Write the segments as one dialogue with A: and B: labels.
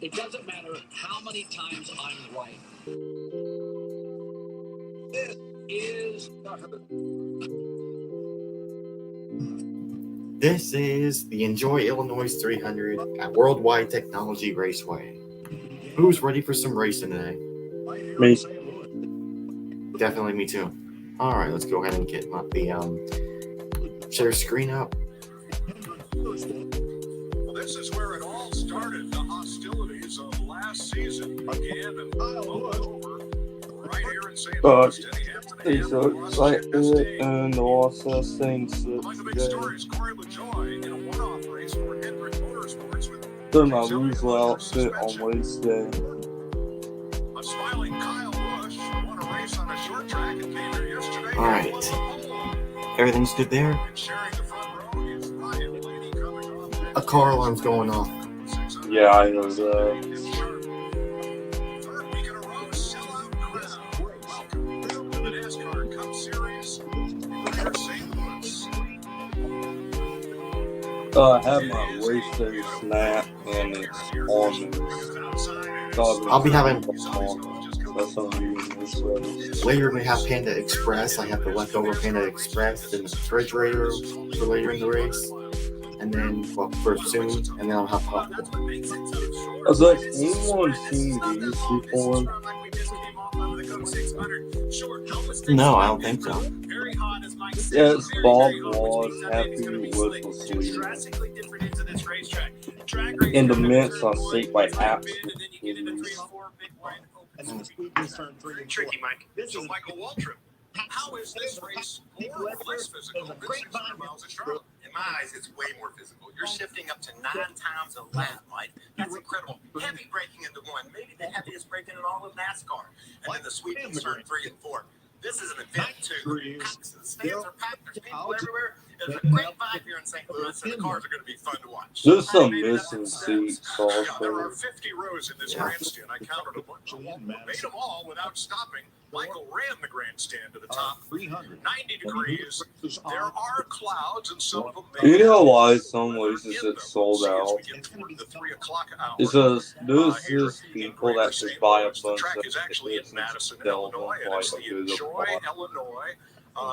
A: It doesn't matter how many times I'm right. This is the herd.
B: This is the Enjoy Illinois 300 at Worldwide Technology Raceway. Who's ready for some racing today?
C: Me.
B: Definitely me too. All right, let's go ahead and get the share screen up.
D: Well, this is where it all started. The hostilities of last season began and over right here in St. Louis.
C: He's so excited and also things
D: Among the big stories, Corey LaJoy in a one-off race for Hendrick Motorsports with
C: they're my usual outfit on Wednesday.
D: a smiling Kyle Busch won a race on a short track and came here yesterday.
B: All right, everything's good there.
D: And sharing the front row is Ryan Blaney coming off.
B: A car alarm's going off.
C: Yeah, I know that.
D: Third week in a row, sellout crowd. Welcome to the NASCAR Cup Series here in St. Louis.
C: I have my race day snap and it's on me.
B: I'll be having
C: That's on me in this race.
B: later. We have Panda Express. I have the leftover Panda Express in the refrigerator for later in the race, and then for soon, and then I'll have popcorn.
C: Has anyone seen these before?
B: No, I don't think so.
C: Yes, Bob was happy with the sleeve. In the midst of state by apps.
D: Tricky, Mike. So, Michael Waltrip, how is this race more or less physical than 600 miles at Charlotte?
E: In my eyes, it's way more physical. You're shifting up to 9 times a lap, Mike. That's incredible. Heavy braking into one, maybe the heaviest braking in all of NASCAR. And then the sweeping turn 3 and 4. This is an event too. The stands are packed. There's people everywhere. There's a great vibe here in St. Louis, and the cars are going to be fun to watch.
C: There's some missing seats
D: Yeah, there are
C: also.
D: 50 rows in this grandstand. I counted a bunch of them. Made them all without stopping. Michael ran the grandstand to the top. 90 degrees. There are clouds, and some of them
C: Do you know why some races it's sold out?
D: The 3 o'clock hour.
C: It's just there's just people that just buy a
D: The
C: bunch
D: track
C: of
D: is actually in
C: tickets
D: Madison,
C: and sell them
D: Illinois, and
C: like
D: it's
C: a
D: the
C: good
D: Enjoy
C: bar.
D: Illinois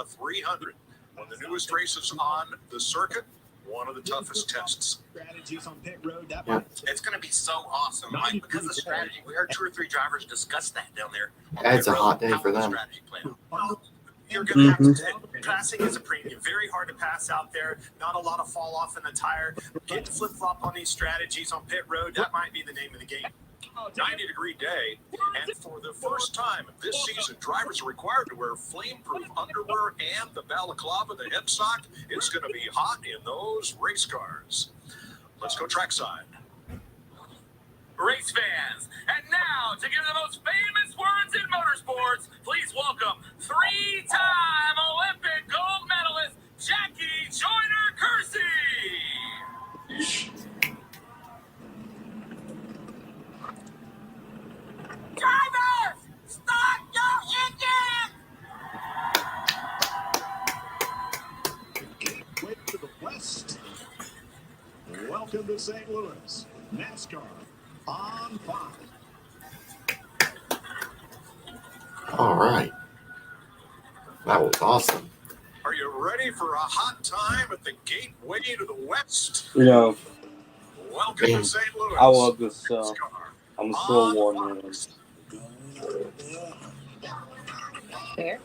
D: 300. One of the newest races on the circuit, one of the toughest tests.
A: Strategies on pit road. That
B: Yeah.
E: It's going to be so awesome, Mike, because of strategy. We heard 2 or 3 drivers discuss that down there.
B: It's a hot day for them.
E: Strategy plan. You're going to have to. Passing is a premium. Very hard to pass out there. Not a lot of fall off in the tire. Get flip flop on these strategies on pit road. That might be the name of the game.
D: 90-degree day, and for the first time this season, drivers are required to wear flame-proof underwear and the balaclava, the head sock. It's going to be hot in those race cars. Let's go trackside.
F: Race fans, and now to give the most famous words in motorsports, please welcome 3-time Olympic gold medalist Jackie Joyner-Kersee. Drivers, start your engine!
A: Gateway to the west. Welcome to St. Louis. NASCAR on 5.
B: All right, that was awesome.
D: Are you ready for a hot time at the gateway to the west?
C: You know,
D: Welcome to St. Louis.
C: I love this stuff.
D: NASCAR.
C: I'm still wondering.
G: There.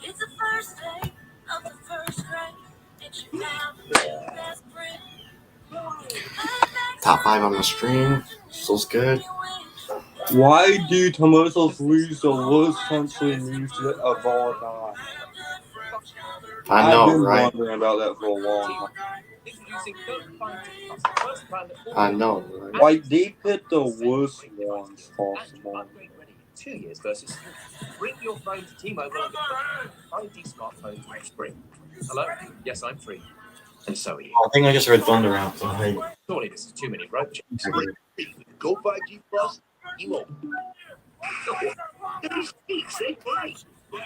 F: It's the first day of the first grade. It's your best friend.
B: Top 5 on the stream. Feels good.
C: Why do tomatoes lose the worst country music of all time?
B: I know,
C: I've been
B: right?
C: wondering about that for a long time.
B: I know, right?
C: Like, they picked the worst ones possible.
H: 2 years versus bring your phone to T-Mobile and get 5G smartphones for spring. Hello? Yes, I'm free. And so are you.
B: I think I just heard thunder outside.
H: Surely this is too many road checks.
A: Go 5G Plus, emo.
E: Say right.
A: I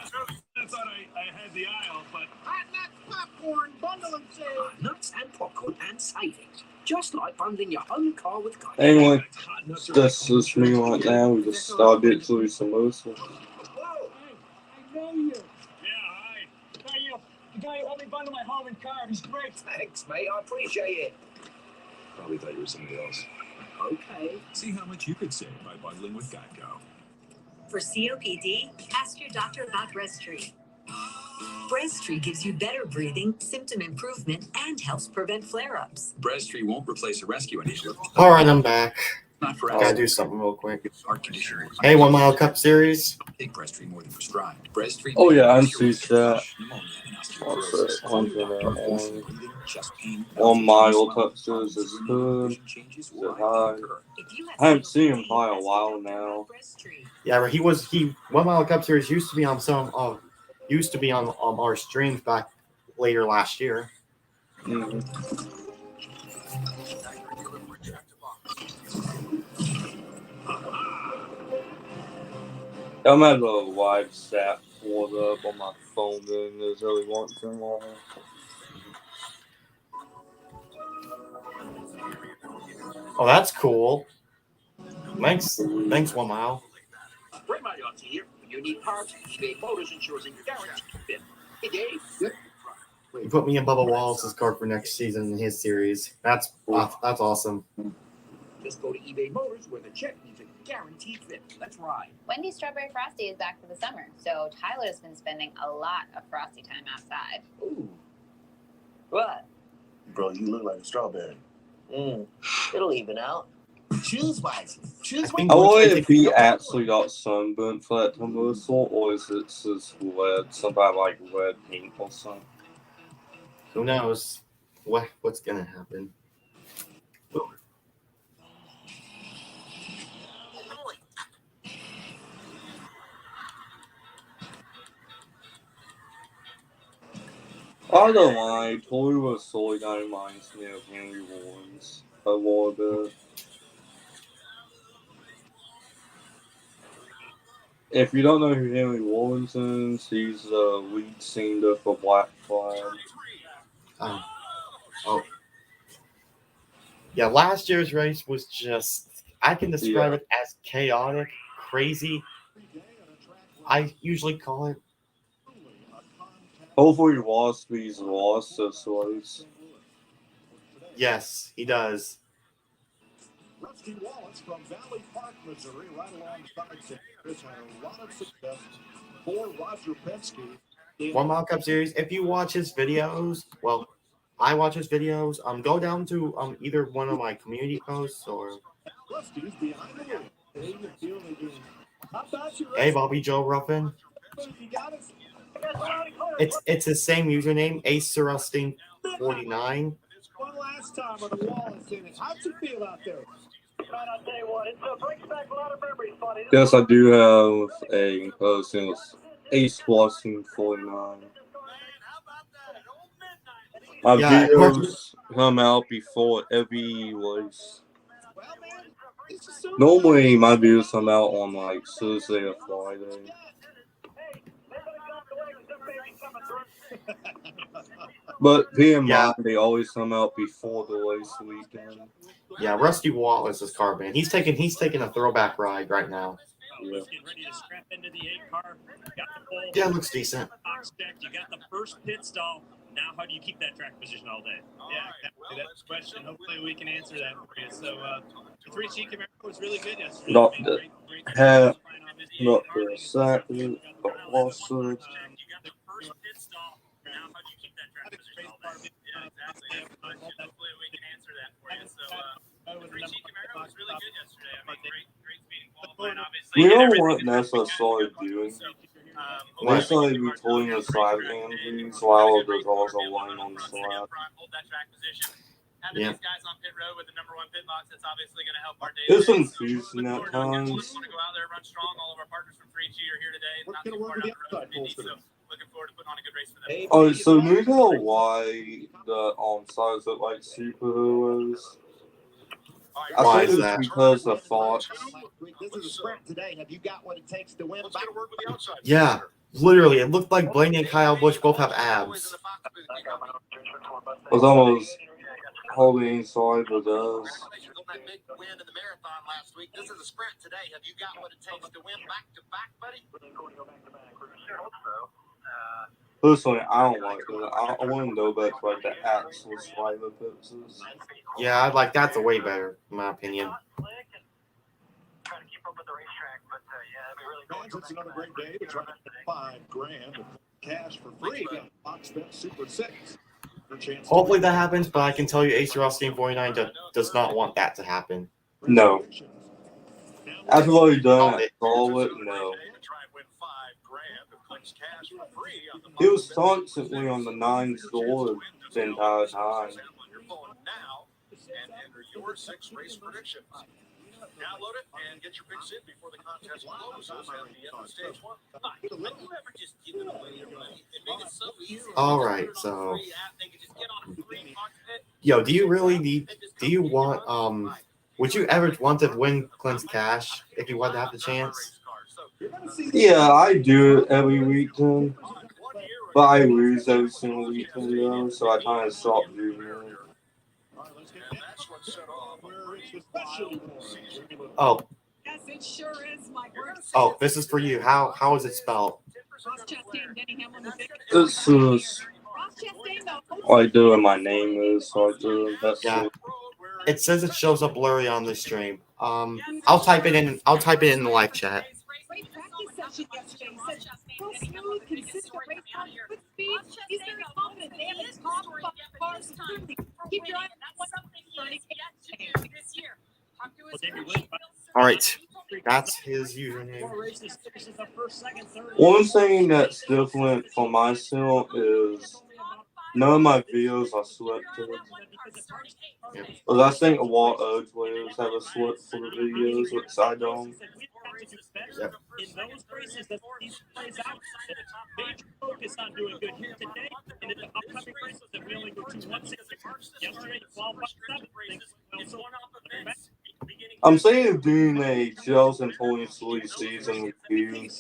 A: thought I had the aisle, but hot nuts, popcorn, bundle and save.
E: Nuts and popcorn and savings. Just like bundling your home car with Geico.
C: Anyway, that's just me right now. We just started through samosa.
E: Whoa. I know you.
A: Yeah, hi.
E: The guy who helped me bundle my home and car. He's great. Thanks, mate. I appreciate it.
A: Probably thought you were somebody else.
E: Okay.
I: See how much you could save by bundling with Geico.
J: For COPD, ask your doctor about Breztri. Breztri gives you better breathing, symptom improvement, and helps prevent flare-ups.
I: Breztri won't replace a rescue initiative.
B: All right, I'm back.
I: Not for
B: Gotta do something real quick.
I: heart condition.
B: Hey, 1 Mile Cup Series.
I: Take Breztri more than prescribed. Breztri.
C: Oh yeah, I see that.
I: Pneumonia and
C: What's
I: osteoporosis.
C: that? 100
I: Breathing, chest pain,
C: 1 Mile
I: swelling,
C: Cup Series is good.
I: vision changes
C: Is
I: will
C: it high?
I: occur.
J: If you have
C: I haven't seen him
J: COPD,
C: play a
J: ask your
C: while
J: doctor
C: now.
J: about Breztri.
B: Yeah, but he 1 Mile Cup Series used to be on our streams back later last year.
C: Mhm. I'm at a live stat pulled up on my phone doing this every once in a while.
B: Oh, that's cool. Thanks, 1 Mile.
E: Ray Mariotti here. When you need parts, eBay Motors ensures a guaranteed fit. Hey, Dave.
B: He put me in Bubba Wallace's card for next season in his series. That's awesome.
E: Just go to eBay Motors where the check means a guaranteed fit. Let's ride.
G: Wendy's Strawberry Frosty is back for the summer, so Tyler's been spending a lot of Frosty time outside.
E: Ooh.
G: What?
A: Bro, you look like a strawberry.
E: It'll even out. Choose wisely. Choose
B: think
C: I
B: once
C: wonder
B: they
C: if
B: take-
C: he actually got sunburnt for that commercial, or is it just red, something like red paint or something?
B: Who knows what's gonna happen?
C: I don't mind. Toy was Soy that reminds me of Henry Rollins a little bit. If you don't know who Henry Rollins is, he's the lead singer for Black Flag.
B: Oh. Yeah, last year's race was just, I can describe it as chaotic, crazy. I usually call it.
C: Hopefully Wallace's lost this race.
B: Yes, he does.
A: Rusty Wallace from Valley Park, Missouri, right alongside St. Chris, had a lot of success for Roger Penske.
B: 1 Mile Cup Series. If you watch his videos, well, I watch his videos. Go down to either one of my community posts or.
A: Rusty's behind the wheel. They even feel they do. How about you,
B: Hey, Bobby Joe Ruffin.
A: You got us.
B: It's his same username, AceRusting49.
A: One last time on the Wallace in it. How'd you feel out there?
E: I'll tell you what, it brings back a lot of memories, buddy.
C: Yes, I do have a Ace Watson 49. My
B: Yeah,
C: videos come out before every race.
A: Well, man, it's just so
C: Normally, my videos come out on like Thursday or Friday. But being in mind, they always come out before the race weekend.
B: Yeah, Rusty Wallace is car man. He's taking a throwback ride right now.
C: Yeah.
K: Getting ready to scrap into the 8 car. Got the pole.
B: Yeah, it looks decent.
K: Box checked. You got the first pit stall. Now, how do you keep that track position all day?
L: Yeah, exactly. That's the question. Hopefully, we can answer that for you. So, the 3G Camaro was really good yesterday.
C: Not
L: I mean,
C: the
L: great
C: hat,
L: obviously,
C: not
L: Harley,
C: the second, but also.
K: You got the first pit stall. Now, how do you keep that track position all day?
L: Yeah, exactly. That's the question. Hopefully, we can answer that for you. So, the 3G Camaro was really good yesterday. I mean, great speed and qualifying, obviously.
C: You know
L: and
C: what
L: everything
C: NASA
L: is
C: started doing?
B: What?
C: They started retooling the side engines while there's also line on the slab.
B: Yeah.
L: Guys on pit road with the number 1 pit box, that's obviously going to help our day.
C: It's confusing at times.
L: We want to go out there and run strong. All of our partners from 3G are here today.
A: What's
L: Not
A: gonna
L: too
A: work
L: far
A: with
L: down
A: the
L: the road
A: outside
L: from Indy,
A: bolster?
L: so looking forward to putting on a good race for them.
B: Hey,
C: Oh, so you know why the sides look like superheroes? I
B: Why
C: think
B: is
C: it's
B: that?
C: because of Fox.
A: This is a sprint today. Have you got what it takes to win?
D: Let's get a word with the outside.
B: Yeah, literally, it looked like Blaney and Kyle Busch both have abs.
C: Was almost holding inside, but does.
E: Congratulations on that big win in the marathon last week. This is a sprint today. Have you got what it takes to win back to back, buddy?
C: Personally, I don't like that. I want to go back to like the actual slider purposes.
B: Yeah, I like that's a way better, in my opinion.
A: Fans, it's another great day to try to get $5,000 of cash for free on Fox Bet Super 6. Your chance to
B: Hopefully that happens, but I can tell you AC Ross Team 49 does not want that to happen.
C: No. After what you've done at Charlotte, no. He was constantly on the 9 store the entire time.
D: And enter your 6 race predictions. Download it and get your picks in before the contest closes at the end of stage 1.
E: Have you ever just given away your money? It made it so easy.
B: All right, so
E: Free app, they could just get on a free Fox Bet.
B: yo, do you want would you ever want to win Clint's cash if you wanted to have the chance?
C: Yeah, I do it every weekend. But I lose every single weekend though, so I kind of stopped doing it.
B: Oh,
J: Yes, it sure is, Mike.
B: oh, this is for you. How is it spelled?
C: This is what I do and my name is, so I do that's
B: Yeah.
C: it.
B: It says it shows up blurry on the stream. I'll type it in the live chat.
J: Great practice session yesterday. Said so smooth, consistent race time, good speed. He's very confident. They have a top 5 cars. Keep your eye on
B: All right, that's his username.
C: One thing that's different from myself is none of my videos are selected. Because I think a lot of other players have a select for the videos, which I don't.
B: Yep.
K: In those races that these plays out, major focus on doing good here today, and in the upcoming races that we only go to 160. Yesterday, 12.7.
C: I'm saying of doing a 2023 season review.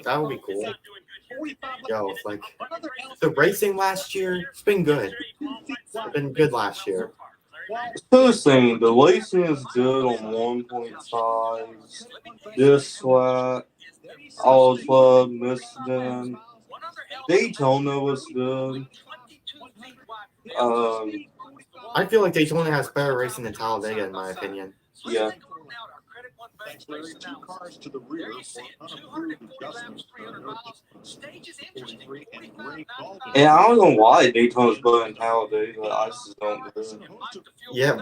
B: That would be cool. Yo, like the racing last year, it's been good. It's been good last year.
C: First thing, the racing is good on 1.5. This flat, All Club, Michigan. Daytona was good.
B: I feel like Daytona has better racing than Talladega, in my opinion.
C: Yeah.
A: Thanks, Larry. 2 cars to the rear for unapproved adjustments. 43 and great ball.
C: And I don't know why Daytona's better than Talladega. I just don't do it.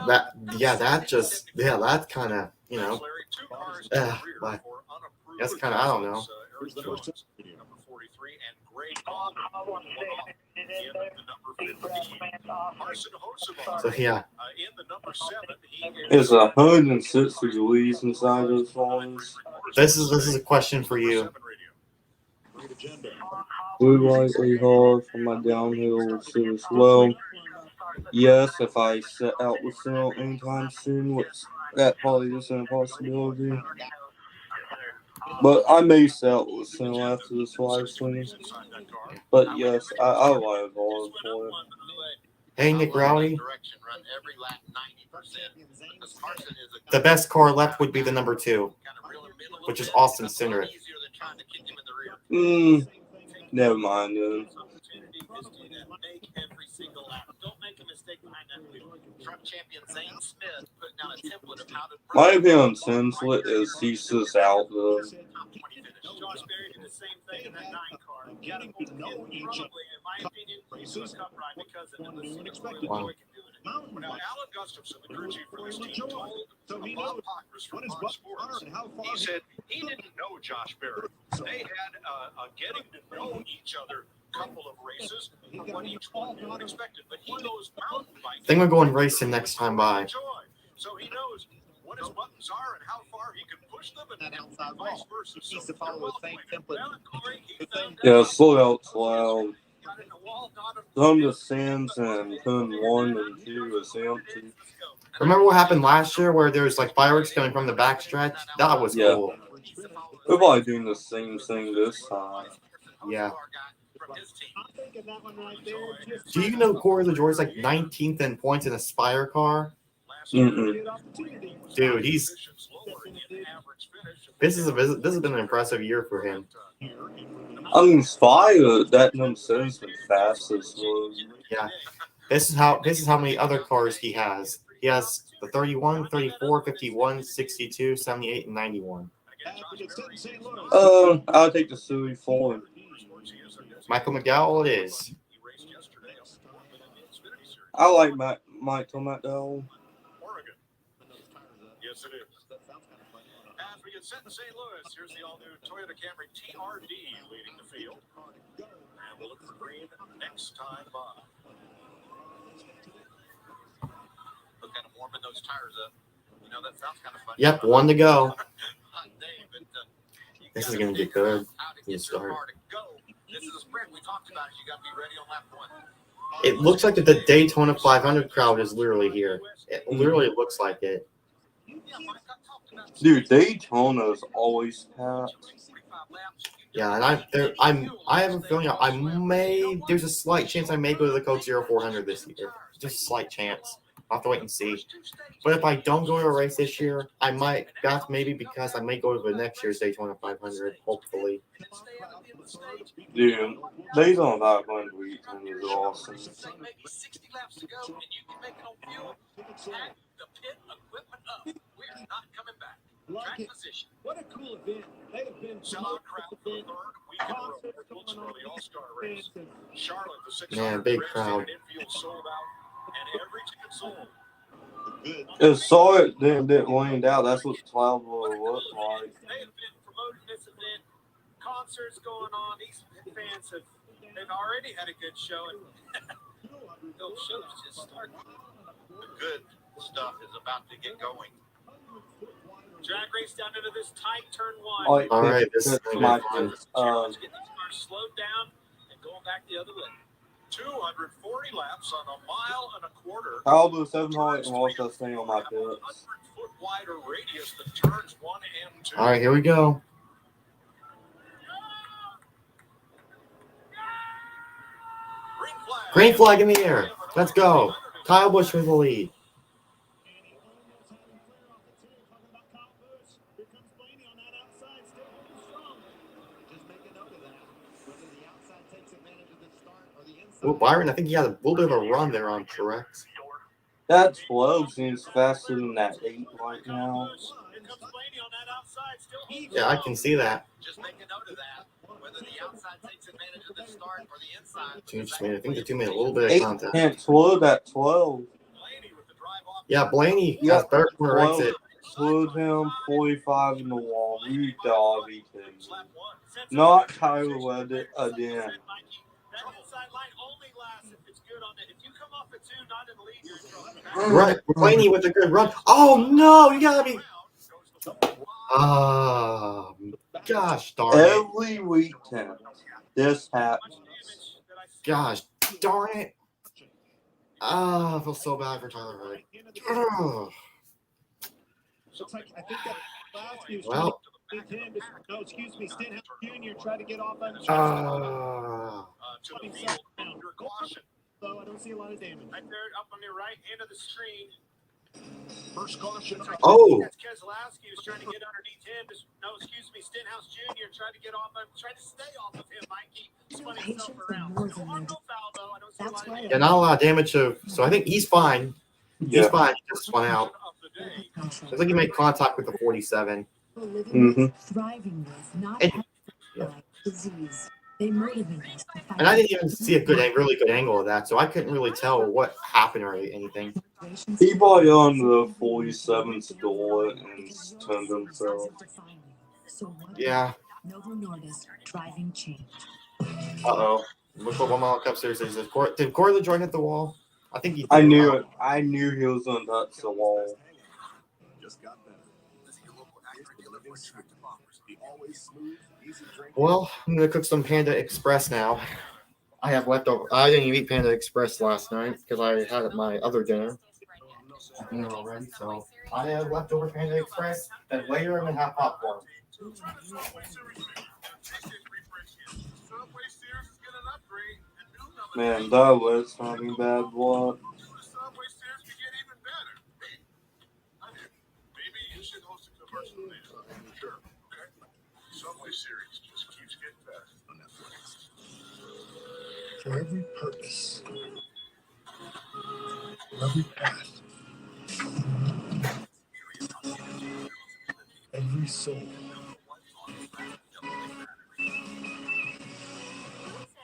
B: That kind of, you know, but that's kind of, I don't know.
A: Here's the first video.
D: Number 43 and great ball. In the number 15, Carson Hocevar.
B: So yeah,
D: In the number 7, he is
C: There's 160 degrees inside those phones.
B: this is a question for you.
A: Great agenda.
C: Blue light really hard for my downhill shit as well. Yes, if I set out with Cell anytime soon, which that probably isn't a possibility. But I may set out with Cell after this live stream. But yes, I like hard for it.
B: Hey, Nick Rowdy, the best car left would be the number 2, which is Austin Cindric.
C: Never mind, dude. My opinion on Cindric is he's just out there.
L: Josh Berry did the same thing in that 9 car.
A: Getting to know each other.
L: Probably, in my opinion, races cup ride because of it.
A: Unexpected.
B: Wow.
A: Mountain
D: now
A: bike.
D: Alan Gustafson, the crew chief for this team,
A: Joy.
D: told
A: So he
D: Bob
A: knows
D: Pockris from
A: what his
D: Fox
A: butt
D: Sports.
A: and how far
D: He said he didn't know Josh Berry. They had a getting to know each other couple of races, but each one new and expected. But he knows mountain biking.
B: I think we're going racing next time by.
D: So he knows what his buttons are and how far he can push them, and
A: outside
D: vice
A: wall.
D: versa.
A: He needs to follow the same template.
C: Yeah, slow out loud. Some of the sands and turn 1 and 2 is empty.
B: Remember what happened last year where there was like fireworks coming from the backstretch? That was
C: Yeah.
B: cool.
C: We're probably doing the same thing this time.
B: Yeah.
K: I'm thinking that one right there. Just
B: Do you know Corey LaJoy's like 19th in points in a Spire car?
C: Mm-mm.
K: good opportunity.
B: Dude, this has been an impressive year for him.
C: I mean, Spire, that themselves has been fast as well.
B: Yeah. This is how many other cars he has. He has the 31, 34, 51, 62, 78, and 91.
C: I'll take the Suey forward.
B: Michael McDowell it is.
C: I like Michael McDowell.
D: Oregon. Yes, it is. As we get set in St. Louis, here's the all-new Toyota Camry TRD leading the field. And we'll look for green next time by.
E: Look kind of warming those tires up. You know, that sounds kind of funny.
B: Yep, one to go.
E: Hot day, but,
B: This is going to get good.
E: how to
B: Good
E: get your
B: start.
E: car to go. This is a sprint we talked about. You got to be ready on lap 1.
B: It looks like the Daytona 500 crowd is literally here. It literally looks like it.
C: Dude, Daytona's always packed.
B: Yeah, and I have a feeling there's a slight chance I may go to the Coke 0400 this year. Just a slight chance. I'll have to wait and see. But if I don't go to a race this year, I might. That's maybe because I may go to the next year's Daytona 500. Hopefully.
C: Dude, Daytona 500 weekend is awesome.
E: Maybe 60 laps to go, and you can make it on fuel. Pack the pit equipment up. We're not coming back. Track position.
K: What a cool event. They have been
D: Sellout crowd for the third week in a row for Wilkesboro, the All-Star race. Charlotte, the 600
B: Man, big
D: race
B: crowd.
D: ticket infield sold out, and every ticket sold.
C: If saw it didn't wind out, that's what the cloud will look like.
L: They have been promoting this event, concerts going on. These fans they've already had a good show, and those shows just started.
E: The good stuff is about to get going.
L: Drag race down into this tight turn 1.
B: All right, this is
C: my
B: fun.
L: Challenge getting these cars slowed down and going back the other way.
D: 240 laps on a mile and a quarter.
C: I'll do 700 and watch that thing on my pits.
D: 100-foot wider radius than turns 1 and 2.
B: All right, here we go. Green flag in the air. Let's go. Kyle Busch with the lead. Oh, Byron, I think he had a little bit of a run there on Truex.
C: That 12 seems faster than that 8 right now.
B: Yeah, I can see that.
E: Just make a note of that. Whether the outside takes advantage of the start or the inside.
B: I think the two made a little bit of
C: 8
B: contact.
C: can't slow that 12.
B: Yeah, Blaney
C: Yeah,
B: got third corner
C: 12
B: exit.
C: slowed him 45 in the wall. We doggy thing. Not Tyler again.
L: That inside line only lasts if it's good on it. If you come off at 2, not in the lead, you're in trouble.
B: Right, Blaney with a good run. Oh no, you gotta be. Oh, gosh darn it.
C: Every weekend, this happens.
B: Gosh darn it. Oh, I feel so bad for Tyler Reddick. Oh.
K: Looks like I think that Lasky was
B: Well.
K: trying to get him. No, excuse me, Stenhouse Jr. tried to get off on
D: To the field under caution.
K: so I don't see a lot of damage.
L: Right there, up on the right end of the screen.
A: First caution.
B: Oh.
L: That's Keselowski was trying to get underneath him. Stenhouse Jr. tried to get off him, tried to stay off of him. Mikey spun himself around. No harm, no foul, though. I don't see a lot of damage.
B: Yeah, not a lot of damage to. So I think he's fine. He's
C: Yeah.
B: fine. He just spun out. Looks like he made contact with the 47.
C: Mm-hmm.
J: Thriving with, not
B: And-
J: having disease. They motivate us to fight.
B: And I didn't even see a really good angle of that, so I couldn't really tell what happened or anything.
C: He bought on the 47 store and turned himself.
J: So what
B: Yeah.
J: Novo Nordisk driving change.
B: Uh-oh. Look what 1 mile cup series is. Did Corey LaJoy hit the wall? I think he did.
C: I knew it. I knew he was going to touch the wall.
B: Well, I'm gonna cook some Panda Express now. I have leftover. I didn't even eat Panda Express last night because I had it my other dinner. dinner already, so I have leftover Panda Express. Then later I'm gonna have popcorn.
C: Man, that was having bad luck.
D: Maybe you should host a commercial later. Sure. Okay. Subway series just keeps getting better on Netflix.
M: For every purpose, for every path, every soul.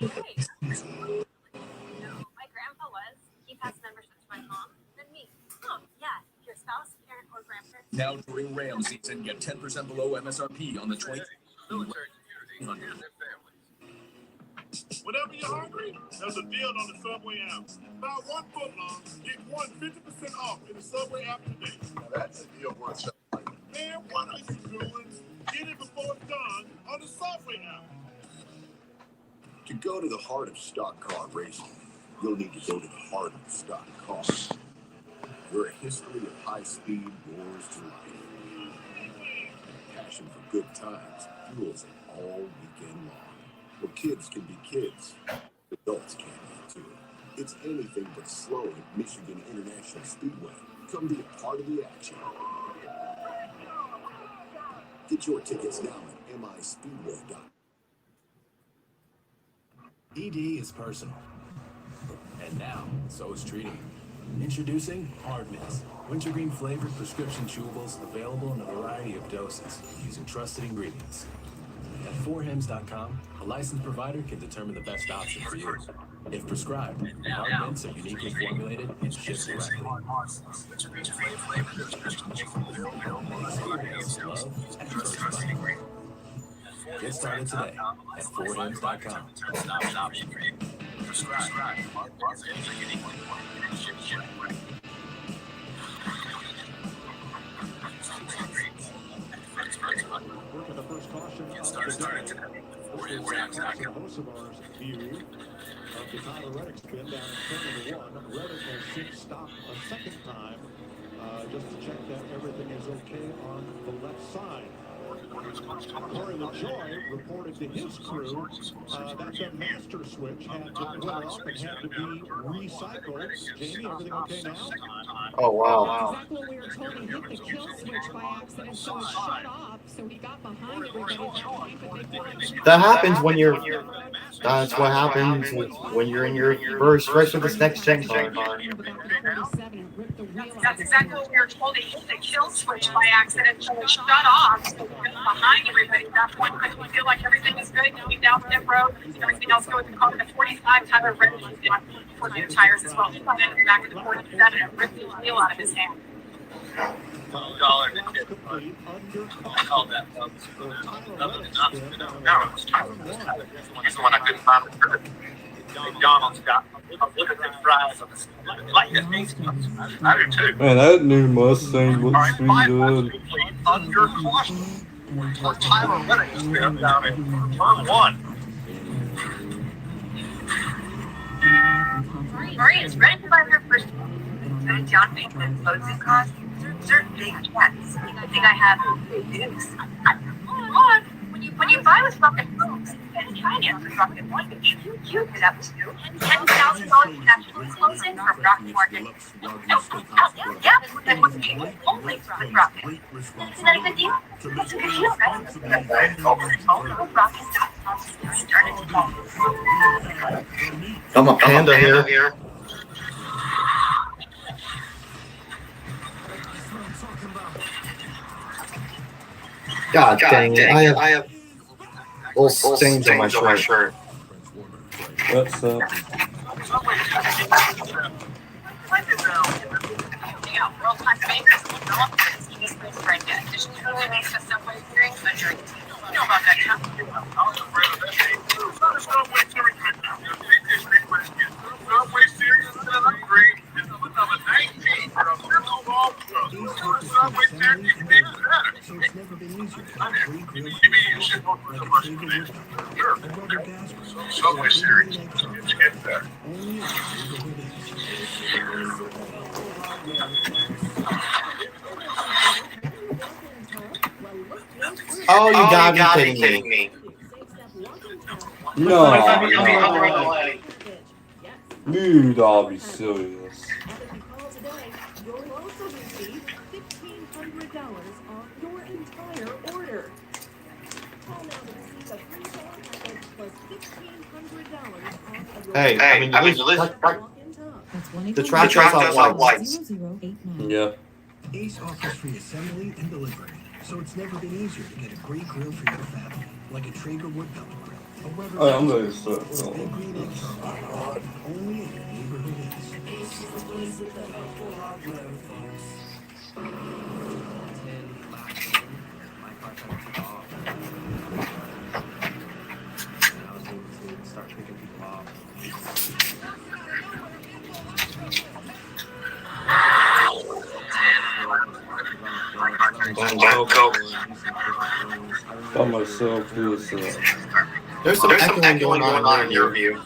N: My grandpa was. He passed membership to my mom, then me. Oh, yeah. Your spouse, parent, or grandparent.
I: Now during Ram season, get 10% below MSRP on the 20.
D: Military community and their families. Whenever you're hungry, there's a deal on the Subway app. About 1 foot long, get 50% off in the Subway app today. Now that's a deal worth celebrating. Man, what are you doing? Get it before it's done on the Subway app.
M: To go to the heart of stock car racing, you'll need to go to the heart of stock car. Where a history of high-speed roars to life. Passion for good times fuels it all weekend long. Where kids can be kids, adults can be too. It's anything but slow at Michigan International Speedway. Come be a part of the action. Get your tickets now at mispeedway.com.
O: ED is personal. And now, so is treating. Introducing Hard Mints, wintergreen flavored prescription chewables available in a variety of doses using trusted ingredients. At 4hims.com, a licensed provider can determine the best option for you. If prescribed, Hard Mints are uniquely formulated and shipped directly. Experience love at first bite. Get started today at 4hims.com.
A: Working the first caution of the day. Hocevar's view of the Tyler Reddick spin down in turn number 1. Reddick has since stopped a second time just to check that everything is okay on the left side. Corey LaJoy reported to his crew that the master switch had to went off and had to be recycled. Jamie, everything okay now?
B: Oh wow.
P: That's exactly what we were told. He hit the kill switch by accident, so it shut off. So he got behind everybody at that point, but they feel like
B: That happens when you're. That's what happens when you're in your first race with this next gen car.
P: That's exactly what we were told. He hit the kill switch by accident, so it shut off. So we got behind everybody at that point, but we feel like everything is good. Going down pit road, everything else going to the car. The 45 Tyler Reddick for new tires as well. He got in the back of the 47 and ripped the wheel out of his hand.
F: $1 to tip. I called that. Other than not, no, it was Tyler. He's the one I couldn't find the shirt. McDonald's got unlimited fries on the like that means I do too.
C: Man, that new Mustang looks too good.
F: Under caution for Tyler Reddick to spin down in turn 1.
P: Marie is ready to buy her first John Bateman closing costs. Certainly, yes. I think I have good news. One, when you buy with Rocket Homes and finance with Rocket Mortgage, you get up to $10,000 cash closing from Rocket Mortgage. Yeah, that would be only with Rocket. Isn't that a good deal? It's a good deal, right? Rocket.com started to call.
B: I'm a panda here. God dang it! I have little stains on my shirt.
C: That's
D: Subway series. Let's get there.
B: Oh, you gotta be kidding me.
C: No, you gotta be serious.
J: And if you call today, you'll also receive $1,500 off your entire order. Call now to receive a free phone package plus $1,500 off of your
B: Hey, I mean, the track does have lights.
C: Yeah.
O: Ace offers free assembly and delivery, so it's never been easier to get a great grill for your family, like a Traeger wood pellet grill, a Weber
C: Oh, I'm ready to
O: grill,
C: start.
O: or a big green egg charcoal. Only at your neighborhood Ace.
C: By myself, who's
B: There's some echoing going on in your view.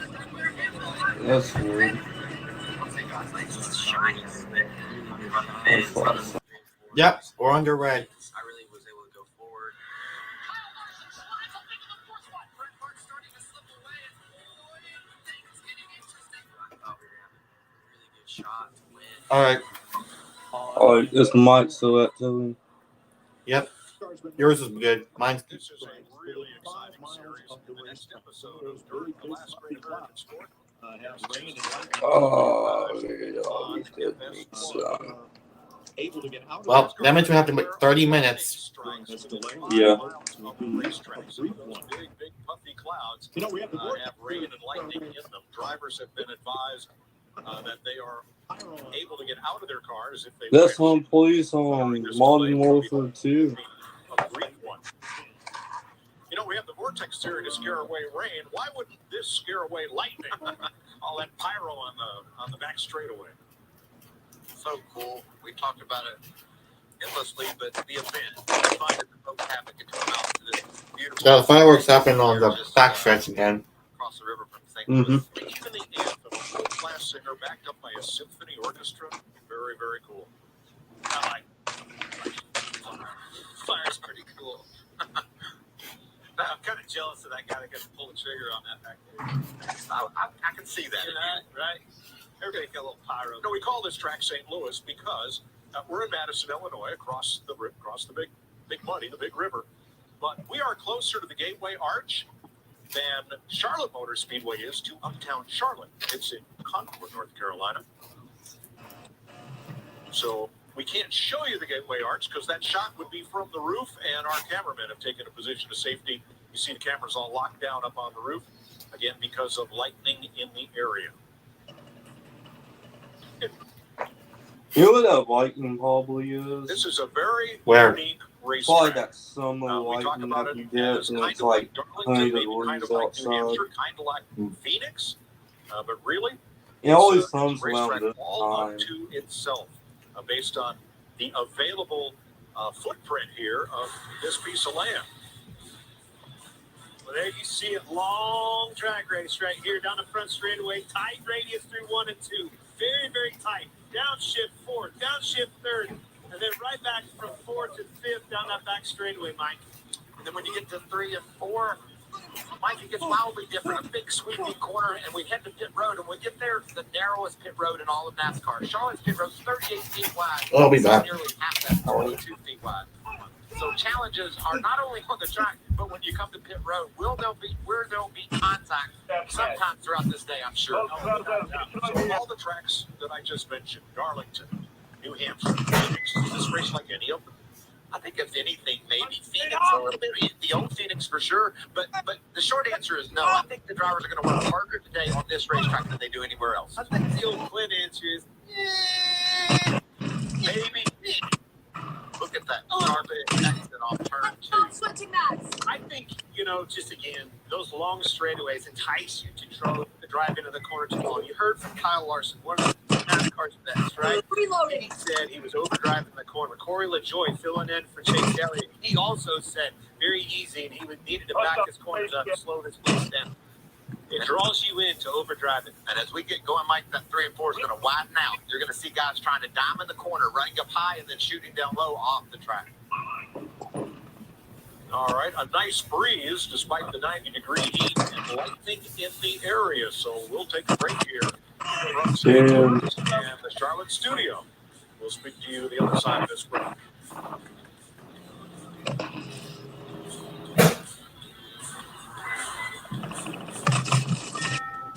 C: That's weird. That's awesome.
B: Yep, we're under red.
E: I really was able to go forward.
B: Alright.
C: Alright, is Mike still at Tilly?
B: Yep. Yours is good. Mine's good.
D: This is a really exciting series. In the next episode of Dirt, the last great American sport.
C: Oh, yeah, we did meet some.
B: Well, that means we have to wait 30 minutes.
C: Yeah.
D: Big puffy clouds have rain and lightning in them. Drivers have been advised that they are able to get out of their cars if they
C: That's
D: wish.
C: on police on Modern Warfare 2.
D: A brief one. You know, we have the vortex theory to scare away rain. Why wouldn't this scare away lightning? All that pyro on the back straightaway.
E: So cool. We talked about it endlessly, but the event, I find that the folks happen to come out to this beautiful.
B: Yeah, the fireworks happen on the backstretch again.
E: Across the river from St. Louis.
D: Even the anthem, a full-class singer backed up by a symphony orchestra. Very, very cool. I like fire's pretty cool. I'm kind of jealous of that guy that got to pull the trigger on that back there.
E: I can see that.
D: Right? Everybody got a little pyro. No, we call this track St. Louis because we're in Madison, Illinois, across the big muddy, the big river. But we are closer to the Gateway Arch than Charlotte Motor Speedway is to Uptown Charlotte. It's in Concord, North Carolina. So we can't show you the Gateway Arch because that shot would be from the roof, and our cameramen have taken a position of safety. You see the cameras all locked down up on the roof, again, because of lightning in the area.
C: You know what that lightning probably is?
D: This is a very unique race
C: probably
D: track.
C: that summer lightning
D: about
C: that you
D: it
C: get,
D: as
C: and
D: kind
C: it's
D: of
C: like
D: Darlington, maybe
C: 100
D: kind
C: degrees
D: of like New
C: outside.
D: Hampshire, kind of like Phoenix, but really,
C: It always
D: it's
C: comes
D: a racetrack
C: around this
D: all
C: time.
D: unto itself, based on the available footprint here of this piece of land.
L: Well, there you see it. Long track race right here down the front straightaway. Tight radius through 1 and 2. Very, very tight. Downshift 4th, downshift 3rd, and then right back from 4th to 5th down that back straightaway, Mike.
E: And then when you get to 3 and 4, Mike, it gets wildly different. A big sweeping corner, and we head to pit road, and we get there, the narrowest pit road in all of NASCAR. Charlotte's pit road is 38 feet wide.
B: I'll be back.
E: Nearly half that, 22 feet wide. So challenges are not only on the track, but when you come to pit road, where there'll be contact sometime throughout this day, I'm sure.
D: So all the tracks that I just mentioned, Darlington, New Hampshire, Phoenix, is this race like any of them?
E: I think if anything, maybe Phoenix a little bit, the old Phoenix for sure. But the short answer is no. I think the drivers are going to work harder today on this racetrack than they do anywhere else.
L: I think the old Clint answer is,
E: Maybe. Look at that sharp exit off turn 2.
N: Switching that.
L: I think, just again, those long straightaways entice you to drive into the corner too long. You heard from Kyle Larson, one of NASCAR's best, right?
N: Reloading.
L: He said he was overdriving the corner. Corey LaJoy filling in for Chase Elliott. He also said very easy, and he needed to back his corners up, slow his pace down. It draws you in to overdrive it.
E: And as we get going, Mike, that 3 and 4 is going to widen out. You're going to see guys trying to diamond the corner, running up high, and then shooting down low off the track.
D: All right, a nice breeze despite the 90-degree heat and lightning in the area. So we'll take a break here from St. Louis and the Charlotte studio. We'll speak to you the other side of this break.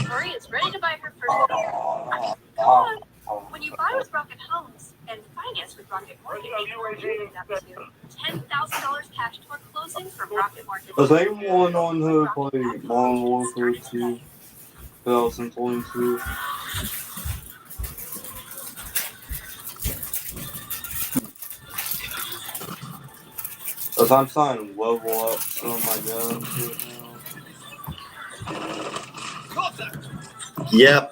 P: Maria's ready to buy her first home. Come on. When you buy with Rocket Homes and finance with Rocket Mortgage, you get up to $10,000 cash toward closing from Rocket Mortgage.
C: Is anyone on here play Modern Warfare 2 2022? Because I'm trying to level up some of my guns right now.
B: Yep.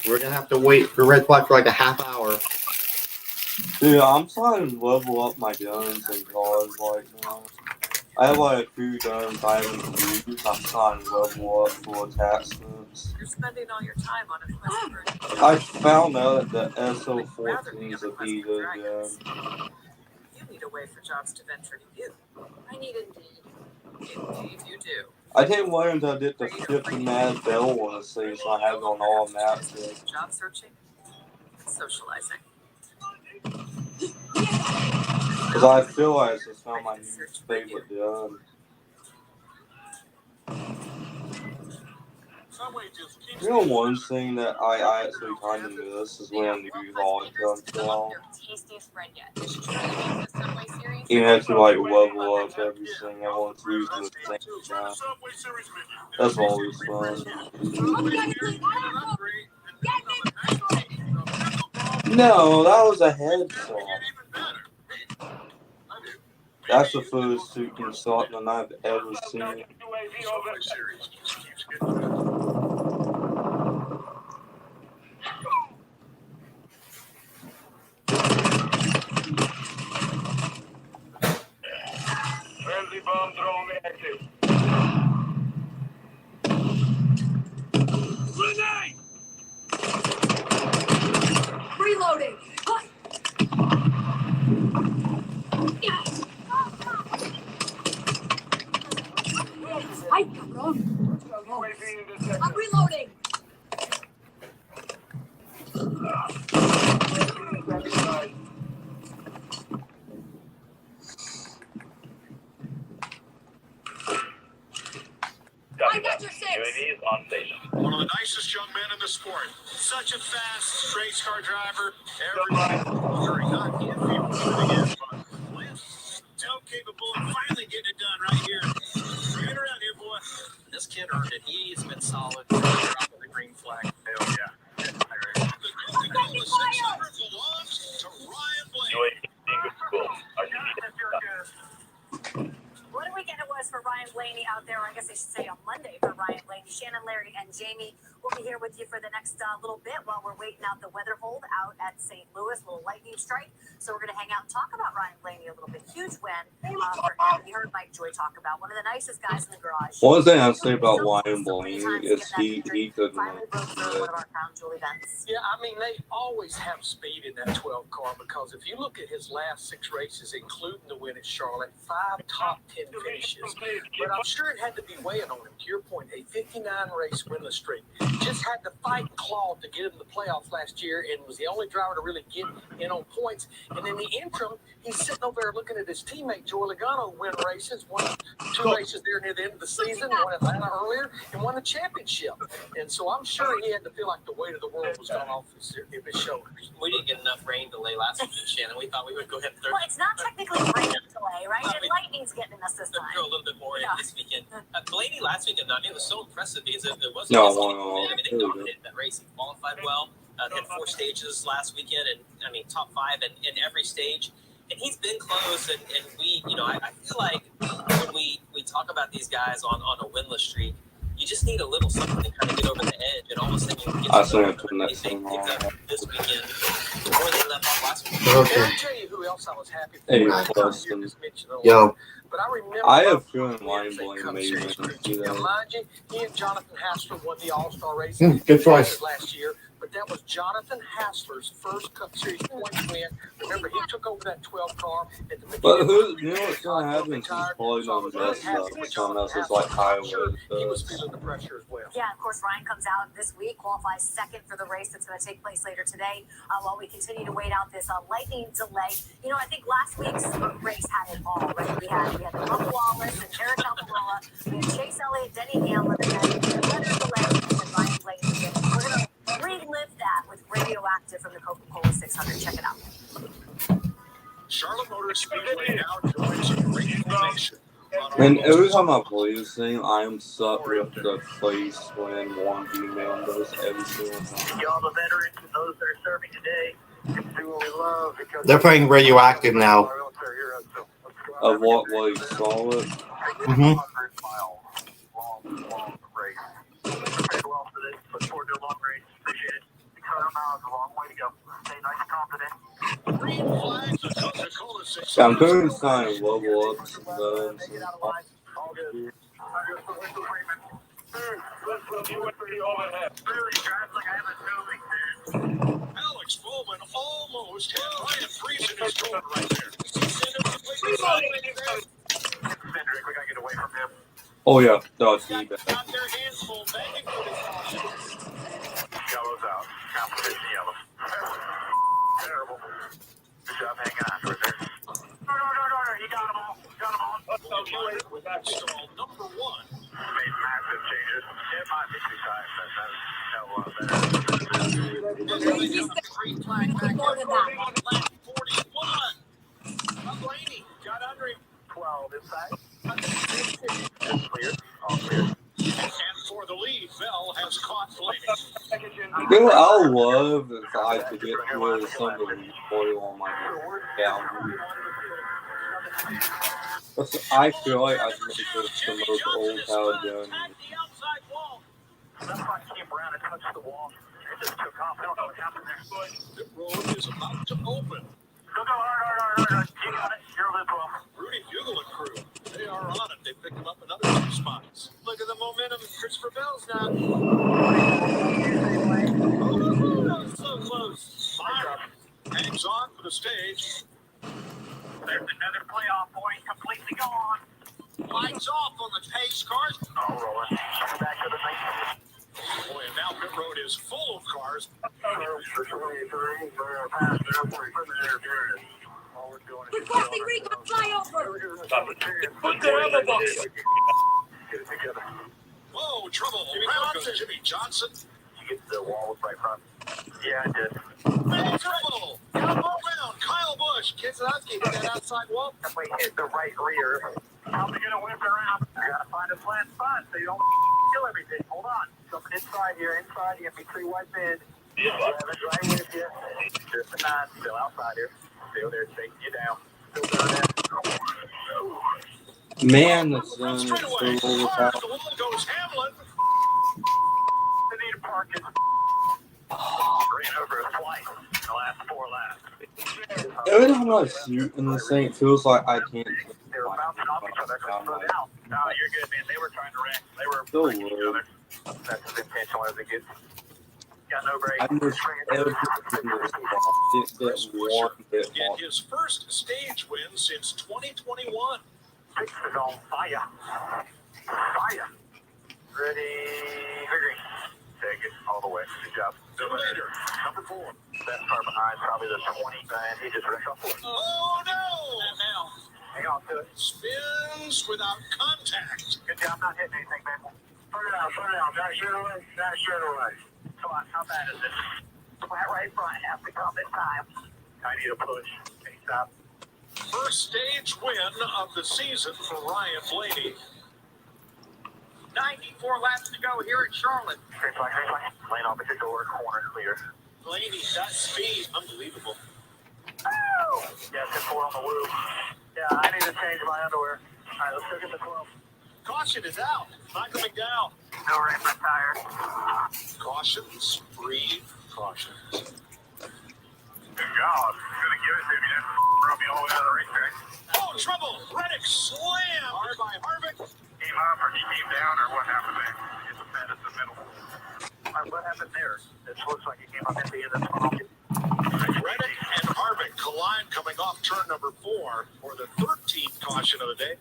B: We're gonna have to wait for red flag for like a half hour.
C: Yeah, I'm trying to level up my guns and cars right now. I have like a few guns I haven't used. I'm trying to level up for attachments.
Q: You're spending all your time on a quest for
C: I found out that the SO14 is a pretty good gun.
Q: You need a way for jobs to venture to you. I need Indeed. Indeed, you do.
C: I didn't wait until I did the 50 mad bell on the station. I have it on all maps.
Q: Job searching and socializing.
C: Because I feel like it's just not my new favorite gun. You know, one thing that I actually kind of miss is when a new log comes along. You have to like level up everything. I want to use the same gun. That's always fun. No, that was a headshot. That's the first shooting shotgun I've ever seen.
F: Friendly bomb drone active. Grenade!
J: Reloading. Ay, cabrón. I'm reloading. I got your six.
D: UAV is on station. One of the nicest young men in the sport. Such a fast race car driver. Everybody not him again, but still capable of finally getting it done right here. Bring it around here, boy. This kid earned it. He's been solid. Dropping the green flag. Hell yeah. The 600 belongs to Ryan Blaney.
F: UAV being good school.
N: What a weekend it was for Ryan Blaney out there. I guess I should say on Monday for Ryan Blaney. Shannon, Larry, and Jamie will be here with you for the next little bit while we're waiting out the weather hold out at St. Louis. Little lightning strike. So we're going to hang out and talk about Ryan Blaney a little bit. Huge win for him. You heard Mike Joy talk about one of the nicest guys in the garage.
C: One thing I'd say about Ryan Blaney is he could
N: finally broke through one of our crown jewel events.
D: Yeah, I mean, they always have speed in that 12 car because if you look at his last 6 races, including the win at Charlotte, 5 top 10 finishes. But I'm sure it had to be weighing on him. To your point, a 59 race winless streak. Just had to fight and claw to get in the playoffs last year and was the only driver to really get in on points. And in the interim, he's sitting over there looking at his teammate Joey Logano win races, won 2 races there near the end of the season, won Atlanta earlier, and won a championship. And so I'm sure he had to feel like the weight of the world was gone off his shoulders.
E: We didn't get enough rain delay last weekend, Shannon. We thought we would go hit 30.
N: Well, it's not technically rain delay, right? And lightning's getting us this time.
E: A little bit more in this weekend. Blaney last weekend, though, it was so impressive because it wasn't they dominated that race. He qualified well. They had 4 stages last weekend, and I mean top 5 in every stage. And he's been close, and we, I feel like when we talk about these guys on a winless streak, you just need a little something to kind of get over the edge, and all of a sudden you get they picked up this weekend before they left off last weekend.
B: Okay.
D: I'll tell you who else I was happy for.
C: Hey,
B: Yo.
D: But I remember
C: I have feeling Ryan Blaney maybe
D: Mind you, he and Jonathan Hassler won the All-Star race.
B: Good choice.
D: Last year, but
R: that was Jonathan Hassler's first Cup Series points win. Remember, he took over that 12 car at the beginning.
C: But who, you know what's gonna happen? He's probably gonna mess up. Someone else is like highway
R: He was
C: does.
R: feeling the pressure as well.
N: Yeah, of course, Ryan comes out this week, qualifies second for the race that's going to take place later today. While we continue to wait out this lightning delay. You know, I think last week's race had it all, right? We had Bubba Wallace and Eric Almirola, we had Chase Elliott, Denny Hamlin, and then weather delay and Ryan Blaney. We're going to relive that with Radioactive from the Coca-Cola 600. Check it out.
D: Charlotte Motor Speedway now joins a great formation.
C: And every time I play this thing, I am stuck with the place when one man does every single time.
E: Y'all the veterans and those that are serving today. Do what we love because
B: They're playing Radioactive now.
C: Of what way, Charlotte?
B: Mm-hmm.
E: long race. Very well for this. Look forward to a long race. Appreciate it. 600 miles, a long way to go. Stay nice and confident.
D: Green flags, the Coca-Cola 600.
C: Yeah, I'm going to try and level up some guns.
E: All good.
D: Alex Bowman almost had Ryan Friesen in his shoulder right there.
E: Cedric, we gotta get away from him.
C: Oh yeah, that's he bad.
D: Got their hands full, begging for this caution.
E: Yellow's out. Competition yellow. Terrible. Good job hanging on right there. No. You got them all.
D: Stall number one.
E: Made massive changes. It might be too tight, but that's
D: Green flag back
N: More than that.
D: on lap 41. Blaney got under him.
E: 12 inside. Clear. All clear.
D: And for the lead, Bell has caught Blaney.
C: You know, I love if I could get rid of some of the oil on my down. I feel like I can make this the most old power gun.
E: That's why I came around and touched the wall. It just took off. I don't know what happened there.
D: The road is about to open.
E: Go hard. You got it. You're a little.
D: Rudy Bugle and crew, they are on it. They picked him up another 2 spots.
R: Look at the momentum. Christopher Bell's now. Oh, so close.
D: Fire hangs on for the stage.
E: There's another playoff point completely gone.
D: Lights off on the pace cars.
E: All rolling. Back to the main.
D: Boy, and now pit road is full of cars.
J: Requesting recon flyover.
K: Put the ammo box.
E: Get it together.
D: Whoa, trouble. Jimmy Johnson.
E: You get the wall right front. Yeah, I did.
D: Trouble. Around. Kyle Busch.
R: Keselowski hit that outside wall.
E: And we hit the right rear. How's it gonna whip around? You gotta find a flat spot so you don't kill everything. Hold on. Something inside here. Inside, you have to be 3 wide bend. Yeah, it's right with you. Just a 9. Still outside here. Still there, taking you down. Still down there.
C: Man, the sun is so
D: Straightaway.
C: overpowered.
D: Hard to the wall goes Hamlin.
E: They need to park it. Ran over it twice in the last 4 laps.
C: Every time I shoot in this thing, it feels like I can't.
E: They were bouncing off each other. Couldn't slow down. No, you're good, man. They were trying to wreck. They were
C: So
E: wrecking each
C: weird.
E: other. That's as intentional as it gets. Got no break.
C: I just everything is get one hit
D: Get
C: mark.
D: his first stage win since 2021.
E: Six is on fire. Fire. Ready. Green. Take it all the way. Good job.
D: Later, number 4.
E: That car behind, probably the 20. And he just wrecked off 4.
D: Oh no!
R: Now.
E: Hang on to it.
D: Spins without contact.
E: Good job not hitting anything, man. Put it out. Back straight away. Come on, how bad is it? Flat right front. Has to come this time. I need a push. Hey, stop.
D: First stage win of the season for Ryan Blaney.
R: 94 laps to go here at Charlotte.
E: Straight flag. Lane opposite door. Corner clear.
D: Blaney got speed. Unbelievable.
E: Oh! Yeah, 10-4 on the woo. Yeah, I need to change my underwear. All right, let's go get the 12.
D: Caution is out. Not coming down.
E: No rain for tire.
D: Cautions. Breathe. Cautions.
E: Good job. Gonna give it to me. Rub me all the way out of the racetrack.
D: Oh, trouble. Reddick slam. Hard by Harvick.
E: Came up or he came down or what happened there? It's a bed in the middle. What happened there? It looks like he came up at the end of the tunnel.
D: Reddick and Harvick collide coming off turn number 4 for the 13th caution of the day.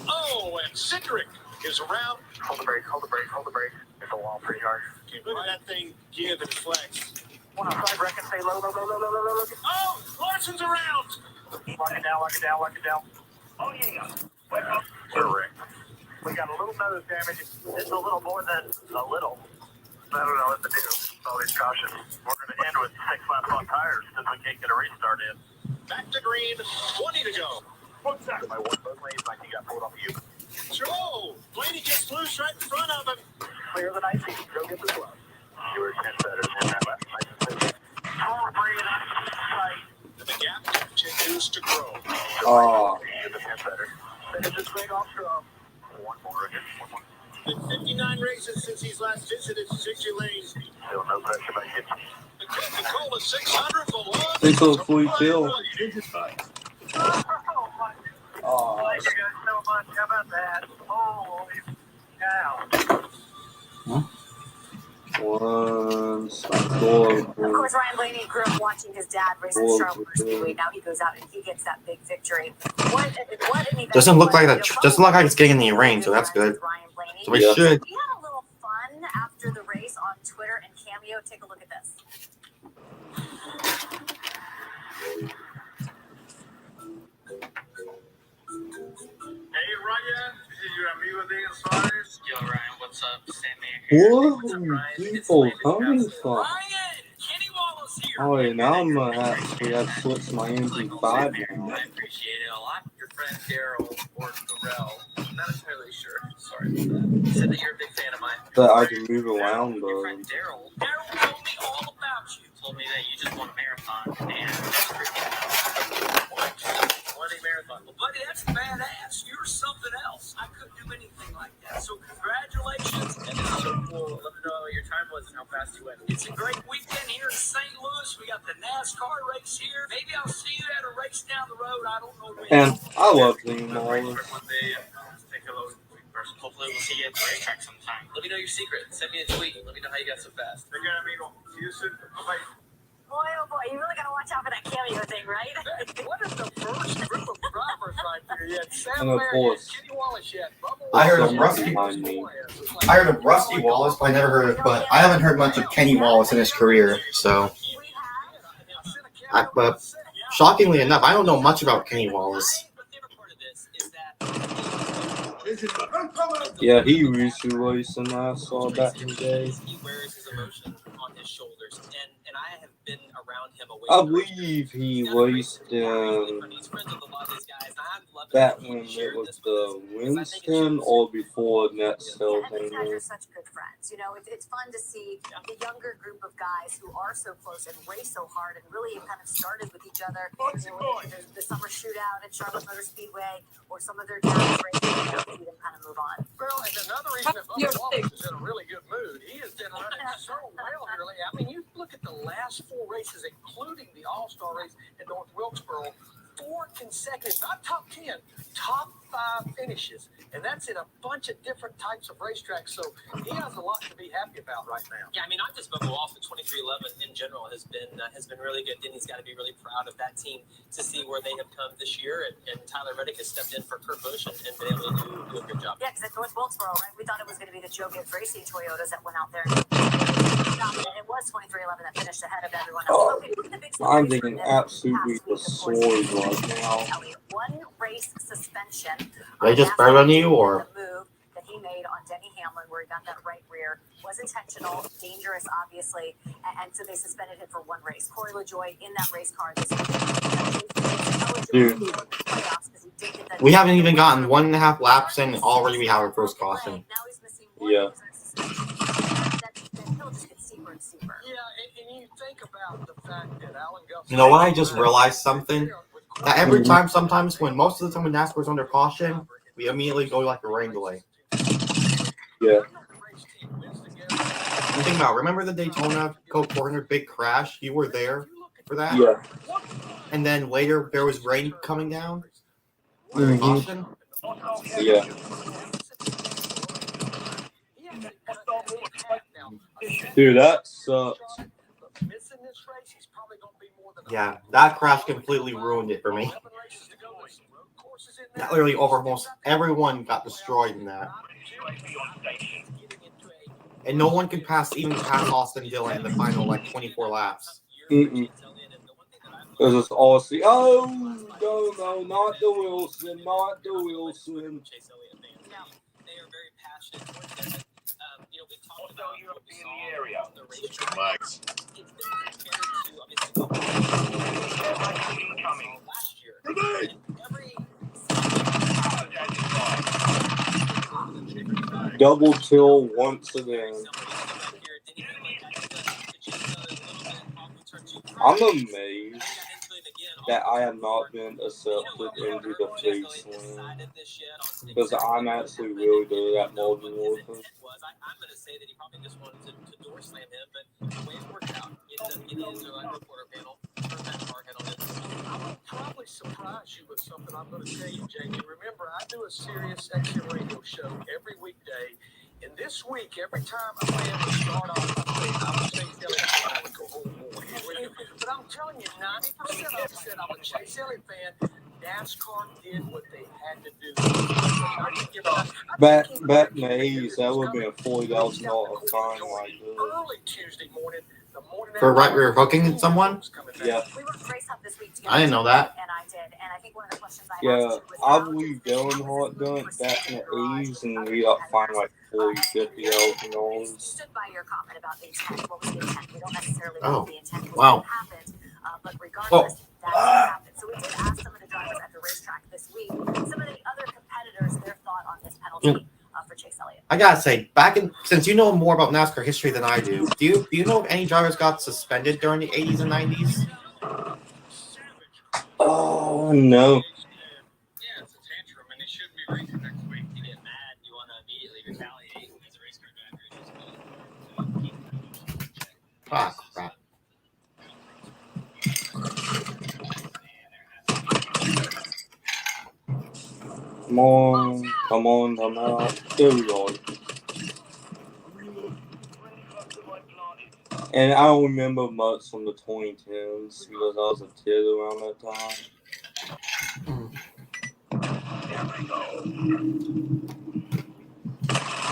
D: Oh, and Cindric is around.
E: Hold the brake, hold the brake, hold the brake. Hit the wall pretty hard.
L: Look at that thing give and flex.
E: 105, reckon, stay low, low, low, low, low, low, low.
L: Oh, Larson's around.
E: Lock it down, lock it down, lock it down. Oh, yeah. Wake up. We got a little nose damage. It's a little more than a little. I don't know what to do. All these cautions. We're going to end with 6 laps on tires since we can't get a restart in.
D: Back to green, 20 to go.
E: What's that? My one both lanes like he got pulled off you.
L: Joe, Blaney gets loose right in front of him.
E: Clear the 19. Go get the glove. You were 10 better than that last night. Full breathe. Tight.
D: The gap continues to grow.
C: Oh.
E: Get the 10 better. Finish this thing off strong. One more again. One more.
L: Been 59 races since he's last visited 60 lanes.
E: Still no pressure by hitting.
D: The Coca-Cola 600 belongs
C: They took free kill.
E: Oh, thank you guys so much. How about that? Holy cow.
C: One,
N: Of course, Ryan Blaney grew up watching his dad race in Charlotte Motor Speedway. Now he goes out and he gets that big victory. What an event.
B: Doesn't look like that. Doesn't look like it's getting any rain, so that's good. So we should.
N: We had a little fun after the race on Twitter and Cameo. Take a look at this.
E: Hey, Ryan. This is your amigo de Suarez.
F: Yo, Ryan, what's up? Sammy
C: Whoa, people coming from?
F: Kenny Wallace here.
C: Oh, wait, now I'm gonna actually have to switch my MP5 now.
F: I appreciate it a lot. Your friend Daryl or Darrell, not entirely sure. Sorry about that. He said that you're a big fan of mine.
C: That I can move around,
F: Your
C: though.
F: friend Daryl told me all about you. Told me that you just won a marathon and won a marathon. Well, buddy, that's badass. You're something else. I couldn't do anything like that. So congratulations. And it's so cool. Let me know what your time was and how fast you went. It's a great weekend here in St. Louis. We got the NASCAR race here. Maybe I'll see you at a race down the road. I don't know when.
C: And I love Team Wallace.
F: One day, take a look. Hopefully we'll see you at the racetrack sometime. Let me know your secret. Send me a tweet. Let me know how you got so fast.
E: Take care, amigo. See you soon. Bye-bye.
N: Boy, oh boy, you really got to watch out for that Cameo thing, right?
L: What is the first group of drivers right there? You had Sam
C: And of
L: Larry,
C: course,
L: Kenny Wallace, you had Bubba
B: I heard of
C: someone
B: Rusty.
C: behind me.
B: I heard of Rusty Wallace, but I never heard of. But I haven't heard much of Kenny Wallace in his career. So, but shockingly enough, I don't know much about Kenny Wallace.
C: Yeah, he used to race in NASCAR back in the day.
F: He wears his emotion on his shoulders, and I have been around him away.
C: I believe he raced in that when it was the Winston or before Netsville
N: And these
C: came
N: guys
C: in.
N: are such good friends. You know, it's fun to see the younger group of guys who are so close and race so hard and really have kind of started with each other. You know, the summer shootout at Charlotte Motor Speedway or some of their dad's races, you know, see them kind of move on.
L: Well, and another reason that Bubba Wallace is in a really good mood, he has been running so well here lately. I mean, you look at the last 4 races, including the All-Star race at North Wilkesboro, 4 consecutive, not top 10, top 5 finishes. And that's in a bunch of different types of racetracks. So he has a lot to be happy about right now.
F: Yeah, I mean, not just Bubba Wallace, but 2311 in general has been really good. Denny's got to be really proud of that team to see where they have come this year. And Tyler Reddick has stepped in for Kurt Busch and been able to do a good job.
N: Yeah, because at North Wilkesboro, right, we thought it was going to be the Joe Gibbs Racing Toyotas that went out there. It was 2311 that finished ahead of everyone else. Okay, look at the big
C: I'm
N: stories
C: thinking
N: from this
C: absolutely
N: past week,
C: the
N: of course.
C: sword right now.
N: Elliott, 1 race suspension.
B: They just burned on you, or?
N: The move that he made on Denny Hamlin, where he got that right rear, was intentional, dangerous, obviously, and so they suspended him for 1 race. Corey LaJoie in that race car this
B: Dude, we haven't even gotten 1.5 laps in. Already we have our first caution.
C: Yeah.
L: Yeah, and you think about the fact that Alan Guff.
B: You know what? I just realized something. That every time, sometimes when most of the time when NASCAR's under caution, we immediately go like a rain delay.
C: Yeah.
B: You think about, remember the Daytona Coke 400 big crash? You were there for that?
C: Yeah.
B: And then later there was rain coming down?
C: Mhm.
B: Caution?
C: Yeah. Dude, that sucks.
R: Missing this race, he's probably going to be more than
B: Yeah, that crash completely ruined it for me. That literally over almost everyone got destroyed in that. And no one could even pass Austin Dillon in the final, 24 laps.
C: Mm-mm. This is Aussie. Oh, no, not the Wilson, not the Wilson. Double till once again. I'm amazed that I have not been accepted into the face lane because I'm actually really good at Morgan Walker.
E: I'm going to say that he probably just wanted to door slam him, but the way it worked out, he ended up getting into a reporter panel, turned that car head on it.
R: I would probably surprise you with something I'm going to tell you, Jamie. Remember, I do a Sirius XM radio show every weekday. And this week, every time a fan would start off, I would Chase Elliott fan. I would go, oh boy, here we go. But I'm telling you, 90% of them said I'm a Chase Elliott fan. NASCAR did what they had to do.
C: Back Maze, that would be a $40,000 fine like this.
R: Early Tuesday morning, the morning
B: For right rear hooking someone?
C: Yeah.
N: We were race up this week together.
B: I didn't know that.
N: And I did. And I think one of the questions I
C: Yeah,
N: asked you was
C: I believe Dylan Hart done it back in the 80s and we got fined like $40,000-$50,000.
N: stood by your comment about the intent. What was the intent? We don't necessarily
B: Oh,
N: know the intent was
B: wow.
N: what happened, but regardless, that's what happened. So we did ask some of the drivers at the racetrack this week, some of the other competitors, their thought on this penalty for Chase Elliott.
B: I gotta say, since you know more about NASCAR history than I do you know if any drivers got suspended during the 80s and 90s?
C: Oh, no.
E: Yeah, it's a tantrum, and he shouldn't be racing next week. You get mad, you want to immediately retaliate as a race car driver.
B: Ah, crap.
C: Come on, come out. There we go. And I don't remember much from the 2010s because I was a kid around that time.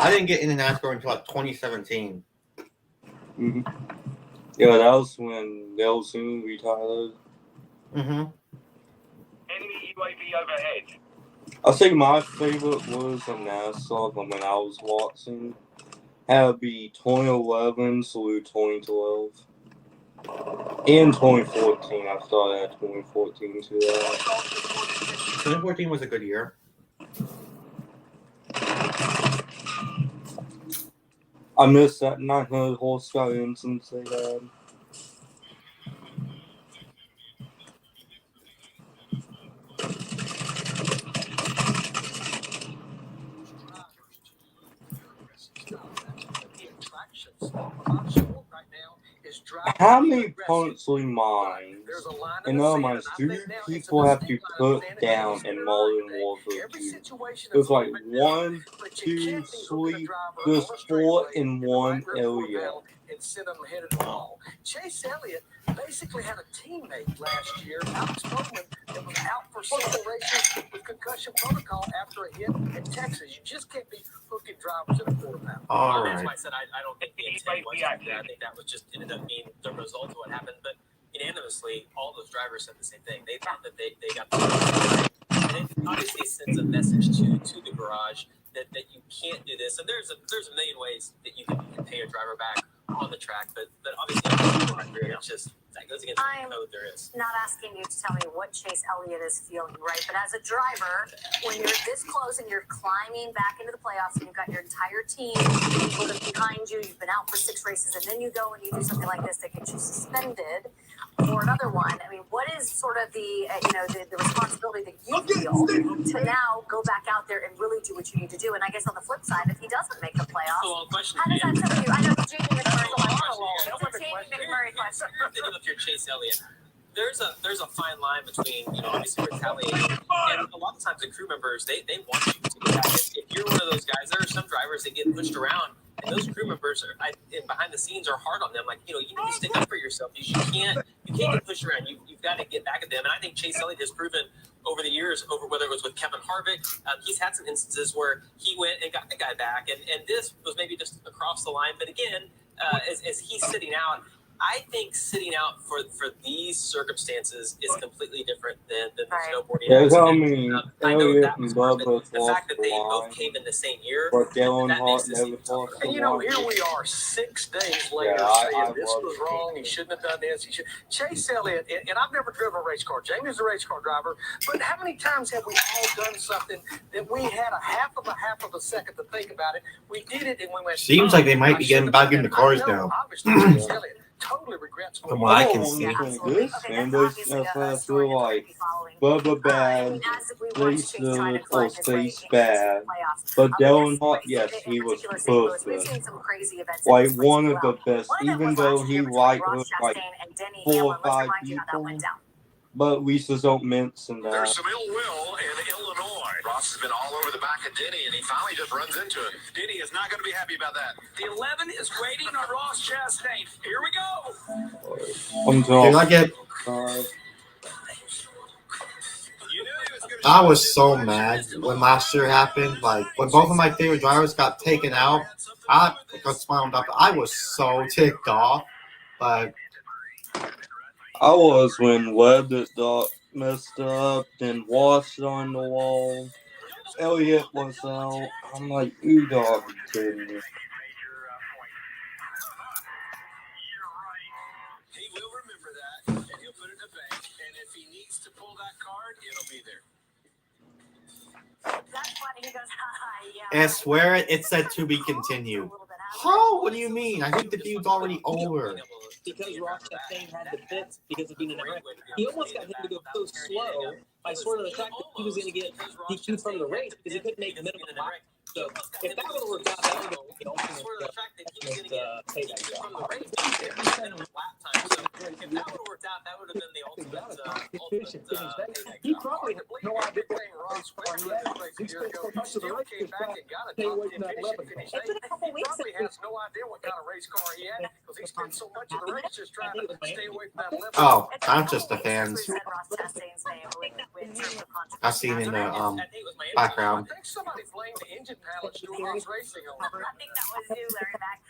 B: I didn't get into NASCAR until 2017.
C: Mm-hmm. Yeah, that was when Nelson retired.
B: Mm-hmm.
F: Enemy UAV overhead.
C: I think my favorite was a NASCAR from when I was watching. Had to be 2011 through 2012. And 2014. I started at 2014 too.
B: 2014 was a good year.
C: I missed that 900 horsepower instance they had. How many points we mine? In other minds, do people have to put down in Modern Warfare 2? There's like 1, 2, 3, there's 4 in one area.
R: And sent them ahead of the ball. Chase Elliott basically had a teammate last year, Alex Bowman, that was out for several races with concussion protocol after a hit in Texas. You just can't be hooking drivers in a quarter mile.
B: All
E: That's
B: right.
E: why I said I don't think the intent was to do that. I think that was just ended up being the result of what happened. But unanimously, all those drivers said the same thing. They thought that they got the right. And it obviously sends a message to the garage that you can't do this. And there's a million ways that you can pay a driver back on the track, but obviously it's just that goes against the code there is.
N: Not asking you to tell me what Chase Elliott is feeling, right? But as a driver, when you're this close and you're climbing back into the playoffs and you've got your entire team behind you, you've been out for 6 races, and then you go and you do something like this that gets you suspended for another one. I mean, what is sort of the responsibility that you feel to now go back out there and really do what you need to do? And I guess on the flip side, if he doesn't make the playoffs, how does that tell you? I know Jamie McMurray question.
E: Thinking of your Chase Elliott, there's a fine line between obviously retaliating and a lot of times the crew members they want you to get back. If you're one of those guys, there are some drivers that get pushed around
H: And those crew members and behind the scenes are hard on them. Like, you know, you need to stick up for yourself. You can't get pushed around. You've got to get back at them. And I think Chase Elliott has proven over the years, over whether it was with Kevin Harvick, he's had some instances where he went and got the guy back. And this was maybe just across the line. But again, as he's sitting out, I think sitting out for these circumstances is completely different than the snowboarding.
C: Yeah, I mean,
H: I know
C: Elliott
H: that
C: and
H: was hard, but
C: Bubba
H: the fact that they
C: lost
H: both came in the same year,
C: but Dalen
H: that makes
C: Hart
H: this
C: never
H: even tougher.
C: lost
L: And
C: the
L: you know,
C: line.
L: here we are 6 days later
C: Yeah, I
L: saying this
C: love
L: was
C: it.
L: wrong. He shouldn't have done this. He should. Chase Elliott, and I've never driven a race car. Jamie's a race car driver. But how many times have we all done something that we had a half of a second to think about it? We did it and we went.
B: Seems like they might be getting back into cars now.
L: Obviously, Chase Elliott totally regrets
B: From what I can see.
C: This and that's why I feel like Bubba bad, Chase good, or Chase bad. But Dalen Hart, yes, he was perfect. Like one of the best, even though he liked like 4 or 5 people. But we just don't mention that.
D: There's some ill will in Illinois. Ross has been all over the back of Denny, and he finally just runs into him. Denny is not going to be happy about that.
F: The 11 is waiting on Ross Chastain. Here we go.
B: Dude, I was so mad when last year happened. Like when both of my favorite drivers got taken out, I got wound up. I was so ticked off. But
C: I was when Webb got messed up, then washed on the wall. Elliott was out. I'm like, you dog, you kidding me?
D: He will remember that, and he'll put it in the bank. And if he needs to pull that card, it'll be there.
N: That's funny. He goes, yeah.
B: I swear it said to be continued. How? What do you mean? I think the feud's already over.
H: Because Ross Chastain had the fits because of being in a wreck. He almost got him to go so slow by sort of the fact that he was going to get DQ'd from the race because he couldn't make the minimum lap. So if that would have worked out, that would have been the ultimate payback job.
K: He probably had no idea what Ross was doing. He spent so much of the race just trying to stay away from that 11 car.
L: He probably has no idea what kind of race car he had because he spent so much of the race just trying to stay away from that 11
B: Oh, I'm just the fans. I've seen in the background.
L: I think somebody blamed the engine pallets doing Ross racing on it.
N: I think that was you, Larry Mack.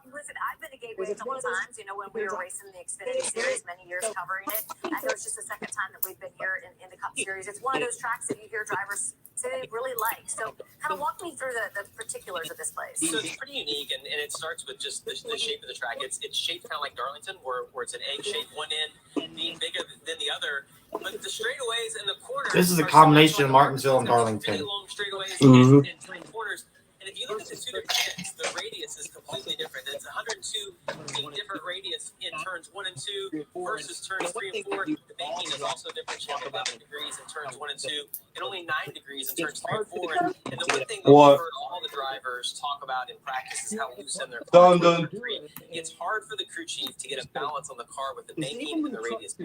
N: Listen, I've been to Gateway a couple times, you know, when we were racing the Xfinity Series, many years covering it. I know it's just the second time that we've been here in the Cup Series. It's one of those tracks that you hear drivers say they really like. So kind of walk me through the particulars of this place.
H: So it's pretty unique, and it starts with just the shape of the track. It's shaped kind of like Darlington, where it's an egg shape, one end being bigger than the other. But the straightaways and the corners.
B: This is a combination of Martinsville and Darlington.
H: Really long straightaways
B: Mhm.
H: and turning corners. And if you look at the two different ends, the radius is completely different. It's 102 feet different radius in turns 1 and 2 versus turns 3 and 4. The banking is also different. You have 11 degrees in turns 1 and 2, and only 9 degrees in turns 3 and 4. And the one thing that we've heard all the drivers talk about in practice is how loose in their cars. It's hard for the crew chief to get a balance on the car with the banking and the radius.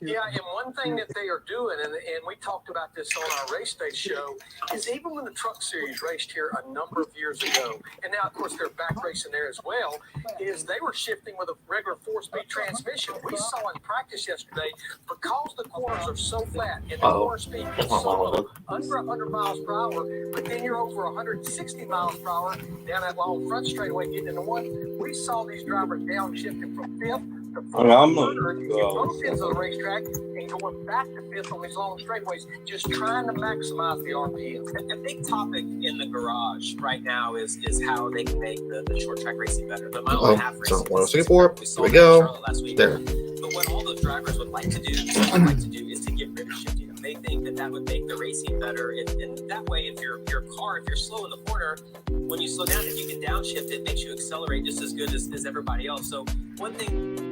L: Yeah, and one thing that they are doing, and we talked about this on our race day show, is even when the Truck Series raced here a number of years ago, and now of course they're back racing there as well, is they were shifting with a regular 4-speed transmission. We saw in practice yesterday, because the corners are so flat and the corner speed gets so low, under 100 miles per hour, but then you're over 160 miles per hour down that long front straightaway getting into one. We saw these drivers downshifting from 5th to 4th in both ends of the racetrack and going back to 5th on these long straightaways, just trying to maximize the RPM.
H: A big topic in the garage right now is how they can make the short track racing better. The mile and a half racing.
B: Singapore. Here we go. There.
H: But what all those drivers would like to do, is to get rid of shifting. They think that would make the racing better, and that way, if your car, if you're slow in the corner, when you slow down, if you can downshift, it makes you accelerate just as good as everybody else. So one thing.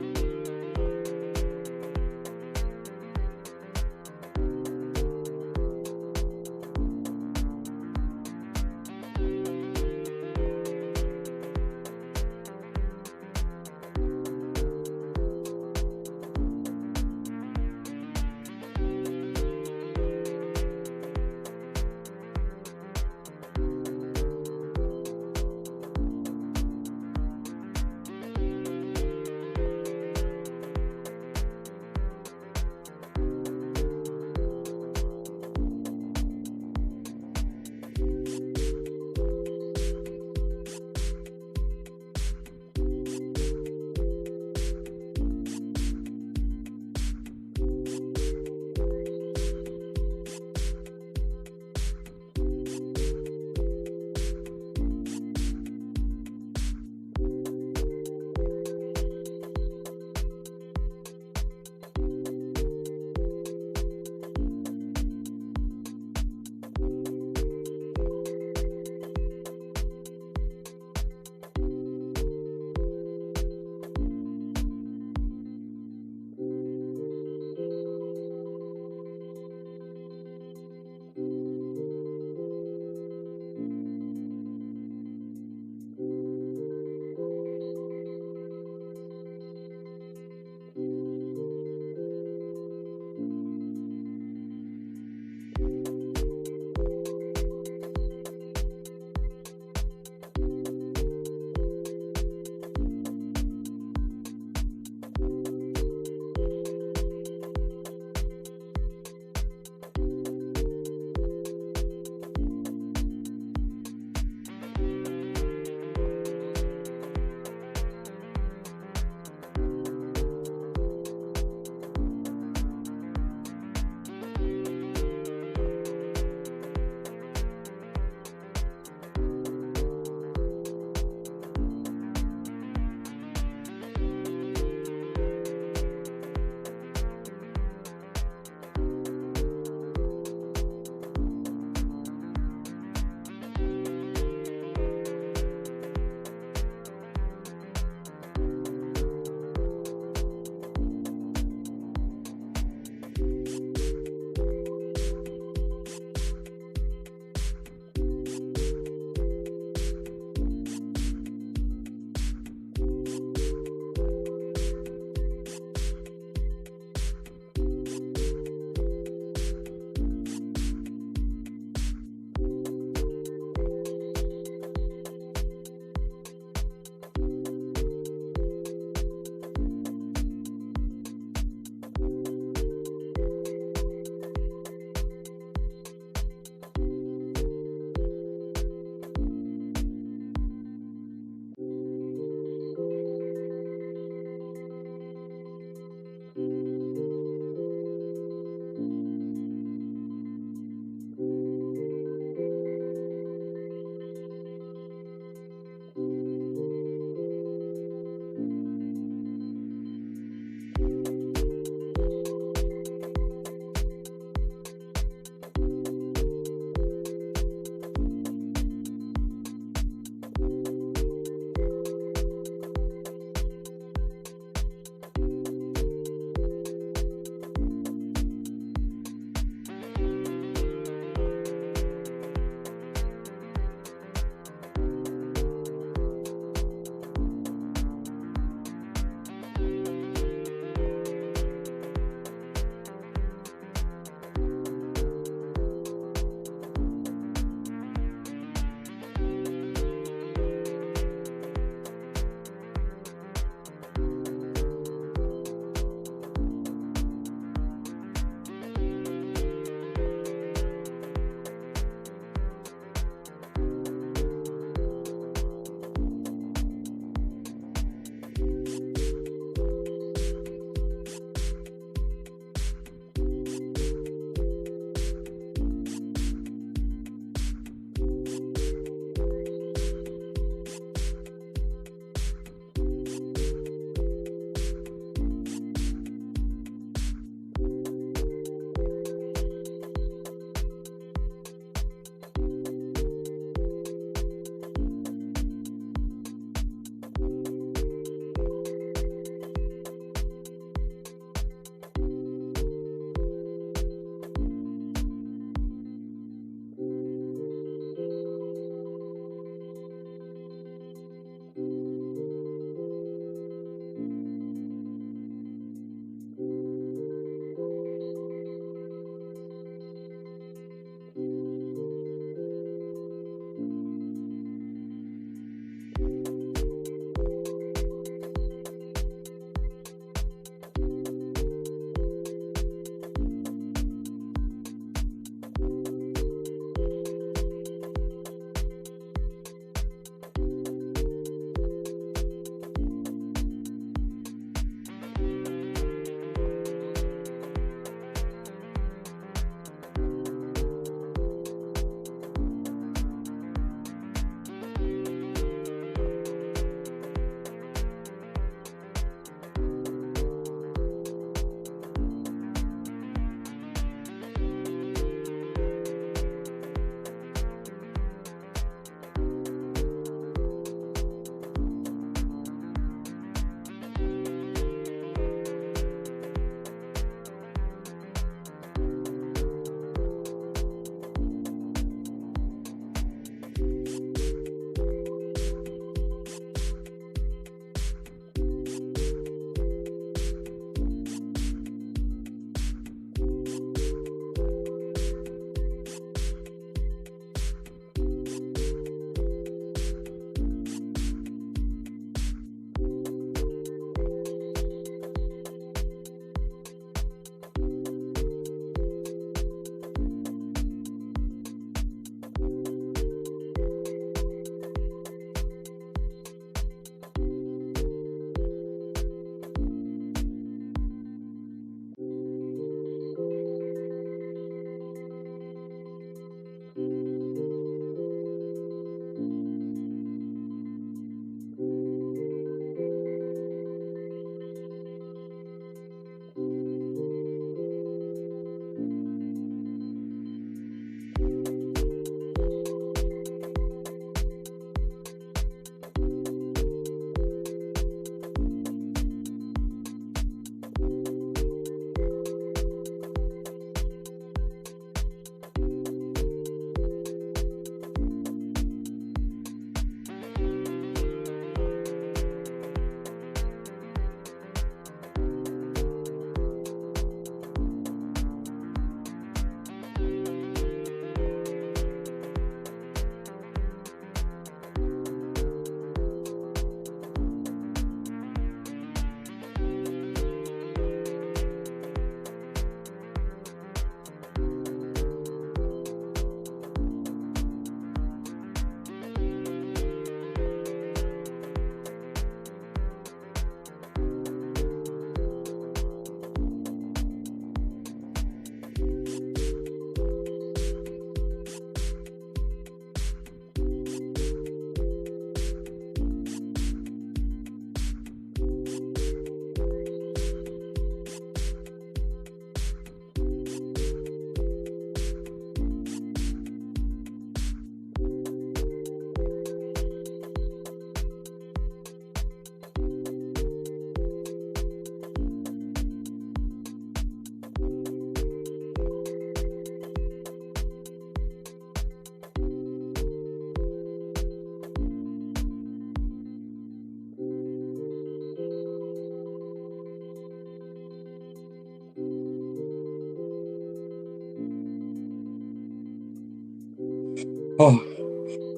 C: Oh,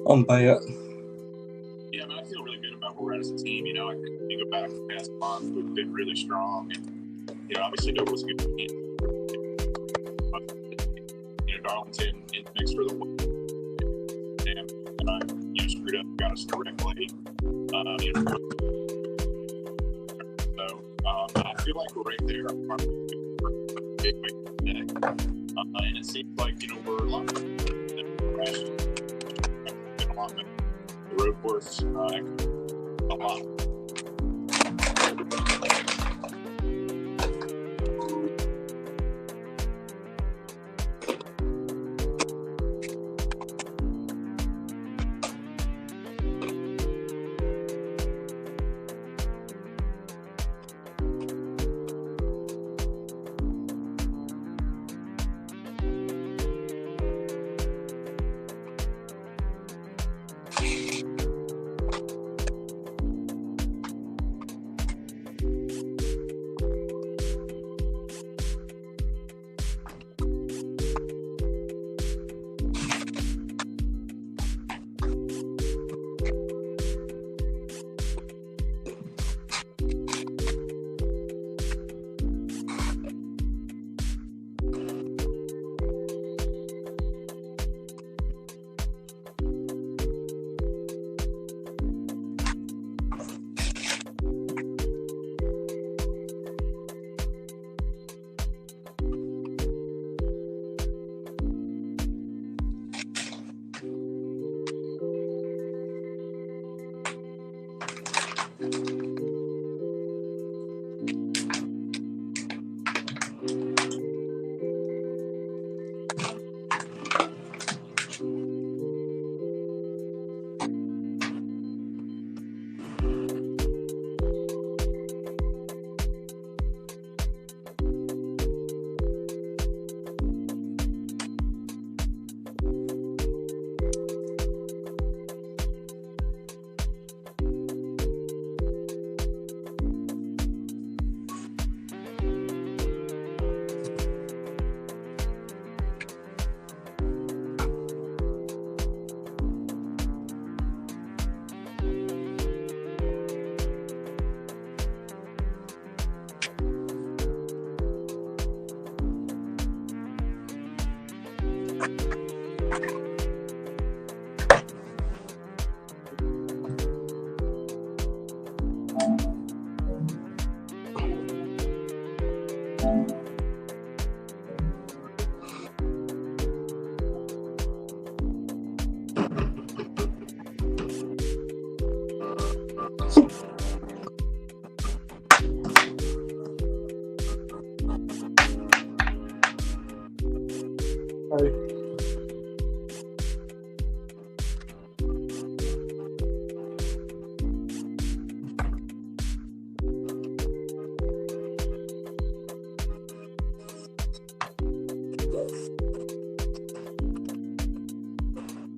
C: I'm bad.
S: Yeah, I feel really good about where we're at as a team. You know, I think you go back to the past month, we've been really strong, and obviously Dover was a good team. Darlington in the mix for the win, and screwed up, got us directly. So I feel like we're right there. And it seems like we're a lot better. The road course a lot.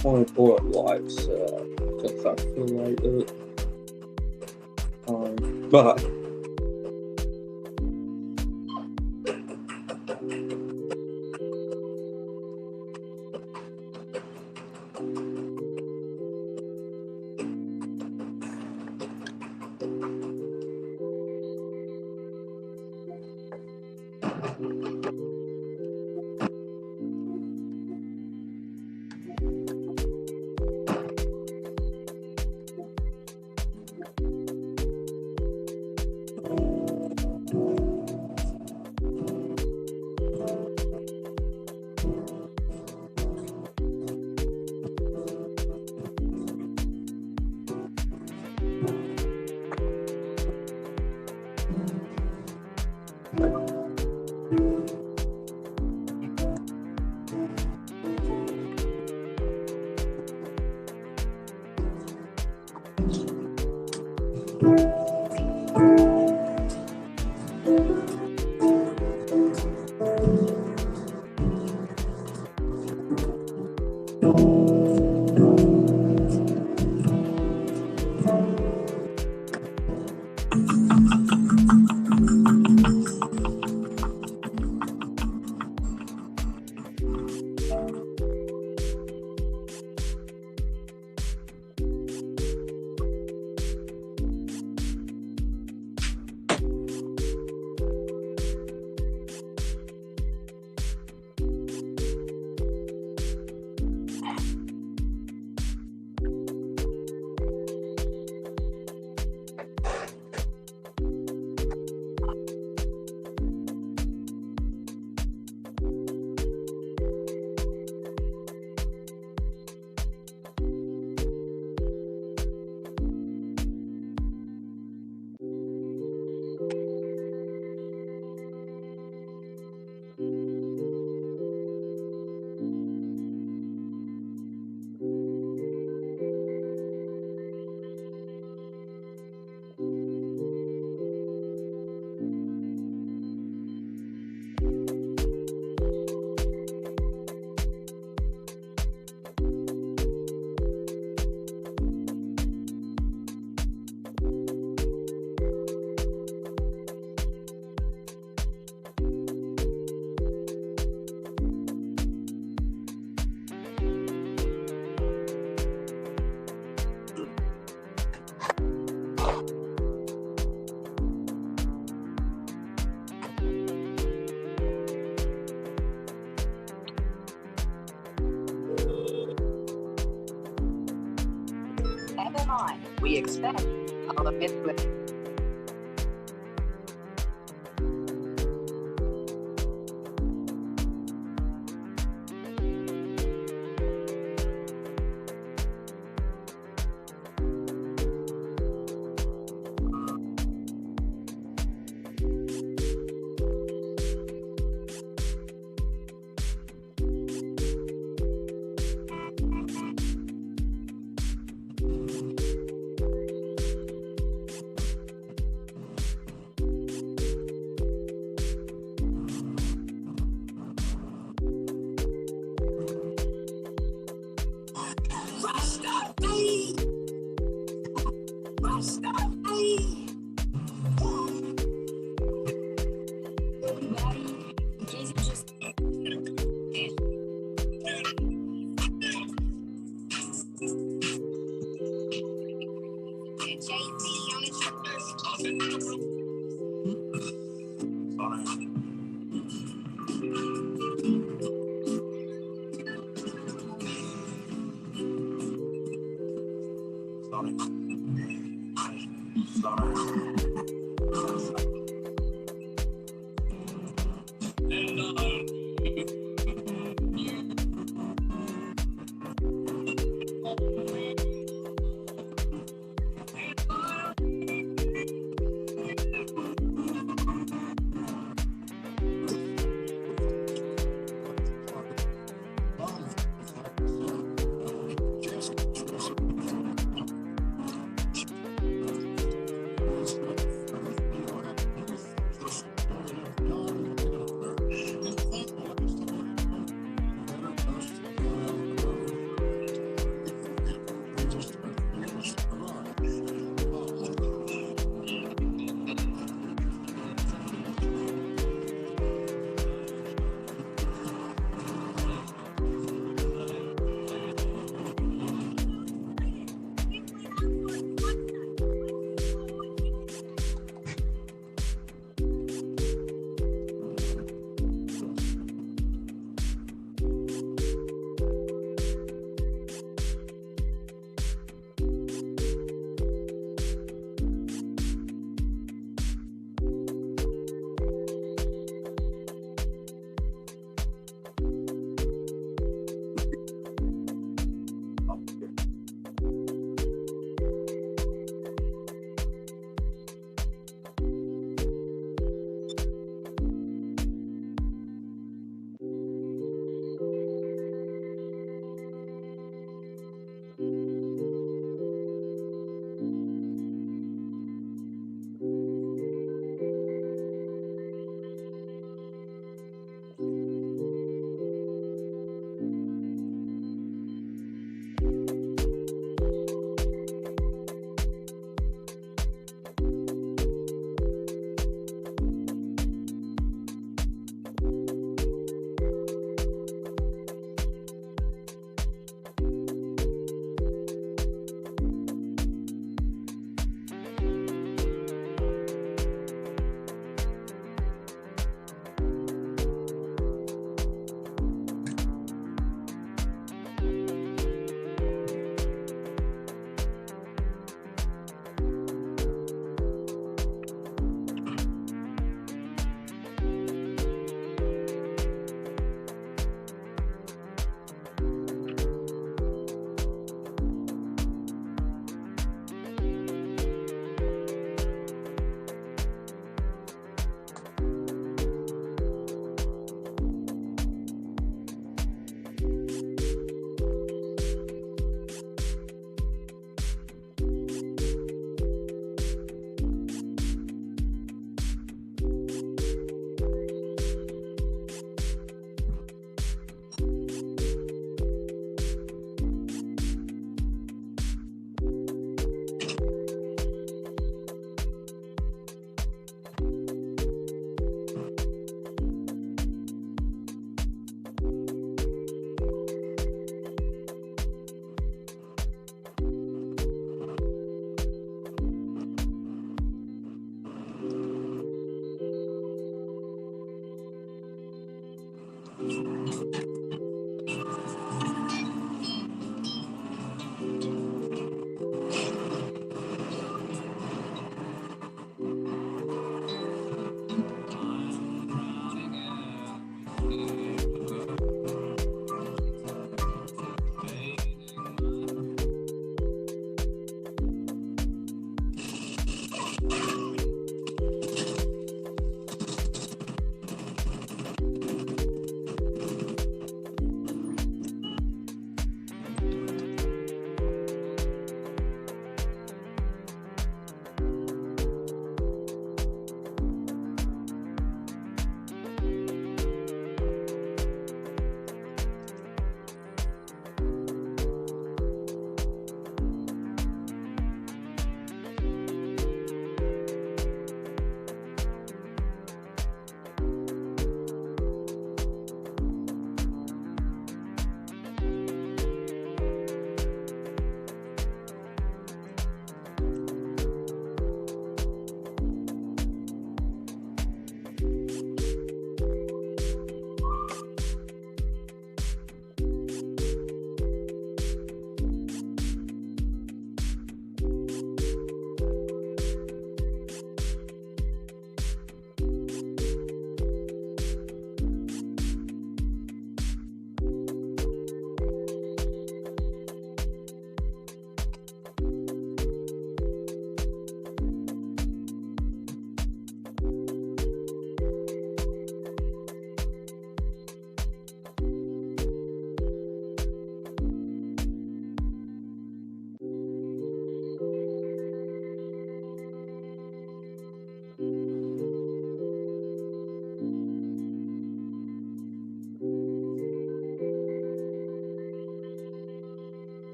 C: I want to pull up lights since I feel like it. Bye.
Q: We expect I'll look into it.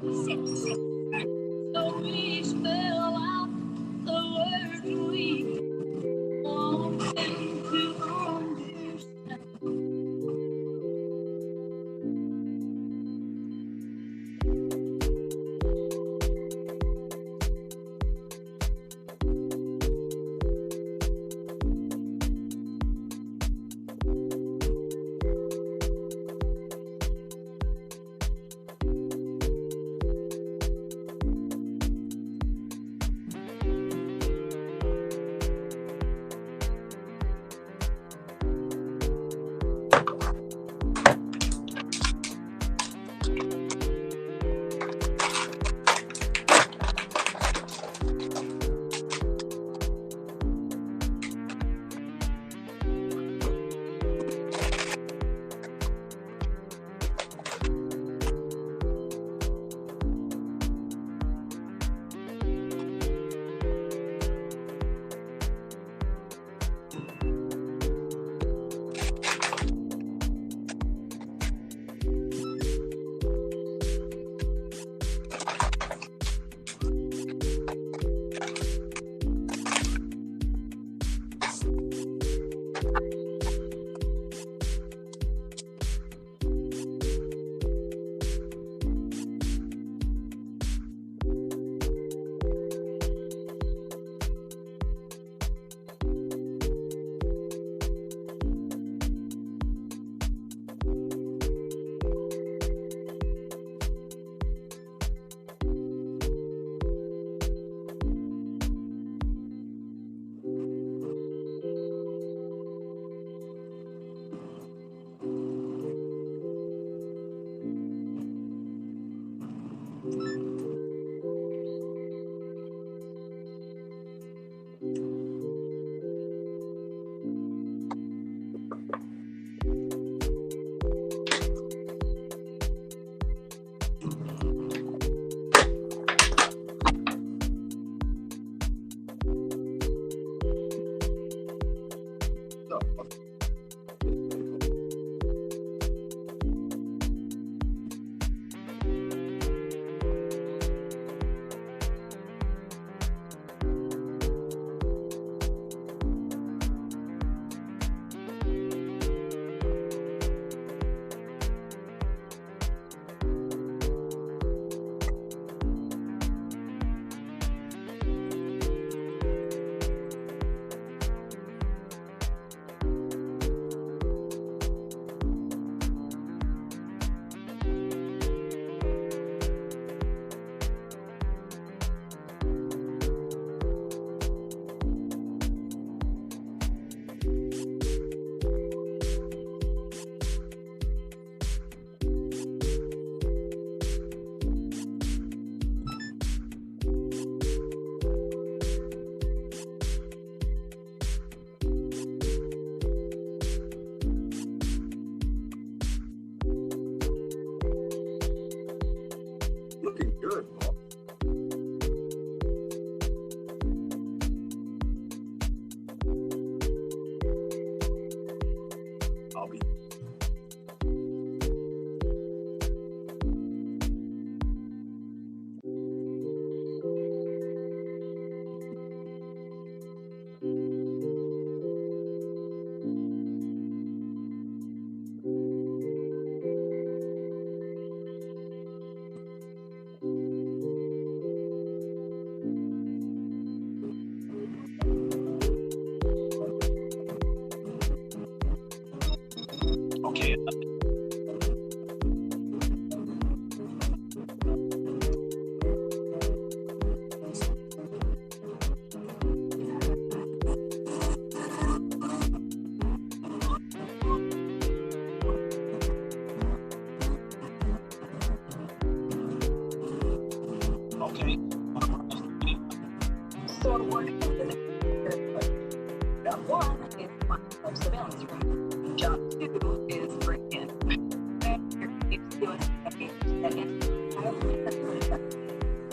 J: So we spell out the words we want them to understand.
M: Looking good, boss. I'll be.
K: Okay. Okay.
J: So we're going to job one is my surveillance room. Job two is break in. Keeps doing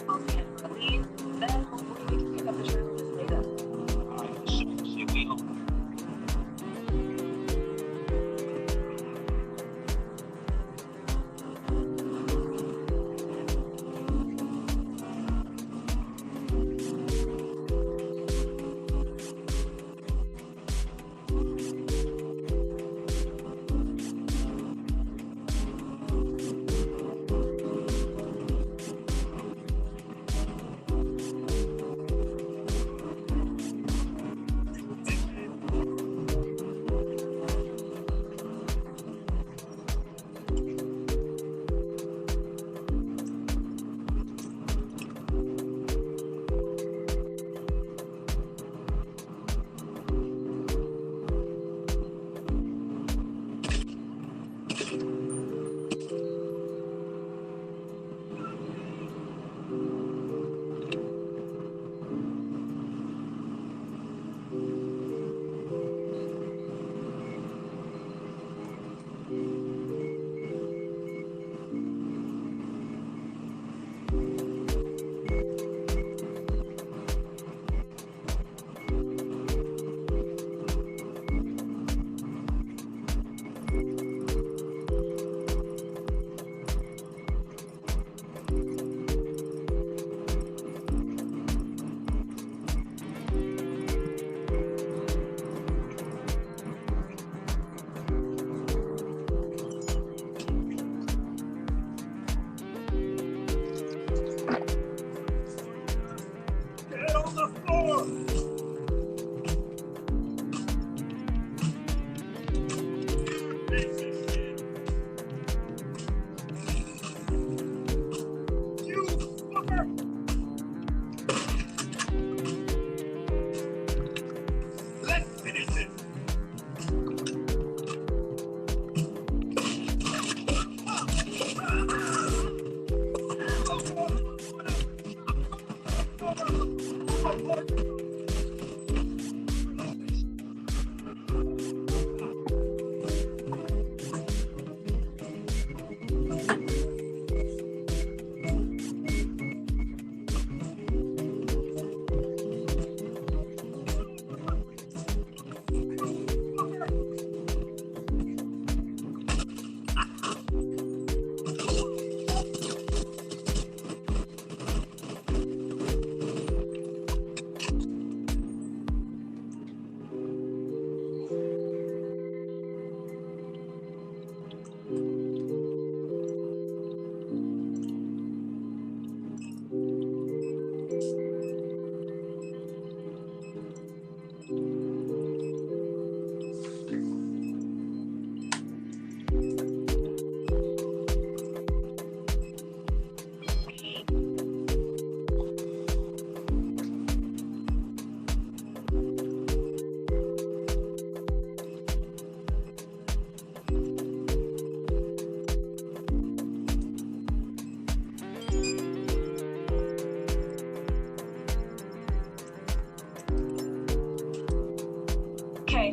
J: I'll be in the lead, then hopefully we can pick up the shirt and just leave it.
K: Alright, so we hope.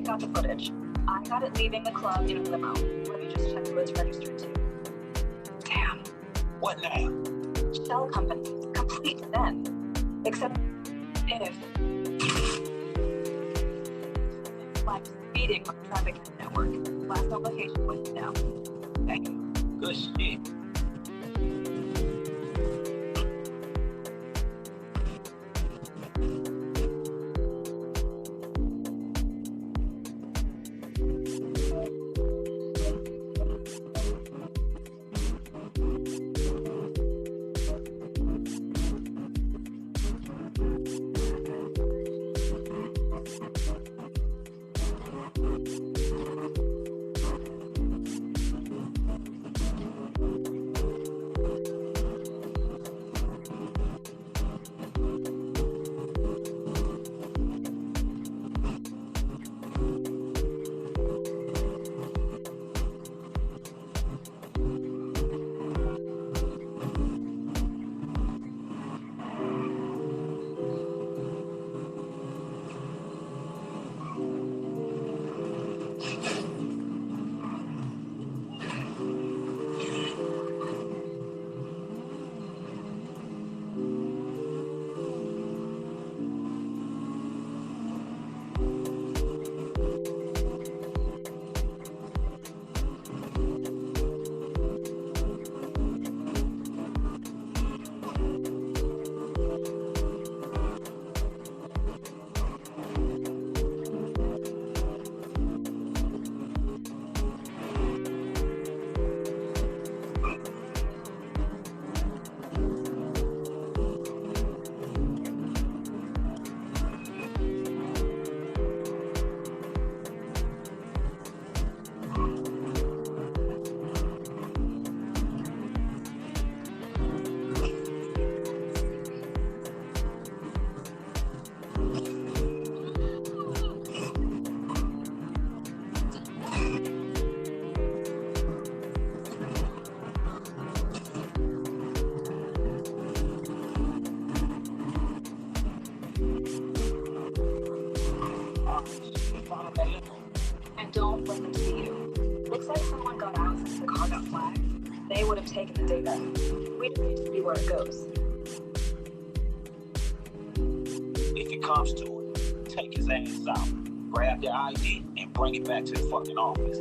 P: got the footage. I got it leaving the club in a limo. Let me just check who it's registered to. Damn.
F: What now?
P: Shell company. Complete then. Except if like speeding on the traffic network. Last notification was no. Thank you.
F: Good shit.
P: And don't let them see you. Looks like someone got out since the car got flagged. They would have taken the data. We just need to see where it goes.
F: If it comes to it, take his ass out, grab the ID, and bring it back to the fucking office.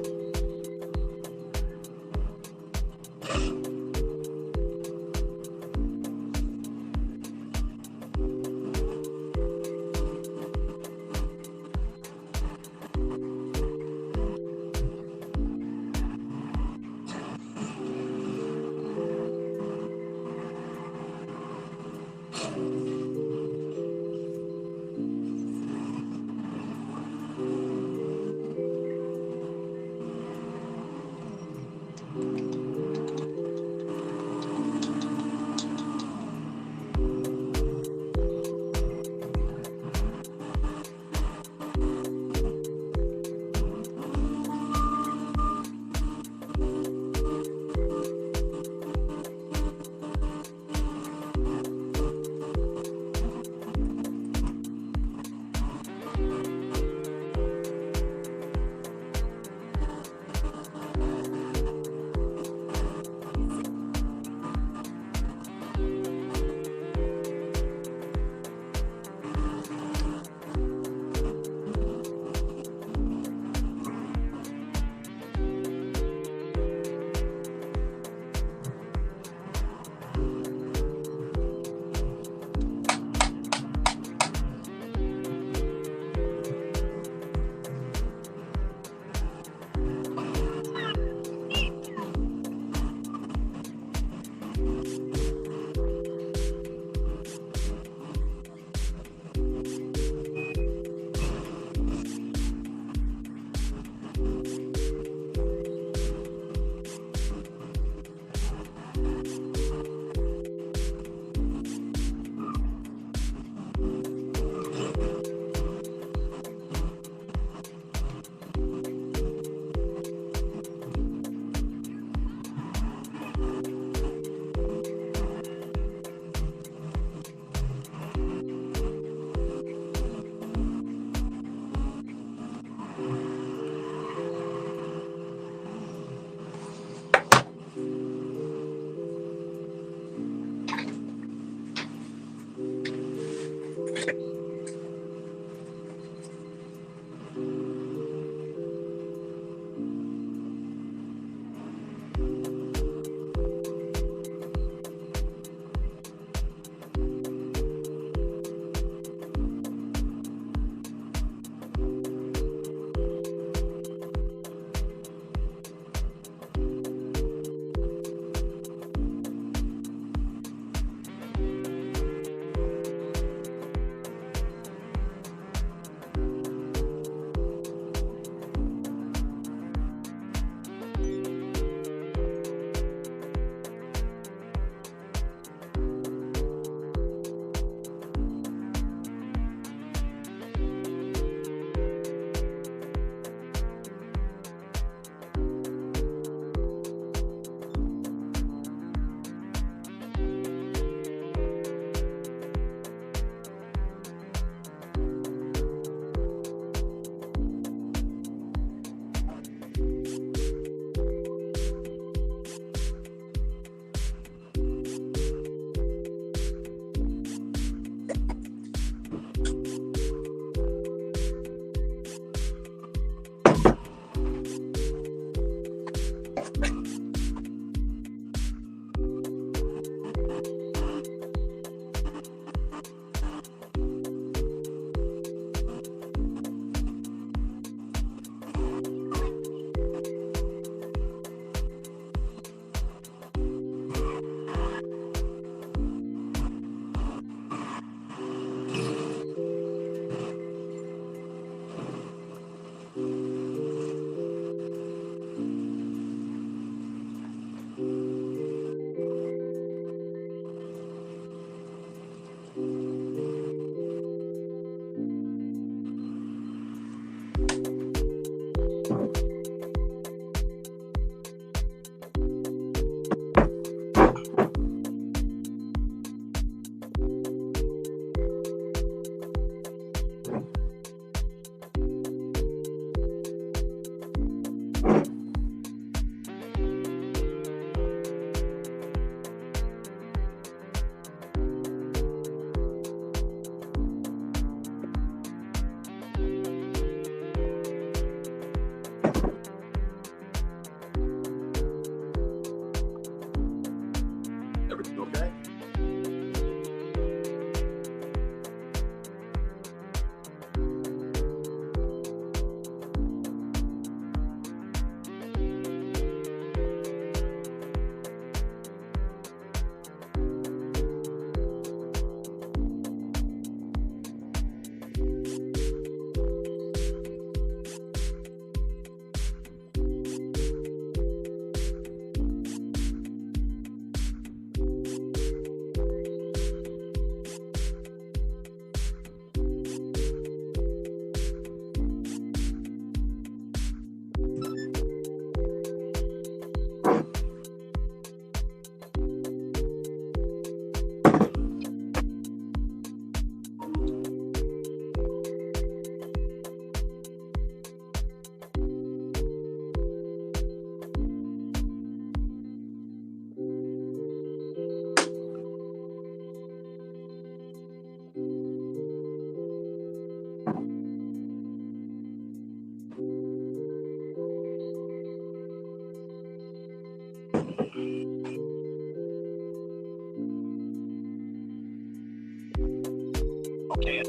R: Okay.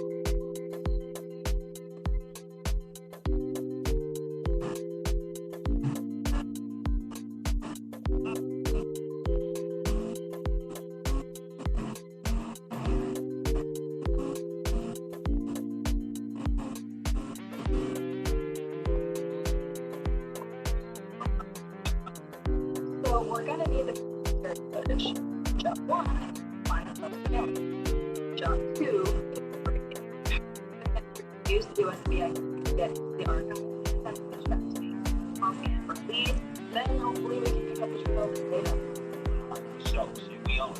P: So we're gonna need the footage. Job 1, find something else. Job 2, use the USB I can get the archive and send footage back to me. I'll scan for leads, then hopefully we can pick up the trail of this data.
R: So, see, we own.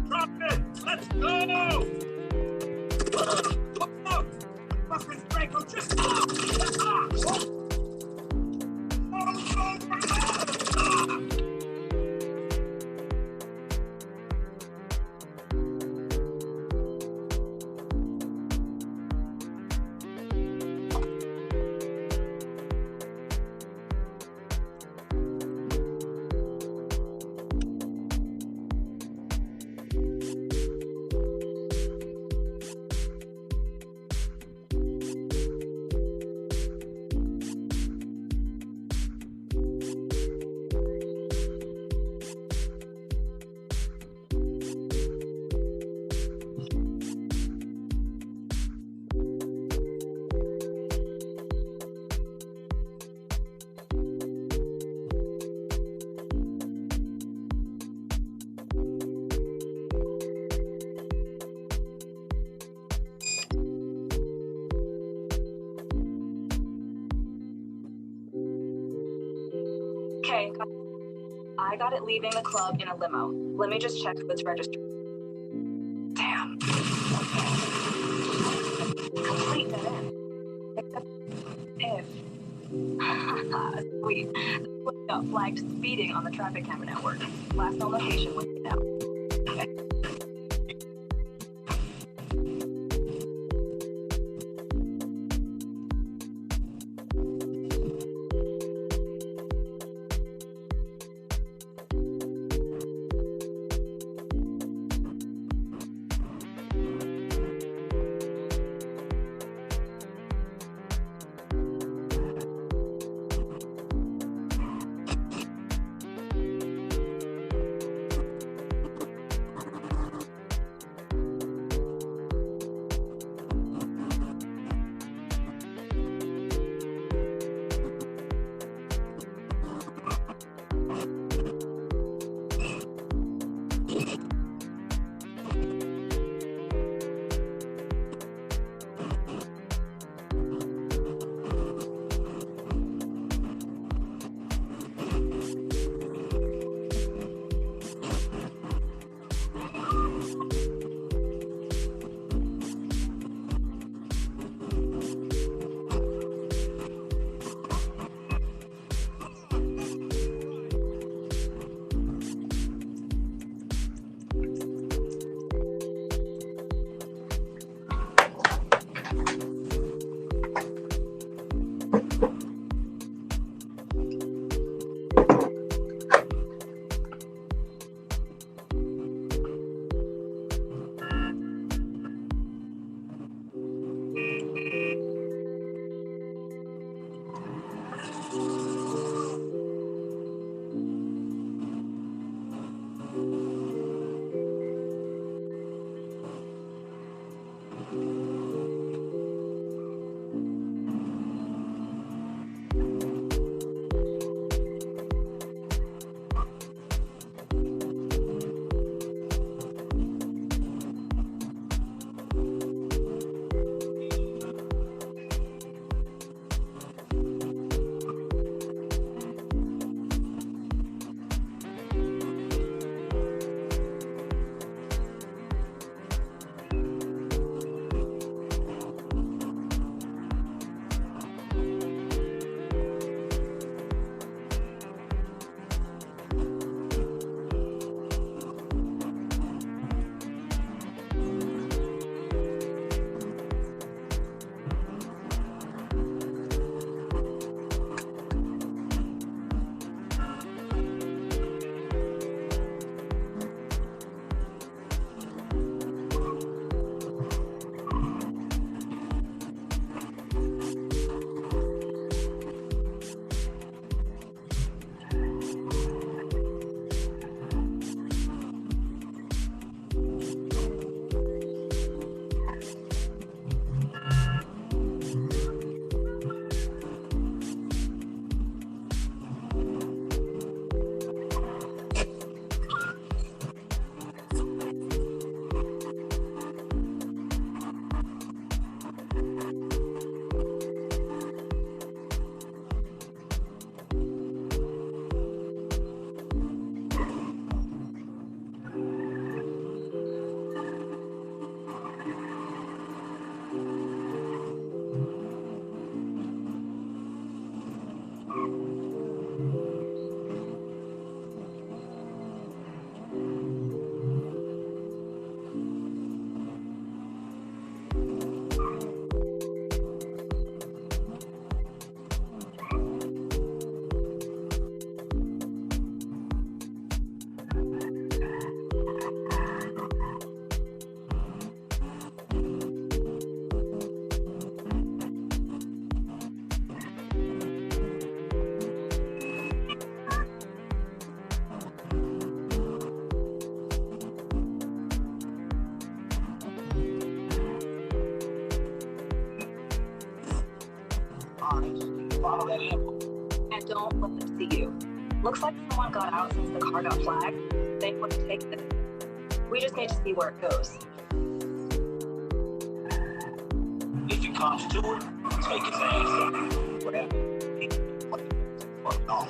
K: Drop it! Let's go! Look out! Fucking Draco, just stop! Stop!
P: Okay, I got it leaving the club in a limo. Let me just check if it's registered. Damn. Complete dead end. Except if. Sweet. This got flagged speeding on the traffic camera network. Last known location was now. Okay. Follow that impulse. And don't let them see you. Looks like someone got out since the car got flagged. They would have taken it. We just need to see where it goes.
R: If it comes to it, take his ass up. Whatever. No.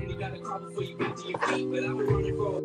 F: You got a call before you get to your feet, but I've been running for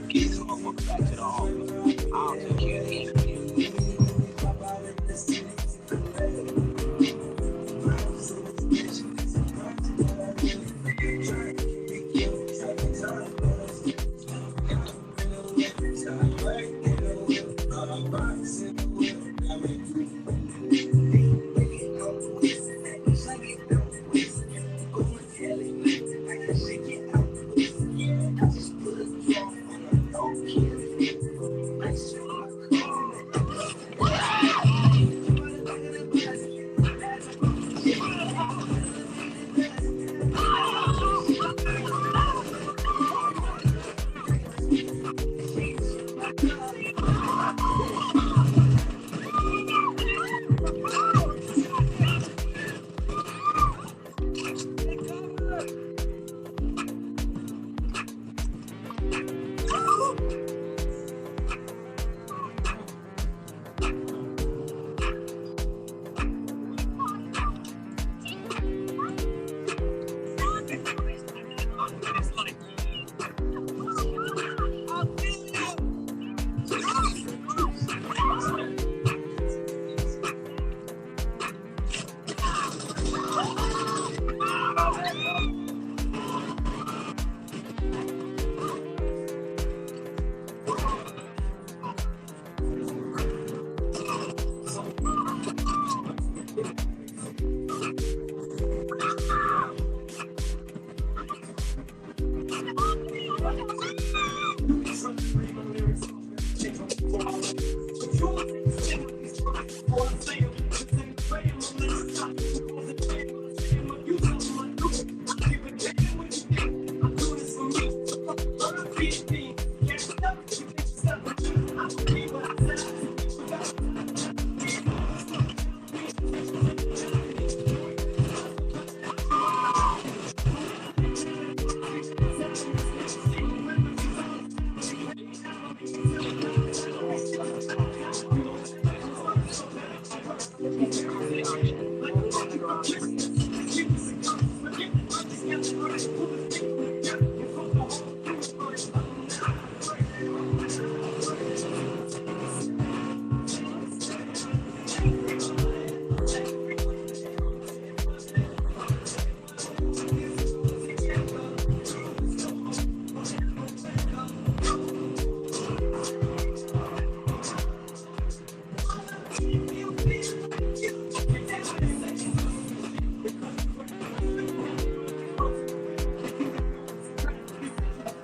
F: Get this motherfucker back to the office.
Q: I'll take care of him.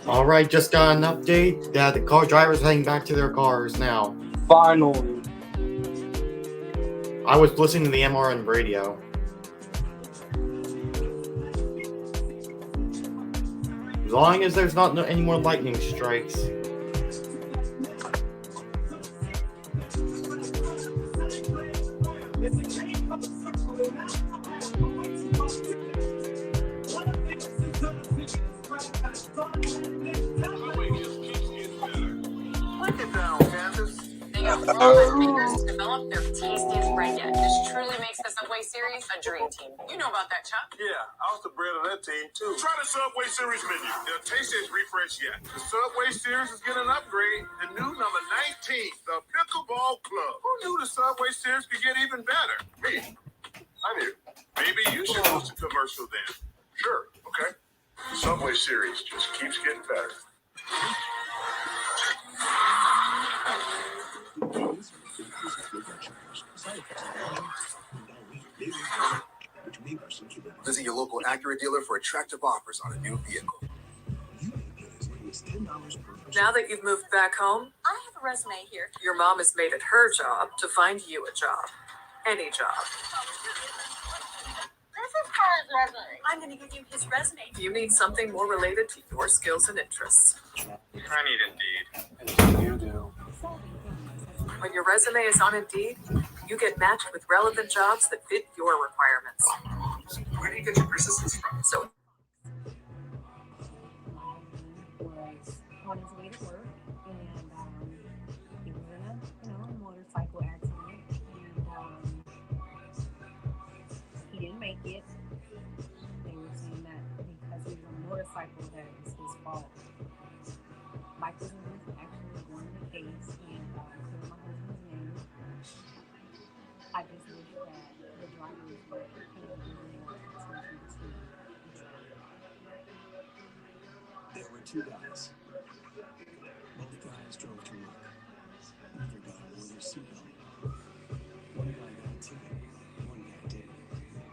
B: All right, just got an update that the car drivers are heading back to their cars now.
C: Finally.
B: I was listening to the MRN radio. As long as there's not any more lightning strikes.
Q: They got all the fingers to develop their tastiest bread yet. This truly makes the Subway series a dream team. You know about that, Chuck?
D: Yeah, I was the bread of that team, too. Try the Subway Series menu. The tastiest refresh yet. The Subway Series is getting an upgrade. The new number 19, the Pickleball Club. Who knew the Subway Series could get even better? Me. I knew. Maybe you should host a commercial then. Sure, okay. The Subway Series just keeps getting better.
M: Visit your local Acura dealer for attractive offers on a new vehicle.
Q: Now that you've moved back home,
N: I have a resume here.
Q: your mom has made it her job to find you a job. Any job.
N: This is Kyle's resume. I'm going to give you his resume.
Q: You need something more related to your skills and interests.
F: I need Indeed.
O: You do.
Q: When your resume is on Indeed, you get matched with relevant jobs that fit your requirements.
M: Where do you get your persistence from?
Q: So
J: Was on his way to work, and he was in a motorcycle accident, and he didn't make it. They were saying that because he was on a motorcycle, that it was his fault. Mike was actually won the case, and
O: two guys. Both guys drove to work. Neither guy wore their seatbelt. One guy got a ticket. One guy didn't.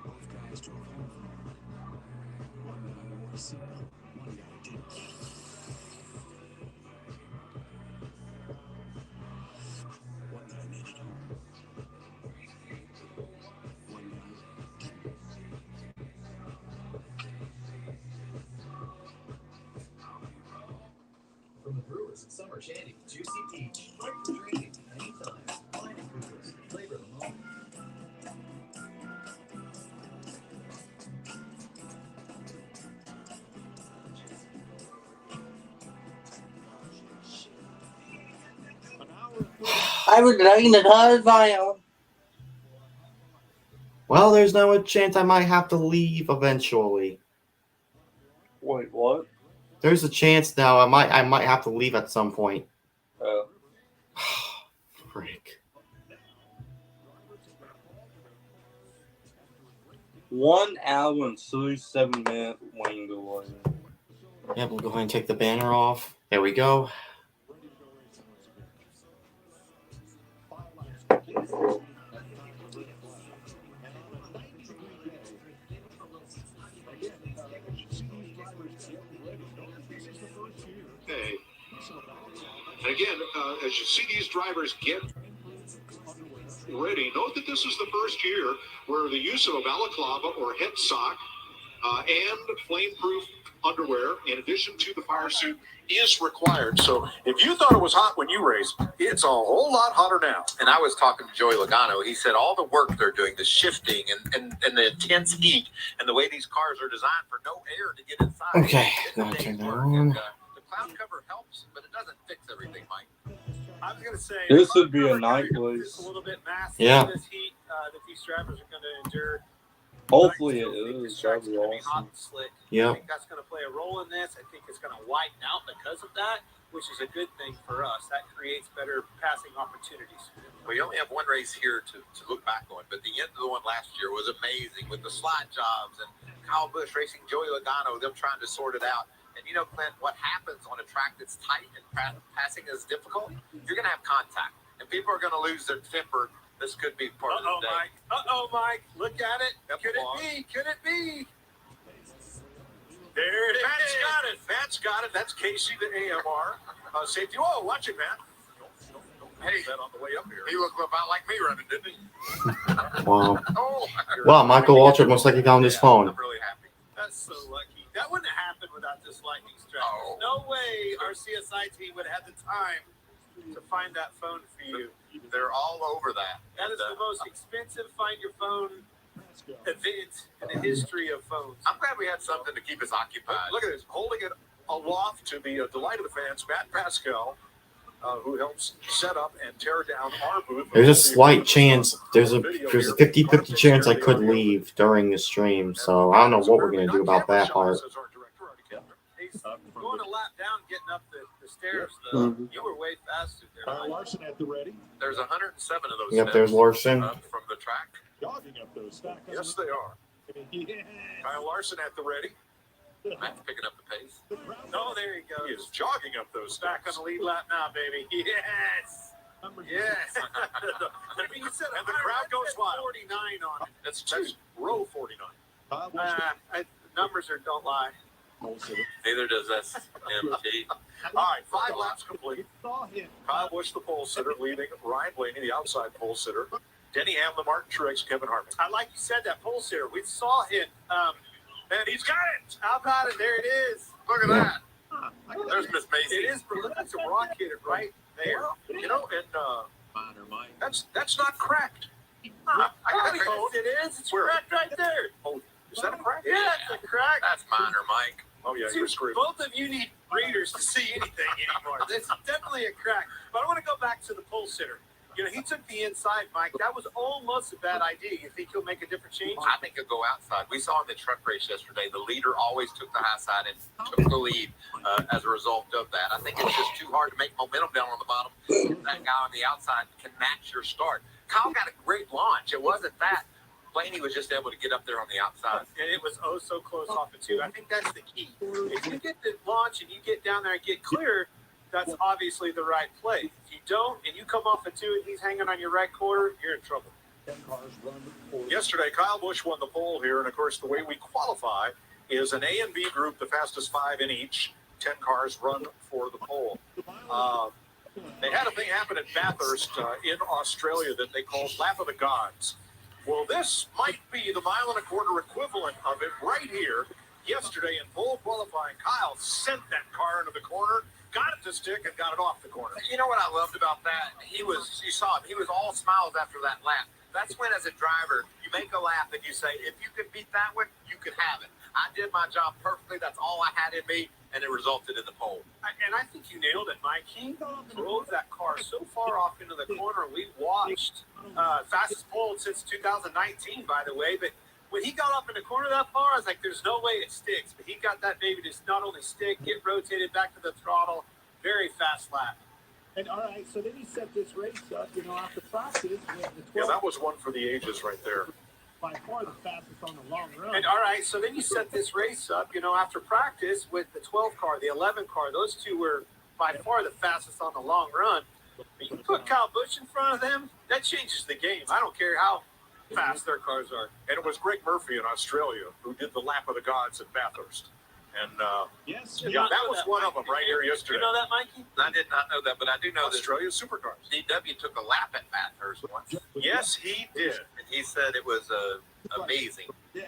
O: Both guys drove home from work. One guy wore a seatbelt. One guy didn't. One guy made it home. One guy didn't.
I: From the Brewers, Summer Shandy, Juicy Peach. Right for drinking anytime. Wine and coolers. Flavor the moment.
C: I would like the hard vinyl.
B: Well, there's now a chance I might have to leave eventually.
C: Wait, what?
B: There's a chance now I might have to leave at some point.
C: Oh.
B: Frick.
C: 1 hour and 37-minute wing delay.
B: Yeah, we'll go ahead and take the banner off. There we go.
D: Okay. And again, as you see these drivers get ready, note that this is the first year where the use of a balaclava or head sock and flame-proof underwear, in addition to the fire suit, is required. So if you thought it was hot when you raced, it's a whole lot hotter now.
E: And I was talking to Joey Logano. He said all the work they're doing, the shifting and the intense heat, and the way these cars are designed for no air to get inside.
B: Okay,
E: It's a
B: now
E: day's
B: turn that
E: work.
B: on.
E: And, the cloud cover helps, but it doesn't fix everything, Mike.
L: I was going to say,
C: This would be a night race.
L: a little bit massive.
B: Yeah.
L: This heat that these drivers are going to endure.
C: Hopefully it is. That'd be
L: Hot
C: awesome.
L: and slick.
B: Yeah.
L: I think that's going to play a role in this. I think it's going to widen out because of that, which is a good thing for us. That creates better passing opportunities.
E: Well, you only have one race here to look back on, but the end of the one last year was amazing with the slot jobs and Kyle Busch racing Joey Logano, them trying to sort it out. And you know, Clint, what happens on a track that's tight and passing is difficult? You're going to have contact, and people are going to lose their temper. This could be part of the day.
L: Mike. Look at it. Could it be? Could it be? There it is.
D: Matt's got it. That's Casey, the AMR. Safety. Oh, watch it, Matt. Hey, that on the way up here.
E: He looked about like me running, didn't he?
B: Wow.
E: Oh,
B: Wow, Michael Waltrip most likely found his phone.
E: I'm really happy.
L: That's so lucky. That wouldn't have happened without this lightning strike.
E: Oh.
L: No way our CSI team would have had the time to find that phone for you.
E: They're all over that.
L: That is the most expensive find your phone event in the history of phones.
E: I'm glad we had something to keep us occupied.
D: Look at this, holding it aloft to the delight of the fans, Matt Pascal, who helps set up and tear down our booth.
B: There's a slight chance, there's a 50-50 chance I could leave during the stream, so I don't know what we're going to do about that part.
L: He's going a lap down, getting up the stairs, though.
C: Mhm.
L: You were way faster there.
A: Kyle
L: Mike.
A: Larson at the ready,
E: There's 107 of those
B: Yep,
E: steps
B: there's Larson.
E: up from the track.
A: jogging up those stacks.
D: Yes, they are.
A: Yes.
D: Kyle Larson at the ready.
E: Matt's picking up the pace.
L: Oh, there he
D: He
L: goes.
D: is jogging up those
L: Back on
D: stacks.
L: the lead lap now, baby. Yes. Yes. I mean, you said
D: And the crowd goes wild.
L: 49 on it.
D: That's row 49.
A: Kyle Larson,
L: Numbers don't lie.
A: pole sitter.
E: Neither does SMT.
D: All right, 5 laps complete.
A: Saw him.
D: Kyle Busch, the pole sitter, leading Ryan Blaney, the outside pole sitter. Denny Hamlin, Martin Truex, Kevin Harvick.
L: I like you said that pole sitter. We saw it.
D: And he's got it.
L: How about it? There it is.
E: Look at that. There's Miss Macy.
L: It is. That's a rocket right there.
D: You know, and that's not cracked.
E: I got
L: Yes,
E: it.
L: it is. It's
D: Where?
L: cracked right there.
D: Oh, is that a crack?
L: Yeah, it's a crack.
E: That's minor, Mike.
D: Oh, yeah,
L: See,
D: you're screwed.
L: both of you need readers to see anything anymore. It's definitely a crack. But I want to go back to the pole sitter. You know, he took the inside, Mike. That was almost a bad idea. You think he'll make a different change?
E: I think he'll go outside. We saw in the truck race yesterday, the leader always took the high side and took the lead as a result of that. I think it's just too hard to make momentum down on the bottom. That guy on the outside can match your start. Kyle got a great launch. It wasn't that. Blaney was just able to get up there on the outside.
L: And it was oh so close off of 2. I think that's the key. If you get the launch and you get down there and get clear, that's obviously the right play. If you don't and you come off of 2 and he's hanging on your right quarter, you're in trouble.
D: Yesterday, Kyle Busch won the pole here, and of course, the way we qualify is an A and B group, the fastest 5 in each. 10 cars run for the pole. They had a thing happen at Bathurst in Australia that they called Lap of the Gods. Well, this might be the 1.25 mile equivalent of it right here. Yesterday in pole qualifying, Kyle sent that car into the corner, got it to stick, and got it off the corner.
E: You know what I loved about that? You saw him. He was all smiles after that lap. That's when, as a driver, you make a lap and you say, if you can beat that one, you can have it. I did my job perfectly. That's all I had in me, and it resulted in the pole.
L: And I think you nailed it, Mike. He drove that car so far off into the corner. We watched fastest pole since 2019, by the way. But when he got up in the corner that far, I was like, there's no way it sticks. But he got that baby to not only stick, get rotated back to the throttle. Very fast lap.
K: And all right, so then he set this race up, after practice with the 12.
D: Yeah, that was one for the ages right there.
K: By far the fastest on the long run.
L: And all right, so then you set this race up, after practice with the 12 car, the 11 car. Those two were by far the fastest on the long run. But you put Kyle Busch in front of them, that changes the game. I don't care how fast their cars are.
D: And it was Greg Murphy in Australia who did the Lap of the Gods at Bathurst. And
K: yes,
D: yeah, that was one of them right here yesterday.
L: You know that, Mikey?
E: I did not know that, but I do know
D: Australia's supercars.
E: DW took a lap at Bathurst once.
D: Yes, he did.
E: And he said it was amazing.
K: Yeah.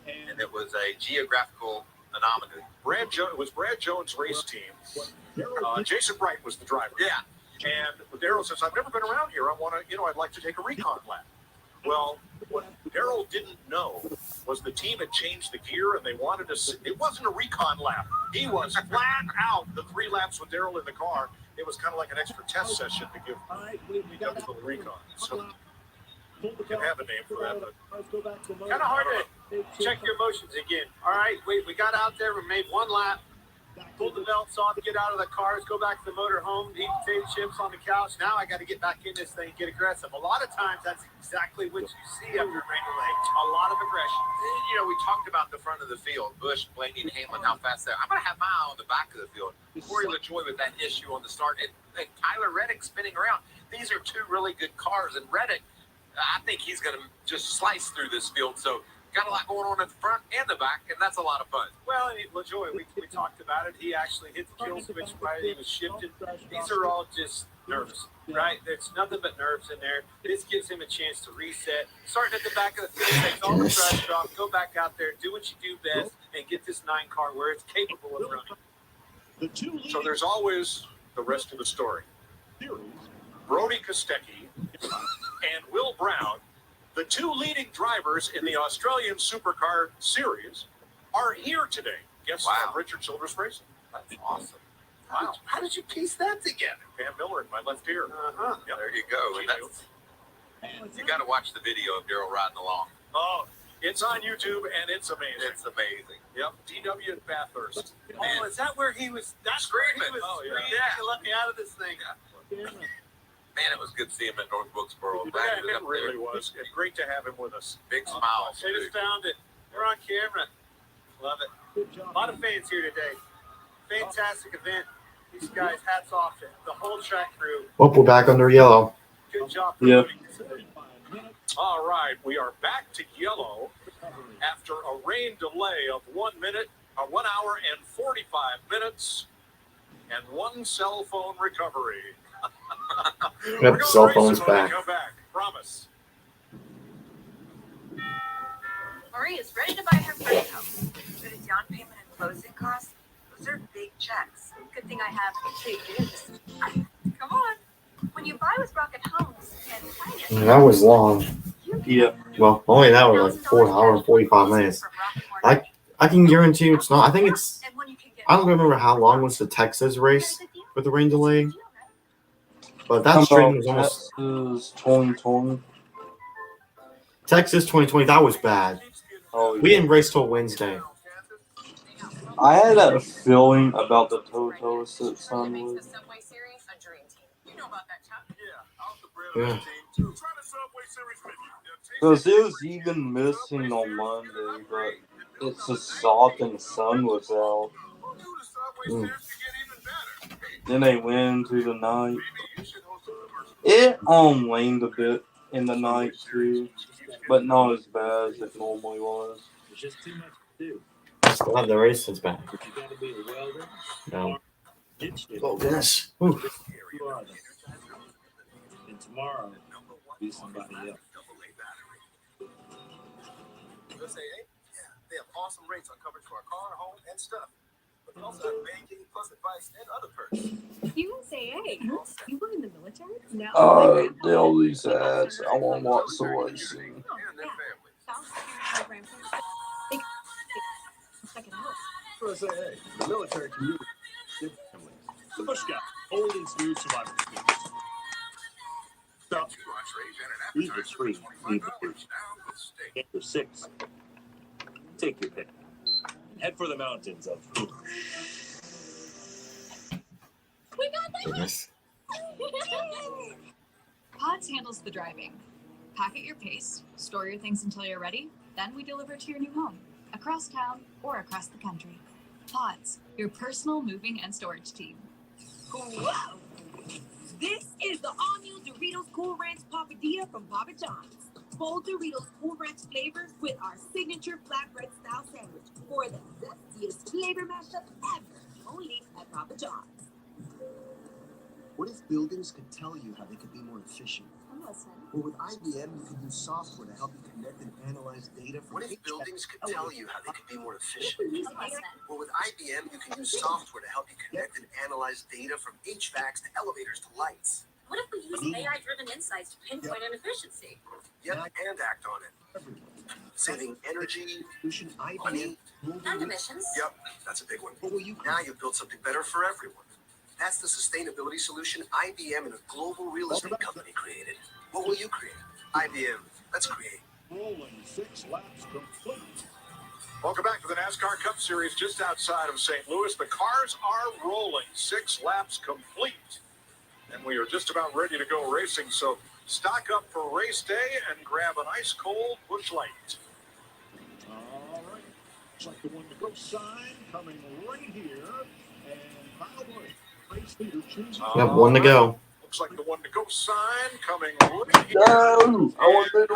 E: And it was a geographical anomaly.
D: It was Brad Jones' race team. Jason Bright was the driver.
E: Yeah.
D: And Darrell says, I've never been around here. I'd like to take a recon lap. Well, what Darrell didn't know was the team had changed the gear and they wanted to. It wasn't a recon lap. He was flat out the 3 laps with Darrell in the car. It was kind of like an extra test session to give the recon. So you can have a name for that, but
L: kind of hard to check your emotions again. All right, we got out there, we made 1 lap, pulled the belts off, get out of the cars, go back to the motor home, eat potato chips on the couch. Now I got to get back in this thing and get aggressive. A lot of times that's exactly what you see after rain delay. A lot of aggression.
E: We talked about the front of the field, Busch, Blaney, and Hamlin, how fast they're. I'm going to have my eye on the back of the field. Corey LaJoie with that issue on the start, and Tyler Reddick spinning around. These are 2 really good cars, and Reddick, I think he's going to just slice through this field. So got a lot going on at the front and the back, and that's a lot of fun.
L: Well, LaJoie, we talked about it. He actually hit the kill switch while he was shifted. These are all just nerves, right? There's nothing but nerves in there. This gives him a chance to reset. Starting at the back of the field, takes all the pressure off, go back out there, do what you do best, and get this 9 car where it's capable of running.
D: So there's always the rest of the story. Brody Kostecki and Will Brown, the 2 leading drivers in the Australian Supercar Series, are here today. Guests on Richard Childress Racing.
E: That's awesome.
L: Wow. How did you piece that together?
D: Pam Miller in my left ear.
E: Yep. There you go. And you got to watch the video of Darrell riding along.
D: Oh, it's on YouTube, and it's amazing.
E: It's amazing.
D: Yep, DW at Bathurst.
L: Oh, is that where he was? That's where he was screaming to let me out of this thing.
E: Man, it was good to see him at North Wilkesboro.
D: It really was. It's great to have him with us.
E: Big smiles.
L: They just found it. We're on camera. Love it. A lot of fans here today. Fantastic event. These guys, hats off to the whole track crew.
B: Oh, we're back under yellow.
L: Good job.
C: Yeah.
D: All right, we are back to yellow after a rain delay of 1 minute, 1 hour and 45 minutes, and 1 cell phone recovery.
B: Yep, cell phone's back.
D: Come back, promise.
P: Maria's ready to buy her first house. But a down payment and closing costs, those are big checks. Good thing I have big news. Come on. When you buy with Rocket Homes and finance,
B: That was long.
C: Yeah.
B: Well, only that was like 4 hours and 45 minutes. I can guarantee you it's not. I think it's. I don't remember how long was the Texas race with the rain delay. But that string was almost.
C: Texas 2020.
B: Texas 2020, that was bad.
C: Oh, yeah.
B: We didn't race till Wednesday.
C: I had a feeling about the Toto Sunday.
B: Yeah.
C: Because it was even missing on Monday, but it's just soft and the sun was out. Then they went into the night. It waned a bit in the night too, but not as bad as it normally was.
K: There's just too much to do.
B: Still have the races back.
K: You got to be a welder.
B: No.
K: Oh,
B: goodness.
K: You are them. And tomorrow, be somebody else.
E: USA, yeah, they have awesome rates on coverage for our car, home, and stuff. But they also have banking, plus advice, and other perks.
J: USAA. You were in the military? No.
C: All these ads. I want to watch the racing.
E: And their families.
J: Check it out.
A: USA, the military community. Families.
K: The Bush Guy, old and smooth survival skills.
D: Watch rate and an
K: These are
D: appetizer
K: free.
D: for $25
K: Leave
D: now with steak.
K: Get your 6. Take your pick. Head for the mountains of.
J: We got that.
B: Goodness.
T: Pods handles the driving. Pack at your pace, store your things until you're ready, then we deliver to your new home, across town or across the country. Pods, your personal moving and storage team.
J: Whoa! This is the all-new Doritos Cool Ranch Papadilla from Papa John's. Bold Doritos Cool Ranch flavors with our signature flatbread style sandwich for the zestiest flavor mashup ever. Only at Papa John's.
U: What if buildings could tell you how they could be more efficient?
J: I'm listening.
U: Well, with IBM, you could use software to help you connect and analyze data from
E: What if buildings could tell you how they could be more efficient?
J: I'm listening.
E: Well, with IBM, you can use software to help you connect and analyze data from HVACs to elevators to lights.
N: What if we use AI-driven insights to pinpoint inefficiency?
E: Yep, and act on it. Saving energy, money,
N: And emissions.
E: Yep, that's a big one. Now you've built something better for everyone. That's the sustainability solution IBM and a global real estate company created. What will you create? IBM, let's create.
A: Rolling 6 laps complete.
D: Welcome back to the NASCAR Cup Series just outside of St. Louis. The cars are rolling. 6 laps complete. And we are just about ready to go racing. So stock up for race day and grab an ice cold Busch Light.
A: All right. Looks like the one to go sign coming right here. And Kyle Busch, race leader, chooses.
B: Yep, one to go.
D: Looks like the one to go sign coming right here.
C: No, I want to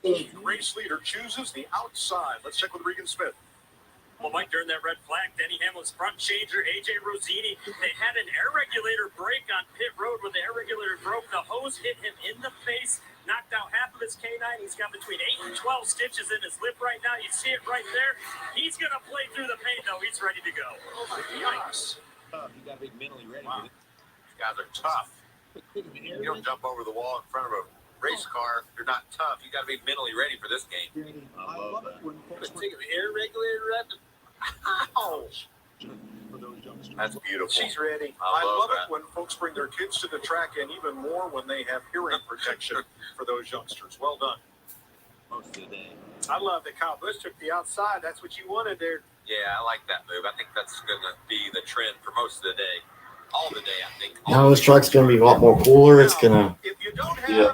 D: The race leader chooses the outside. Let's check with Regan Smith.
F: Well, Mike, during that red flag, Denny Hamlin's front changer, AJ Rosini, they had an air regulator break on pit road. When the air regulator broke, the hose hit him in the face, knocked out half of his canine. He's got between 8 and 12 stitches in his lip right now. You see it right there. He's going to play through the pain, though. He's ready to go.
D: Oh, my gosh.
K: You got to be mentally ready.
E: Wow. These guys are tough. You don't jump over the wall in front of a race car. You're not tough. You got to be mentally ready for this game.
A: I love it when folks
E: Take the air regulator up. Ouch. That's beautiful.
D: She's ready. I love it when folks bring their kids to the track, and even more when they have hearing protection for those youngsters. Well done.
K: Most of the day.
L: I love that Kyle Busch took the outside. That's what you wanted there.
E: Yeah, I like that move. I think that's going to be the trend for most of the day. All the day, I think.
B: Now this truck's going to be a lot more cooler. It's going to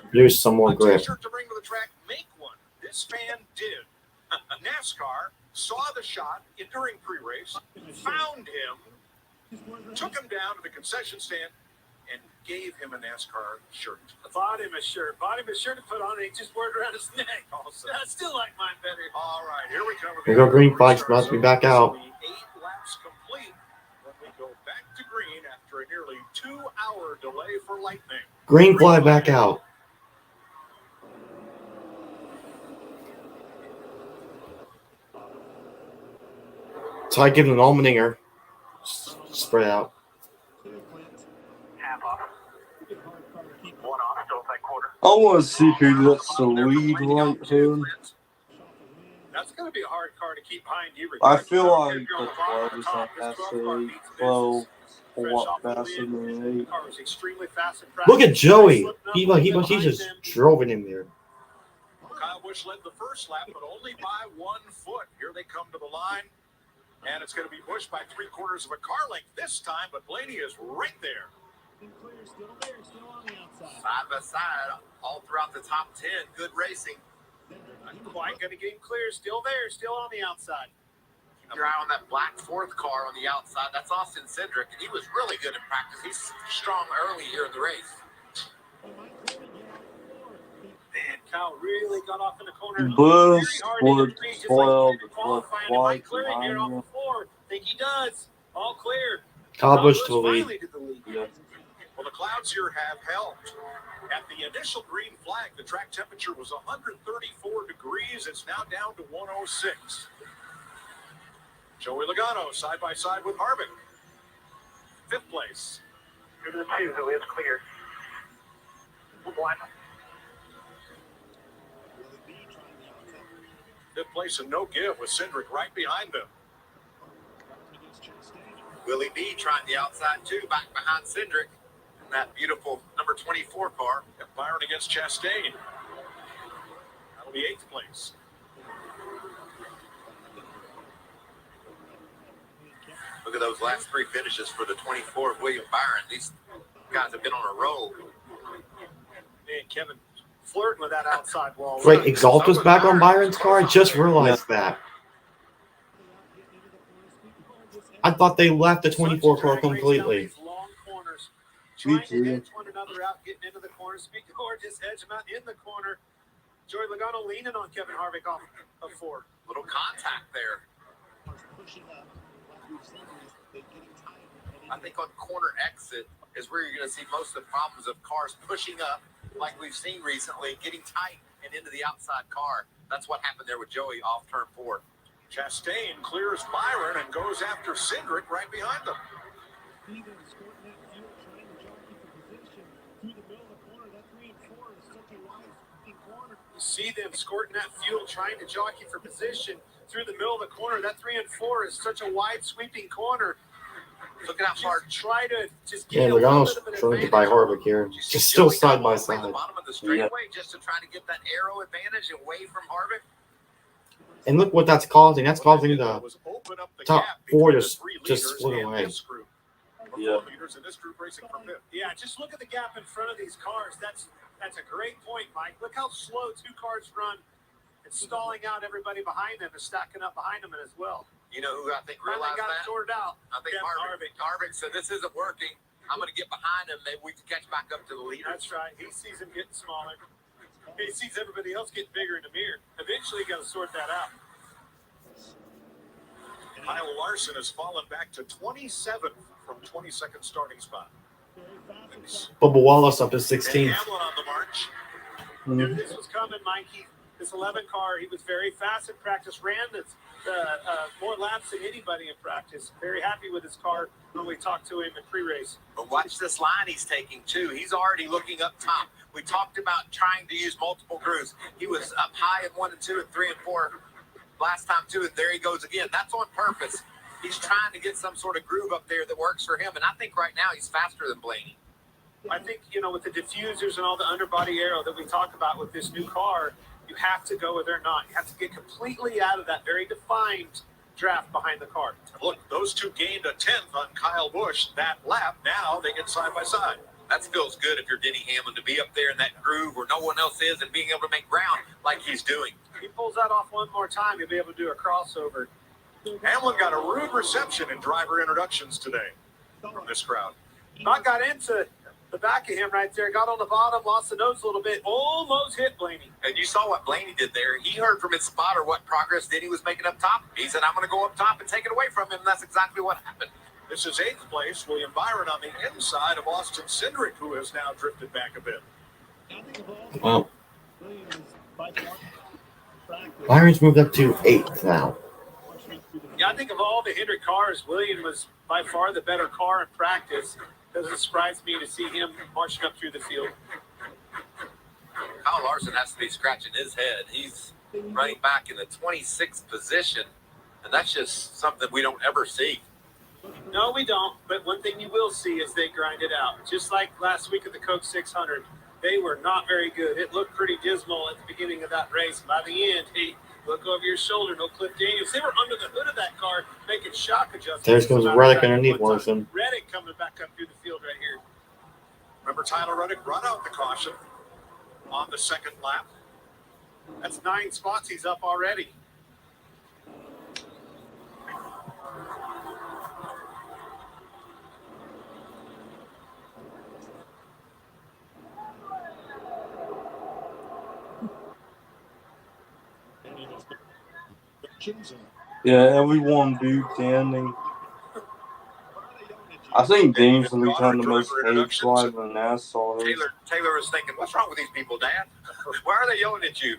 B: produce some more grip.
D: T-shirt to bring to the track, make one. This fan did. NASCAR saw the shot during pre-race, found him, took him down to the concession stand, and gave him a NASCAR shirt.
L: Bought him a shirt to put on, and he just wore it around his neck.
D: Awesome.
L: I still like mine better.
D: All right, here we come.
B: Here we go, green flag's about to be back out.
D: 8 laps complete when we go back to green after a nearly 2-hour delay for lightning.
B: Green flag back out. So I give him an almondinger. Spread out.
C: I want to see who lets the lead right here.
L: That's going to be a hard car to keep behind you.
C: I feel like the car is on SA 12 a lot faster than 8.
B: Look at Joey. He just drove it in there.
D: Kyle Busch led the first lap, but only by 1 foot. Here they come to the line, and it's going to be Busch by 3/4 of a car length this time, but Blaney is right there.
E: Side by side, all throughout the top 10. Good racing.
L: Not quite going to get him clear. Still there, still on the outside.
E: Keep your eye on that black fourth car on the outside. That's Austin Cindric, and he was really good in practice. He's strong early here in the race.
L: Man, Kyle really got off in the corner.
C: Bush
L: Very hard
C: would
L: entry, just
C: spoil
L: like
C: the
L: qualifying. It
C: white
L: might clear it here off the floor. Think he does. All clear.
B: Kyle Busch to the
L: finally
B: lead.
L: to the lead.
C: Yeah.
D: Well, the clouds here have helped. At the initial green flag, the track temperature was 134 degrees. It's now down to 106. Joey Logano side by side with Harvick. Fifth place.
L: Go to the two, so it's clear. One.
D: Fifth place and no give with Cindric right behind them.
E: Willie B trying the outside too, back behind Cindric in that beautiful number 24 car.
D: And Byron against Chastain. That'll be eighth place.
E: Look at those last three finishes for the 24 of William Byron. These guys have been on a roll.
L: Man, Kevin flirting with that outside wall.
B: Wait, Exalta's back on Byron's car? I just realized that. I thought they left the 24 car completely.
L: Long corners,
C: Me
L: trying to
C: too.
L: edge one another out, getting into the corner. Speak or just edge them out in the corner. Joey Logano leaning on Kevin Harvick off of four.
E: Little contact there. I think on corner exit is where you're going to see most of the problems of cars pushing up, like we've seen recently, getting tight and into the outside car. That's what happened there with Joey off turn 4.
D: Chastain clears Byron and goes after Cindric right behind them.
L: You see them squirting that fuel, trying to jockey for position through the middle of the corner. That 3 and 4 is such a wide sweeping corner.
E: Look at how far.
L: Try to just
B: Yeah,
L: get a little
B: Logano's
L: bit of an
B: trying to
L: advantage.
B: buy Harvick here. Just still side by side.
E: The bottom of the straightaway just to try to get that arrow advantage away from Harvick.
B: And look what that's causing. That's causing the top 4 to just split away.
C: Yeah.
L: Yeah, just look at the gap in front of these cars. That's a great point, Mike. Look how slow 2 cars run. It's stalling out everybody behind them and stacking up behind them as well.
E: You know who I think
L: Finally
E: realized
L: got it
E: that?
L: sorted out.
E: I think
L: Kevin
E: Harvick said, this isn't working. I'm going to get behind him. Maybe we can catch back up to the leader.
L: That's right. He sees him getting smaller. He sees everybody else getting bigger in the mirror. Eventually, you got to sort that out.
D: Kyle Larson has fallen back to 27th from 22nd starting spot.
B: Bubba Wallace up to
D: And
B: 16th.
D: Hamlin on the march.
L: Knew this was coming, Mikey. This 11 car, he was very fast in practice, ran more laps than anybody in practice. Very happy with his car when we talked to him in pre-race.
E: But watch this line he's taking, too. He's already looking up top. We talked about trying to use multiple grooves. He was up high in 1 and 2 and 3 and 4 last time, too, and there he goes again. That's on purpose. He's trying to get some sort of groove up there that works for him, and I think right now he's faster than Blaney.
L: I think, with the diffusers and all the underbody aero that we talk about with this new car, you have to go where they're not. You have to get completely out of that very defined draft behind the car.
D: Look, those two gained a 10th on Kyle Busch that lap. Now they get side by side.
E: That feels good if you're Denny Hamlin to be up there in that groove where no one else is and being able to make ground like he's doing.
L: If he pulls that off one more time, he'll be able to do a crossover.
D: Hamlin got a rude reception in driver introductions today from this crowd.
L: Not got into the back of him right there, got on the bottom, lost the nose a little bit, almost hit Blaney.
E: And you saw what Blaney did there. He heard from his spotter what progress Denny was making up top. He said, I'm going to go up top and take it away from him. And that's exactly what happened.
D: This is 8th place. William Byron on the inside of Austin Cindric, who has now drifted back a bit.
B: Well, Byron's moved up to 8th now.
L: Yeah, I think of all the Hendrick cars, William was by far the better car in practice. Doesn't surprise me to see him marching up through the field.
E: Kyle Larson has to be scratching his head. He's running back in the 26th position, and that's just something we don't ever see.
L: No, we don't. But one thing you will see is they grind it out. Just like last week at the Coke 600, they were not very good. It looked pretty dismal at the beginning of that race. By the end, hey, look over your shoulder. No Cliff Daniels. They were under the hood of that car making shock adjustments.
B: There goes Reddick underneath Larson.
L: Reddick coming back up through the field right here.
D: Remember, Tyler Reddick run out the caution on the second lap.
L: That's 9 spots he's up already.
C: Yeah, everyone do Danny. I think Dean's gonna become the most hated driver in NASCAR.
E: Taylor is thinking, what's wrong with these people, Dad? Why are they yelling at you?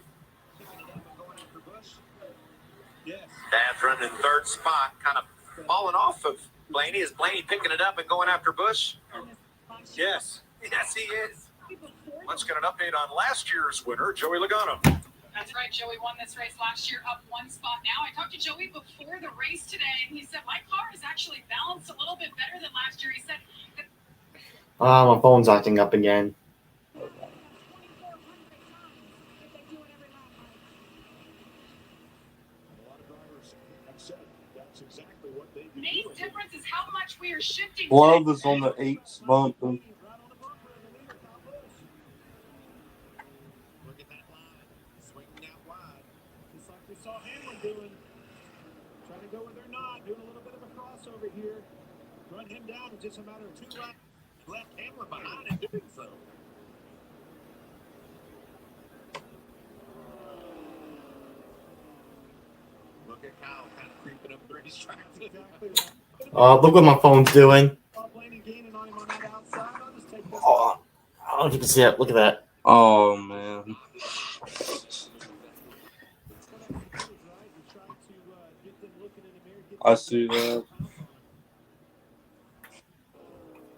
E: Dad's running in third spot, kind of falling off of Blaney. Is Blaney picking it up and going after Bush?
L: Yes.
E: Yes, he is. Let's get an update on last year's winner, Joey Logano.
G: That's right. Joey won this race last year, up 1 spot now. I talked to Joey before the race today, and he said, my car is actually balanced a little bit better than last year. He said,
B: My phone's acting up again.
G: main difference is how much we are shifting.
C: Love is on the 8th bump.
A: Look at that line. Swinging out wide. Just like we saw Hamlin doing. Trying to go where they're not. Doing a little bit of a crossover here. Run him down in just a matter of 2 laps. Left Hamlin behind and doing so. Look at Kyle kind of creeping up the racetrack.
B: Look what my phone's doing. Oh, I don't know if you can see it. Look at that.
C: Oh, man. I see that.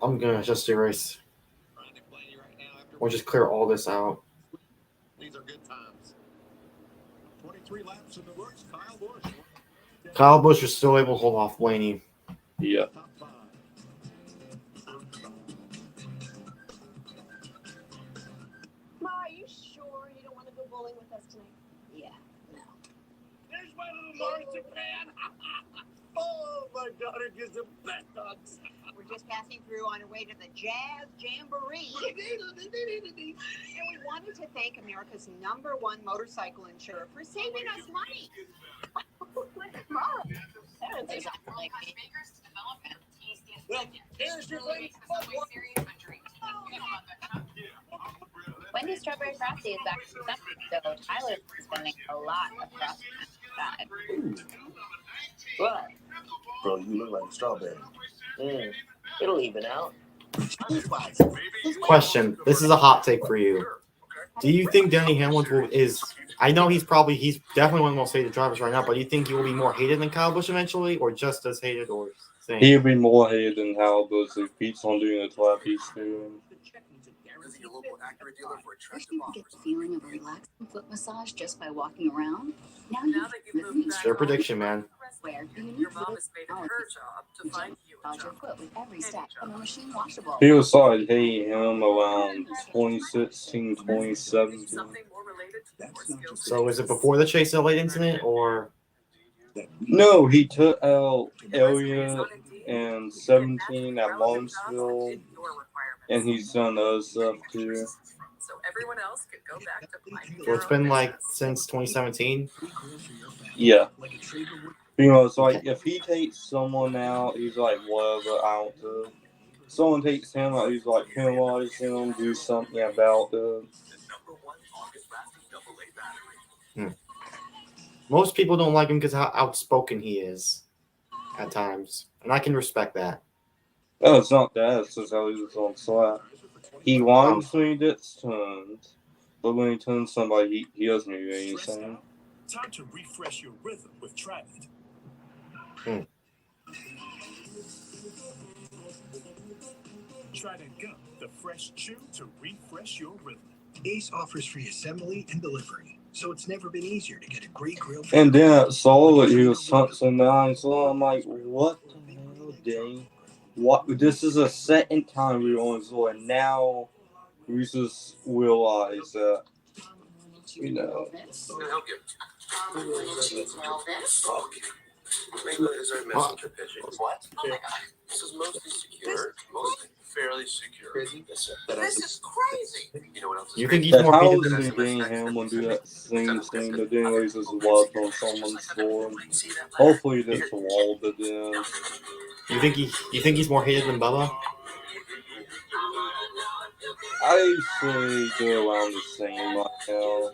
B: I'm going to just erase. Or just clear all this out.
A: These are good times. 23 laps in the works. Kyle Busch.
B: Kyle Busch is still able to hold off Blaney.
C: Yeah.
J: Ma, are you sure you don't want to go bowling with us tonight? Yeah, no.
K: There's my little marzipan. Oh, my daughter gives the best dogs.
V: We're just passing through on our way to the Jazz Jamboree. And we wanted to thank America's #1 motorcycle insurer for saving us money.
J: Mom, parents are not like me.
K: Well, here's your lady.
W: Wendy's Strawberry Frosty is actually something, so Tyler's spending a lot of frosting on the side.
U: What? Bro, you look like a strawberry. It'll even out.
B: Question. This is a hot take for you. Do you think Denny Hamlin is... I know he's definitely one of the most hated drivers right now, but do you think he will be more hated than Kyle Busch eventually, or just as hated, or same?
C: He'll be more hated than Kyle Busch if he keeps on doing the lap he's doing.
N: Visit your local Acura dealer for attractive
W: You get
N: offers.
W: the feeling of a relaxing foot massage just by walking around. Now
Q: That you've moved
B: It's your prediction, man.
W: Where do you
Q: Your mom has made it her job to find you a
W: massage your
Q: job.
W: foot with every step from a machine washable.
C: People started hating him around 2016, 2017.
Q: Something more related to your skills.
B: So is it before the Chase Elliott incident, or...
C: No, he took out Elliott in 17 at Lawrenceville, and he's done other stuff too.
Q: So everyone else could go back to finding
B: So it's been like since 2017?
C: Yeah. You know, it's like if he takes someone out, he's like, whatever, I don't do. Someone takes him out, he's like, penalize him, do something about it.
B: Most people don't like him because how outspoken he is at times. And I can respect that.
C: Oh, it's not that, it's just how he was on slap. He whines when he gets turned, but when he turns somebody, he doesn't do anything.
K: Time to refresh your rhythm with Trident. Trident Gum, the fresh chew to refresh your rhythm.
X: Ace offers free assembly and delivery, so it's never been easier to get a great grill.
C: And then at Solid, he was something nine, so I'm like, what the hell, Dane? What? This is the second time we were on Zola, and now we just realize that, you know.
E: Can I help you? Okay. Maybe there's a messenger pigeon. What? Oh my god. This is mostly secure, mostly
F: fairly secure.
U: Yes, sir.
F: This is crazy. You know what else is
B: You think
F: crazy?
B: he's more
C: How
B: hated
C: is
B: than
C: he being Hamlin do that same thing, but then raises his left on someone's floor? Hopefully that's a wall, but then
B: you think he's more hated than Bubba?
C: I say they're around the same right now.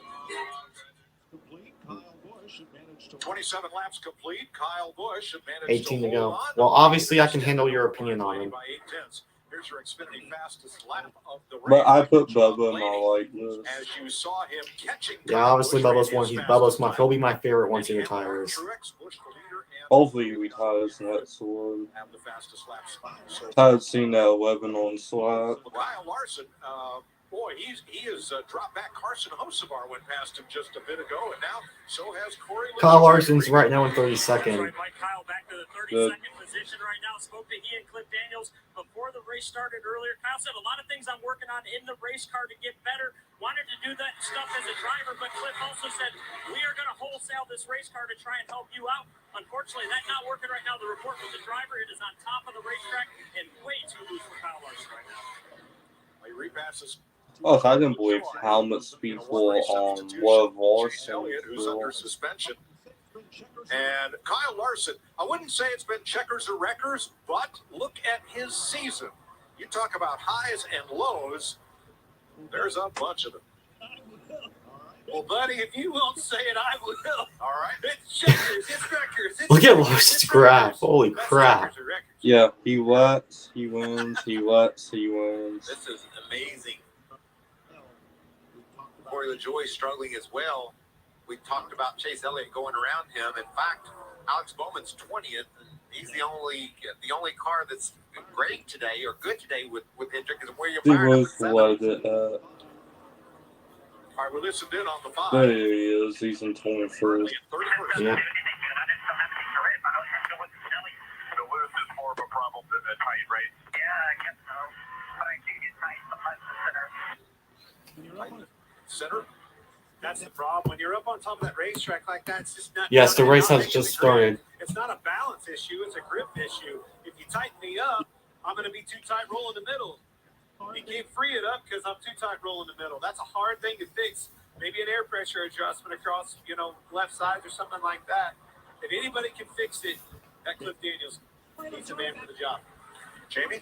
D: 27 laps complete. Kyle Busch managed
B: 18 to
D: hold
B: go.
D: on.
B: Well, obviously I can handle your opinion on him.
D: By 8/10. Here's your Xfinity fastest lap of the race.
C: But I put Bubba in my like list.
D: As you saw him catching
B: Yeah, obviously Bubba's one. He'll be my favorite once he retires.
C: Hopefully he retires next one.
D: Have the fastest lap spot. So
C: I've seen that 11 on Slack.
D: Kyle Larson, boy, he has dropped back. Carson Hocevar went past him just a bit ago, and now so has Corey.
B: Kyle Larson's right now in 32nd.
K: Right, Mike Kyle back to the 32nd position right now. Spoke to he and Cliff Daniels before the race started earlier. Kyle said a lot of things I'm working on in the race car to get better. Wanted to do that stuff as a driver, but Cliff also said we are going to wholesale this race car to try and help you out. Unfortunately, that's not working right now. The report from the driver, it is on top of the racetrack and way too loose for Kyle Larson right now.
D: He repasses.
C: Oh, I didn't believe how much people love Larson.
D: Elliott, who's under suspension. And Kyle Larson, I wouldn't say it's been checkers or wreckers, but look at his season. You talk about highs and lows, there's a bunch of them. Well, buddy, if you won't say it, I will. All right. It's checkers, it's wreckers.
B: Look at Larson's graph. Holy crap.
C: Yeah, he lets, he wins, he lets, he wins.
E: This is amazing. Corey LaJoy struggling as well. We talked about Chase Elliott going around him. In fact, Alex Bowman's 20th. He's the only car that's great today or good today with Hendrick is William
C: He
E: Byron.
C: was loaded at.
D: All right, we listened in on the 5.
C: There he is. He's in 21st.
B: Yeah.
D: Center.
L: That's the problem. When you're up on top of that racetrack like that, it's just not.
B: Yes, the race has just started.
L: It's not a balance issue. It's a grip issue. If you tighten me up, I'm going to be too tight rolling the middle. You can't free it up because I'm too tight rolling the middle. That's a hard thing to fix. Maybe an air pressure adjustment across, left side or something like that. If anybody can fix it, that Cliff Daniels, he's the man for the job.
D: Jamie?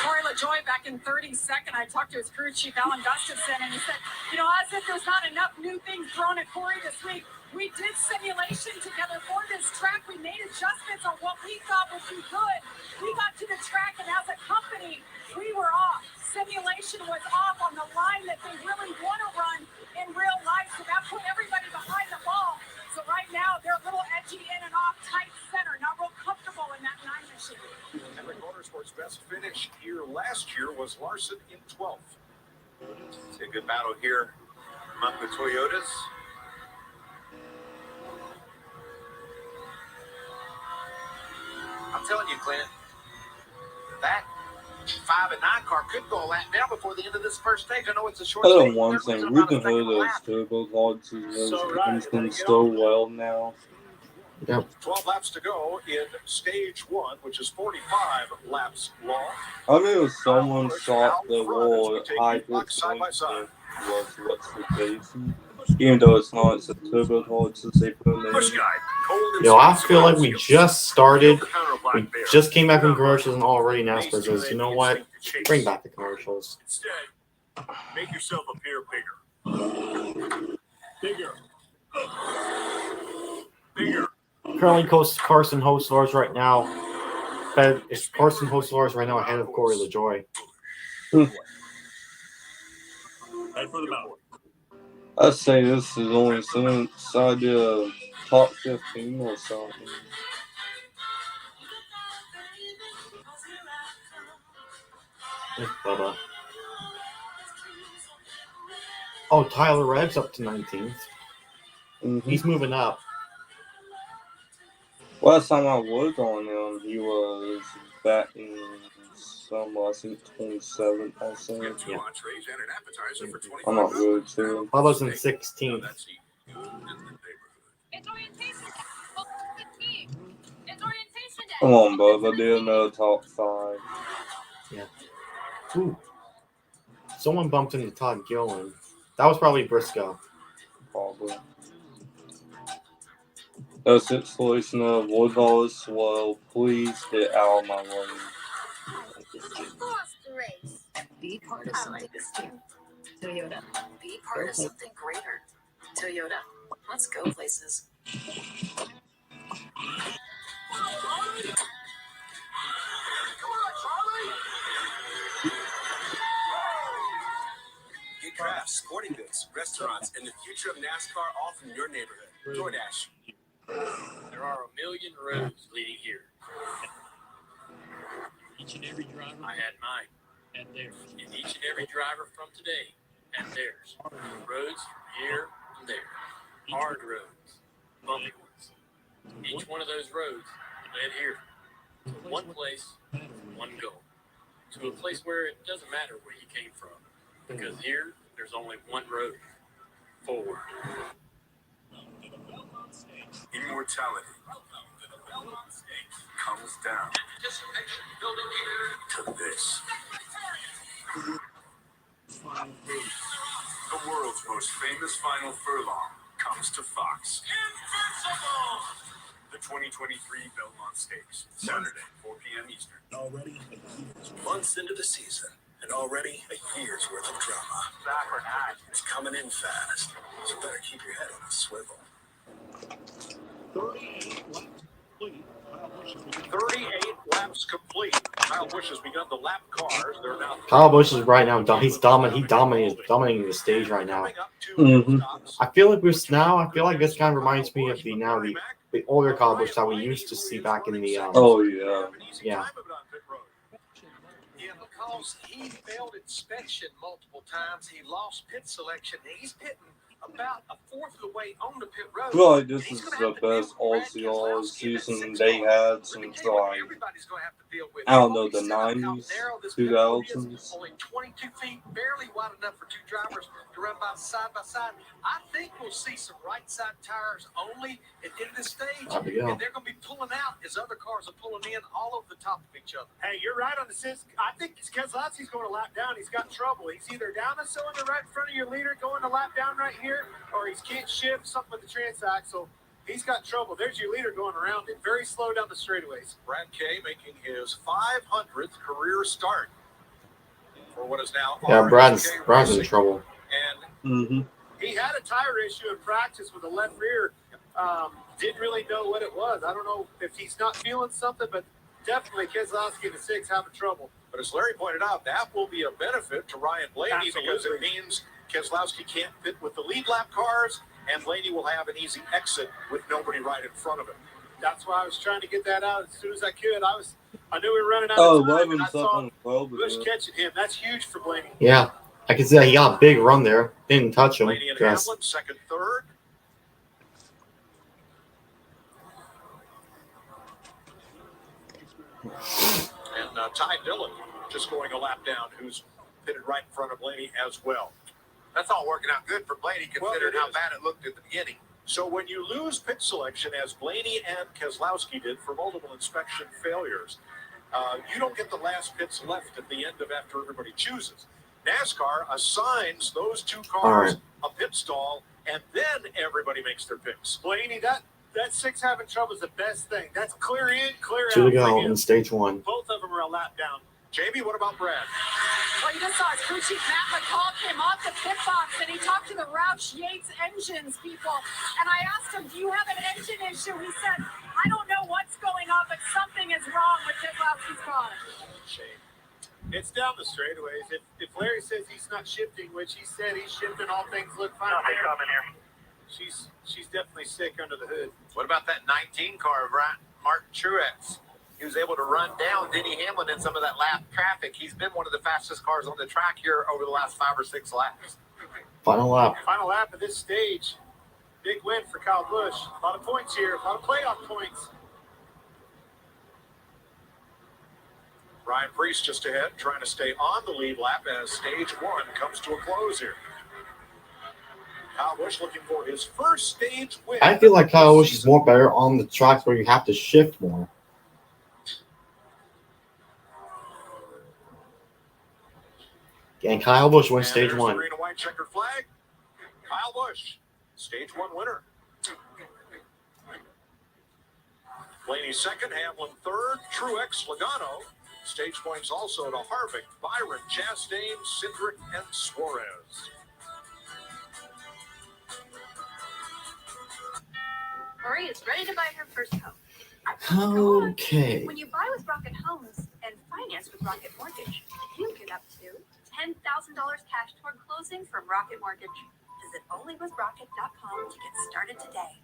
G: Corey LaJoy back in 32nd. I talked to his crew chief, Alan Gustafson, and he said, as if there's not enough new things thrown at Corey this week, we did simulation together for this track. We made adjustments on what we thought would be good. We got to the track, and as a company, we were off. Simulation was off on the line that they really want to run in real life, so that put everybody behind the ball. So right now, they're a little edgy in and off, tight center, not real comfortable in that 9 machine.
D: And the Motorsports best finish here last year was Larson in 12th.
E: It's a good battle here among the Toyotas. I'm telling you, Clint, that 5 and 9 car could go a lap down before the end of this first stage. I know it's a short
C: Other
E: stage.
C: one thing, Ruben Hood has turbo logs has been so well now.
B: Yep.
D: 12 laps to go in stage 1, which is 45 laps long.
C: I mean, if someone shot the wall at high distance, was what's the case? Even though it's not, it's a turbo log since they put in there.
B: Yo, I feel like we just started. We just came back from commercials and already NASCAR says, you know what? Bring back the commercials.
K: Instead, make yourself appear bigger. Bigger. Bigger.
B: Currently, Carson Hocevar right now. It's Carson Hocevar right now ahead of Corey LaJoy.
K: Head for the mountain.
C: I'd say this is only since I did a top 15 or something.
B: Bubba. Oh, Tyler Redd's up to 19th. He's moving up.
C: Last time I looked on him, he was back in I think 27th, I think.
B: Yeah.
C: I'm not really sure.
B: Bubba's in 16th.
C: Come on, Bubba, do another top 5.
B: Yeah. Ooh. Someone bumped into Todd Gillen. That was probably Briscoe.
C: Probably. That's it, selection of Woodhall is slow. Please get out of my way.
Q: Be part of something new. Toyota. Be part of something greater. Toyota. Let's go places.
H: Get crafts, sporting goods, restaurants, and the future of NASCAR all from your neighborhood. DoorDash.
K: There are a million roads leading here. Each and every driver. I had mine. And theirs. And each and every driver from today and theirs. Roads from here and there. Hard roads. Bumpy ones. Each one of those roads led here. To one place, one goal. To a place where it doesn't matter where you came from. Because here, there's only one road. Forward.
H: Immortality comes down to this. The world's most famous final furlong comes to Fox. The 2023 Belmont Stakes, Saturday, 4 p.m. Eastern.
X: Already
H: Months into the season, and already a year's worth of drama. It's coming in fast, so better keep your head on a swivel. 38 laps complete. Kyle Busch has begun the lap cars. They're now
B: Kyle Busch is right now. He's dominating the stage right now.
C: Mm-hmm.
B: I feel like this kind of reminds me of the older Kyle Busch that we used to see back in the.
C: Oh yeah.
B: Yeah.
L: Yeah, because he failed inspection multiple times. He lost pit selection. He's pitting about a fourth of the way on the pit road.
C: I feel like this is the best all season they had since like I don't know, the 90s, 2000s.
L: Only 22 feet, barely wide enough for two drivers to run by side. I think we'll see some right side tires only at the end of the stage, and they're going to be pulling out as other cars are pulling in all over the top of each other. Hey, you're right on the sense. I think Keselowski's going to lap down. He's got trouble. He's either down a cylinder right in front of your leader, going to lap down right here, or he can't shift something with the transaxle. He's got trouble. There's your leader going around it. Very slow down the straightaways.
D: Brad Kay making his 500th career start for what is now
B: Brad's in trouble.
D: And
L: he had a tire issue in practice with the left rear. Didn't really know what it was. I don't know if he's not feeling something, but definitely Keselowski and the 6 having trouble.
D: But as Larry pointed out, that will be a benefit to Ryan Blaney because it means Keselowski can't fit with the lead lap cars, and Blaney will have an easy exit with nobody right in front of him.
L: That's why I was trying to get that out as soon as I could. I knew we were running out of time, and I saw Busch catching him. That's huge for Blaney.
B: Yeah, I can see that he got a big run there. Didn't touch him.
D: Blaney and Hamlin, second, third. And Ty Dillon just going a lap down, who's pitted right in front of Blaney as well.
E: That's all working out good for Blaney, considering how bad it looked at the beginning.
D: So when you lose pit selection, as Blaney and Keselowski did for multiple inspection failures, you don't get the last pits left at the end of after everybody chooses. NASCAR assigns those two cars a pit stall, and then everybody makes their picks.
L: Blaney, that 6 having trouble is the best thing. That's clear in, clear out.
B: 2 to go in stage 1.
L: Both of them are a lap down.
D: Jamie, what about Brad?
G: Well, you just saw his crew chief, Matt McCall, came off the pit box, and he talked to the Roush Yates engines people. And I asked him, do you have an engine issue? He said, I don't know what's going on, but something is wrong with Keselowski's car.
L: Shame. It's down the straightaways. If Larry says he's not shifting, which he said he's shifting, all things look fine. She's definitely sick under the hood.
E: What about that 19 car of Martin Truex? He was able to run down Denny Hamlin in some of that lap traffic. He's been one of the fastest cars on the track here over the last 5 or 6 laps.
B: Final lap.
L: Final lap of this stage. Big win for Kyle Busch. A lot of points here. A lot of playoff points.
D: Ryan Preece just ahead, trying to stay on the lead lap as stage 1 comes to a close here. Kyle Busch looking for his first stage win.
B: I feel like Kyle Busch is more better on the tracks where you have to shift more. And Kyle Busch wins
D: And
B: stage
D: there's
B: 1.
D: the green and white checkered flag. Kyle Busch, stage 1 winner. Blaney second, Hamlin third, Truex, Logano. Stage points also to Harvick, Byron, Chastain, Cindric, and Suarez.
P: Marie is ready to buy her first home.
B: Okay.
P: When you buy with Rocket Homes and finance with Rocket Mortgage, you get up to $10,000 cash toward closing from Rocket Mortgage. Visit onlywithrocket.com to get started today.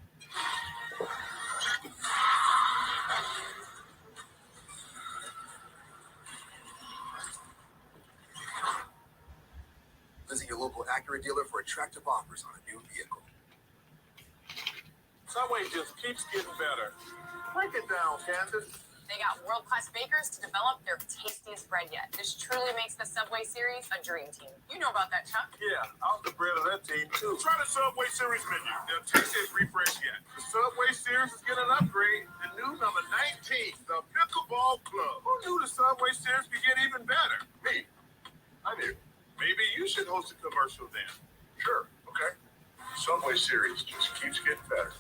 H: Visit your local Acura dealer for attractive offers on a new vehicle.
D: Subway just keeps getting better. Break it down, Candace.
Q: They got world-class bakers to develop their tastiest bread yet. This truly makes the Subway series a dream team. You know about that, Chuck?
D: Yeah, I was the bread of that team, too. Try the Subway Series menu. Now, taste this refresh yet. The Subway Series is getting an upgrade. The new number 19, the Pickleball Club. Who knew the Subway Series could get even better? Me. I knew. Maybe you should host a commercial then. Sure, okay. Subway Series just keeps getting better.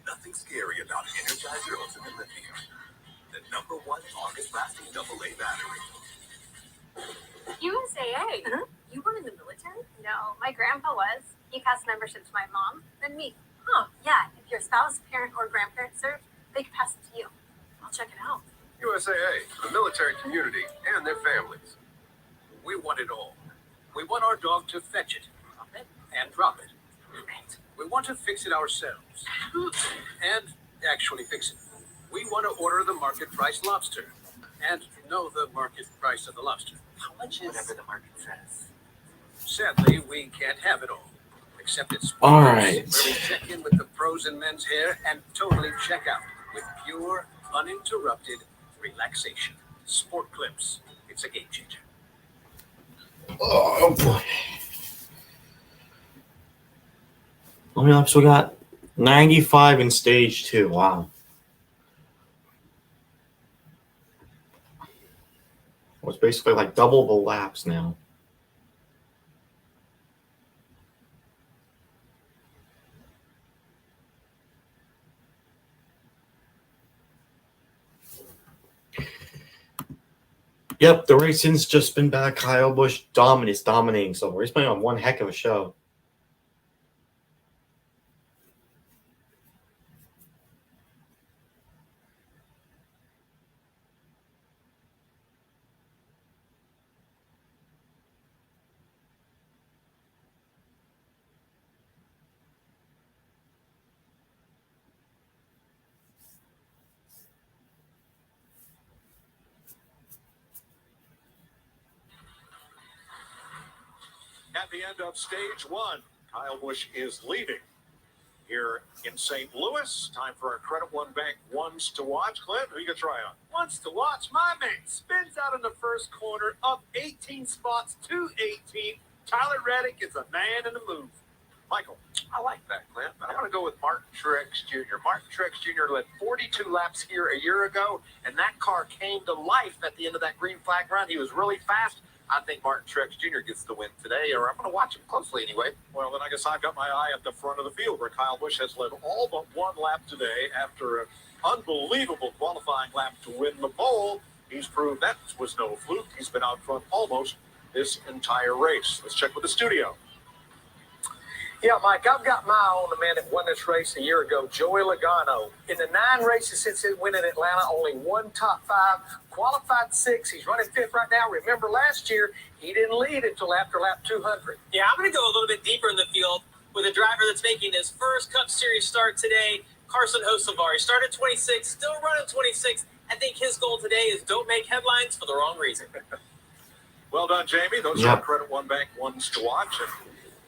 H: Nothing scary about Energizer Ultimate Lithium, the #1 longest-lasting AA battery.
P: USAA? You weren't in the military? No, my grandpa was. He passed membership to my mom, then me. Huh, yeah, if your spouse, parent, or grandparent served, they could pass it to you. I'll check it out.
H: USAA, the military community, and their families.
E: We want it all. We want our dog to fetch it, drop it, and drop it. And we want to fix it ourselves. And actually fix it. We want to order the market price lobster. And know the market price of the lobster. How much is... Whatever the market says. Sadly, we can't have it all. Except it's
B: All right.
E: where we check in with the pros in men's hair and totally check out with pure, uninterrupted relaxation. Sport Clips. It's a game changer.
B: Oh boy. How many laps we got? 95 in stage 2. Wow. Well, it's basically like double the laps now. Yep, the racing's just been back. Kyle Busch dominating. So we're playing on one heck of a show.
D: At the end of stage 1, Kyle Busch is leading. Here in St. Louis, time for our Credit One Bank ones to watch. Clint, who you gonna try on?
L: Wants to watch. My man spins out in the first corner, up 18 spots to 18. Tyler Reddick is a man in the move.
D: Michael.
E: I like that, Clint, but I'm going to go with Martin Truex Jr. Martin Truex Jr. led 42 laps here a year ago, and that car came to life at the end of that green flag run. He was really fast. I think Martin Truex Jr. gets the win today, or I'm going to watch him closely anyway.
D: Well, then I guess I've got my eye at the front of the field where Kyle Busch has led all but one lap today after an unbelievable qualifying lap to win the pole. He's proved that was no fluke. He's been out front almost this entire race. Let's check with the studio.
E: Yeah, Mike, I've got my eye on the man that won this race a year ago, Joey Logano. In the 9 races since his win in Atlanta, only one top 5, qualified 6. He's running 5th right now. Remember, last year, he didn't lead until after lap 200.
K: Yeah, I'm going to go a little bit deeper in the field with a driver that's making his first Cup Series start today, Carson Hocevar. He started 26, still running 26. I think his goal today is don't make headlines for the wrong reason.
D: Well done, Jamie. Those are Credit One Bank ones to watch. And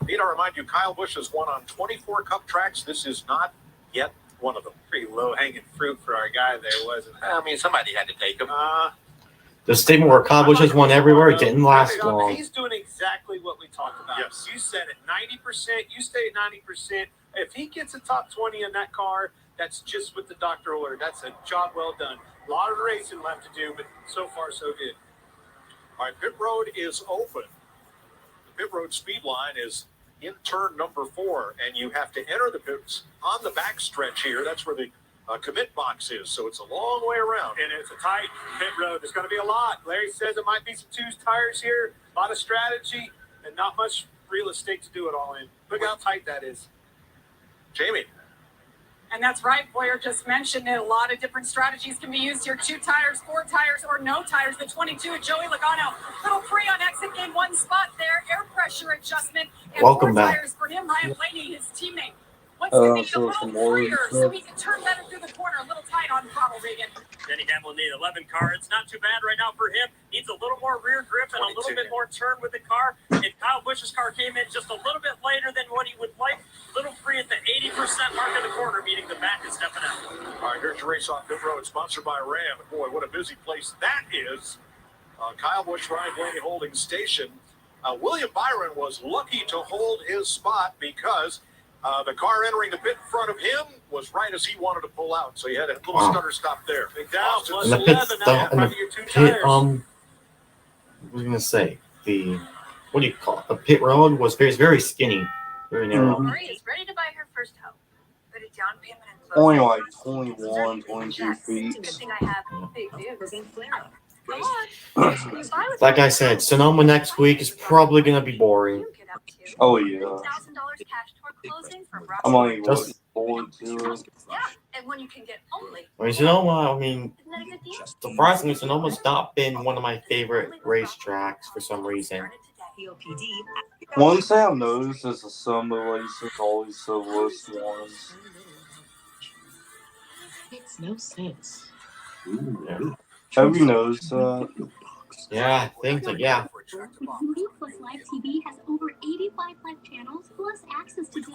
D: need to remind you, Kyle Busch has won on 24 Cup tracks. This is not yet one of them.
L: Pretty low-hanging fruit for our guy there, wasn't it?
E: I mean, somebody had to take him.
B: The statement where Kyle Busch has won everywhere, it didn't last long.
L: He's doing exactly what we talked about.
D: Yes.
L: You said it, 90%. You stay at 90%. If he gets a top 20 in that car, That's just what the doctor ordered. That's a job well done. A lot of racing left to do, but so far so good.
D: All right, pit road is open. The pit road speed line is in turn number 4, and you have to enter the pits on the back stretch here. That's where the commit box is, so it's a long way around.
L: And it's a tight pit road. There's going to be a lot. Larry says there might be some 2 tires here, a lot of strategy, and not much real estate to do it all in. Look how tight that is.
D: Jamie.
G: And that's right, Boyer just mentioned that a lot of different strategies can be used here. 2 tires, 4 tires, or no tires. The 22, Joey Logano, little free on exit, gained 1 spot there. Air pressure adjustment. And
B: Welcome
G: 4
B: back.
G: tires for him. Ryan Blaney, his teammate. Wants to be a little freer so he can turn better through the corner. A little tight on throttle, Regan.
K: Denny Hamlin needs 11 car. It's not too bad right now for him. Needs a little more rear grip and a little bit more turn with the car. And Kyle Busch's car came in just a little bit later than what he would like. Little free at the 80% mark of the corner, meaning the back is stepping out.
D: All right, here's your race off pit road, sponsored by Ram. Boy, what a busy place that is. Kyle Busch, Ryan Blaney holding station. William Byron was lucky to hold his spot because the car entering the pit in front of him was right as he wanted to pull out. So he had a little stutter stop there.
L: Big down, plus
B: And the
L: 11 now in front of your 2 tires.
B: what was I gonna say? What do you call it? The pit road was very skinny, very narrow.
P: Marie is ready to buy her first home. But a down payment and
C: Only
P: closing
C: like 21, 22 feet.
P: Good thing I have big news. Come on.
B: Like I said, Sonoma next week is probably gonna be boring.
C: Oh yeah.
P: $1,000 cash toward closing from Rob.
C: I'm only
B: Just-
C: looking forward to it.
P: Yeah, and when you can get only.
B: I mean, Sonoma. I mean,
P: Isn't that a good deal?
B: surprisingly, Sonoma's not been one of my favorite racetracks for some reason.
C: One thing I've noticed is the summer races always the worst ones.
M: Makes no sense.
B: Yeah.
C: Have you noticed that?
B: Yeah, I think that. Yeah.
O: Hulu plus Live TV has over 85 live channels plus access to Disney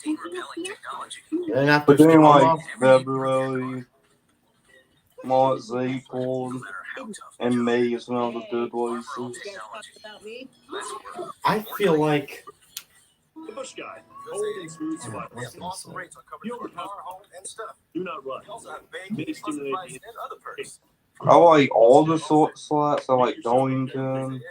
O: and ESPN.
B: And after
C: But then
B: Sonoma,
C: like February, March, April, and May is one of the good races.
B: I feel like.
A: The Busch Guy. Old and smooth survival.
D: Awesome rates on coverage for car, home, and stuff.
A: Do not run.
D: We also have big, exclusive price and other perks.
C: I like all the sort slots. I like Donington,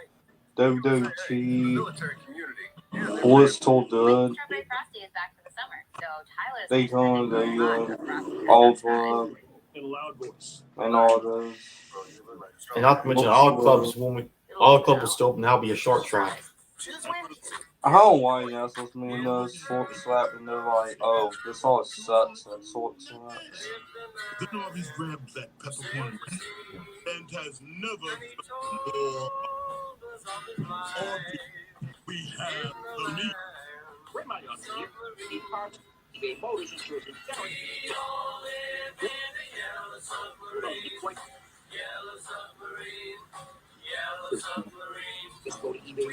C: WWT,
D: Military community.
C: Bristol Dud,
W: Strawberry Frosty is back for the summer, so Tyler's
C: Daytona, Alpha,
A: In a loud voice.
C: and all those.
B: And not to mention, all clubs will still now be a short track.
C: I don't know why that's supposed to mean those short slap and they're like, oh, this all sucks and short slaps.
A: Then Arby's grabbed that peppercorn and has never more. We have the meat. Where my eBay parts, eBay Motors Insurance. Just go to eBay Motors.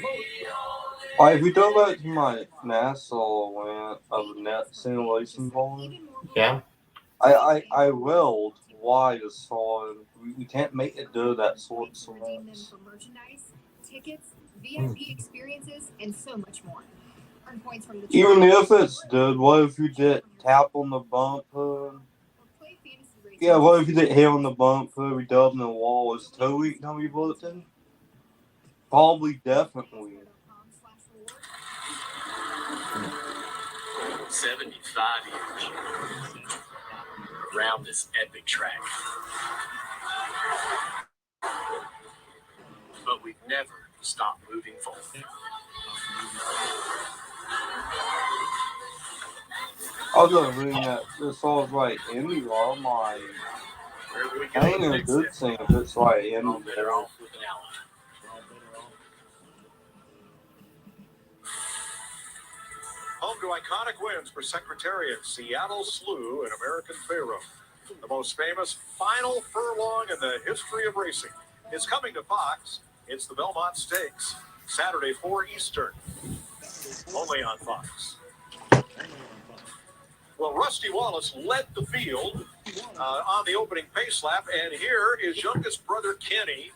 C: Alright, if we go back to my NASA win of net simulation volume,
B: Yeah.
C: I willed why the song we can't make it do that sort of
J: Redeem them
C: slots.
J: for merchandise, tickets, VIP experiences, and so much more. Earn points from the
C: Even if it's good, what if you did tap on the bumper? Yeah, what if you did hit on the bumper, we dug in the wall? Is toe week gonna be bulletin? Probably, definitely.
F: 75 years around this epic track. But we've never stopped moving forward.
C: I was gonna read that this song's like Emmy Law, like I ain't a good thing if it's like Emmy
F: Better
C: Law.
F: off with an ally.
D: Home to iconic wins for Secretariat, Seattle Slew, and American Pharoah. The most famous final furlong in the history of racing is coming to Fox. It's the Belmont Stakes, Saturday 4 Eastern, only on Fox. Well, Rusty Wallace led the field on the opening pace lap, and here is youngest brother Kenny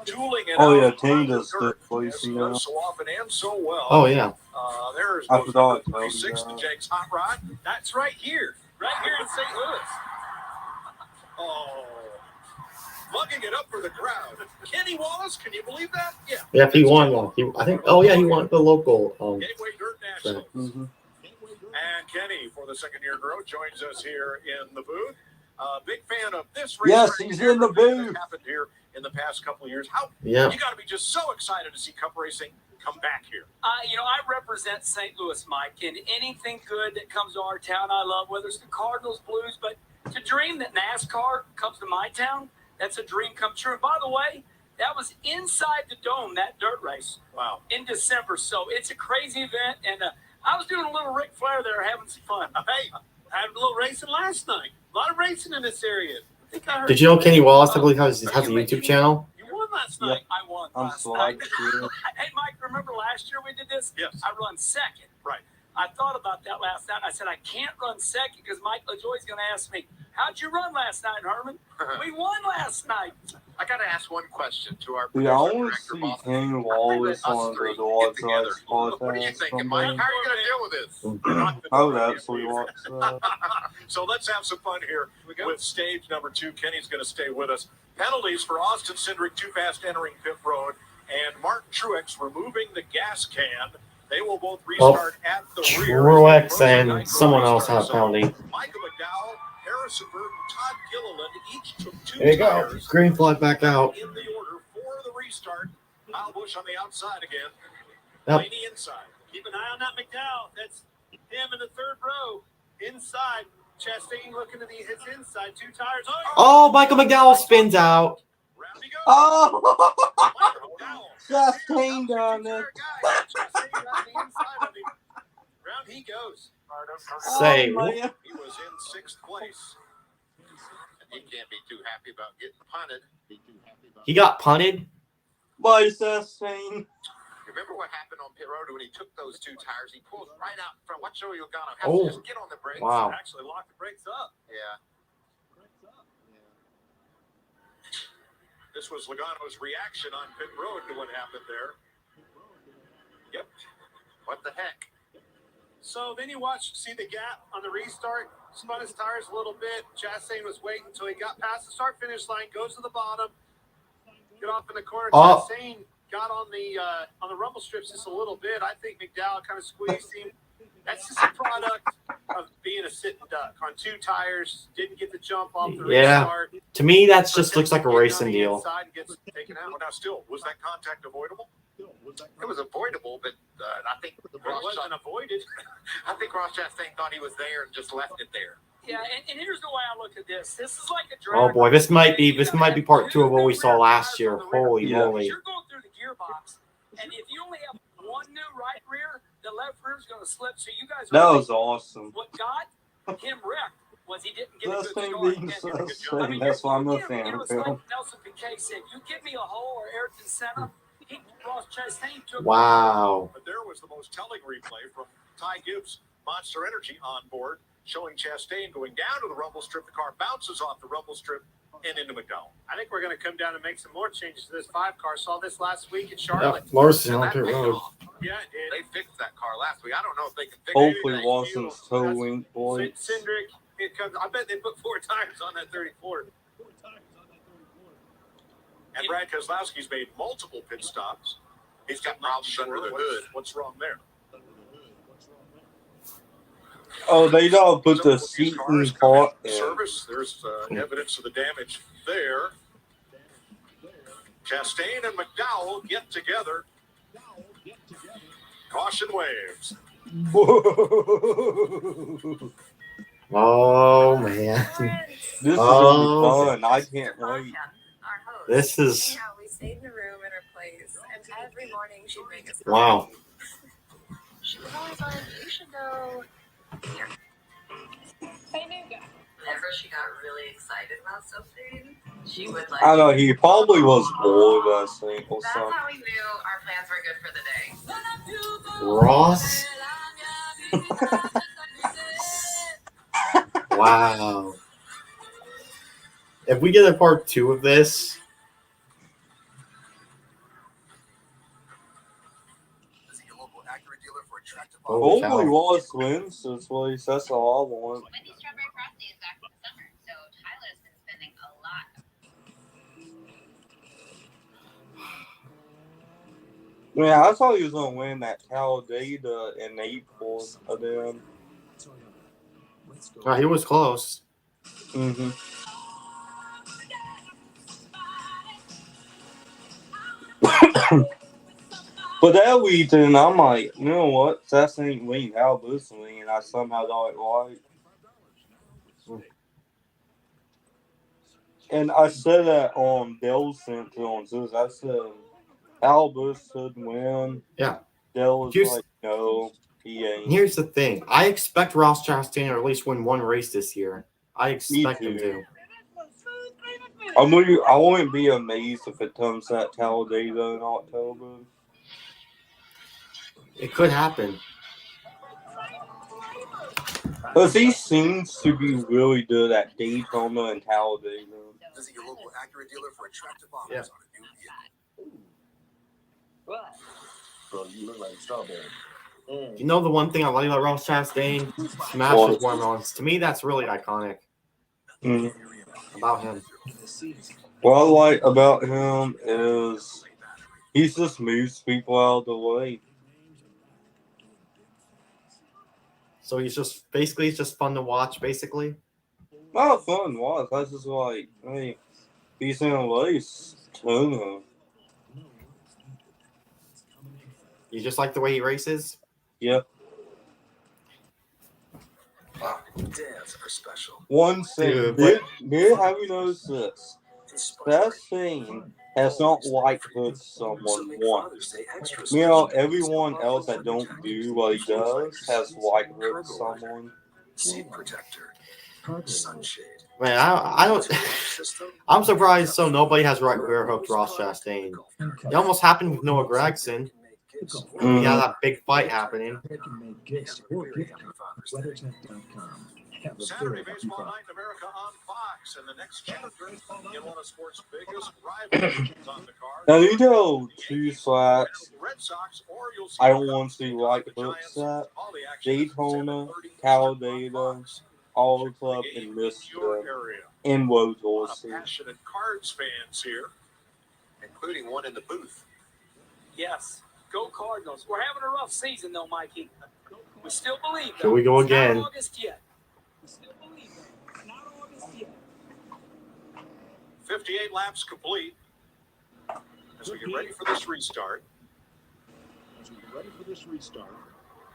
D: tooling it
C: Oh yeah,
D: out
C: Ting
D: on the
C: does
D: dirt,
C: the
D: as he
C: placing now.
D: does so often and so well.
B: Oh yeah.
D: There's
C: I
D: goes
C: forgot
D: number
C: to tell you
D: 36 to
C: that.
D: Jake's Hot Rod.
L: That's right here.
D: right here in St. Louis. Oh, lugging it up for the crowd. Kenny Wallace, can you believe that? Yeah.
B: Yeah, he won one. I think. Oh yeah, he won the local.
D: Gateway Dirt Nationals. And Kenny, for the second year in a row, joins us here in the booth. Big fan of this race.
C: Yes, he's in the booth.
D: That happened here in the past couple of years. How?
B: Yeah.
D: You got to be just so excited to see Cup racing come back here.
I: I represent St. Louis, Mike, and anything good that comes to our town, I love. Whether it's the Cardinals, Blues, but to dream that NASCAR comes to my town, that's a dream come true. And by the way, that was inside the dome, that dirt race.
D: Wow.
I: In December, so it's a crazy event, and I was doing a little Ric Flair there, having some fun.
L: Hey, I had a little racing last night. A lot of racing in this area. I think I heard.
B: Did you know Kenny Wallace, I believe, has a YouTube channel?
L: You won last night.
I: I won
C: I'm
I: last
C: so
I: night.
C: happy.
I: Hey, Mike, remember last year we did this?
D: Yes.
I: I run second.
D: Right.
I: I thought about that last night. I said, I can't run second because Mike LaJoy's going to ask me, how'd you run last night, Herman? We won last night.
E: I got to ask one question to our
C: Yeah, I
E: producer,
C: want to
E: director,
C: see
E: boss.
C: Kenny Wallace on the What's Ice
E: What do you
C: podcast
E: think, Mike? How are you going to deal with this?
C: I would absolutely watch that.
D: So let's have some fun here with stage number 2. Kenny's going to stay with us. Penalties for Austin Cindric, too fast entering pit road, and Martin Truex removing the gas can. They will both restart at the rear.
B: Truex and someone else had a penalty.
D: Michael McDowell, Harrison Burton, Todd Gilliland each took 2
B: There you go.
D: tires.
B: Green flag back out.
D: In the order for the restart. Kyle Busch on the outside again.
B: Yep.
D: Laney inside.
L: Keep an eye on that McDowell. That's him in the third row. Inside. Chastain looking to his inside. 2 tires.
B: Oh, Michael McDowell spins out.
D: Round he goes.
C: Oh,
D: Michael McDowell.
C: Chastain done it.
L: Chastain got the inside of him. Round he goes.
B: Say,
C: Oh, man.
D: He was in 6th place.
E: And he can't be too happy about getting punted.
B: he got punted.
C: By Chastain.
E: Remember what happened on pit road when he took those 2 tires? He pulled right out in front. Watch Joey Logano have
B: Oh.
E: to just get on the brakes.
B: Wow.
L: Actually locked the brakes up.
E: Yeah.
D: This was Logano's reaction on pit road to what happened there. Yep.
E: What the heck?
L: So then you see the gap on the restart, spun his tires a little bit. Chastain was waiting until he got past the start-finish line, goes to the bottom, get off in the corner.
B: Oh.
L: Chastain got on the rumble strips just a little bit. I think McDowell kind of squeezed him. That's just a product of being a sitting duck on 2 tires. Didn't get the jump off the restart.
B: To me, that just looks like a racing deal.
L: Inside and gets taken out.
D: Well, now still, was that contact avoidable?
E: It was avoidable, but I think
L: It wasn't avoided.
E: I think Ross Chastain thought he was there and just left it there.
I: Yeah, and here's the way I look at this. This is like a
B: Oh
I: drag.
B: boy, this might be part 2 of what we saw last year. Holy
C: Yeah.
B: moly!
I: You're going through the gearbox, and if you only have one new right rear, the left rear is going to slip. So you guys.
C: That was awesome.
I: What got him wrecked was he didn't get a good
C: Chastain
I: start.
C: being
I: And-
C: Chastain. That's why I'm a fan of
I: it's like
C: him.
I: Nelson Piquet said, "You give me a hole or Ayrton Senna." Ross Chastain took.
B: Wow.
D: But there was the most telling replay from Ty Gibbs, Monster Energy on board, showing Chastain going down to the rumble strip. The car bounces off the rumble strip and into McDowell.
L: I think we're going to come down and make some more changes to this 5 car. Saw this last week in Charlotte.
B: Yep, Larson on pit road.
L: Yeah, it did.
E: They fixed that car last week. I don't know if they can fix
C: Hopefully,
E: it.
C: Watson's toe link, boy.
L: Cindric, it comes. I bet they put 4 tires on that 34.
D: And Brad Keselowski's made multiple pit stops.
E: He's got problems under the hood.
D: What's wrong there?
C: Oh, they don't put the
D: His
C: seat
D: car
C: in
D: is coming
C: part.
D: out of service. There's evidence of the damage there. Chastain and McDowell get together. Caution waves.
B: Oh man,
C: This is really fun. I can't wait.
B: this is
Q: We stayed in the room in her place, and every morning she'd make us.
B: wow.
Q: She was always like, "You should go here." Whenever she got really excited about something, she would like.
C: I know he probably was bored, I think, or
Q: That's
C: something.
Q: how we knew our plans were good for the day.
B: Ross. Wow. If we get a part 2 of this,
H: Is he a local Acura dealer for attractive
B: holy
C: Hopefully,
B: cow.
C: Wallace wins. That's all I want.
O: Wendy's strawberry
C: Yeah, I thought he was gonna win that Talladega in April again.
B: He was close.
C: Mm-hmm. But that weekend, I'm like, you know what? That ain't winning how this win, and I somehow got it right. And I said that on Dell Central on Zeus. I said Albus should win.
B: Yeah.
C: Dell was like, no, he ain't.
B: Here's the thing. I expect Ross Chastain to at least win one race this year. I expect him to.
C: I wouldn't be amazed if it comes to that Talladega in October.
B: It could happen.
C: Because he seems to be really good at Daytona and Talladega.
H: Visit your local Acura dealer for attractive offers
B: Yeah.
H: on a new vehicle. Bro, you look like a strawberry.
B: You know the one thing I like about Ross Chastain? Smash his hormones. To me, that's really iconic about him.
C: What I like about him is he just moves people out of the way.
B: So he's just basically it's just fun to watch, basically.
C: Not fun to watch. That's just like, hey, he's in a race. Tuna.
B: You just like the way he races?
C: Yeah.
H: Dads are special.
C: One thing,
B: Dude,
C: have you noticed this? That thing has not white hooked someone once. You know, everyone else that don't do what he does has white hooked someone.
H: Seat protector. Sunshade.
B: Man, I don't. I'm surprised. So nobody has right rear hooked Ross Chastain. It almost happened with Noah Gragson. We had that big fight happening.
D: Saturday Baseball Night in America on Fox, and the next chapter in one of sports' biggest rivalries on the card.
C: Now, you know, two slats.
D: Red Sox, Orioles.
C: I don't want to see white hooks at Daytona, Talladega, All Club, and Michigan, and Woodville.
D: Passionate Cards fans here, including one in the booth.
I: Yes. Go Cardinals. We're having a rough season, though, Mikey. We still believe, though.
B: Here we go
I: It's not
B: again.
I: August yet. We still believe, though. Not August yet.
D: 58 laps complete as we get ready for this restart.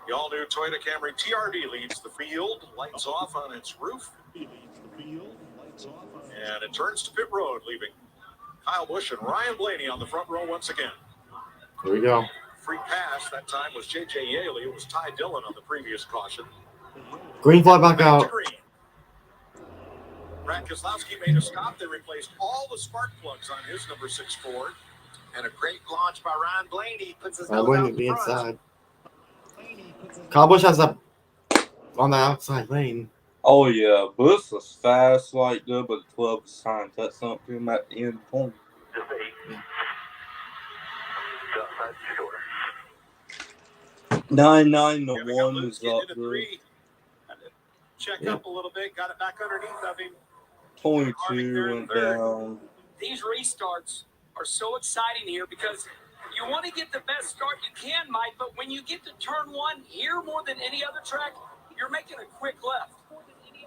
D: The all-new Toyota Camry TRD leads the field, lights off on its roof, and it turns to pit road, leaving Kyle Busch and Ryan Blaney on the front row once again.
B: Here we go.
D: Free pass that time was J.J. Yaley. It was Ty Dillon on the previous caution.
B: Green flag back out.
D: Brad Keselowski made a stop. They replaced all the spark plugs on his number 6 Ford.
E: And a great launch by Ryan Blaney puts his
B: I
E: nose
B: wouldn't
E: out
B: be
E: front.
B: inside. Kyle Busch has a on the outside lane.
C: Oh, yeah. Bush was fast like that, but the 12 was trying to touch something to him at the end of the point. 9-9 to 1 is up there.
D: Check up a little bit, got it back underneath of him.
C: 22 went down.
I: These restarts are so exciting here because you want to get the best start you can, Mike, but when you get to turn one here more than any other track, you're making a quick left.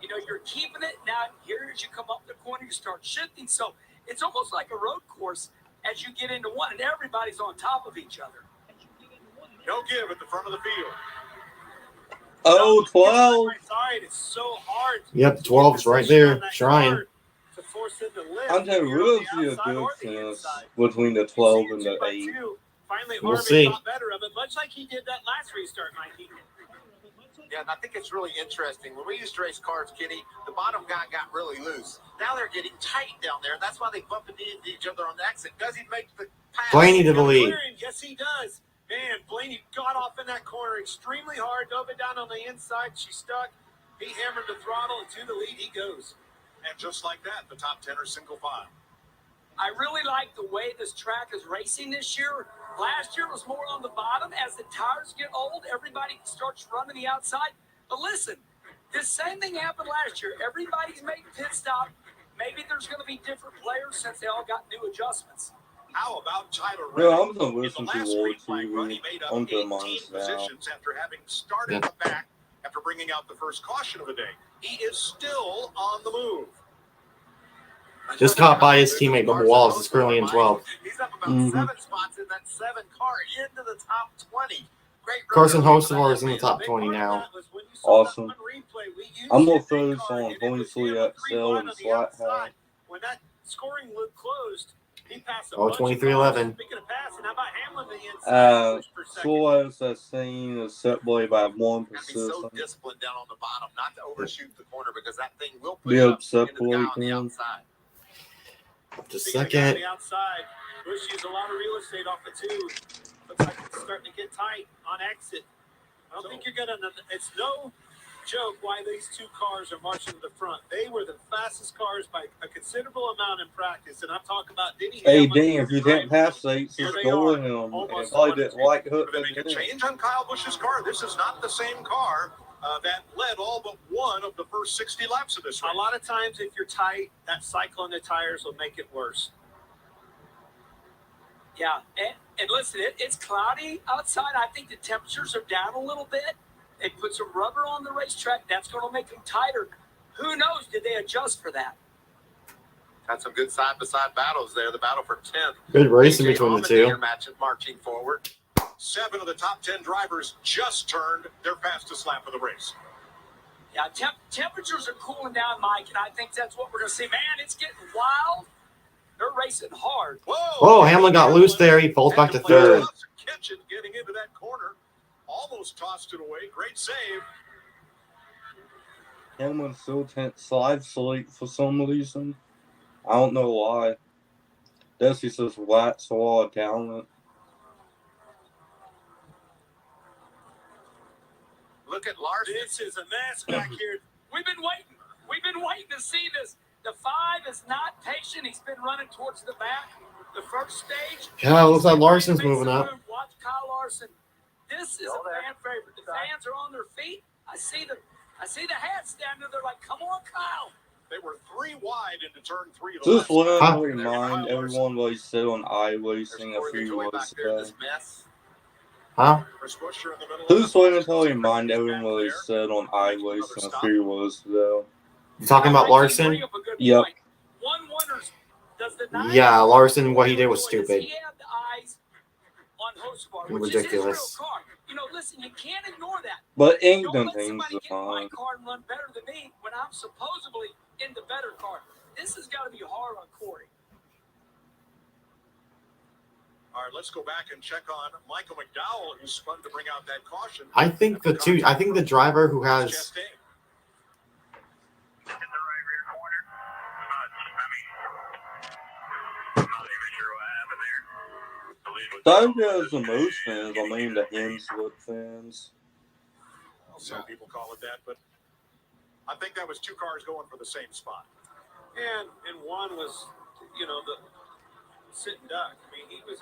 I: You know, you're keeping it. Now, here as you come up the corner, you start shifting. So it's almost like a road course as you get into one, and everybody's on top of each other.
D: No give at the front of the field.
C: Oh, 12.
L: It's so hard.
B: Yep, 12's right there, trying.
L: To force him to lift.
C: I'm telling you, we'll see a good chance between the 12 and the 8.
L: Finally,
B: We'll
L: Harvick
B: see.
L: got better of it, much like he did that last restart, Mikey.
E: Yeah, and I think it's really interesting. When we used to race cars, Kitty, the bottom guy got really loose. Now they're getting tight down there. That's why they bump into each other on the exit. Does he make the pass?
B: Blaney to the lead.
L: Yes, he does. Man, Blaney got off in that corner extremely hard, dove it down on the inside. She stuck. He hammered the throttle, and to the lead he goes.
D: And just like that, the top 10 are single file.
I: I really like the way this track is racing this year. Last year was more on the bottom. As the tires get old, everybody starts running the outside. But listen, this same thing happened last year. Everybody's making pit stop. Maybe there's going to be different players since they all got new adjustments.
D: How about Tyler
C: Yeah,
D: Reddick?
C: I'm gonna listen to War TV. I'm good minds now.
D: Positions after having started the back after bringing out the first caution of the day. He is still on the move.
B: Just caught by his teammate Bubba Wallace is currently in 12th.
E: He's up about 7 spots in that 7 car into the top 20. Great
B: Carson Hocevar is in the top 20 now.
C: Awesome. I'm gonna focus on 23 XL and flat hat.
K: When that scoring loop closed, he passed a
B: Oh,
K: bunch of
B: 23-11.
K: cars. Speaking of passing, how about Hamlin to the inside?
C: Suarez has seen a set boy by 1
E: So
C: position.
E: disciplined down on the bottom, not to overshoot the corner because that thing will push
C: Be
E: up
C: upset
E: into the guy on the
C: him.
E: outside.
B: Just
K: Speaking of the guy on
B: second.
K: the outside, Bush used a lot of real estate off the 2. Looks like it's starting to get tight on exit. I don't think you're gonna. It's no joke why these 2 cars are marching to the front. They were the fastest cars by a considerable amount in practice, and I'm talking about Denny
C: Hey,
K: Hamlin.
C: Dan, if you didn't pass Saints, just ignore him. And if I didn't like Hook,
D: They make a change on Kyle Busch's car. This is not the same car that led all but one of the first 60 laps of this race.
K: A lot of times, if you're tight, that cycle on the tires will make it worse. Yeah, and listen, it's cloudy outside. I think the temperatures are down a little bit. They put some rubber on the racetrack. That's going to make them tighter. Who knows? Did they adjust for that?
E: Had some good side-by-side battles there. The battle for 10th.
B: Good racing between the 2.
E: Marching forward.
D: 7 of the top 10 drivers just turned their fastest lap of the race.
I: Yeah, temperatures are cooling down, Mike, and I think that's what we're going to see. Man, it's getting wild. They're racing hard.
B: Oh, Hamlin got loose there. He falls back to 3rd.
D: Kitchen getting into that corner. Almost tossed it away. Great save.
C: Hamlin still can't slide slate for some reason. I don't know why. Desi says wax a lot of talent.
E: Look at Larson.
K: This is a mess back here.
I: We've been waiting. We've been waiting to see this. The 5 is not patient. He's been running towards the back. The first stage.
B: Yeah, it looks like Larson's moving up.
I: Watch Kyle Larson. This is a fan favorite. The fans are on their feet. I see the hats down there. They're like, "Come on, Kyle."
D: They were 3 wide into turn 3.
C: Just want to remind everyone what he said on iRacing a few months ago.
B: Huh?
C: Just want to remind everyone what he said on iRacing a few months ago.
B: You talking about Larson?
C: Yep.
B: Yeah, Larson, what he did was stupid.
I: He had the eyes on Hocevar,
B: Ridiculous.
I: which is his real car. You know, listen, you can't ignore that.
C: But
I: Don't
C: England
I: let
C: things
I: somebody get in my
C: on.
I: car and run better than me when I'm supposedly in the better car. This has got to be hard on Corey.
D: All right, let's go back and check on Michael McDowell, who spun to bring out that caution.
B: I think the driver who has
C: Doug has the most fans. I mean, the Hemsworth fans.
D: Some people call it that, but I think that was 2 cars going for the same spot.
K: And one was, you know, the sitting duck. I mean, he was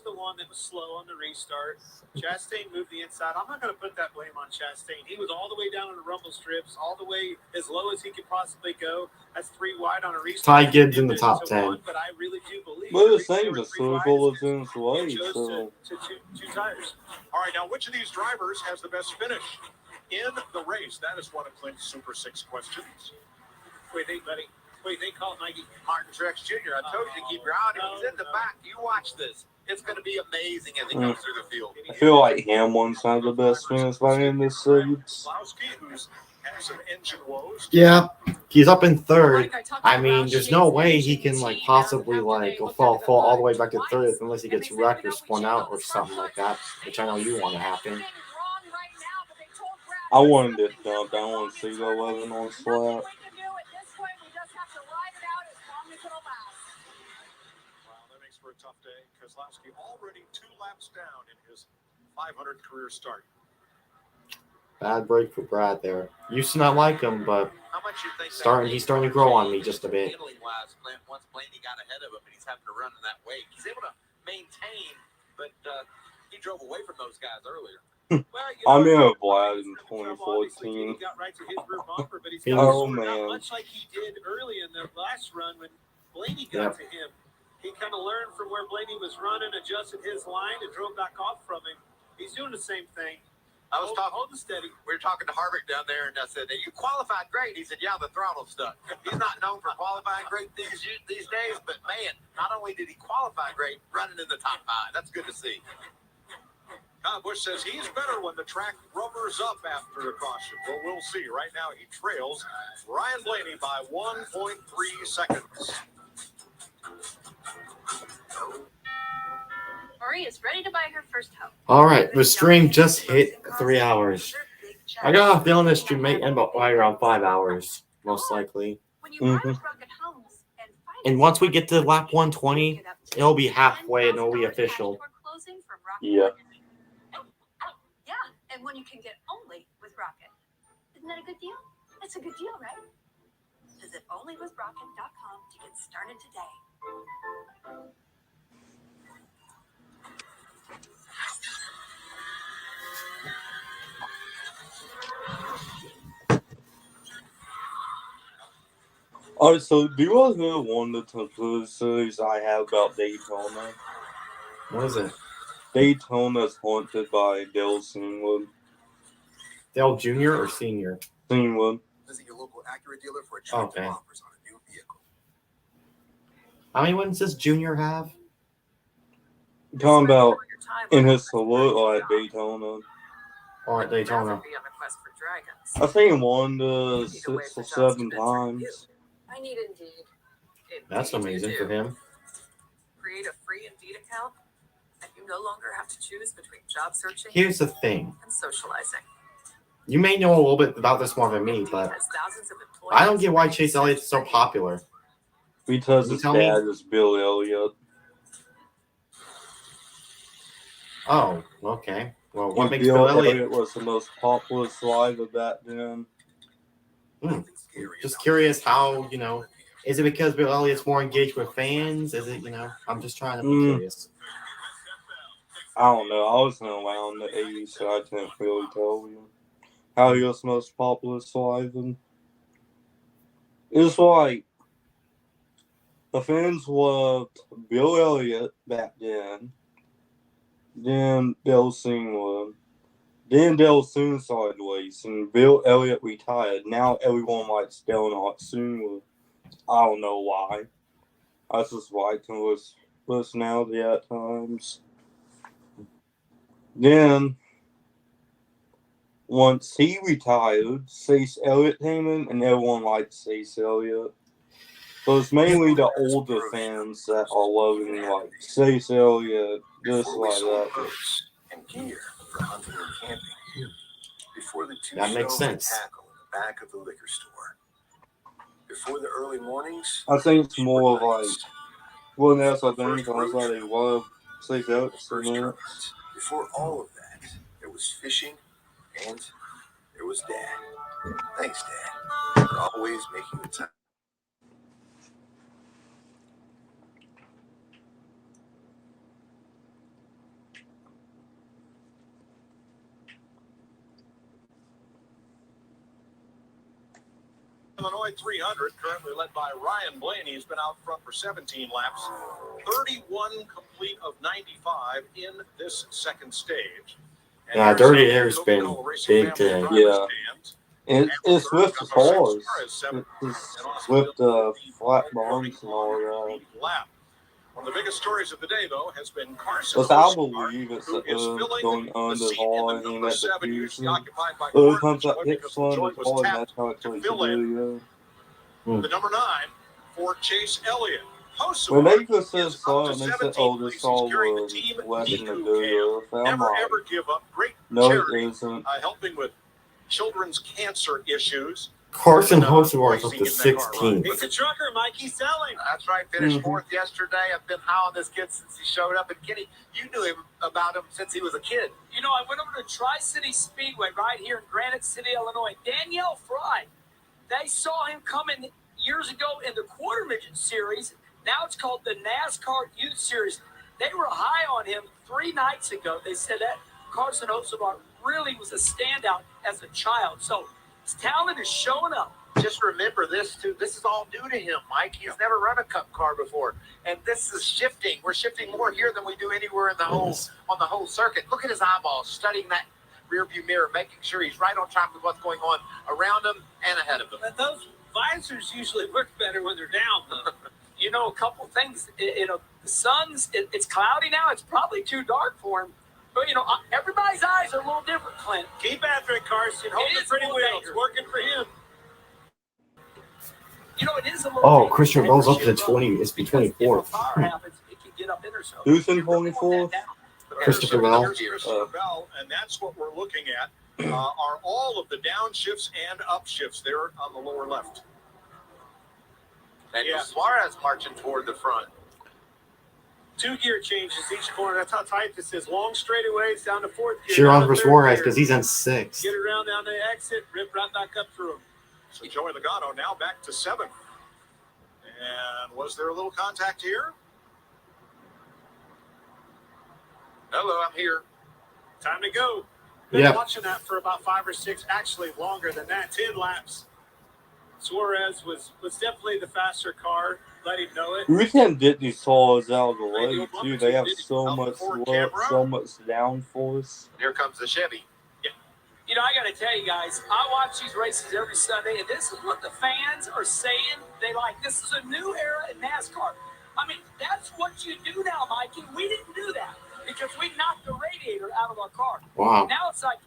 K: the one that was slow on the restart. Chastain moved the inside. I'm not going to put that blame on Chastain. He was all the way down on the rumble strips, all the way as low as he could possibly go. That's 3 wide on a restart.
B: Ty Gibbs in the top 10.
K: But I really do believe.
C: Well, the same as circle is in his way, so.
K: Two tires.
D: All right, now which of these drivers has the best finish in the race? That is one of Clint's Super 6 questions.
K: Wait, buddy. Wait, they call it Mikey.
E: Martin Truex Jr. I told you to keep your eye on him. He's in the back. You watch this. It's going to be amazing as he goes through the field.
C: I feel like Hamlin's one of the best fans by the end of this season.
D: Who's had some engine woes.
B: Yeah, he's up in 3rd. I mean, there's no way he can possibly fall all the way back to 3rd unless he gets wrecked or spun out or something like that, which I know you want to happen.
C: I wanted it dumped. I want to see the 11 on slap.
D: Tough day. Keselowski already 2 laps down in his 500 career start.
B: Bad break for Brad there. Used to not like him, but he's starting to grow on me just a bit.
E: Once Blaney got ahead of him and he's having to run in that way, he's able to maintain, but he drove away from those guys earlier.
C: I'm in a Vlad in 2014.
K: Oh, man. Much like he did early in the last run when Blaney got to him.
L: He kind of learned from where Blaney was running, adjusted his line, and drove back off from him. He's doing the same thing.
E: I was talking.
L: Hold it steady.
E: We were talking to Harvick down there, and I said, "You qualified great." He said, "Yeah, the throttle stuck." He's not known for qualifying great these days, but man, not only did he qualify great, running in the top 5. That's good to see.
D: Kyle Busch says he's better when the track rubbers up after a caution. Well, we'll see. Right now, he trails Ryan Blaney by 1.3 seconds.
P: Marie is ready to buy her first home.
B: All right, the stream just hit 3 hours. I got a feeling this stream may end up right around 5 hours, most likely. And once we get to lap 120, it'll be halfway and it'll be official.
C: Yeah.
N: Yeah, and one you can get only with Rocket. Isn't that a good deal? That's a good deal, right? Visit onlywithrocket.com to get started today.
C: Alright, so do you guys know one of the conspiracies I have about Daytona?
B: What is it?
C: Daytona's haunted by Dale Singwood.
B: Dale Jr. or Senior?
C: Singwood.
H: Visit your local Acura dealer for attractive
B: Okay.
H: offers on a new vehicle.
B: How many wins does Junior have?
C: I'm talking about in his salute at Daytona.
B: Or at Daytona?
C: I think he won 6 or 7 times.
Q: I need Indeed.
B: That's amazing for him.
Q: Create a free Indeed account, and you no longer have to choose between job searching
B: Here's the thing.
Q: and socializing.
B: You may know a little bit about this more than me, but I don't get why Chase Elliott's so popular.
C: Because
B: Can you
C: his
B: tell me?
C: dad is Bill Elliott.
B: Oh, okay. Well, what makes
C: Bill
B: Bill Elliott?
C: Elliott was the most popular driver back then.
B: Just curious how, is it because Bill Elliott's more engaged with fans? Is it, I'm just trying to be curious.
C: I don't know. I wasn't around the 80s, so I can't really tell you how he was the most popular driver. It's like the fans loved Bill Elliott back then Dale Singwood. Then Dale soon started racing. Bill Elliott retired. Now everyone likes Dale not Singwood. I don't know why. I just like his personality at times. Then, once he retired, Chase Elliott came in, and everyone liked Chase Elliott. So it's mainly the older fans that are loving like Chase Elliott, just like that.
H: And gear for hunting and camping. Before the two
B: That makes
H: stoves
B: sense.
H: tackle in the back of the liquor store. Before the early mornings.
C: I think it's more of like, well, that's I think I was like they love Chase Elliott so much.
H: Before all of that, there was fishing and there was Dad. Thanks, Dad, for always making the time.
D: Illinois 300, currently led by Ryan Blaney. He's been out front for 17 laps, 31 complete of 95 in this second stage. And
B: Yeah, Dirty Air's been big today.
C: Yeah. It's with the cars. It's with the flat bombs and all that.
D: One of the biggest stories of the day, though, has been Carson
C: But I
D: Hocevar,
C: believe it's
D: who is filling
C: going under
D: the seat in
C: hall
D: the
C: and
D: number
C: at the
D: 7 usually
C: fusion.
D: occupied by
C: It
D: Gordon
C: comes up
D: Joy
C: next
D: because
C: one,
D: Joy
C: the
D: was
C: ball, and
D: tapped
C: that's how it's
D: to
C: going
D: fill
C: to
D: in
C: do.
D: the number 9 for Chase Elliott.
C: When
D: Hocevar
C: they just said
D: is
C: so,
D: up
C: and
D: to
C: they said,
D: 17
C: oh, this
D: places
C: all
D: carrying the
C: was
D: team
C: less than a
D: Niku
C: good. I'm
D: Never
C: like,
D: ever give up. Great
C: no,
D: charity,
C: it isn't.
D: helping with children's cancer issues.
B: Carson Hocevar is up to 16th.
L: He's a trucker, Mike. He's selling.
E: That's right. Finished 4th yesterday. I've been high on this kid since he showed up. And Kenny, you knew him about him since he was a kid.
I: You know, I went over to Tri-City Speedway right here in Granite City, Illinois. Danielle Fry, they saw him coming years ago in the Quarter Midget Series. Now it's called the NASCAR Youth Series. They were high on him 3 nights ago. They said that Carson Hocevar really was a standout as a child. So his talent is showing up.
E: just remember this too. This is all new to him, Mike. He's never run a Cup car before, and this is shifting. We're shifting more here than we do anywhere in the whole circuit. Look at his eyeballs, studying that rearview mirror, making sure he's right on track with what's going on around him and ahead of him.
I: But those visors usually work better when they're down, though. You know, a couple things. The sun's it's cloudy now. It's probably too dark for him. But you know, everybody's eyes are a little different, Clint.
L: Keep after it, Carson. Hold the pretty wheel. It's working for him.
I: You know, it is a little.
B: Oh, Christian Bell's up to the 20. It's the 24th.
C: Who's in 24th?
B: Christopher Bell.
D: Christopher Bell, and that's what we're looking at. Are all of the downshifts and upshifts there on the lower left?
E: And Suarez marching toward the front.
L: 2 gear changes each corner. That's how tight this is. Long straightaways down to 4th gear.
B: Cheer on for Suarez because he's in 6th.
L: Get around down the exit, rip right back up through him.
D: So Joey Logano now back to 7th. And was there a little contact here?
E: Hello, I'm here.
L: Time to go. Been watching that for about 5 or 6, actually longer than that, 10 laps. Suarez was definitely the faster car. Let him know it.
C: We can't get these cars out of the way, too. They have so much look, so much downforce.
E: Here comes the Chevy.
I: You know, I got to tell you guys, I watch these races every Sunday, and this is what the fans are saying. They like, this is a new era in NASCAR. I mean, that's what you do now, Mikey. We didn't do that because we knocked the radiator out of our car.
B: Wow.
I: Now it's like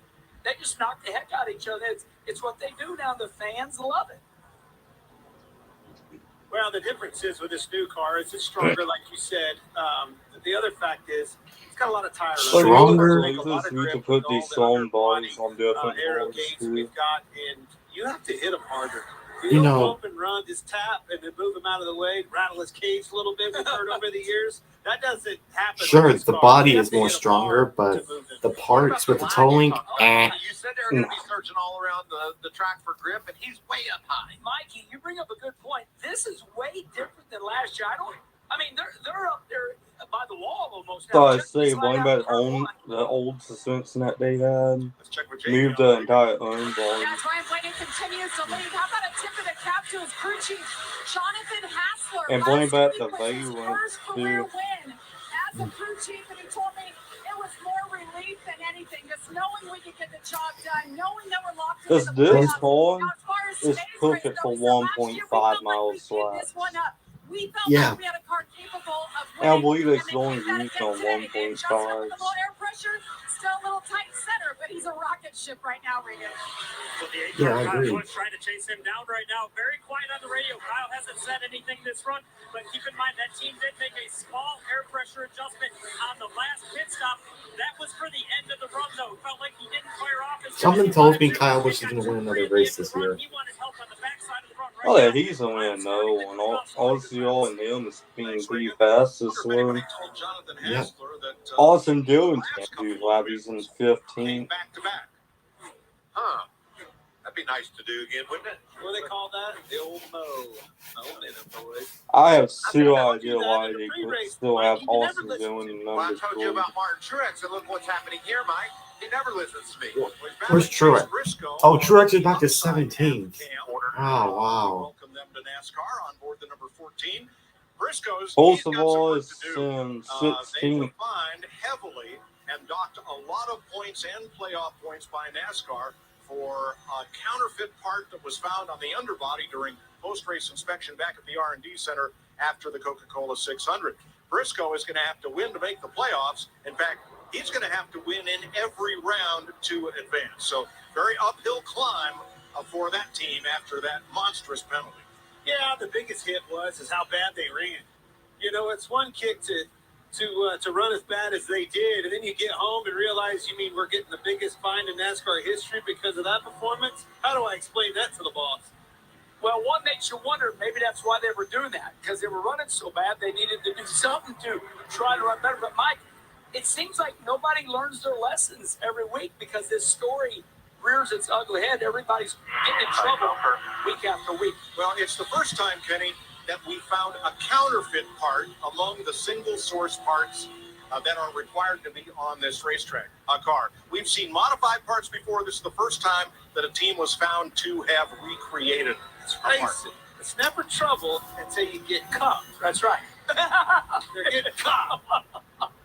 I: they just knock the heck out of each other. It's what they do now. The fans love it.
L: Well, the difference is with this new car, it's stronger, like you said. The other fact is, it's got a lot of tires.
B: Stronger.
C: We can put these song bodies on different
L: aero
C: cars,
L: gates
C: too.
L: we've got, and you have to hit them harder.
B: You
L: don't
B: know-
L: go up and run, just tap and then move him out of the way, rattle his cage a little bit. We've heard over the years that doesn't happen.
B: Sure,
L: with
B: the
L: these
B: body
L: cars.
B: is
L: You have
B: more
L: to hit 'em
B: stronger,
L: hard
B: but
L: to move them.
B: the parts with the towing,
E: You said they were going to be searching all around the track for grip, and he's way up high.
I: Mikey, you bring up a good point. This is way different than last year. I mean, they're up there by the wall almost.
C: So
I: Now,
C: I
I: check
C: say,
I: this line
C: blame
I: out
C: back
I: for
C: on the old suspension that they had.
D: Let's check with Jamie.
C: Moved the entire own volume.
G: Yes, Ryan Blaney continues to lead. How about a tip of the cap to his crew chief, Jonathan Hassler?
C: And blame back
G: Last
C: the
G: week was his
C: Valence,
G: first career
C: too.
G: win as a crew chief, and he told me it was more relief than anything, just knowing we could get the job done, knowing that we're locked into the
C: This
G: playoffs.
C: car
G: Now, as far as
C: is
G: today's
C: perfect
G: race
C: for
G: goes, last year we
C: 1.5
G: felt like
C: miles
G: we picked this
C: slaps.
G: one up. We felt
B: Yeah.
G: like we had a car capable of
C: And I
G: winning,
C: believe it's
G: and they
C: only
G: put that
C: used
G: again
C: on
G: today. They adjusted with
C: 1.5.
G: a little air pressure, still a little tight center, but he's a rocket ship right now, Regan.
L: Well, the
B: Yeah, I
L: Kyle
B: agree.
L: Busch trying to chase him down right now. Very quiet on the radio. Kyle hasn't said anything this run, but keep in mind that team did make a small air pressure adjustment on the last pit stop. That was for the end of the run, though. Felt like he didn't fire off his.
B: Something tells me Kyle Busch is going to win another race this year.
L: He wanted help on the backside of the run.
C: Oh yeah, he's a win though, and obviously all in him is being pretty fast this one.
B: Yeah.
C: Austin Dillon can't do lap, he's in 15th.
E: Back to back. Huh. That'd be nice to do again, wouldn't it?
L: What do they call that? The old Mo. Boys.
C: I have zero idea why they could still have Austin Dillon in
E: Well, I
C: number
E: told you
C: 3.
E: about Martin Truex, and look what's happening here, Mike. He never listens to me.
B: Where's Truex? Oh, Truex is back to 17th. Oh, wow.
D: Welcome them to NASCAR on board the number 14. Briscoe's.
C: Most
D: he's
C: of
D: got some
C: all,
D: work
C: it's
D: to do.
C: in
D: They
C: 16th.
D: refined heavily and docked a lot of points and playoff points by NASCAR for a counterfeit part that was found on the underbody during post-race inspection back at the R&D Center after the Coca-Cola 600. Briscoe is going to have to win to make the playoffs. In fact, he's going to have to win in every round to advance. So very uphill climb for that team after that monstrous penalty.
L: Yeah, the biggest hit is how bad they ran. You know, it's one kick to run as bad as they did, and then you get home and realize, you mean we're getting the biggest fine in NASCAR history because of that performance? How do I explain that to the boss?
I: Well, one makes you wonder, maybe that's why they were doing that, because they were running so bad they needed to do something to try to run better. But, Mike, it seems like nobody learns their lessons every week because this story rears its ugly head. Everybody's getting in trouble week after week.
D: Well, it's the first time, Kenny, that we found a counterfeit part among the single source parts that are required to be on this racetrack, a car. We've seen modified parts before. This is the first time that a team was found to have recreated
L: Let's face it, it's never trouble until you get caught.
I: That's right.
L: They're getting caught.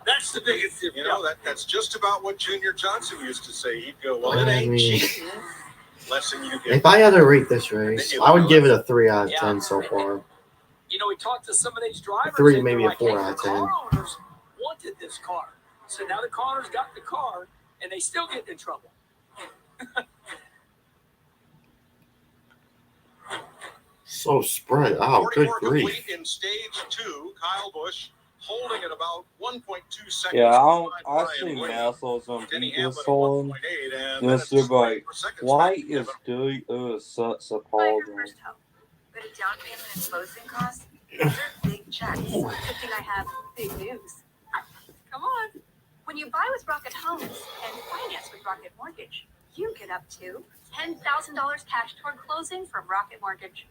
L: That's the biggest difference.
D: You know, that's just about what Junior Johnson used to say. He'd go, well, it ain't cheating. Lesson you get.
B: If I had to rate this race, I would give it a 3 out of 10 so far.
I: You know, we talked to some of these drivers.
B: 3,
I: and
B: maybe
I: they're
B: a 4 out of
I: the
B: 10.
I: car owners wanted this car. So now the car owners got the car, and they still get in trouble.
B: So spread out. Good
D: 44
B: grief.
D: complete in stage 2. Kyle Busch holding at about 1.2 seconds.
C: Yeah, I
D: behind
C: see
D: Ryan Blaney.
C: NASCAR's on
D: Denny
C: this
D: Hamlin
C: one.
D: 1.8, and
C: Yes,
D: then it's
C: they're like,
D: for seconds
C: why
D: back.
C: is doing such a
P: Buy your
C: problem?
P: first home. But a down payment and closing costs, those are big checks. Good thing I have big news. Come on. When you buy with Rocket Homes and finance with Rocket Mortgage, you get up to $10,000 cash toward closing from Rocket Mortgage.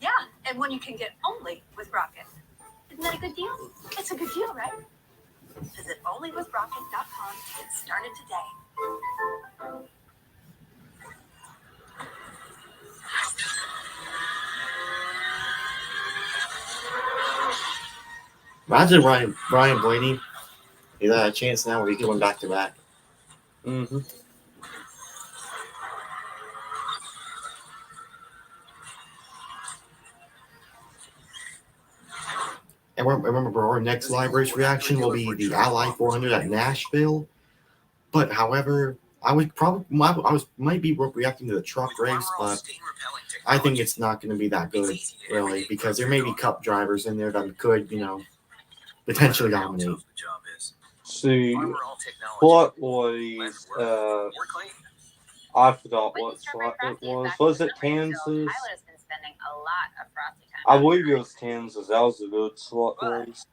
P: Yeah, and one you can get only with Rocket. Isn't that a good deal? It's a good deal, right? Visit onlywithrocket.com to get started today.
B: Imagine Ryan Blaney. He had a chance now where he could win back to back.
C: Mm-hmm.
B: And remember, our next live race reaction will be the Ally 400 at Nashville. But however, I might be reacting to the truck race, but I think it's not going to be that good, really, because there may be Cup drivers in there that could, potentially dominate.
C: See, what was I forgot what slot it was. Was it Kansas?
W: Tyler's been spending a lot of frosty time.
C: I believe it was Kansas. That was a good slot race.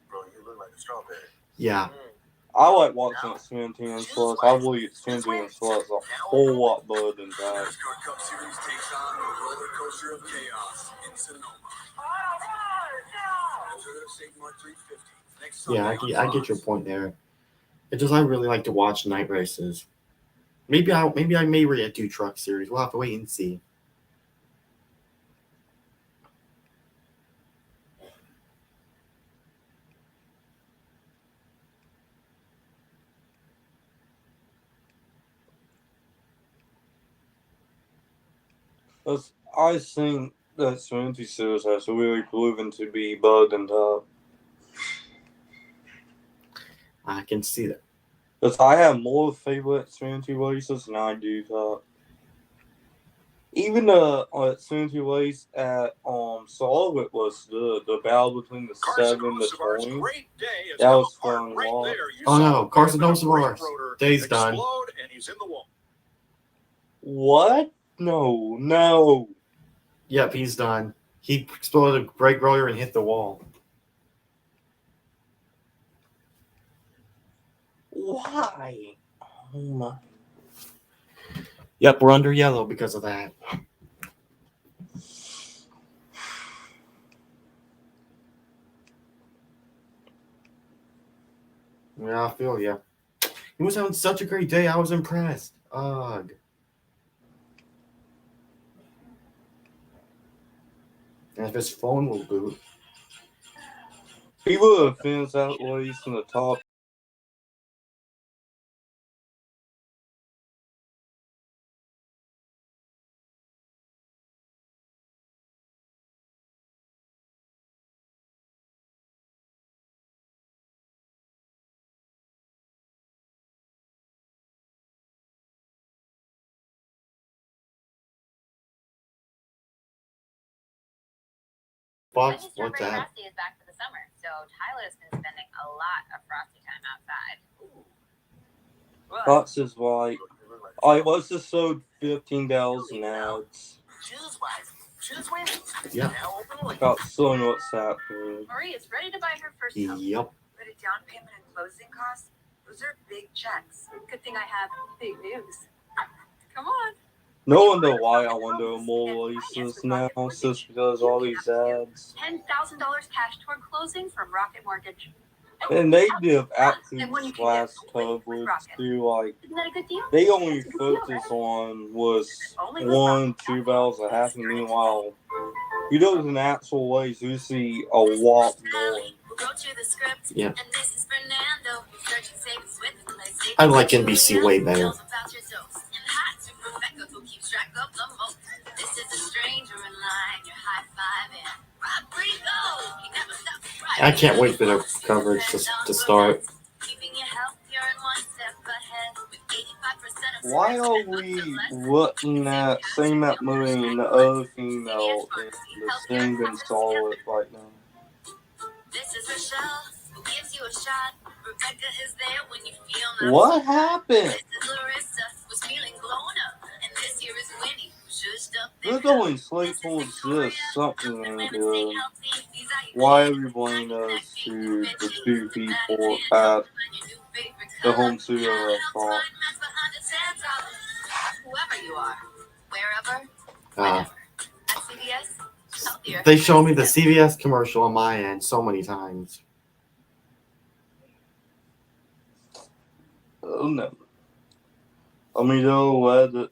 H: Bro, you look like a strawberry.
B: Yeah.
C: I like watching it spin 10 slots. I believe it's 10 slots a whole lot better than that.
H: NASCAR Cup Series takes on a roller coaster of chaos in Sonoma. Enter the St. Mark 350 next Sunday
B: Yeah, I get your point there. It's just I really like to watch night races. Maybe I may react to Truck Series. We'll have to wait and see.
C: I think that Xfinity Series has really proven to be better than top.
B: I can see that.
C: Because I have more favorite Xfinity races than I do top. Even the Xfinity race at Solid was the battle between the 7 and the 20. That was fun.
B: Oh no, Carson Hocevar's day's done.
D: And he's in the wall.
C: What? No.
B: Yep, he's done. He exploded a brake roller and hit the wall.
C: Why? Oh my.
B: Yep, we're under yellow because of that. Yeah, I feel ya. He was having such a great day. I was impressed. Ugh. And if his phone will boot.
C: People have finished out race in the top.
B: Box,
W: Strawberry
B: what's that?
W: Frosty is back for the summer, so Tyler's been spending a lot of frosty time outside.
C: That's just like, let's just sold 15,000 ads.
E: Choose wise.
B: Yeah.
E: Now open
C: Got so what's happening.
P: Marie is ready to buy her first home.
B: Yep.
P: But a down payment and closing costs, those are big checks. Good thing I have big news. Come on.
C: No wonder why I want to do more races now. It's just because all these ads.
P: $10,000 cash toward closing from Rocket Mortgage.
C: And they did actually last coverage too. Like they only focus on was 1-2 barrels a half, and meanwhile, you know, in actual ways you see a lot more.
B: Yeah. I like NBC way better. I can't wait for the coverage to start.
C: Why are we looking at seeing that movie and the other female in the singing solid right now? What happened? They're going straight towards this something good. Why are we blaming us to the two people at the home studio restaurant?
B: They show me the CVS commercial on my end so many times.
C: Oh no. I mean, they'll let it.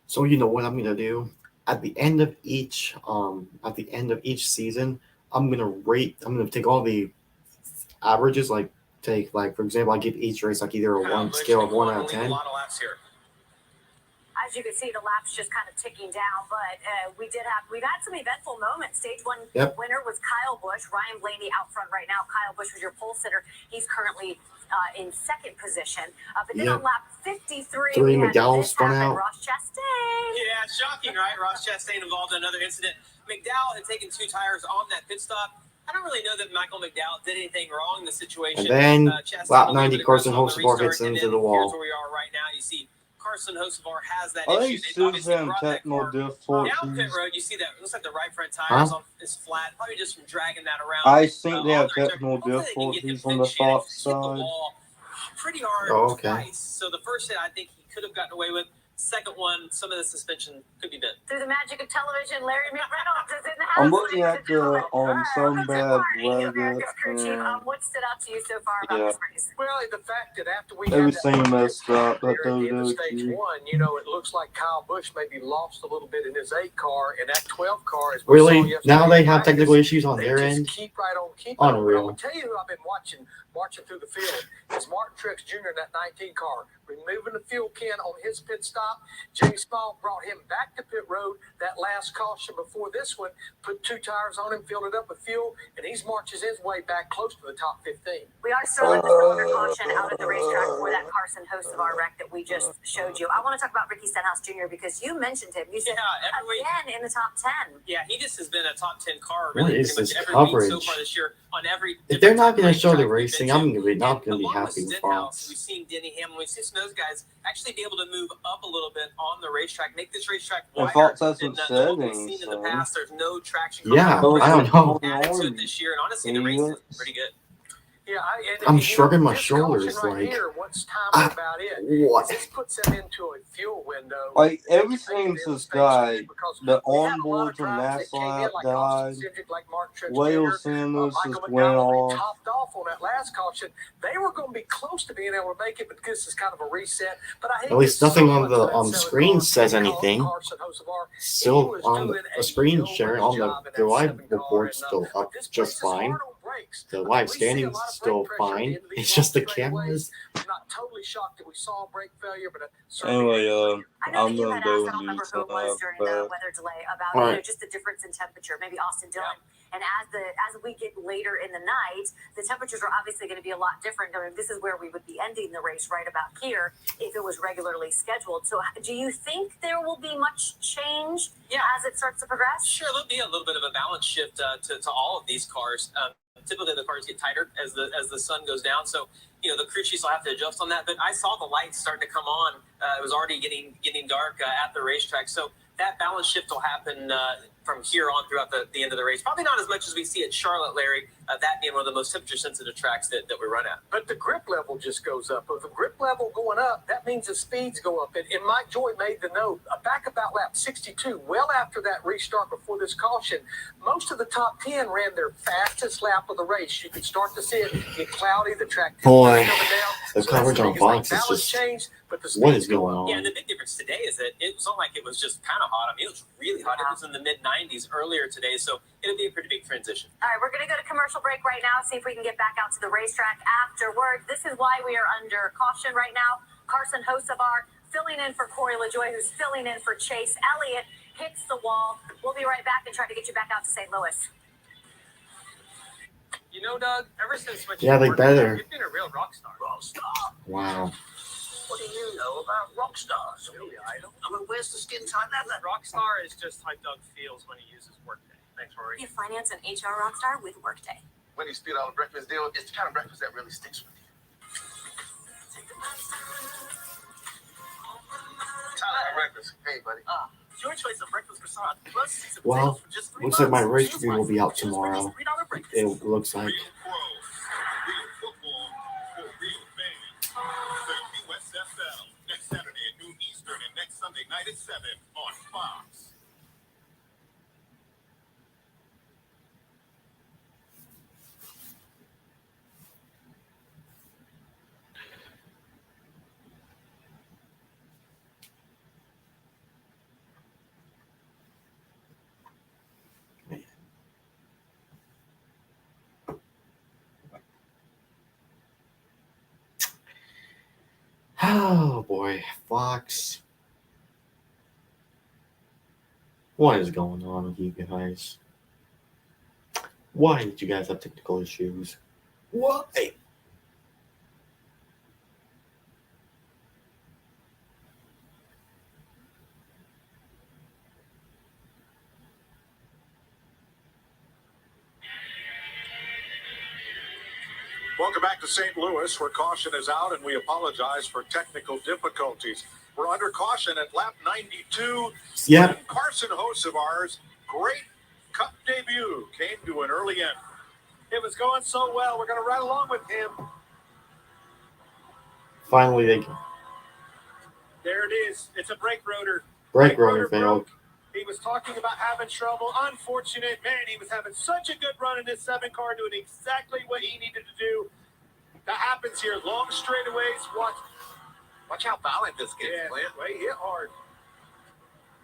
B: So you know what I'm gonna do? At the end of each season, I'm gonna take all the averages, like for example, I give each race like either a one scale of 1 out of 10.
N: As you can see, the laps just kind of ticking down, but we've had some eventful moments. Stage 1 winner was Kyle Busch. Ryan Blaney out front right now. Kyle Busch was your pole sitter. He's currently in second position. But then on lap 53, we had
B: McDowell spun out.
N: Ross Chastain.
E: Yeah, shocking, right? Ross Chastain involved in another incident. McDowell had taken 2 tires on that pit stop. I don't really know that Michael McDowell did anything wrong in the situation.
B: And then lap 90, Carson Hocevar hits into the wall.
E: Here's where we are right now. You see Carson Hocevar has that
C: I
E: issue.
C: think Susan technical difficulties.
E: Down pit road, you see that. It looks like the right front tire is flat. Probably just from dragging that around.
C: I think they have technical difficulties on the Fox side.
E: Pretty hard twice. So the first hit, I think he could have gotten away with. Second one, some of the suspension could be bent.
N: Through the magic of television, Larry McReynolds is in the house.
C: I'm looking at the some bad weather.
N: What stood out to you so far about this race?
L: Well, the fact that after we
C: everything messed up, but
L: stage 1, you know, it looks like Kyle Busch maybe lost a little bit in his 8 car, and that 12 car is
B: really now they have technical issues on their end.
L: Keep right on, keep
B: Unreal.
L: I'll tell you who I've been marching through the field is Martin Truex Jr. in that 19 car, removing the fuel can on his pit stop. Jimmy Small brought him back to pit road that last caution before this one, put 2 tires on him, filled it up with fuel, and he marches his way back close to the top 15.
N: We are still at the still under caution out at the racetrack for that Carson Hocevar wreck that we just showed you. I want to talk about Ricky Stenhouse Jr. because you mentioned him. You said again in the top 10.
E: Yeah, he just has been a top 10 car
B: What
E: really
B: is
E: pretty
B: this
E: much every
B: coverage?
E: week so far this year on every.
B: If they're not going to show the racing, I'm not going to be happy with Fox.
E: We've seen Denny Hamlin, we've seen some of those guys actually be able to move up a little bit on the racetrack, make this racetrack wider.
C: Fox hasn't said
E: what we've seen in the past. There's no traction.
B: Yeah, I don't know.
E: To it this year, and honestly, the race is pretty good.
L: Yeah,
B: I'm shrugging my shoulders
L: right
B: like,
L: here, what's time about it?
B: what?
L: This puts them into a fuel window.
C: Like, ever since this guy, the onboard from NASCAR died, Wales Sanders just went off.
L: Topped off on that last caution. They were going to be close to being able to make it, but this is kind of a reset. But I hate
B: at least nothing on the screen says anything. Still on the screen sharing on the live report still up just fine. The live standing is still fine. It's just the cameras.
L: I'm not totally shocked that we saw a brake failure, but
C: anyway, I'm
N: gonna
C: go
N: and do some during the weather delay about just the difference in temperature. Maybe Austin Dillon. And as we get later in the night, the temperatures are obviously going to be a lot different. I mean, this is where we would be ending the race right about here if it was regularly scheduled. So do you think there will be much change as it starts to progress?
E: Sure, there'll be a little bit of a balance shift to all of these cars. Typically, the cars get tighter as the sun goes down. So, you know, the crew chiefs will have to adjust on that. But I saw the lights starting to come on. It was already getting dark at the racetrack. So
R: that balance shift will happen from here on throughout the end of the race. Probably not as much as we see at Charlotte, Larry, that being one of the most temperature-sensitive tracks that we run at.
S: But the grip level just goes up. With the grip level going up, that means the speeds go up. And Mike Joy made the note, back about lap 62, well after that restart before this caution, most of the top 10 ran their fastest lap of the race. You could start to see it get cloudy, the track
B: Boy,
S: coming down.
B: the
S: So
B: coverage
S: that's
B: on
S: the
B: Fox
S: thing.
B: is
S: Balance
B: just
S: changed, but the
B: what
S: speeds
B: is going on?
R: Yeah, and the big difference today is that it's not like it was just kind of hot. I mean, it was really hot. It was in the mid-90s earlier today, so it'll be a pretty big transition.
N: All right, we're going to go to commercial break right now, see if we can get back out to the racetrack afterwards. This is why we are under caution right now. Carson Hocevar filling in for Corey LaJoie, who's filling in for Chase Elliott, hits the wall. We'll be right back and try to get you back out to St. Louis.
R: You know, Doug, ever since when
B: Yeah, they better.
R: you've been a real rock star.
B: Wow.
H: What do you know about rock stars? Really, I don't. I mean, where's the skin tight leather?
R: Rockstar is just how Doug feels when he uses Workday. Thanks, Rory.
N: Be a finance and HR rockstar with Workday.
H: When you spit out a breakfast deal, it's the kind of breakfast that really sticks with you. Tyler, breakfast. Hey, buddy.
E: Your choice of breakfast croissant plus 6 of
B: Well,
E: potatoes for just $3.
B: looks like my race
E: Choose
B: review will be out
E: wisely. Choose
B: tomorrow.
E: Wendy's $3 breakfast.
B: It looks like.
D: USFL next Saturday at noon Eastern and next Sunday night at 7 on Fox.
B: Oh boy, Fox. What is going on with you guys? Why did you guys have technical issues? Why?
D: Welcome back to St. Louis, where caution is out, and we apologize for technical difficulties. We're under caution at lap 92.
B: Yep.
D: When Carson Hocevar's great Cup debut came to an early end.
L: It was going so well. We're going to ride along with him.
B: Finally, they
L: There it is. It's a brake rotor.
B: brake rotor failed.
L: broke. He was talking about having trouble. Unfortunate. Man, he was having such a good run in this 7 car, doing exactly what he needed to do. That happens here. Long straightaways.
E: Watch how violent this gets,
L: Yeah,
E: Clint.
L: well, he hit hard.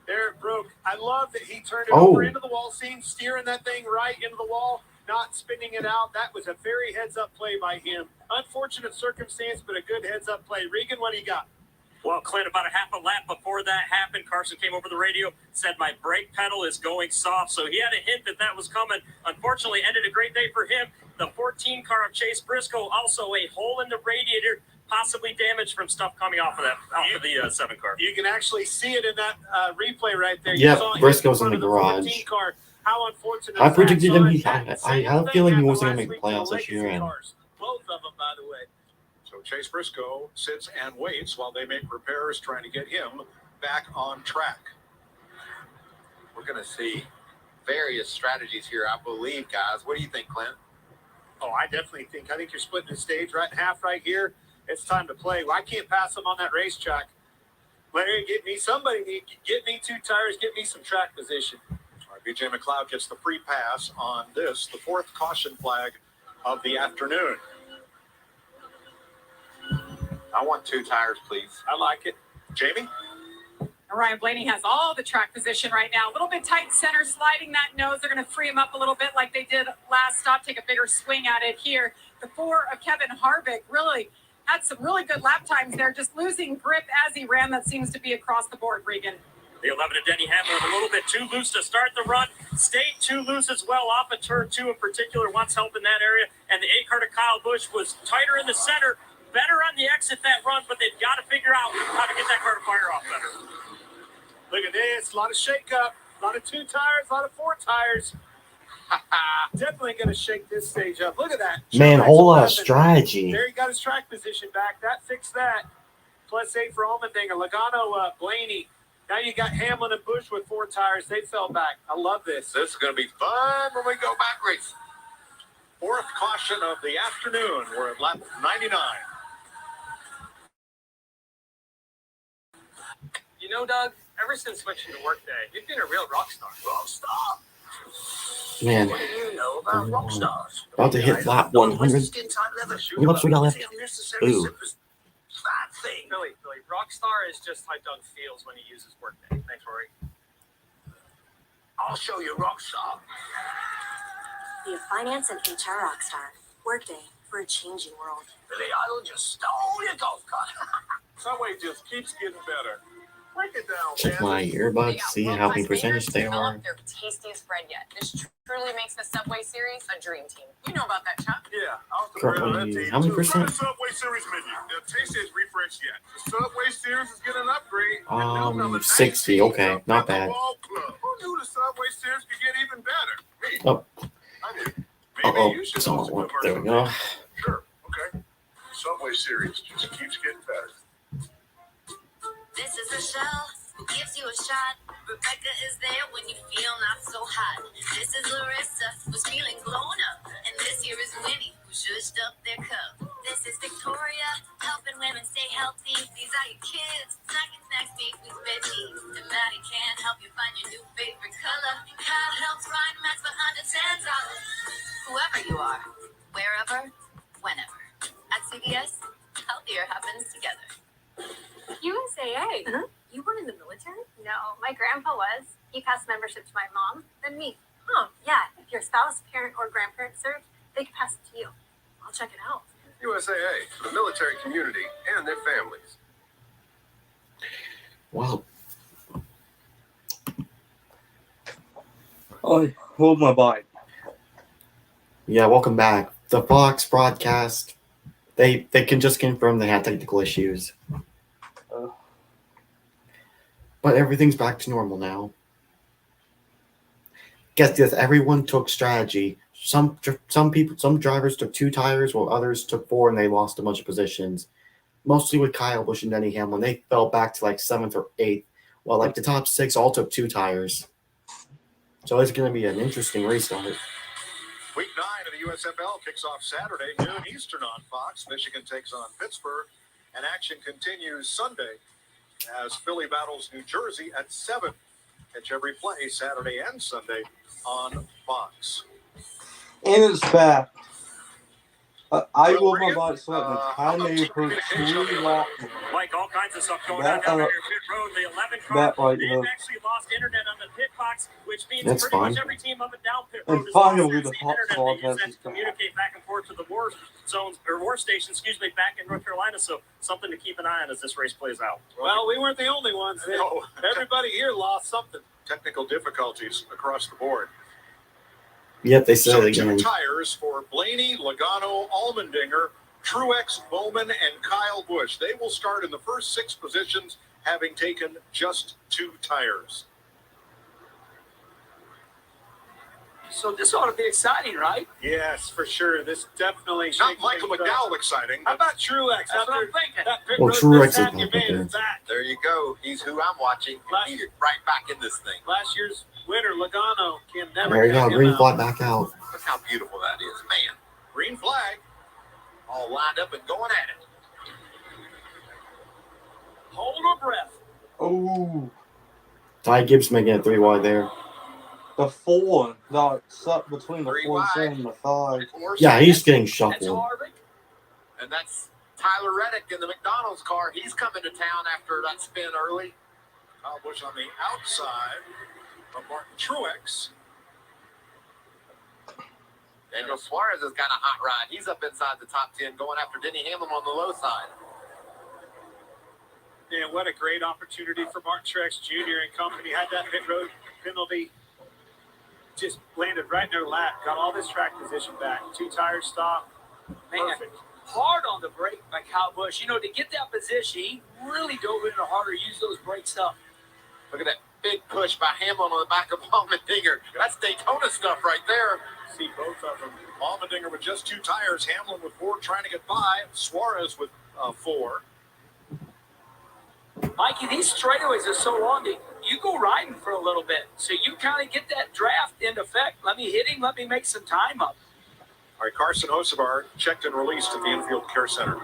L: There it broke. I love that he turned it
B: Oh.
L: over into the wall seam, steering that thing right into the wall, not spinning it out. That was a very heads-up play by him. Unfortunate circumstance, but a good heads-up play. Regan, what do you got?
K: Well, Clint, about a half a lap before that happened, Carson came over the radio, said my brake pedal is going soft. So he had a hint that was coming. Unfortunately, ended a great day for him. The 14 car of Chase Briscoe, also a hole in the radiator, possibly damaged from stuff coming off of the 7 car.
L: You can actually see it in that replay right there.
B: Yep,
L: You saw him
B: Briscoe's in
L: front
B: the
L: of
B: garage.
L: 14 car. How unfortunate
B: I
L: is that?
B: predicted him.
L: So
B: I have a feeling he wasn't going to make the playoffs this year. And
L: both of them, by the way.
D: So Chase Briscoe sits and waits while they make repairs trying to get him back on track.
E: We're going to see various strategies here, I believe, guys. What do you think, Clint?
L: Oh, I definitely think you're splitting the stage right in half right here. It's time to play. Well, I can't pass him on that racetrack. Larry, get me 2 tires, get me some track position.
D: All right, BJ McLeod gets the free pass on this, the 4th caution flag of the afternoon.
E: I want 2 tires, please.
L: I like it.
D: Jamie?
G: Ryan Blaney has all the track position right now. A little bit tight center, sliding that nose. They're going to free him up a little bit like they did last stop, take a bigger swing at it here. The 4 of Kevin Harvick really had some really good lap times there, just losing grip as he ran. That seems to be across the board, Regan.
K: The 11 of Denny Hamlin a little bit too loose to start the run. Stayed too loose as well off of turn 2 in particular. Wants help in that area. And the 8 car to Kyle Busch was tighter in the center. Better on the exit that run, but they've got to figure out how to get that car to fire off better.
L: Look at this. A lot of shake-up. A lot of 2 tires, a lot of 4 tires. Definitely going to shake this stage up. Look at that.
B: man,
L: Sure,
B: whole lot of
L: 11.
B: strategy.
L: There he got his track position back. That fixed that. +8 for Allmendinger. Logano, Blaney. Now you got Hamlin and Busch with 4 tires. They fell back. I love this.
D: This is going to be fun when we go back racing. Fourth caution of the afternoon. We're at lap 99.
R: You know, Doug, ever since switching to workday, you've been a real rock star.
H: Rock star?
B: Man,
H: What do you know about rock stars?
B: about to hit lap 100.
H: Skin-tight leather.
B: What else we got left? Ooh.
H: That thing.
R: Billy, Rockstar is just how Doug feels when he uses Workday. Thanks, Rory.
H: I'll show you rock star.
N: Be a finance and HR rockstar. Workday for a changing world.
H: Billy Idol just stole your golf cart.
D: Subway just keeps getting better. Break it down,
B: Check my earbuds, see how many percentage they are.
Q: Their tastiest bread yet. This truly makes the Subway series a dream team. You know about that, Chuck?
D: Yeah, I was the
B: Currently, how many percent?
D: The Subway Series menu. The taste is refreshed yet. The Subway Series is getting an upgrade.
B: 60. Okay, not bad.
D: Who knew the Subway Series could get even better? Me.
B: Oh.
D: I did.
B: Uh-oh,
D: You should
B: it's all
D: also
B: work. There we go.
D: Sure, okay. Subway Series just keeps getting better.
N: This is Michelle, who gives you a shot. Rebecca is there when you feel not so hot. This is Larissa, who's feeling blown up. And this here is Winnie, who zhuzhed up their cup. This is Victoria, helping women stay healthy. These are your kids, snacking snacks make me bed needs. And Maddie can help you find your new favorite color. Kyle helps find Max for under $10. Whoever you are, wherever, whenever. At CVS, healthier happens together.
O: USAA? You weren't in the military? No, my grandpa was. He passed membership to my mom, then me. Huh, yeah, if your spouse, parent, or grandparent served, they could pass it to you. I'll check it out.
D: USAA, for the military community and their families.
B: Wow.
C: I hold my bike.
B: Yeah, welcome back. The Fox broadcast, they can just confirm they had technical issues. But everything's back to normal now. Guess this, everyone took strategy. Some drivers took 2 tires, while others took 4, and they lost a bunch of positions. Mostly with Kyle Busch and Denny Hamlin, they fell back to like 7th or 8th, while like the top 6 all took 2 tires. So it's going to be an interesting restart.
D: Week 9 of the USFL kicks off Saturday, noon Eastern on Fox. Michigan takes on Pittsburgh, and action continues Sunday as Philly battles New Jersey at 7. Catch every play Saturday and Sunday on Fox.
C: And it's back. I will my bike sweating. I knew for 3 laps.
K: Like all kinds of stuff going on down here at pit road. The 11 car, they've actually lost internet on the pit box, which means
B: That's
K: pretty
B: fine.
K: much every team up and down pit road
C: And
K: is
C: finally
K: lost
C: the
K: the
C: top
K: internet
C: spot
K: they use
C: has
K: that to communicate back and forth to the war zones or war stations, back in North Carolina. So something to keep an eye on as this race plays out.
L: Well, we weren't the only ones.
D: No.
L: Everybody here lost something.
D: Technical difficulties across the board.
B: Yep, they said
D: So
B: it
D: 2
B: again.
D: tires for Blaney, Logano, Allmendinger, Truex, Bowman, and Kyle Busch. They will start in the first 6 positions, having taken just 2 tires.
I: So this ought to be exciting, right?
L: Yes, for sure. This definitely
D: Not
L: shakes
D: Michael
L: things up.
D: McDowell exciting.
L: How about Truex?
I: That's what I'm thinking.
L: That pit
B: Well,
L: road
B: Truex
L: this time,
B: is
L: you
B: back
L: made
B: there.
L: it back.
E: There you go. He's who I'm watching. He's right back in this thing.
L: Last year's winner, Logano, can never
B: There you
L: count
B: go,
L: him
B: green
L: out.
B: flag back out.
E: Look how beautiful that is, man.
D: Green flag.
E: All lined up and going at it.
K: Hold your breath.
C: Oh,
B: Ty Gibbs making it 3 wide there.
C: the 4 got stuck between the
E: 3
C: 4
E: wide.
C: and the 5.
B: Yeah, he's getting
I: That's
B: shuffled.
I: Harvick.
E: And that's Tyler Reddick in the McDonald's car. He's coming to town after that spin early.
D: Kyle Busch on the outside of Martin Truex.
E: Daniel Suarez has got a hot ride. He's up inside the top 10, going after Denny Hamlin on the low side.
L: Yeah, what a great opportunity for Martin Truex Jr. and company. Had that pit road penalty. Just landed right in their lap. Got all this track position back. 2 tires stop.
I: Man,
L: Perfect.
I: hard on the brake by Kyle Busch. You know, to get that position, he really dove in harder, used those brakes up.
E: Look at that big push by Hamlin on the back of Allmendinger. That's Daytona stuff right there.
D: See both of them. Allmendinger with just 2 tires. Hamlin with 4 trying to get by. Suarez with 4.
I: Mike, these straightaways are so long that you go riding for a little bit. So you kind of get that draft into effect. Let me hit him. Let me make some time up.
D: All right, Carson Hocevar checked and released at the Infield Care Center.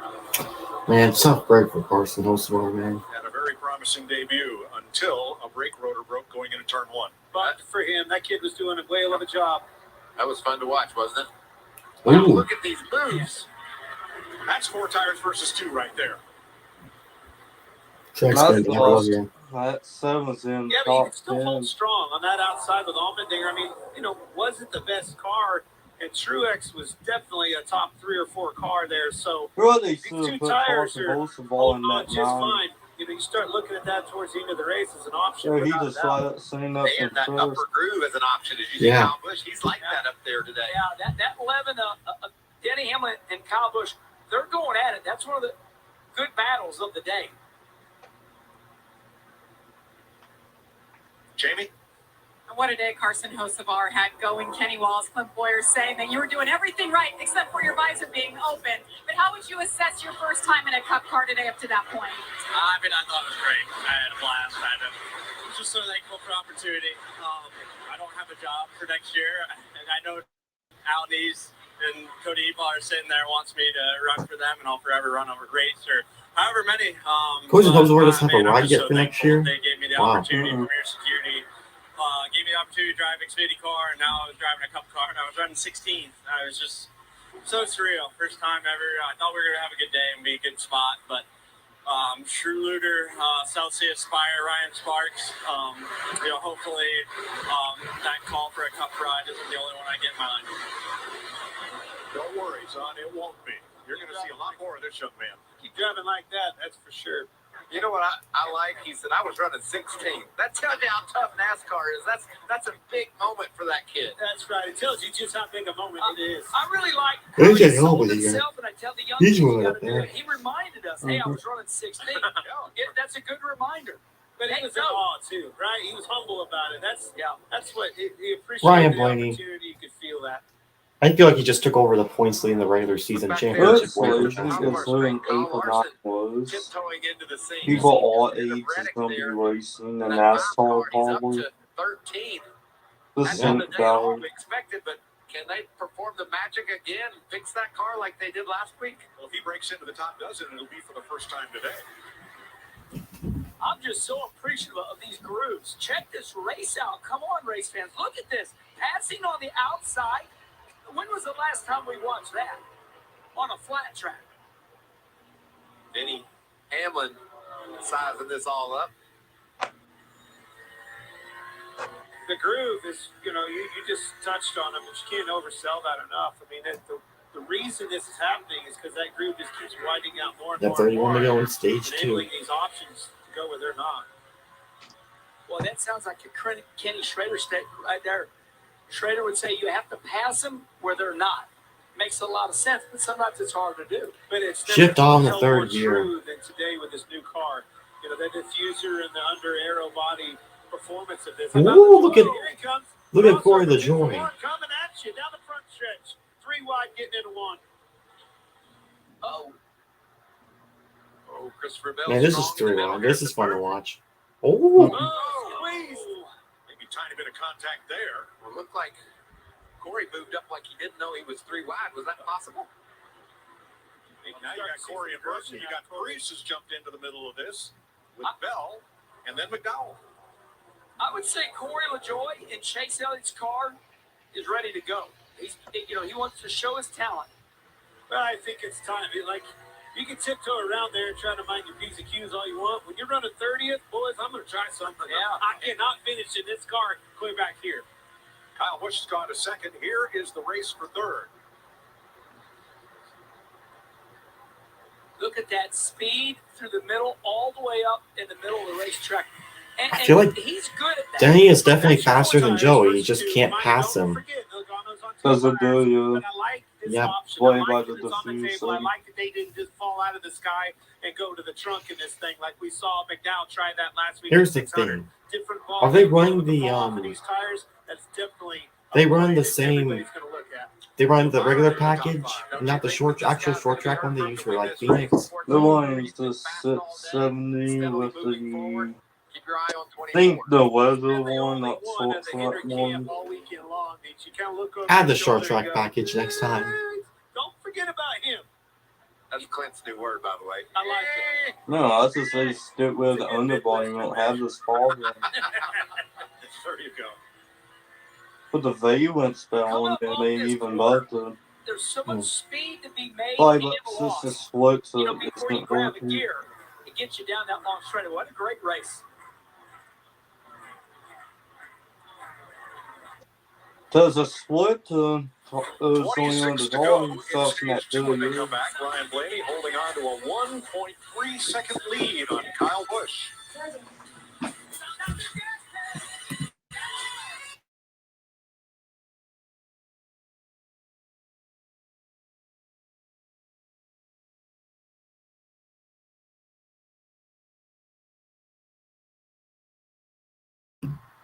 B: Man, it's tough break for Carson Hocevar, man.
D: Had a very promising debut until a brake rotor broke going into turn 1.
L: But for him, that kid was doing a whale of a job.
E: That was fun to watch, wasn't it?
B: Ooh.
E: Wow, look at these moves.
D: That's 4 tires versus 2 right there.
B: Track's
C: That's
B: gonna be hell
C: lost.
B: here.
C: That 7's in
L: Yeah, but you
C: top
L: can still
C: 10.
L: hold strong on that outside with Allmendinger. I mean, wasn't the best car, and Truex was definitely a top 3 or 4 car there. So
C: Really
L: these
C: should have
L: 2
C: put
L: tires
C: Carson
L: are
C: Hocevar
L: holding
C: in
L: on
C: that
L: just
C: 9.
L: fine. You start looking at that towards the end of the race as an option.
C: So he
L: without a
C: just
L: doubt.
C: like saying up in
E: And that
C: first.
E: upper groove as an option. As you see
B: Yeah.
E: Kyle Busch, he's like that up there today.
I: Yeah, that 11, Denny Hamlin and Kyle Busch, they're going at it. That's one of the good battles of the day.
D: Jamie?
G: And what a day Carson Hocevar had going. Kenny Walls, Clint Boyer saying that you were doing everything right except for your visor being open. But how would you assess your first time in a Cup car today up to that point?
T: I mean, I thought it was great. I had a blast. I'm just so thankful for the opportunity. I don't have a job for next year, and I know Aldis and Cody Ebal are sitting there wants me to run for them, and I'll forever run over greats or however many.
B: Carson Hocevar doesn't have a
T: man,
B: ride
T: I'm
B: yet
T: so
B: for next
T: thankful
B: year.
T: They gave me the
B: Wow.
T: opportunity, Premier Security. Gave me the opportunity to drive Xfinity car, and now I was driving a Cup car, and I was running 16th. I was just so surreal. First time ever. I thought we were going to have a good day and be a good spot, but Schluter, Celsius, Spire, Ryan Sparks, hopefully that call for a Cup ride isn't the only one I get in my life.
D: Don't worry, son. It won't be. You're going to see a lot more of this young man.
L: Keep driving like that, that's for sure.
E: You know what I like? He said, I was running 16. That tells you how tough NASCAR is. That's a big moment for that kid.
L: That's right. It tells you just how big a moment it is.
I: I really like
B: He
I: how he
B: can't help
I: sold
B: it, he got-
I: himself, and I tell the young
B: he's
I: kids you
B: running
I: got to
B: up
I: do
B: there.
I: it. He reminded us, hey, I was running 16. That's a good reminder.
L: But he was in awe, too, right? He was humble about it. That's what he appreciated
B: Ryan
L: the
B: Blaney.
L: opportunity. You could feel that.
B: I feel like he just took over the points lead in the regular season championship.
C: Hopefully, he gets who in 8th or 9th was.
E: Tiptoeing into the scene.
C: People all ages is going to be racing in NASCAR probably.
E: 13th.
C: The
E: That's not the
C: same
E: day all
C: guy.
E: we expected, but can they perform the magic again and fix that car like they did last week?
D: Well, if he breaks into the top dozen, it'll be for the first time today.
I: I'm just so appreciative of these grooves. Check this race out. Come on, race fans. Look at this. Passing on the outside. When was the last time we watched that? On a flat track.
E: Denny Hamlin sizing this all up.
L: The groove is, you just touched on it, but you can't oversell that enough. I mean, the reason this is happening is because that groove just keeps widening out more and
B: Yeah,
L: more and
B: 31
L: more.
B: to go in stage 2.
L: Enabling these options to go where they're not.
I: Well, that sounds like a Kenny Schrader statement right there. Schrader would say you have to pass them where they're not. Makes a lot of sense, but sometimes it's hard to do.
L: But it's
B: Shift on the
L: no
B: third
L: more
B: gear.
L: true than today with this new car. The diffuser and the under aero body performance of this.
B: Ooh, look at
L: Here he comes.
B: Corey LaJoy.
L: Coming at you down the front stretch. 3 wide getting into 1.
E: Oh, Christopher Bell.
B: Man, this is 3 long. This is fun to watch. Oh,
L: Squeeze.
D: Maybe a tiny bit of contact there.
E: Well, looked like Corey moved up like he didn't know he was 3 wide. Was that possible?
D: Now you got Corey and Brooks, and you got Reese has jumped into the middle of this with Bell and then McDowell.
I: I would say Corey LaJoy in Chase Elliott's car is ready to go. He wants to show his talent.
L: Well, I think it's time. You can tiptoe around there and try to mind your P's and Q's all you want. When you're running 30th, boys, I'm going to try something.
I: Yeah.
L: I cannot finish in this car clear back here.
D: Kyle Busch has gone to second. Here is the race for third.
I: Look at that speed through the middle, all the way up in the middle of the racetrack. And
B: I feel like
I: he's good at that.
B: Denny is definitely faster than Joey. He just can't pass him.
C: Does it do you?
L: But I like this
B: Yeah.
L: option.
C: Play
L: I
C: by
L: like
C: the
L: that it's on the
C: diffuser.
L: table. I like that they didn't just fall out of the sky and go to the trunk in this thing like we saw McDowell try that last week.
B: Here's the
L: 600.
B: thing.
L: Different
B: Are they
L: ball,
B: running
L: the
B: the
L: ball for these tires? That's definitely
B: they
L: a
B: run
L: play
B: the
L: that
B: same
L: everybody's gonna look at.
B: They run the regular package, not the actual short track one they use for like Phoenix.
C: The one is the 670 with the, I think the weather one, not short track one.
B: Add the short track package next time.
L: Don't forget about him.
D: That's Clint's new word, by the way.
L: I like it.
C: No, I just say stick with the underbody. You don't have this problem.
D: There you go.
C: Put the valence spell on there, maybe even better.
I: There's so much speed to be made
C: Like,
I: and
C: but
I: lost.
C: this is slow, so
I: You know,
C: it
I: before you
C: isn't
I: grab a
C: working.
I: gear, it gets you down that long straightaway. What a great race.
C: There's a split to showing on
D: 26
C: the
D: to go
C: volume
D: in
C: stuff in that
D: stage 2 when they
C: video.
D: come back. Ryan Blaney holding on to a 1.3 second lead on Kyle Busch.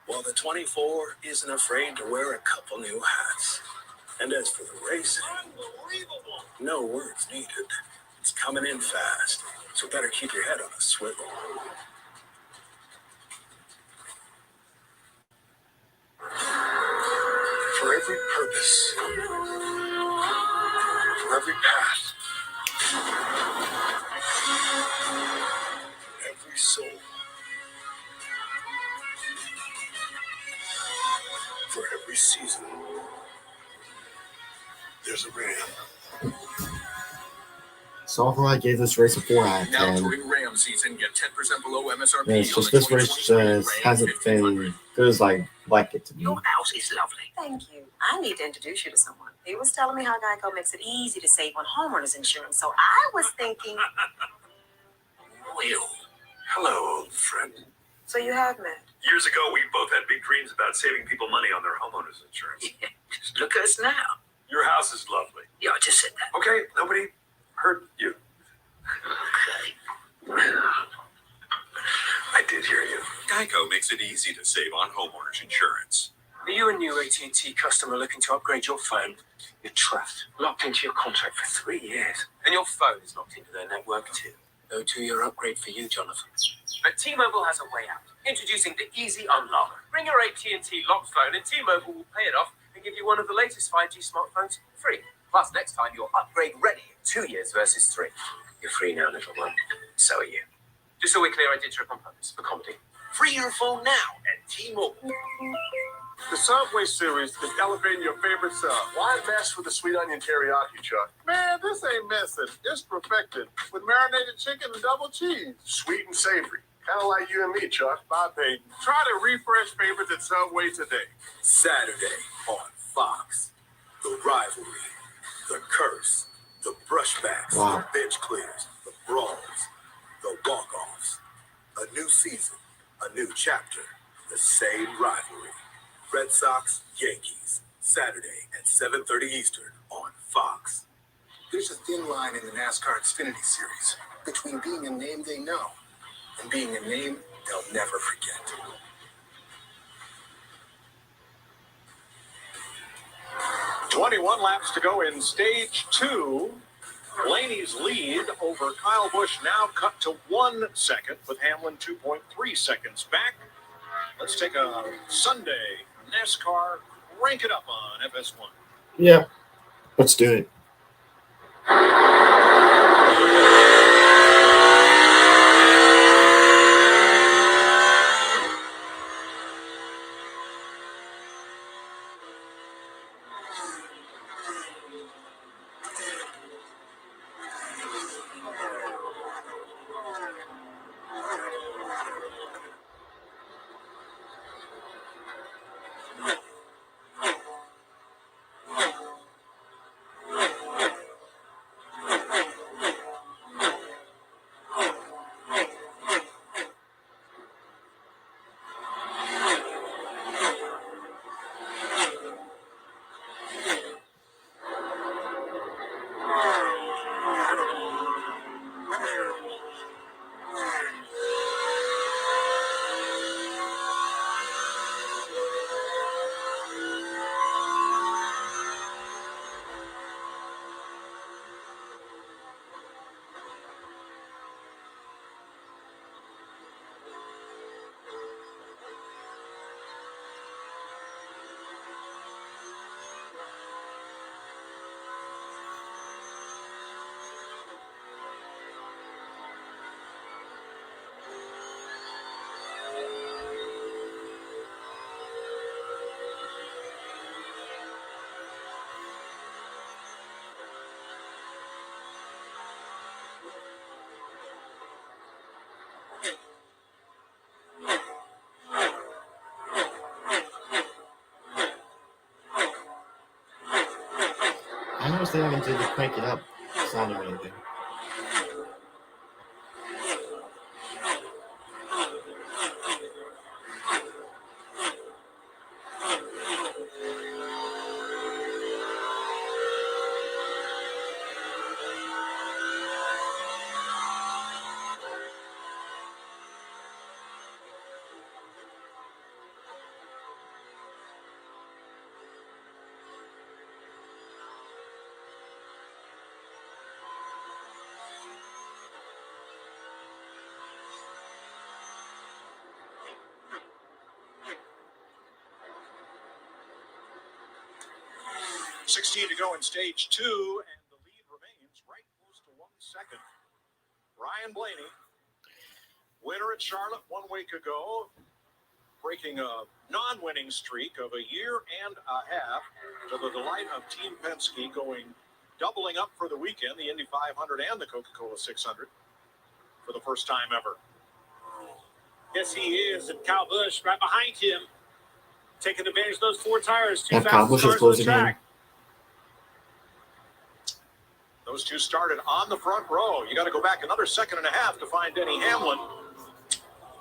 H: Well, the 24 isn't afraid to wear a couple new hats. And as for the racing, no words needed. It's coming in fast, so better keep your head on a swivel. For every purpose, for every path, every soul, for every season, there's a Ram.
B: So far, I gave this race a 4 out of 10.
H: Now during Ram season, get 10% below MSRP.
B: Yeah, it's just this race hasn't been good as I like it to be.
H: Your house is lovely.
M: Thank you. I need to introduce you to someone. He was telling me how Geico makes it easy to save on homeowners insurance. So I was thinking.
H: Will. Hello, old friend.
M: So you have met.
D: Years ago, we both had big dreams about saving people money on their homeowners insurance.
H: Yeah, just look at us now.
D: Your house is lovely.
H: Yeah, I just said that.
D: Okay, nobody heard you. I did hear you.
H: Geico makes it easy to save on homeowners insurance.
S: Are you a new AT&T customer looking to upgrade your phone? Your trust locked into your contract for 3 years, and your phone is locked into their network too. No 2-year upgrade for you, Jonathan.
F: But T-Mobile has a way out. Introducing the Easy Unlock. Bring your AT&T locked phone and T-Mobile will pay it off and give you one of the latest 5G smartphones free. Plus, next time you're upgrade ready in 2 years versus 3.
H: You're free now, little one. So are you.
F: Just so we're clear, I did trip on purpose for comedy.
H: Free your phone now at T-Mobile.
L: The Subway series is elevating your favorite sub. Why mess with the sweet onion teriyaki, Chuck? Man, this ain't messing. It's perfected with marinated chicken and double cheese. Sweet and savory. Kind of like you and me, Chuck. Bye, Peyton. Try to refresh favorites at Subway today.
H: Saturday on Fox. The rivalry, the curse, the brushbacks,
B: Wow.
H: the bench clears, the brawls, the walk-offs. A new season, a new chapter, the same rivalry. Red Sox, Yankees, Saturday at 7:30 Eastern on Fox. There's a thin line in the NASCAR Xfinity Series between being a name they know and being a name they'll never forget.
D: .21 laps to go in stage 2. Blaney's lead over Kyle Busch now cut to 1 second, with Hamlin 2.3 seconds back. Let's take a Sunday NASCAR rank it up on FS1.
B: Yeah, let's do it. they're having to crank it up. It's not doing anything.
D: .16 to go in stage 2, and the lead remains right close to 1 second. Ryan Blaney, winner at Charlotte 1 week ago, breaking a non-winning streak of a year and a half to the delight of Team Penske, doubling up for the weekend, the Indy 500 and the Coca-Cola 600 for the first time ever.
L: Yes, he is, and Kyle Busch right behind him, taking advantage of those 4 tires.
B: And Kyle Busch is closing in.
D: Those two started on the front row. You got to go back another second and a half to find Denny Hamlin.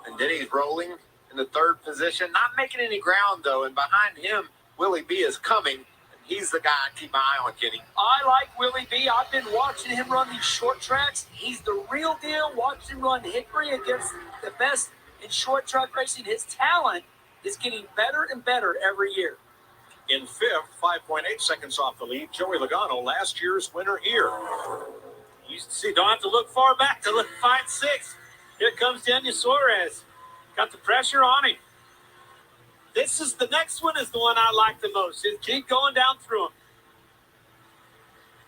E: And Denny's rolling in the 3rd position, not making any ground, though. And behind him, Willie B is coming. He's the guy I keep my eye on, Kenny.
I: I like Willie B. I've been watching him run these short tracks. He's the real deal. Watched him run Hickory against the best in short track racing. His talent is getting better and better every year.
D: In 5th, 5.8 seconds off the lead, Joey Logano, last year's winner here.
L: You see, don't have to look far back to find 6th. Here comes Daniel Suarez. Got the pressure on him. The next one is the one I like the most. Just keep going down through them.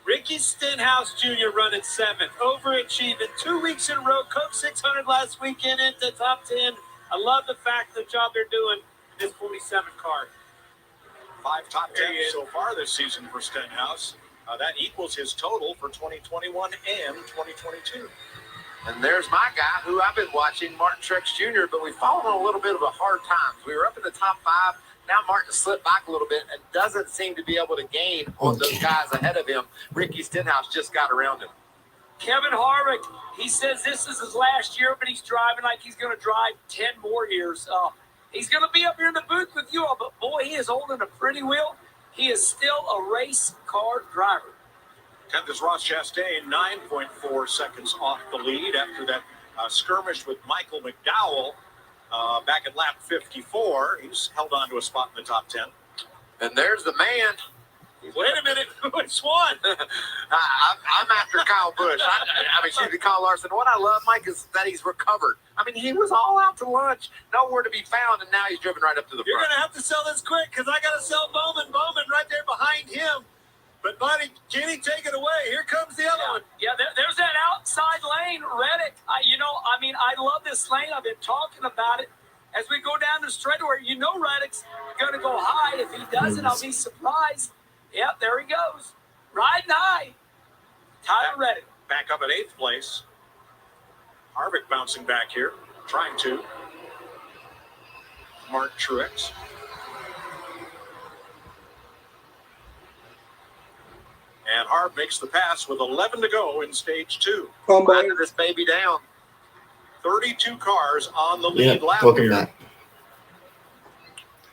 L: Ricky Stenhouse Jr. running 7th, overachieving 2 weeks in a row. Coke 600 last weekend into top 10. I love the fact the job they're doing in this 47 car.
D: 5 top 10s so far this season for Stenhouse. That equals his total for 2021 and 2022.
E: And there's my guy who I've been watching, Martin Truex Jr., but we've fallen on a little bit of a hard time. We were up in the top 5. Now Martin slipped back a little bit and doesn't seem to be able to gain on those guys ahead of him. Ricky Stenhouse just got around him.
I: Kevin Harvick, he says this is his last year, but he's driving like he's going to drive 10 more years. He's going to be up here in the booth with you all, but boy, he is holding a pretty wheel. He is still a race car driver.
D: 10th is Ross Chastain, 9.4 seconds off the lead after that skirmish with Michael McDowell back at lap 54. He's held on to a spot in the top 10.
E: And there's the man.
L: Wait a minute, which one?
E: I'm after Kyle Busch. Excuse me, Kyle Larson. What I love, Mike, is that he's recovered. He was all out to lunch, nowhere to be found, and now he's driven right up to the front.
L: You're going to have to sell this quick because I got to sell Bowman. Bowman right there behind him. But, buddy, Kenny, take it away. Here comes the other one.
I: Yeah, there's that outside lane, Reddick. I love this lane. I've been talking about it. As we go down the straightaway, Reddick's going to go high. If he doesn't, I'll be surprised. Yep, there he goes. Riding high. Tyler Reddick.
D: Back up at 8th place. Harvick bouncing back here, trying to. Mark Truex. And Harv makes the pass with 11 to go in stage 2.
E: Winding this baby down.
D: 32 cars on the lead lap
B: welcome
D: here.
B: back.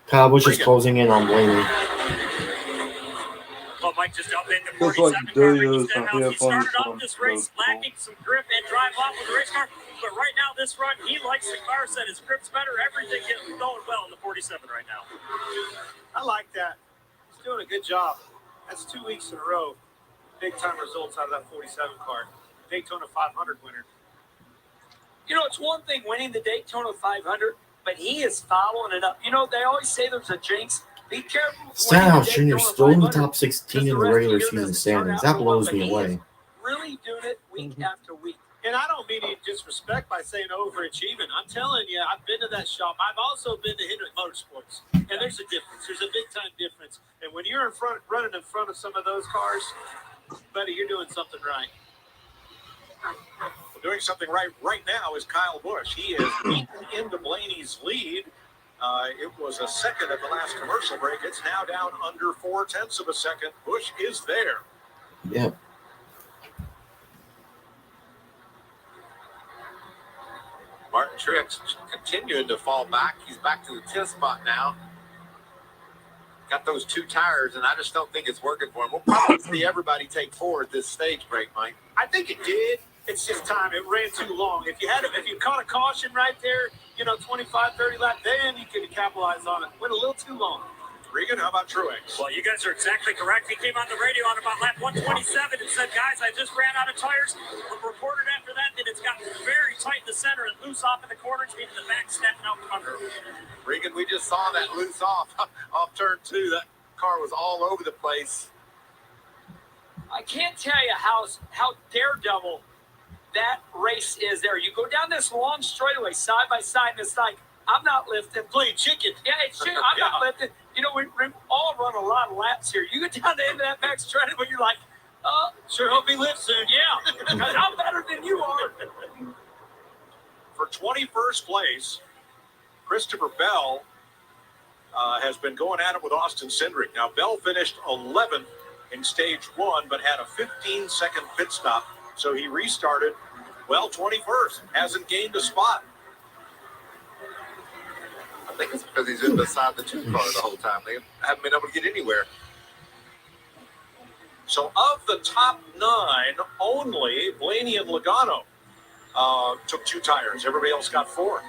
B: Kyle Busch is closing in on Blaney.
L: Well, Mike just jumped into
C: Just
L: 47
C: like
L: car.
C: Darius,
L: Ricky Stenhouse. He started off this race lacking some grip and drive off with the race car. But right now, this run, he likes the car, said his grip's better. Everything is going well in the 47 right now. I like that. He's doing a good job. That's 2 weeks in a row. Big-time results out of that 47 car. Daytona 500 winner.
I: It's one thing winning the Daytona 500, but he is following it up. They always say there's a jinx. Be careful.
B: Stenhouse Jr. still in the top 16 in the regular season standings. That blows me away.
I: Really doing it week after week.
L: And I don't mean any disrespect by saying overachieving. I'm telling you, I've been to that shop. I've also been to Hendrick Motorsports. And there's a difference. There's a big-time difference. And when you're running in front of some of those cars, buddy, you're doing something right.
D: Well, doing something right now is Kyle Busch. He is beaten into Blaney's lead. It was a second at the last commercial break. It's now down under 0.4 of a second. Busch is there.
B: Yeah.
D: Martin Truex continuing to fall back. He's back to the 10th spot now. Got those 2 tires, and I just don't think it's working for him. We'll probably see everybody take 4 at this stage break, Mike.
L: I think it did. It's just time. It ran too long. If you caught a caution right there, 25, 30 laps, then you could capitalize on it. Went a little too long.
D: Regan, how about Truex?
K: Well, you guys are exactly correct. He came on the radio on about lap 127 and said, guys, I just ran out of tires. Reported after that it's gotten very tight in the center and loose off in the corners, meaning the back stepping out from under him.
D: Regan, we just saw that loose off turn 2. That car was all over the place.
I: I can't tell you how daredevil that race is there. You go down this long straightaway side by side, and it's like, I'm not lifting.
L: Playing chicken.
I: Yeah, it's chicken. I'm not lifting. We all run a lot of laps here. You get down to the end of that back stretch, but you're like,
L: sure hope he lifts soon.
I: Yeah, because I'm better than you are.
D: For 21st place, Christopher Bell has been going at it with Austin Cindric. Now, Bell finished 11th in stage 1, but had a 15-second pit stop, so he restarted, 21st. Hasn't gained a spot. I think it's because he's in beside the 2 car the whole time. They haven't been able to get anywhere. So of the top 9, only Blaney and Logano took 2 tires. Everybody else got 4.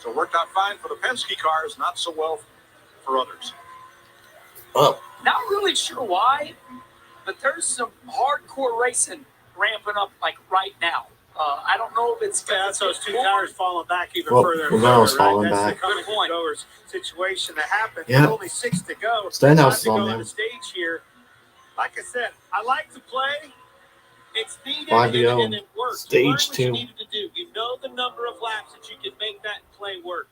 D: So it worked out fine for the Penske cars, not so well for others.
B: Oh.
I: Not really sure why, but there's some hardcore racing ramping up like right now. I don't know if it's
L: that's those 2 tires falling back even further.
B: Logano's falling
L: That's
B: back.
L: the common goers situation that happened.
B: Yeah.
L: There's only 6 to go.
B: Stenhouse is
L: Time to
B: on
L: go
B: there.
L: the stage here. Like I said, I like to play. It's needed
B: 5 to go.
L: and it works.
B: Stage
L: You learn what
B: 2.
L: you needed to do. You know the number of laps that you can make that play work.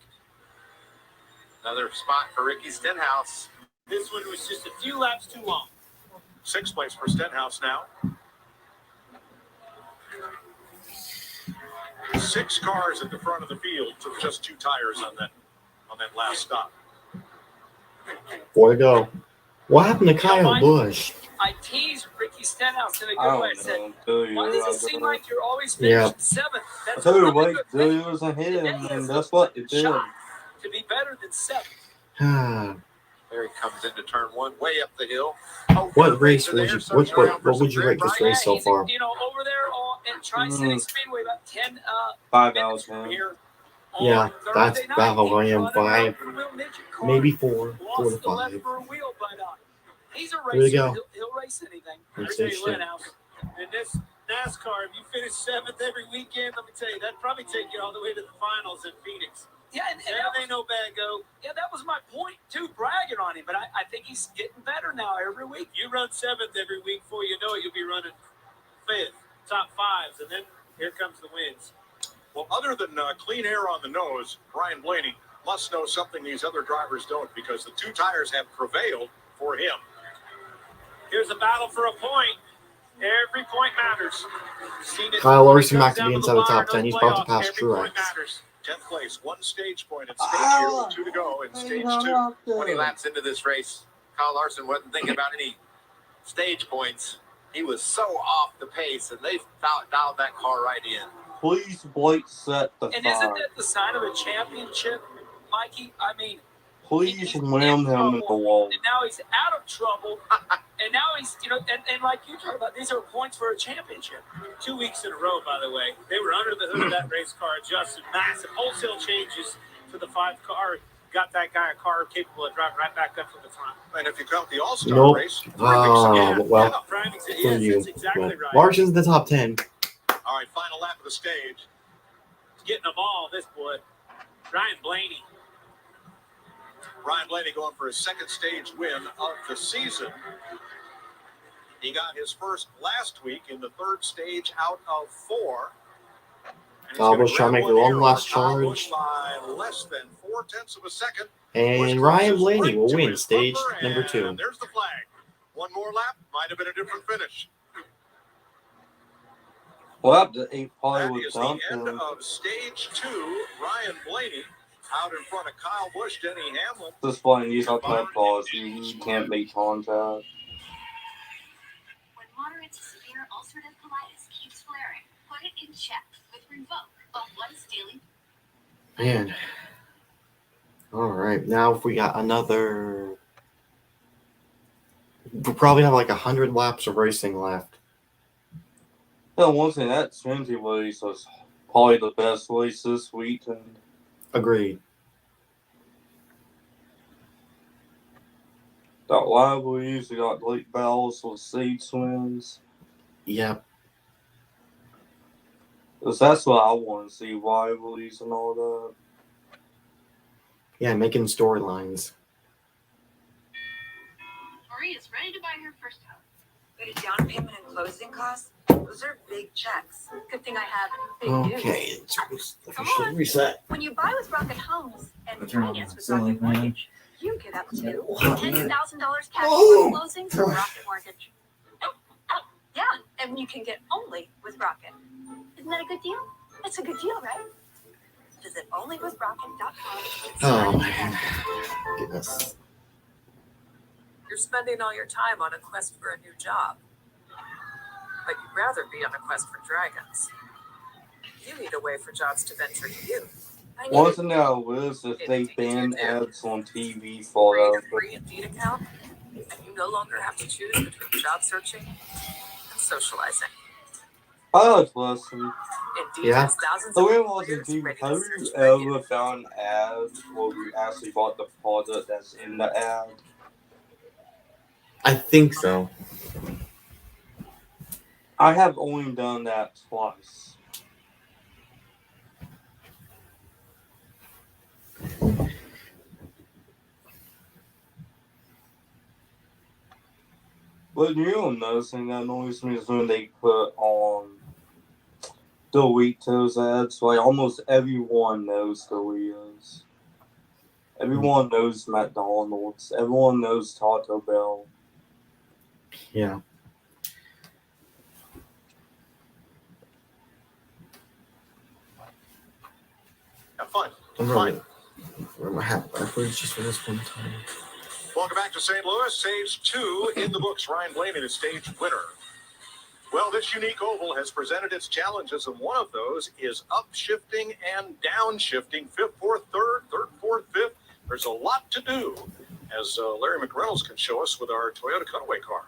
D: Another spot for Ricky Stenhouse.
L: This one was just a few laps too long.
D: 6th place for Stenhouse now. 6 cars at the front of the field took just 2 tires on that last stop.
B: 4 to go. What happened to Kyle Busch?
I: I teased Ricky Stenhouse in a good way. I said, why does it seem like you're always
B: Yeah.
I: finishing 7th?
C: I
I: That's
C: told you,
I: not a
C: Mike,
I: good thing.
C: Billy was ahead, and that's what it did.
I: Shot to be better than 7th.
D: There he comes into turn 1, way up the hill.
B: What race would you? What would you rate this race so
I: He's,
B: far?
I: over there in Tri-City Speedway, about 10
C: 5 out of
I: from
C: 10.
I: here.
B: Yeah, that's
I: Thursday night,
B: about how I
I: he's
B: am.
I: running
B: 5,
I: around for a real midget car.
B: maybe 4 to
I: Lost the
B: 5.
I: left rear wheel, but he's a
B: There we
I: racer.
B: go.
I: He'll race anything.
B: That's
L: Tell you
B: it.
L: what, in this NASCAR, if you finish 7th every weekend, let me tell you, that'd probably take you all the way to the finals in Phoenix.
I: Yeah, and
L: That ain't no bad go.
I: Yeah, that was my point, too, bragging on him. But I think he's getting better now every week.
L: You run 7th every week, before you know it, you'll be running 5th, top 5s, and then here comes the wins.
D: Well, other than clean air on the nose, Brian Blaney must know something these other drivers don't, because the 2 tires have prevailed for him.
L: Here's a battle for a point. Every point matters. Seen it
B: Kyle Larson
L: comes
B: back to
L: down
B: be
L: the
B: inside the
L: wire
B: top
L: in
B: 10.
L: those
B: He's about to
L: playoffs.
B: pass
L: Every point
B: Truex.
L: matters.
D: 10th place, 1 stage point at stage here, 2 to go in stage 2. 20 laps into this race, Kyle Larson wasn't thinking about any stage points. He was so off the pace, and they dialed that car right in.
C: Please, Blake, set the
I: And
C: fire.
I: isn't that the sign of a championship, Mikey? I mean,
C: Please ram him in the wall.
I: and now he's out of trouble. And now he's, and like you talk about, these are points for a championship.
L: 2 weeks in a row, by the way. They were under the hood of that race car, adjusted massive wholesale changes to the 5 car. Got that guy a car capable of driving right back up to the front.
D: And if you count the All-Star
B: Nope.
D: race,
B: Well,
L: Driving's-
B: for
L: yes,
B: you.
L: that's exactly
B: But
L: right.
B: Larson's in the top 10.
D: All right, final lap of the stage.
L: He's getting them all, this boy. Ryan Blaney.
D: Brian Blaney going for his 2nd stage win of the season. He got his first last week in the 3rd stage out of 4. And he's
B: Kyle
D: gonna
B: Busch trying to
D: grab
B: make the
D: one
B: one
D: here
B: last
D: over Kyle Busch
B: charge.
D: by less than 0.4 of a second.
B: And Ryan Blaney will win stage number 2.
D: And there's the flag. One more lap, might have been a different finish.
C: Well, he probably
D: That
C: would
D: is the
C: dump
D: end
C: him.
D: of stage 2. Ryan Blaney out in front of Kyle Busch, Denny Hamlin.
C: This Blaine, he's not that boss. He can't make contact.
O: When
P: severe ulcerative colitis keeps flaring, put it in check with Revoke, a once daily.
B: Man. All right. Now, if we got another, we'll probably have like 100 laps of racing left.
C: Yeah, one thing, that Trinity race was probably the best race this weekend.
B: Agreed.
C: Got rivalries, we got great battles with seed swings.
B: Yep.
C: Because that's what I want to see, rivalries and all that.
B: Yeah, making storylines.
P: Maria's ready to buy her first house.
M: But a down payment and closing costs? Those are big checks.
P: Good thing I have big news.
B: Okay, it's officially reset.
P: When you buy with Rocket Homes and
A: Turn on
P: finance
A: the
P: with
A: ceiling
P: Rocket
A: fan.
P: Mortgage, you get up to
A: Oh,
P: $10,000 cash
B: Oh.
P: for closing from Rocket Mortgage. Yeah, and you can get only with Rocket. Isn't that a good deal? It's a good deal, right? Visit onlywithrocket.com.
B: Oh, man. Goodness.
Q: You're spending all your time on a quest for a new job. But you'd rather be on a quest for dragons. You need a way for jobs to venture to you.
C: One thing that I wish if they ban ads on TV for
Q: Create a
C: that.
Q: free Indeed account, and you no longer have to choose between job searching and socializing.
C: I like to listen.
Q: Indeed
B: Yeah.
Q: has thousands
C: The
Q: of
C: way it was
Q: employers
C: Indeed,
Q: ready
C: have
Q: to
C: you
Q: search for you.
C: ever found an ad where we actually bought the product that's in the ad?
B: I think so.
C: I have only done that twice. But you know another thing that annoys me is when they put on delete those ads. Like almost everyone knows Doritos. Everyone knows McDonald's. Everyone knows Taco Bell.
B: Yeah.
D: Have fun.
B: I'm
D: Fun.
B: really, where my hat backwards just for this one time.
D: Welcome back to St. Louis. Stage 2 in the books. Ryan Blaney, the stage winner. Well, this unique oval has presented its challenges, and one of those is upshifting and downshifting. Fifth, fourth, third, fourth, fifth. There's a lot to do, as Larry McReynolds can show us with our Toyota Cutaway car.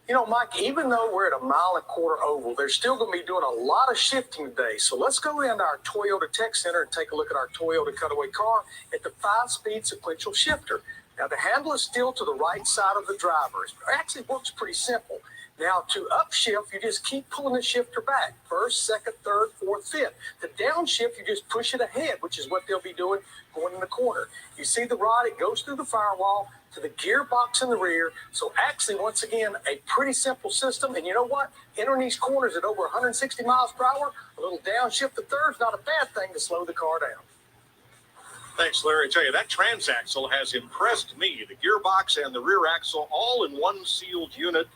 S: You know, Mike, even though we're at a 1.25 mile oval, they're still going to be doing a lot of shifting today. So let's go into our Toyota Tech Center and take a look at our Toyota Cutaway car at the 5-speed sequential shifter. Now, the handle is still to the right side of the driver. It actually works pretty simple. Now, to upshift, you just keep pulling the shifter back. First, second, third, fourth, fifth. The downshift, you just push it ahead, which is what they'll be doing going in the corner. You see the rod, it goes through the firewall to the gearbox in the rear. So actually, once again, a pretty simple system. And you know what? Entering these corners at over 160 miles per hour, a little downshift to third is not a bad thing to slow the car down.
D: Thanks, Larry. I tell you, that transaxle has impressed me. The gearbox and the rear axle all in one sealed unit.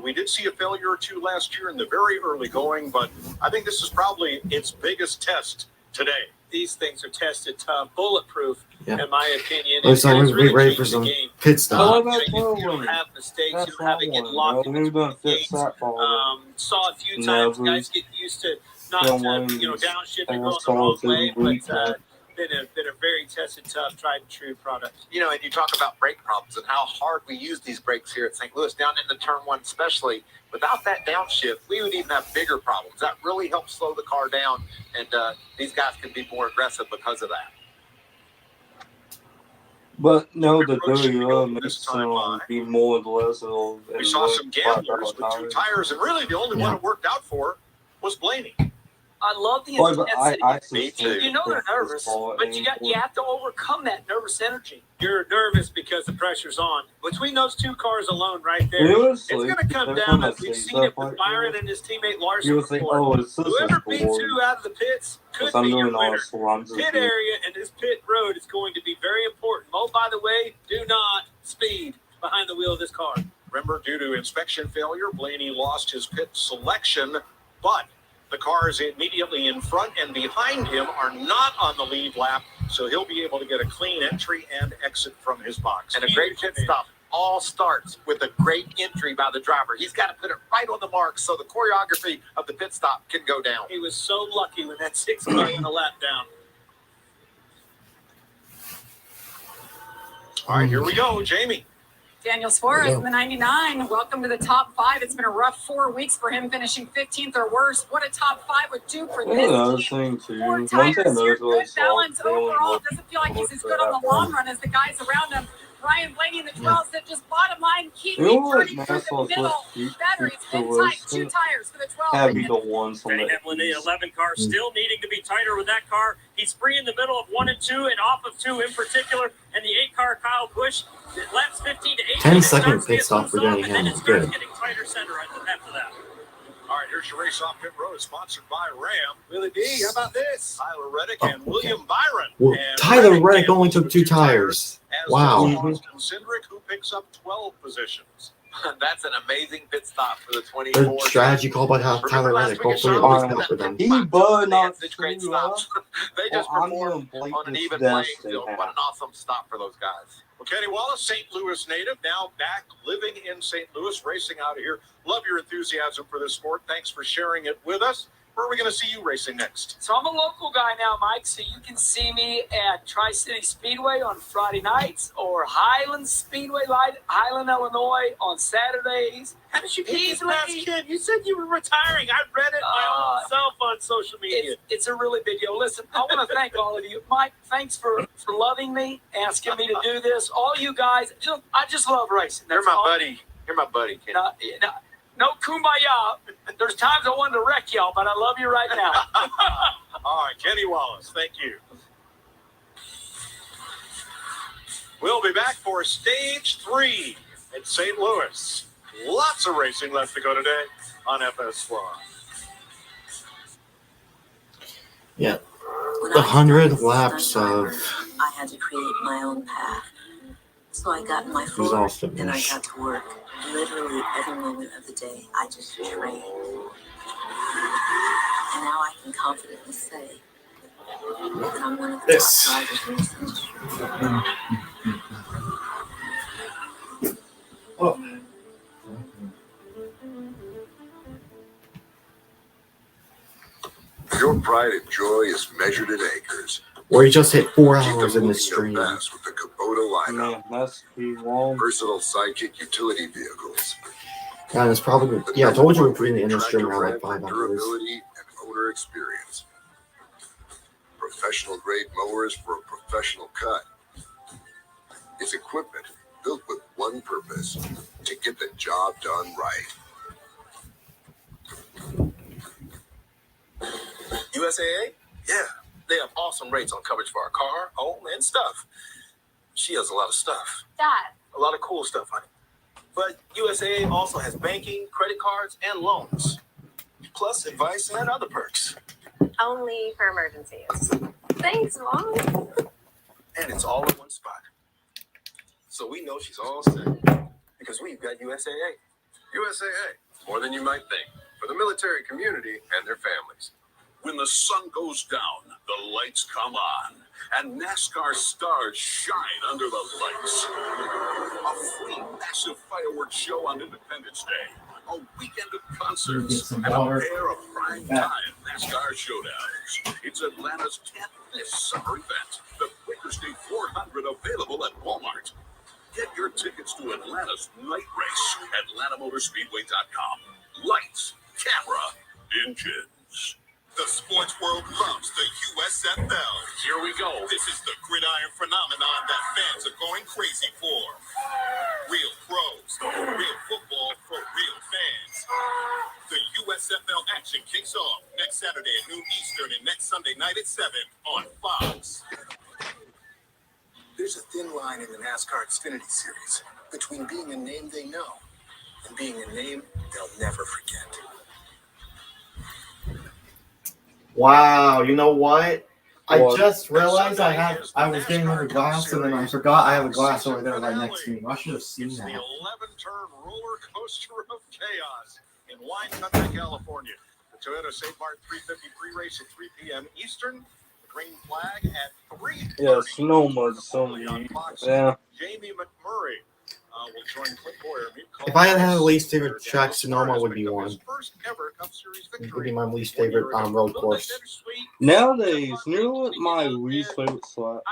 D: We did see a failure or two last year in the very early going, but I think this is probably its biggest test today.
I: These things are tested tough, bulletproof, in my opinion.
B: Looks like
I: And it's
B: we're ready
I: really
B: for
I: changed
B: some
I: the game.
B: pit stop.
I: You don't have mistakes. You don't have it get locked in the gates. Saw a few times guys get used to not downshifting going the wrong way, but been a very tested, tough, tried and true product.
E: You know, and you talk about brake problems and how hard we use these brakes here at St. Louis, down into turn 1 especially. Without that downshift, we would even have bigger problems. That really helps slow the car down, and these guys can be more aggressive because of that.
C: But no, the Toyota makes them be more aggressive.
D: We saw some gamblers with 2 tires, and really the only one it worked out for was Blaney.
I: I love the
C: Boy, but
I: intensity. You know they're nervous, but you have to overcome that nervous energy. You're nervous because the pressure's on. Between those 2 cars alone right there, it's going to come down, as we've seen it with Byron and his teammate Larson before. Whoever beats who out of the pits could be your winner. Pit area and this pit road is going to be very important. Oh, by the way, do not speed behind the wheel of this car.
D: Remember, due to inspection failure, Blaney lost his pit selection, but the cars immediately in front and behind him are not on the lead lap, so he'll be able to get a clean entry and exit from his box.
E: And a great pit stop all starts with a great entry by the driver. He's got to put it right on the mark so the choreography of the pit stop can go down.
L: He was so lucky when that 6 car went a lap down.
D: All right, here we go, Jamie.
G: Daniel Suarez in the 99. Welcome to the top 5. It's been a rough 4 weeks for him, finishing 15th or worse. What a top 5 would do for this
C: Another
G: team.
C: thing too.
G: 4
C: One
G: tires
C: thing
G: here,
C: that's really
G: good balance overall.
C: look
G: Doesn't feel like he's as good on the long run as the guys around him. Ryan Blaney in the 12 said just bottom line, keep
C: You know what
G: turning through the
C: NASCAR's
G: middle. Batteries in tight, 2 tires for the 12.
C: Having the ones on
L: Benny
C: the
L: Hamlin, the 11 car, still needing to be tighter with that car. He's free in the middle of 1 and 2 and off of 2 in particular. And the 8 car, Kyle Busch, laps 15 to 18.
B: 10-second pit stop for Denny Hamlin. Good.
L: Getting tighter center after that.
D: All right, here's your race off pit road, sponsored by Ram.
E: Willie D, how about this?
D: Tyler Reddick and William Byron.
B: Well,
D: And
B: Tyler Reddick only took 2 tires.
D: as
B: Wow.
D: does Austin Cindric, who picks up 12 positions.
E: That's an amazing pit stop for the 24.
B: Good strategy called by Tyler Reddick. Hopefully it works out for them.
C: He but not
E: Such great stops. They just performed on an even playing field. What an awesome stop for those guys.
D: Well, Kenny Wallace, St. Louis native, now back living in St. Louis, racing out of here. Love your enthusiasm for this sport. Thanks for sharing it with us. Where are we going to see you racing next?
I: So I'm a local guy now, Mike, so you can see me at Tri-City Speedway on Friday nights or Highland Speedway, Highland, Illinois on Saturdays.
L: How did you get this last kid? You said you were retiring. I read it myself on social media.
I: It's a really big deal. Listen, I want to thank all of you. Mike, thanks for loving me, asking me to do this. All you guys, I just love racing.
E: You're my buddy. You're my buddy, Kenny.
I: No kumbaya. There's times I wanted to wreck y'all, but I love you right now.
D: All right, Kenny Wallace, thank you. We'll be back for stage 3 at St. Louis. Lots of racing left to go today on FS1.
B: Yeah. 100 laps of
M: I had to create my own path. So I got in my Ford
B: exhaustion.
M: and I got to work. Literally every moment of the day, I just trained. And now I can confidently say that I'm one of the top drivers in this industry.
H: Your pride and joy is measured in acres.
B: Where he just hit 4 hours in the stream.
H: Best with the Kubota lineup.
C: That's long.
H: Versatile sidekick utility vehicles.
B: Yeah, it's probably, yeah, I told you we're putting the inner stream around like 5 hours.
H: Durability and owner experience. Professional grade mowers for a professional cut. It's equipment built with one purpose: to get the job done right.
E: USAA? Yeah. They have awesome rates on coverage for our car, home, and stuff. She has a lot of stuff.
O: Dad.
E: A lot of cool stuff, honey. But USAA also has banking, credit cards, and loans. Plus advice and other perks.
O: Only for emergencies. Thanks, Mom.
E: And it's all in one spot. So we know she's all set. Because we've got USAA.
H: USAA, more than you might think, for the military community and their families.
D: When the sun goes down, the lights come on, and NASCAR stars shine under the lights. A free massive fireworks show on Independence Day, a weekend of concerts, and a pair of prime-time NASCAR showdowns. It's Atlanta's 10th summer event, the Quakers Day 400 available at Walmart. Get your tickets to Atlanta's night race at AtlantaMotorspeedway.com. Lights, camera, engines.
H: The sports world loves the USFL.
D: Here we go.
H: This is the gridiron phenomenon that fans are going crazy for. Real pros, real football for real fans. The USFL action kicks off next Saturday at noon Eastern and next Sunday night at 7 on Fox.
E: There's a thin line in the NASCAR Xfinity Series between being a name they know and being a name they'll never forget.
B: Wow, you know what? I just realized I was getting another glass and then I forgot I have a glass over there right next to me. I should have seen
D: It's
B: that.
D: the 11-turn roller coaster of chaos in Wine Country, California. The Toyota St. Mart 353 race at 3 p.m. Eastern. The green flag at 3:30.
C: Yeah, Sonoma, so many. Yeah.
D: Jamie McMurray will join Clint Boyer.
B: If I had had a least favorite track, Sonoma would be one. It would be my least favorite road course.
C: Nowadays, you know what my least favorite slap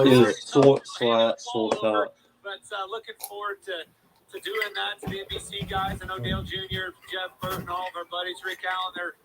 C: is? Short slap, short top.
I: But looking forward to doing that to the NBC guys. I know Dale Jr., Jeff Burton, all of our buddies, Rick Allen, they're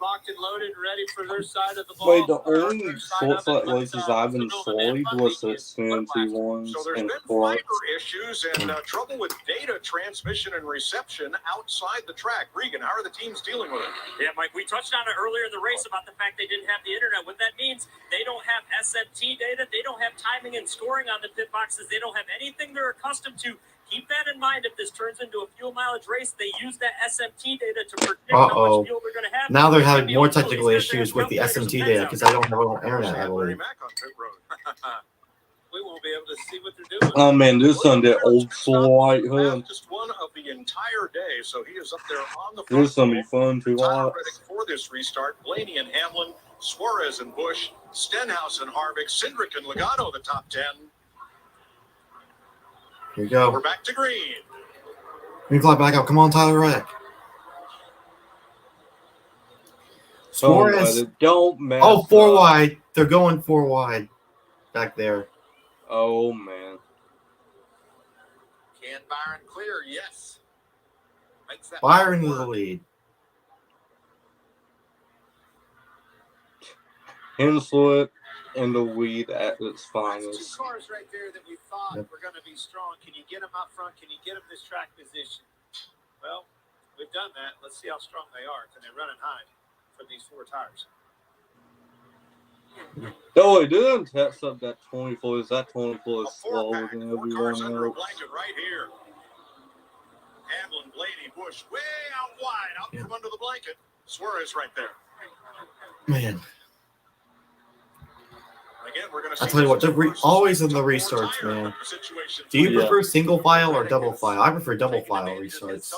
I: locked and loaded, ready for their side of the ball.
C: Wait, the only short slap races I've enjoyed was the Xfinity ones
D: So there's
C: and
D: been
C: Flux.
D: fiber issues and trouble with data transmission and reception outside the track. Regan, how are the teams dealing with it?
K: Yeah, Mike, we touched on it earlier in the race about the fact they didn't have the internet. What that means, they don't have SMT data. They don't have timing and scoring on the pit boxes. They don't have anything they're accustomed to. Keep that in mind if this turns into a fuel mileage race. They use that SMT data to predict how much fuel they're going to have.
B: Now they're having more technical issues with the SMT data because I don't have on internet, I believe.
I: We won't be able to see what they're doing.
C: Oh man, this on that old school white hood.
D: Just one of the entire day, so he is up there on the
C: This is gonna be fun to watch.
D: for this restart. Blaney and Hamlin, Suarez and Busch, Stenhouse and Harvick, Cindric and Logano, the top 10.
B: Here we go.
D: We're back to green.
B: Green flag back up. Come on, Tyler Reddick. Suarez.
C: Don't mess
B: Oh, four
C: up.
B: wide. They're going 4 wide back there.
C: Oh man.
E: Can Byron clear? Yes. Makes that
B: Byron with the lead.
C: Henslet in the lead at its finest.
L: Two cars right there that we thought were going to be strong. Can you get them out front? Can you get them this track position? Well, we've done that. Let's see how strong they are. Can they run and hide for these 4 tires?
C: No, they didn't test up that 24. Is that 24 is slower than everyone else?
D: Right here. Hamlin, Blaney, Busch, way out wide, out from under the blanket. Suarez right there.
B: Man.
D: Again, we're going
B: I'll tell you what, always in the restarts, man. Do you prefer single file or double file? I prefer double file restarts.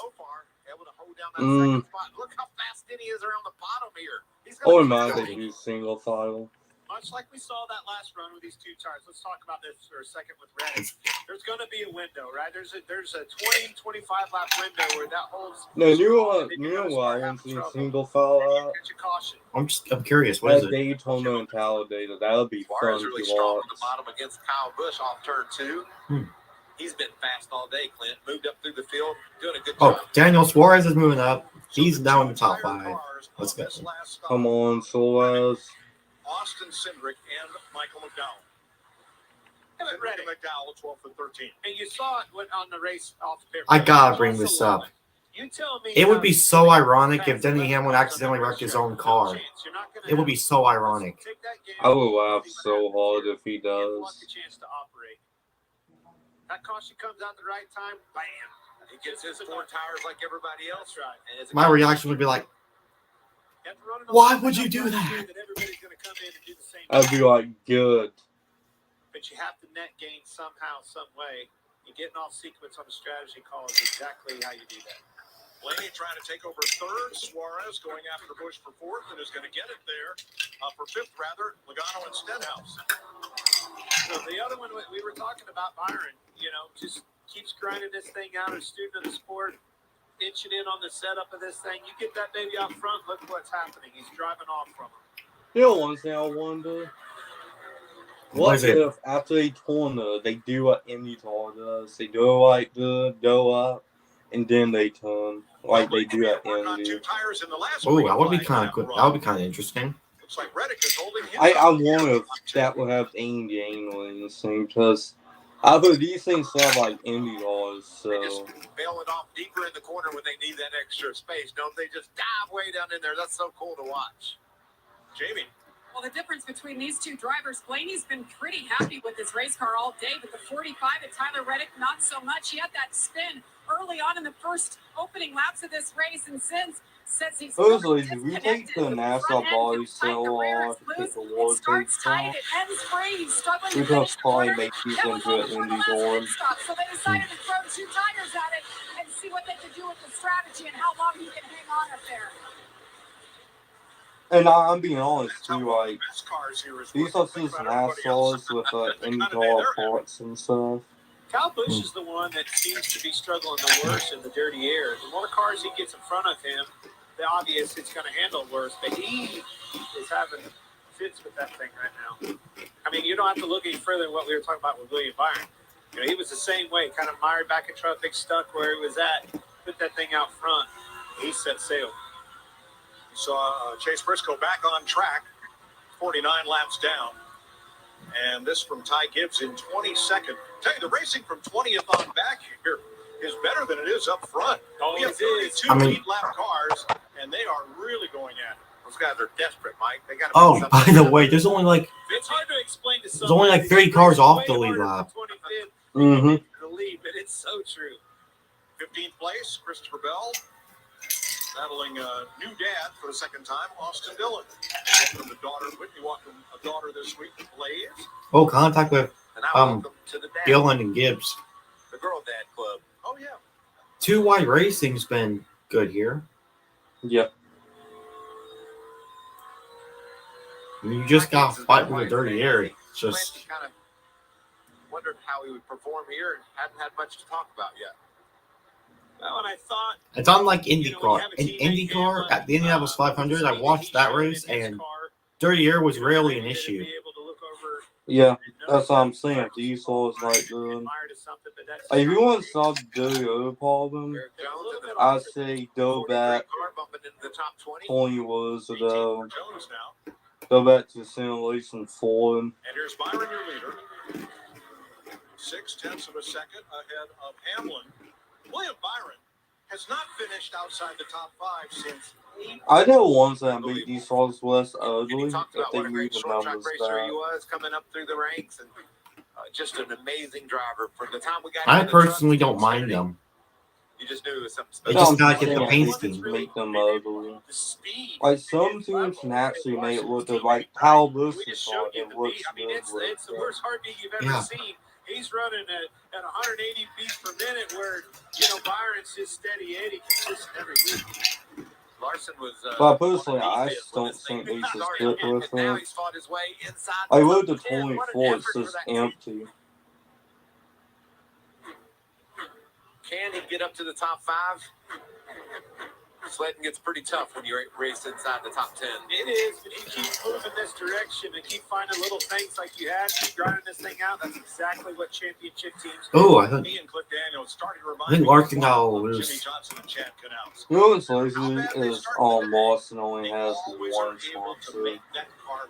C: Mm.
E: Look how fast Denny is around the bottom here.
C: Or might they do single file?
L: Much like we saw that last run with these 2 tires. Let's talk about this for a second with Reddick. There's going to be a window, right? There's a 20, 25 lap window where that holds.
C: No, you know what I want to see single file at?
B: I'm curious. What is it?
C: Daytona and Talladega. That would be fun
E: really
C: to
E: strong
C: watch.
E: at the bottom against Kyle Busch off turn 2. He's been fast all day, Clint. Moved up through the field, doing a good job.
B: Oh, Daniel Suarez is moving up. He's now in the top 5. Let's go.
C: Come on, Suarez.
D: Austin Cindric and Michael McDowell. Cindric and McDowell, 12 and 13.
L: And you saw it on the race off the pit.
B: I gotta bring this up.
L: You tell me.
B: It would be so ironic if Denny Hamlin accidentally wrecked his own car. It would be so ironic.
C: I would laugh so hard if he does.
L: That caution comes out the right time. Bam.
E: He gets his 4 tires like everybody else, right? And
B: My reaction would be like, why would you do that?
C: I'd be like, good.
L: But you have to net gain somehow, some way. And getting off sequence on the strategy call is exactly how you do that.
D: Blaney trying to take over 3rd. Suarez going after Busch for 4th and is going to get it there. For 5th, rather, Logano and Stenhouse.
L: So the other one we were talking about, Byron, just keeps grinding this thing out, a student of the sport, inching in on the setup of this thing. You get that baby out front, look what's happening. He's driving off from him.
C: You know one thing I wonder? What if after a corner they do what IndyCar does? They do like the go up and then they turn like they do at Indy.
B: Oh, that would be kind of good. That would be kind of interesting.
D: Looks like Reddick is holding his
C: I wonder if that would have Andy England thing because I've heard these things sound like Indy laws, so.
E: They just bail it off deeper in the corner when they need that extra space, don't they? Just dive way down in there. That's so cool to watch.
D: Jamie.
G: Well, the difference between these 2 drivers, Blaney's been pretty happy with his race car all day, but the 45 at Tyler Reddick, not so much. He had that spin early on in the first opening laps of this race, and since says he's
C: Supposedly, if we take the NASCAR body cell off, take the war tape off, we could probably make these into an Indy board.
G: So they decided to throw 2 tires at it and see what they could do with the strategy and how long he can hang on up there.
C: And I'm being honest too, like, these are just NASCARs with IndyCar parts and stuff.
L: Kyle Busch is the one that seems to be struggling the worst in the dirty air. The more cars he gets in front of him, the obvious it's going to handle worse. But he is having fits with that thing right now. I mean, you don't have to look any further than what we were talking about with William Byron. You know, he was the same way, kind of mired back in traffic, stuck where he was at, put that thing out front. He set sail.
D: You saw Chase Briscoe back on track, 49 laps down. And this from Ty Gibbs in 22nd. Tell you, the racing from 20th on back here is better than it is up front. We have 32 lead lap cars, and they are really going at it.
E: Those guys are desperate, Mike. They got to.
B: Oh, by the way, there's only like
L: It's hard to explain to
B: there's only like 3 cars off the lead lap.
L: The lead, but it's so true.
D: 15th place, Christopher Bell. Battling a new dad for the second time, Austin Dillon. Welcome the daughter, Whitney welcome a daughter this week, Blaze.
B: Oh, contact with
E: to the dad.
B: Gillen and Gibbs.
E: The Girl Dad Club.
D: Oh, yeah.
B: 2 Wide Racing's been good here.
C: Yeah.
B: You just got to fight with a dirty air. It's just
E: Kind of wondered how he would perform here and hadn't had much to talk about yet.
L: Well, and I thought
B: it's unlike IndyCar. In IndyCar, at the Indianapolis 500, I watched that race, and dirty air was rarely an issue.
C: Yeah, that's what I'm saying. Diesel is like good. If you want to solve the dirty air problem, I'd say go back 20 years ago. Go back to simulation 4.
D: And here's Byron, your leader. 0.6 of a second ahead of Hamlin. William Byron has not finished outside the top 5 since 8.
C: I know ones that beat these Souls less ugly if
E: About
C: they
E: what a
C: move
E: great
C: the
E: short track
C: numbers
E: racer he
C: back.
E: was coming up through the ranks, and just an amazing driver. From the time we got
B: I
E: into the
B: personally
E: truck,
B: don't mind them.
E: you just knew it was something
B: They
E: special.
B: just gotta get the paint scheme.
C: Make them ugly. Like some teams can actually make it look good. Like Kyle Busch is on it looks
L: I mean,
C: good.
L: it's the worst heartbeat you've ever seen. He's running at 180 beats per minute, where Byron's just steady 80, consistent every week.
E: Larson was.
C: But personally, I just don't think he's as good with
E: Now
C: it.
E: he's fought his way inside.
C: I look at 24, it's just empty.
E: Can he get up to the top 5? Sledding gets pretty tough when you race inside the top 10.
L: It is, but you keep moving this direction and keep finding little things like you had. Keep grinding this thing out. That's exactly what championship teams do.
B: Oh, I think
D: Cliff Daniels starting to remind
B: Larson got all
D: Jimmy
B: loose.
D: Johnson and Chad Canals.
C: You know what's lazy is Lawson only has one sponsor.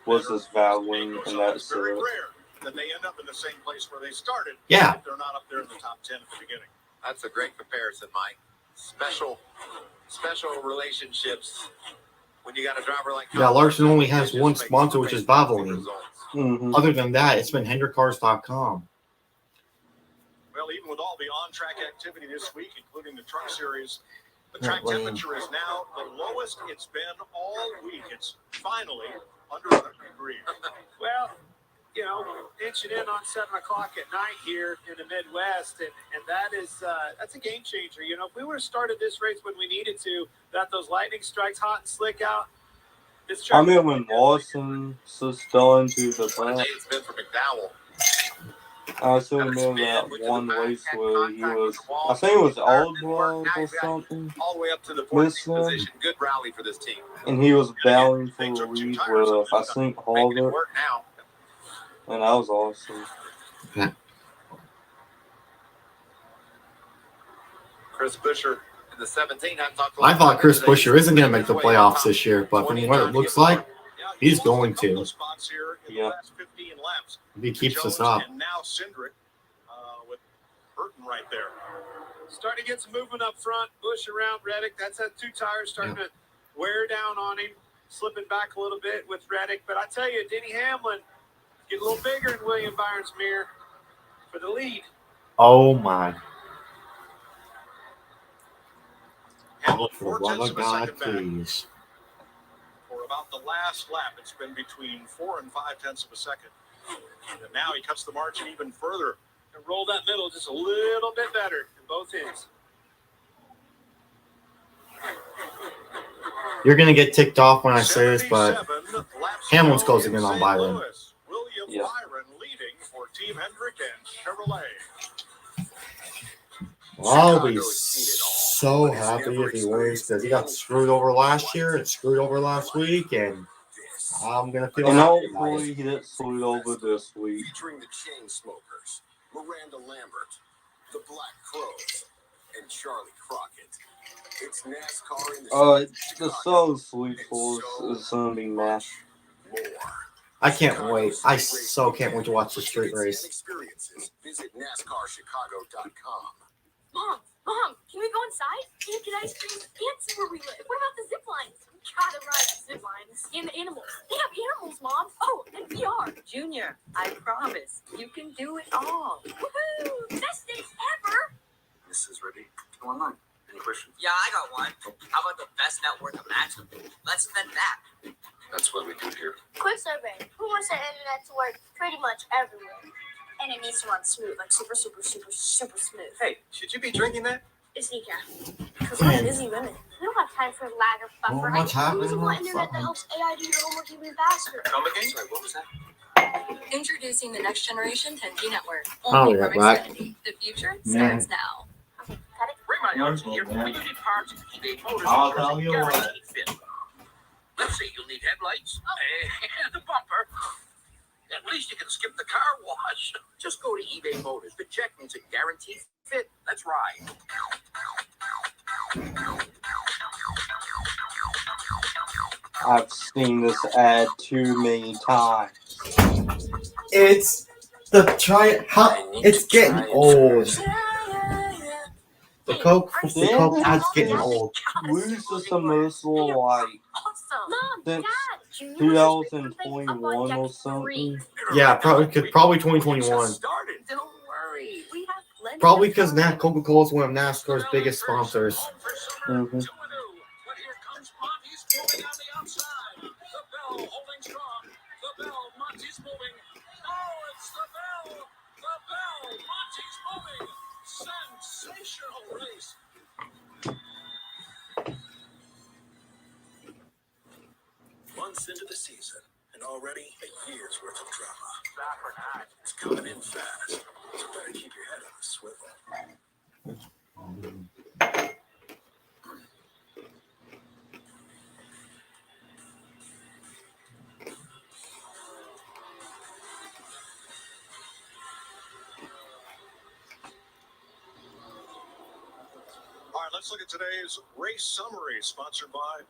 C: Was his Valvoline, and that's
D: very
C: it.
D: rare that they end up in the same place where they started.
B: Yeah.
D: If they're not up there in the top 10 at the beginning.
E: That's a great comparison, Mike. Special relationships when you got a driver like
B: Yeah, Larson only has one sponsor, which is Valvoline.
C: Mm-hmm.
B: Other than that, it's been HendrickCars.com.
D: Well, even with all the on-track activity this week, including the truck series, the track temperature is now the lowest it's been all week. It's finally under 100 degrees.
L: Well, inching in on 7 o'clock at night here in the Midwest, and that's a game changer. If we would have started this race when we needed to, got those lightning strikes hot and slick out.
C: I mean, when Lawson fell into the back,
E: it's been for McDowell.
C: I still remember that one race where he was, I think it was Aldwell or something,
E: All the way up to the 14th
C: Missing.
E: position. Good rally for this team.
C: and he was battling for the lead with, I think,
E: Making it
C: Harvick,
E: work now.
C: and that was awesome.
E: Chris Buescher in the 17.
B: I thought Chris Buescher isn't going to make the playoffs this year, but from what it looks like, he's going to.
C: Yeah.
B: If he keeps this up.
D: And now Cindric with Burton right there.
L: Starting to get some movement up front. Bush around Reddick. That's that 2 tires starting to wear down on him. Slipping back a little bit with Reddick. But I tell you, Denny Hamlin get a little bigger in William Byron's mirror for the lead.
B: Oh, my.
D: Hamlin
B: For
D: 4
B: what
D: tenths
B: a
D: of a
B: God,
D: second back.
B: please.
D: For about the last lap, it's been between 4 and 5 tenths of a second. And now he cuts the margin even further.
L: And roll that middle just a little bit better in both ends.
B: You're going to get ticked off when I say this, but Hamlin's closing in on Byron.
D: William
C: Yeah.
D: Byron leading for Team Hendrick and Chevrolet.
B: I'll be so happy if he wins because he got screwed over last year and screwed over last week, and I'm gonna feel
C: And
B: happy about
C: hopefully
B: it.
C: he gets screwed over this week.
H: Featuring the Chainsmokers, Miranda Lambert, the Black Crows, and Charlie Crockett. It's NASCAR in the
C: The Solo Sweet Force is gonna be match.
B: I can't wait. I so can't wait to watch the street race.
H: Experiences. Visit NASCARChicago.com.
O: Mom, can we go inside? Can get ice cream and see where we live? What about the zip lines? We gotta ride the zip lines. And the animals. They have animals, Mom. Oh, and VR.
Q: Junior, I promise you can do it all.
O: Woohoo! Best days ever!
H: This is ready. Go online. Any questions?
R: Yeah, I got one. How about the best network imaginable? Let's invent that.
H: That's what we do here.
O: Quick survey. Who wants the internet to work pretty much everywhere? And it needs to run smooth, like super smooth.
E: Hey, should you be drinking that?
O: It's decaf. Because we're busy women. We don't have time for lag or buffer.
B: What's happening?
O: Usable internet that helps AI do your homework even faster.
E: Come again?
H: Sorry, what was that?
Q: Introducing the next generation 10G network.
B: Oh,
Q: Only
B: yeah,
Q: from
B: right.
Q: Xfinity. The future
B: Man.
Q: starts now.
F: Reminders, your community parts eBay Motors
B: I'll
F: offers
B: tell
F: a
B: you what.
F: guaranteed fit. Let's say you'll need headlights and the bumper. At least you can skip the car wash. Just go to eBay Motors. The check means a guaranteed fit. Let's ride.
C: I've seen this ad too many times.
B: It's the try. How it's getting old. The Coke ad's getting old.
C: Where's the submersible like since 2021 or something?
B: Yeah, probably 2021.
Q: Don't worry. We have plenty.
B: Probably because Coca-Cola is one of NASCAR's biggest sponsors.
C: Mm-hmm.
F: But here comes Monty's moving on the outside. The bell holding strong. The bell, Monty's moving. Oh, it's the bell. The bell, Monty's moving. Sensational race.
H: Months into the season, and already a year's worth of drama. It's coming in fast, so better keep your head on a swivel.
D: All right, let's look at today's race summary, sponsored by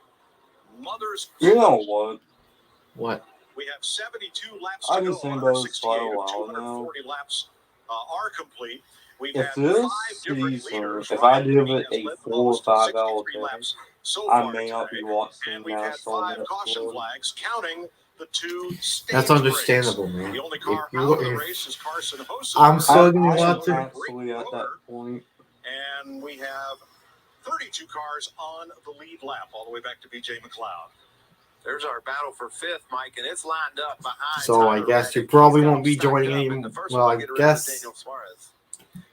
D: Mother's.
C: You know what?
B: What?
D: We have 72 laps
C: I've
D: to
C: been
D: go
C: saying
D: on our
C: those
D: 68
C: quite a
D: of
C: while now.
D: 240 laps are complete. We've
C: If
D: had
C: this
D: 5 different
C: season,
D: leaders.
C: if I
D: Ryan
C: give
D: Blaney
C: it
D: has
C: a
D: led the
C: 4 or
D: most
C: 5 hour
D: 63
C: day,
D: laps so
C: I
D: far
C: may not
D: today.
C: be watching
D: And we've had
C: NASCAR
D: 5 caution
C: next
D: flags, counting the 2 stage
B: That's understandable,
D: breaks.
B: man.
D: The only
B: If
D: car
B: you
D: out
B: look,
D: of the
B: if
D: race is Carson Hosa.
B: I'm still
C: I
B: gonna
C: am
B: watch it.
C: actually at that point.
D: And we have 32 cars on the lead lap, all the way back to BJ McLeod.
E: There's our battle for fifth, Mike, and it's lined up behind.
B: So I guess you probably won't be joining any. Well, I guess.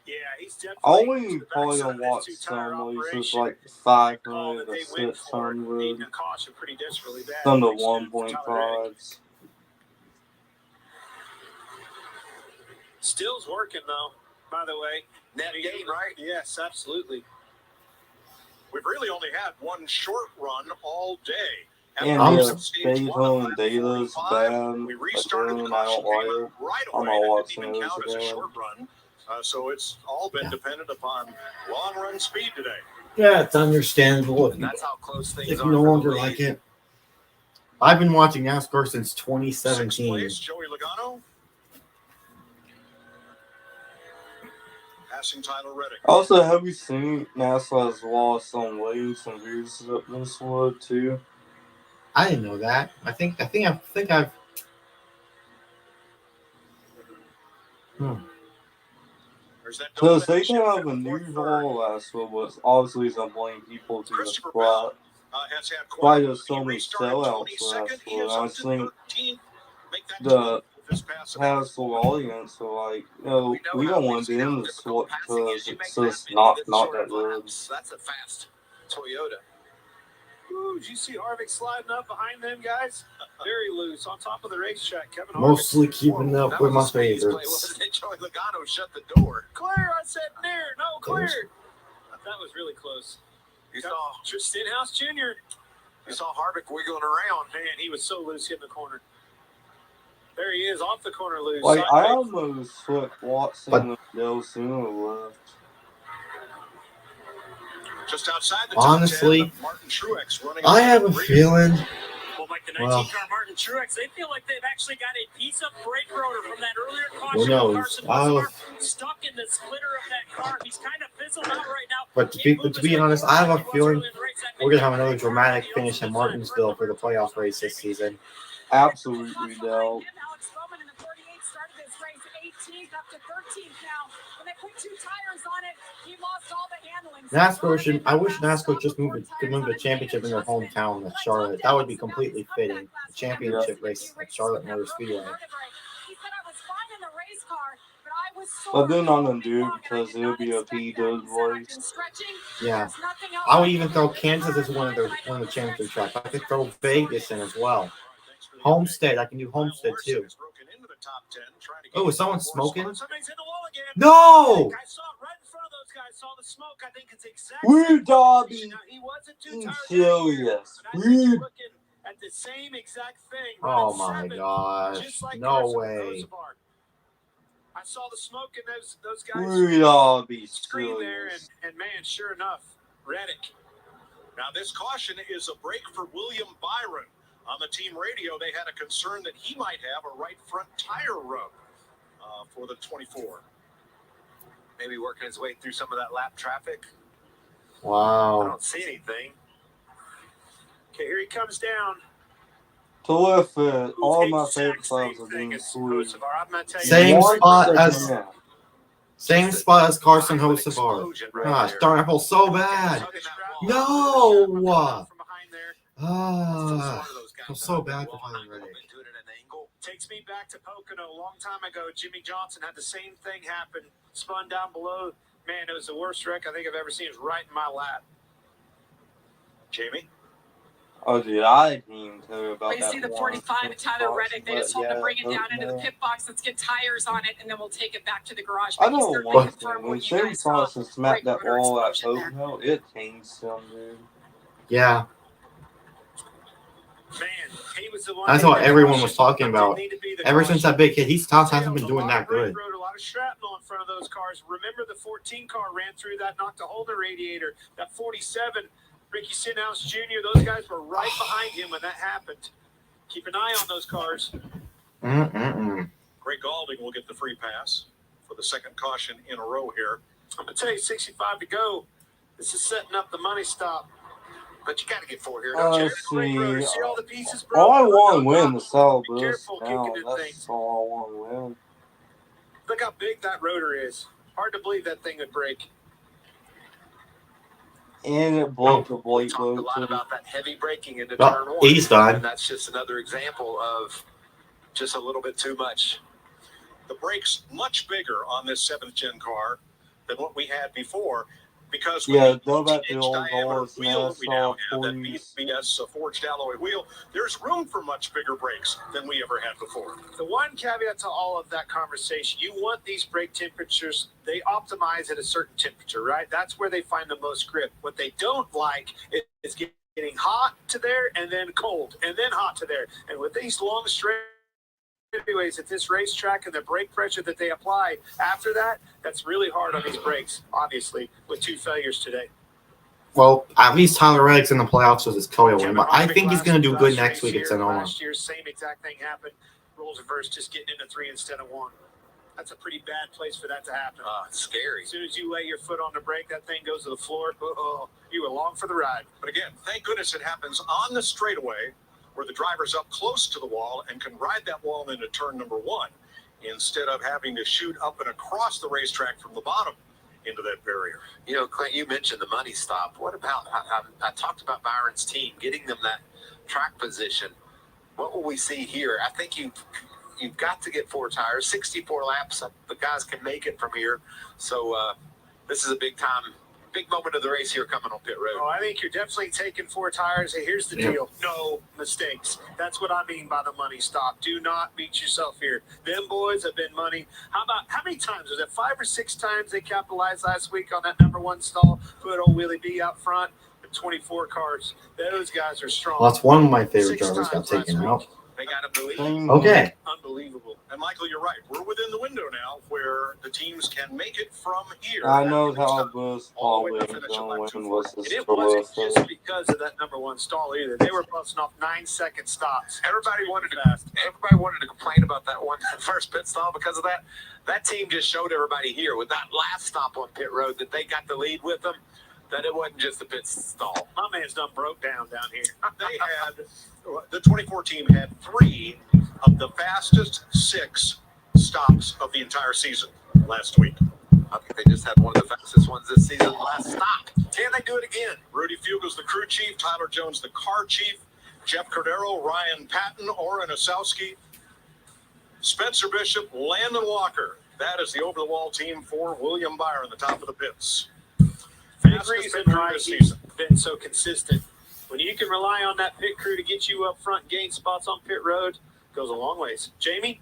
L: Yeah, he's definitely
C: Only probably gonna watch some races like 500 or 600,
L: a caution pretty desperately bad.
C: some to 1.5s.
L: Still's working though, by the way.
E: Net gain, right?
L: Yes, absolutely.
D: We've really only had one short run all day.
C: And
D: the
C: the Daytona and Data's bad,
D: we
C: but
D: restarted
C: then
D: the
C: I
D: caution
C: don't like
D: came
C: it.
D: out right
C: I'm
D: away.
C: not
D: That
C: watching
D: didn't even
C: those
D: count as a
C: again.
D: short run. So it's all been dependent upon long run speed today.
B: Yeah, it's understandable if
E: And that's how close things
B: you
E: are.
B: no
E: for the
B: longer
E: lead.
B: like it. I've been watching NASCAR since
D: Sixth
B: 2017.
D: place, Joey Logano. Passing Tyler Reddick.
C: Also, have you seen NASA has lost some weight, some views up this one too?
B: I didn't know that. I think I've.
C: Because they came out with a new ball last one, was obviously some blame people to the spot.
D: Has had
C: Why there's so many sellouts last one? I think the Hassel audience were like, no, we don't want them to swap because it's just not that good.
E: That's a fast Toyota.
L: Ooh, did you see Harvick sliding up behind them guys? Very loose on top of the racetrack. Kevin Harvick.
B: Mostly keeping up with my favorites.
E: Joey Logano shut the door.
L: Clear, I said near. No, clear. That was really close.
E: You saw
L: Stenhouse Jr.
E: You saw Harvick wiggling around.
L: Man, he was so loose hitting the corner. There he is, off the corner loose.
C: Like, I
L: Sideways.
C: almost swept Watson and Dale sooner left.
D: Just outside the
B: Honestly,
D: top 10, Martin Truex running.
B: I have a feeling.
K: Well, like the 19
B: Well,
K: car Martin Truex, they feel like they've actually got a piece of brake rotor from that earlier caution.
B: who knows?
K: Carson
B: I'll,
K: was stuck in the splitter of that car. He's kind of fizzled out right now.
B: but to be honest, I have a feeling we're gonna have another dramatic finish in Martinsville for the playoff race this season.
C: Absolutely, Dale.
G: Alex Bowman in the 48 started this race 18th up to 13th now. When they put 2 tires on it, he lost all the handling.
B: NASCAR I wish NASCAR just could move the championship in their hometown of Charlotte. That would be completely fitting. The championship race at Charlotte Motor Speedway.
G: He said I was fine in the race car, but I was
C: But they're not gonna do it because it'll be a P-Dub race.
B: Yeah, I would even throw Kansas as one of the championship tracks. I could throw Vegas in as well. Homestead, I can do Homestead too. Oh, is someone smoking? No!
L: I saw it right in front of those guys. Saw the smoke. I think it's exactly.
C: We're Dobby.
L: He wasn't too
C: And
L: tired.
C: serious.
L: But I think you're looking at the same exact thing.
B: Oh
L: running
B: my
L: 7th,
B: gosh!
L: just like
B: No
L: Carson
B: way!
L: Rosenbart. I saw the smoke and those guys
C: We'd all be
L: scream there,
C: serious.
L: and man, sure enough, Reddick.
D: Now, this caution is a break for William Byron. On the team radio, they had a concern that he might have a right front tire rub for the 24.
E: Maybe working his way through some of that lap traffic. I
B: Wow.
E: don't see anything.
L: Okay, here he comes down.
C: Terrific. All my favorite clubs are doing sweet.
L: Hocevar, I'm gonna tell you.
B: Same spot as Carson Hocevar. Gosh darn, I feel so bad. No. I feel so bad for Tyler Reddick.
L: Takes me back to Pocono a long time ago. Jimmy Johnson had the same thing happen. Spun down below. Man, it was the worst wreck I think I've ever seen. It was right in my lap.
D: Jamie?
C: Oh, dude, I didn't care about
G: When you
C: that
G: see the
C: one.
G: 45 Tyler Reddick, they just told him to
C: Yeah,
G: bring it down into the
C: okay.
G: pit box. Let's get tires on it, and then we'll take it back to the garage.
C: I
G: But he's
C: know
G: certainly
C: one
G: confirmed
C: thing. When
G: what you
C: Shane
G: guys saw.
C: Thompson smacked that
G: Brake rotor
C: ball at
G: explosion there.
C: Pocono, it changed him, dude.
B: Yeah,
L: Man, he was the one.
B: that's
L: that
B: what
L: made the
B: everyone
L: caution.
B: was talking about.
L: Didn't need to be the
B: Ever since
L: caution.
B: that big hit, hasn't been
L: A
B: doing
L: lot
B: that
L: of brake
B: good.
L: rotor, a lot of shrapnel in front of those cars. Remember the 14 car ran through that, knocked a hole in the radiator. That 47, Ricky Stenhouse Jr., those guys were right behind him when that happened. Keep an eye on those cars.
D: Greg Galding will get the free pass for the second caution in a row here.
L: I'm going to tell you, 65 to go. This is setting up the money stop.
E: But you got to get forward here, don't you?
L: See all the pieces, bro?
C: All I want to win is sell
L: Be
C: this
L: careful
C: now.
L: kicking at
C: That's
L: things.
C: all I want to win.
L: Look how big that rotor is. Hard to believe that thing would break.
C: And it broke the Blake
E: Talked a
C: boat,
E: lot
C: too.
E: about that heavy braking into
B: Well,
E: turn 1.
B: he's done.
E: And that's just another example of just a little bit too much.
D: The brakes much bigger on this 7th gen car than what we had before, because with
C: Yeah,
D: the
C: go back to the
D: 18-inch
C: old
D: diameter
C: Norris
D: wheel that we now have, that
C: NASCAR
D: BBS forged alloy wheel, there's room for much bigger brakes than we ever had before.
L: The one caveat to all of that conversation, you want these brake temperatures, they optimize at a certain temperature, right? That's where they find the most grip. What they don't like is getting hot to there and then cold and then hot to there. And with these long straightaways at this racetrack and the brake pressure that they apply after that, that's really hard on these brakes, obviously, with 2 failures today.
B: Well, at least Tyler Reddick's in the playoffs with his Toyo win, but I think he's going to do good next week at Sonoma.
L: Last year, same exact thing happened. Roles reverse, just getting into 3 instead of 1. That's a pretty bad place for that to happen.
E: It's scary.
L: As soon as you lay your foot on the brake, that thing goes to the floor. Oh, you along for the ride.
D: But again, thank goodness it happens on the straightaway where the driver's up close to the wall and can ride that wall into turn number 1 instead of having to shoot up and across the racetrack from the bottom into that barrier.
E: You know, Clint, you mentioned the money stop. What about, I talked about Byron's team, getting them that track position. What will we see here? I think you've got to get 4 tires, 64 laps. The guys can make it from here. So this is a big time
D: big moment of the race here coming on pit road.
L: Oh, I think you're definitely taking 4 tires. Hey, here's the deal. No mistakes. That's what I mean by the money stop. Do not beat yourself here. Them boys have been money. How many times? Was it 5 or 6 times they capitalized last week on that number 1 stall? Put old Willie B out front. 24 cars. Those guys are strong.
B: Well, that's one of my favorite drivers got taken out.
D: They got him to lead.
B: Okay.
D: Unbelievable. And Michael, you're right. We're within the window now where the teams can make it from here.
C: I know how it was always going was the
L: It wasn't just because of that number 1 stall either. They were busting off 9-second stops.
D: Everybody wanted to complain about that one first pit stall because of that. That team just showed everybody here with that last stop on pit road that they got the lead with them. That it wasn't just a pit stall.
L: My man's done broke down here.
D: They had, the 24 team had 3 of the fastest 6 stops of the entire season last week. I think they just had one of the fastest ones this season. Last stop. Can they do it again? Rudy Fugel's the crew chief, Tyler Jones the car chief, Jeff Cordero, Ryan Patton, Oren Osowski, Spencer Bishop, Landon Walker. That is the over-the-wall team for William Byron, the top of the pits.
L: Big reason why he's been so consistent. When you can rely on that pit crew to get you up front, gain spots on pit road, goes a long ways. Jamie?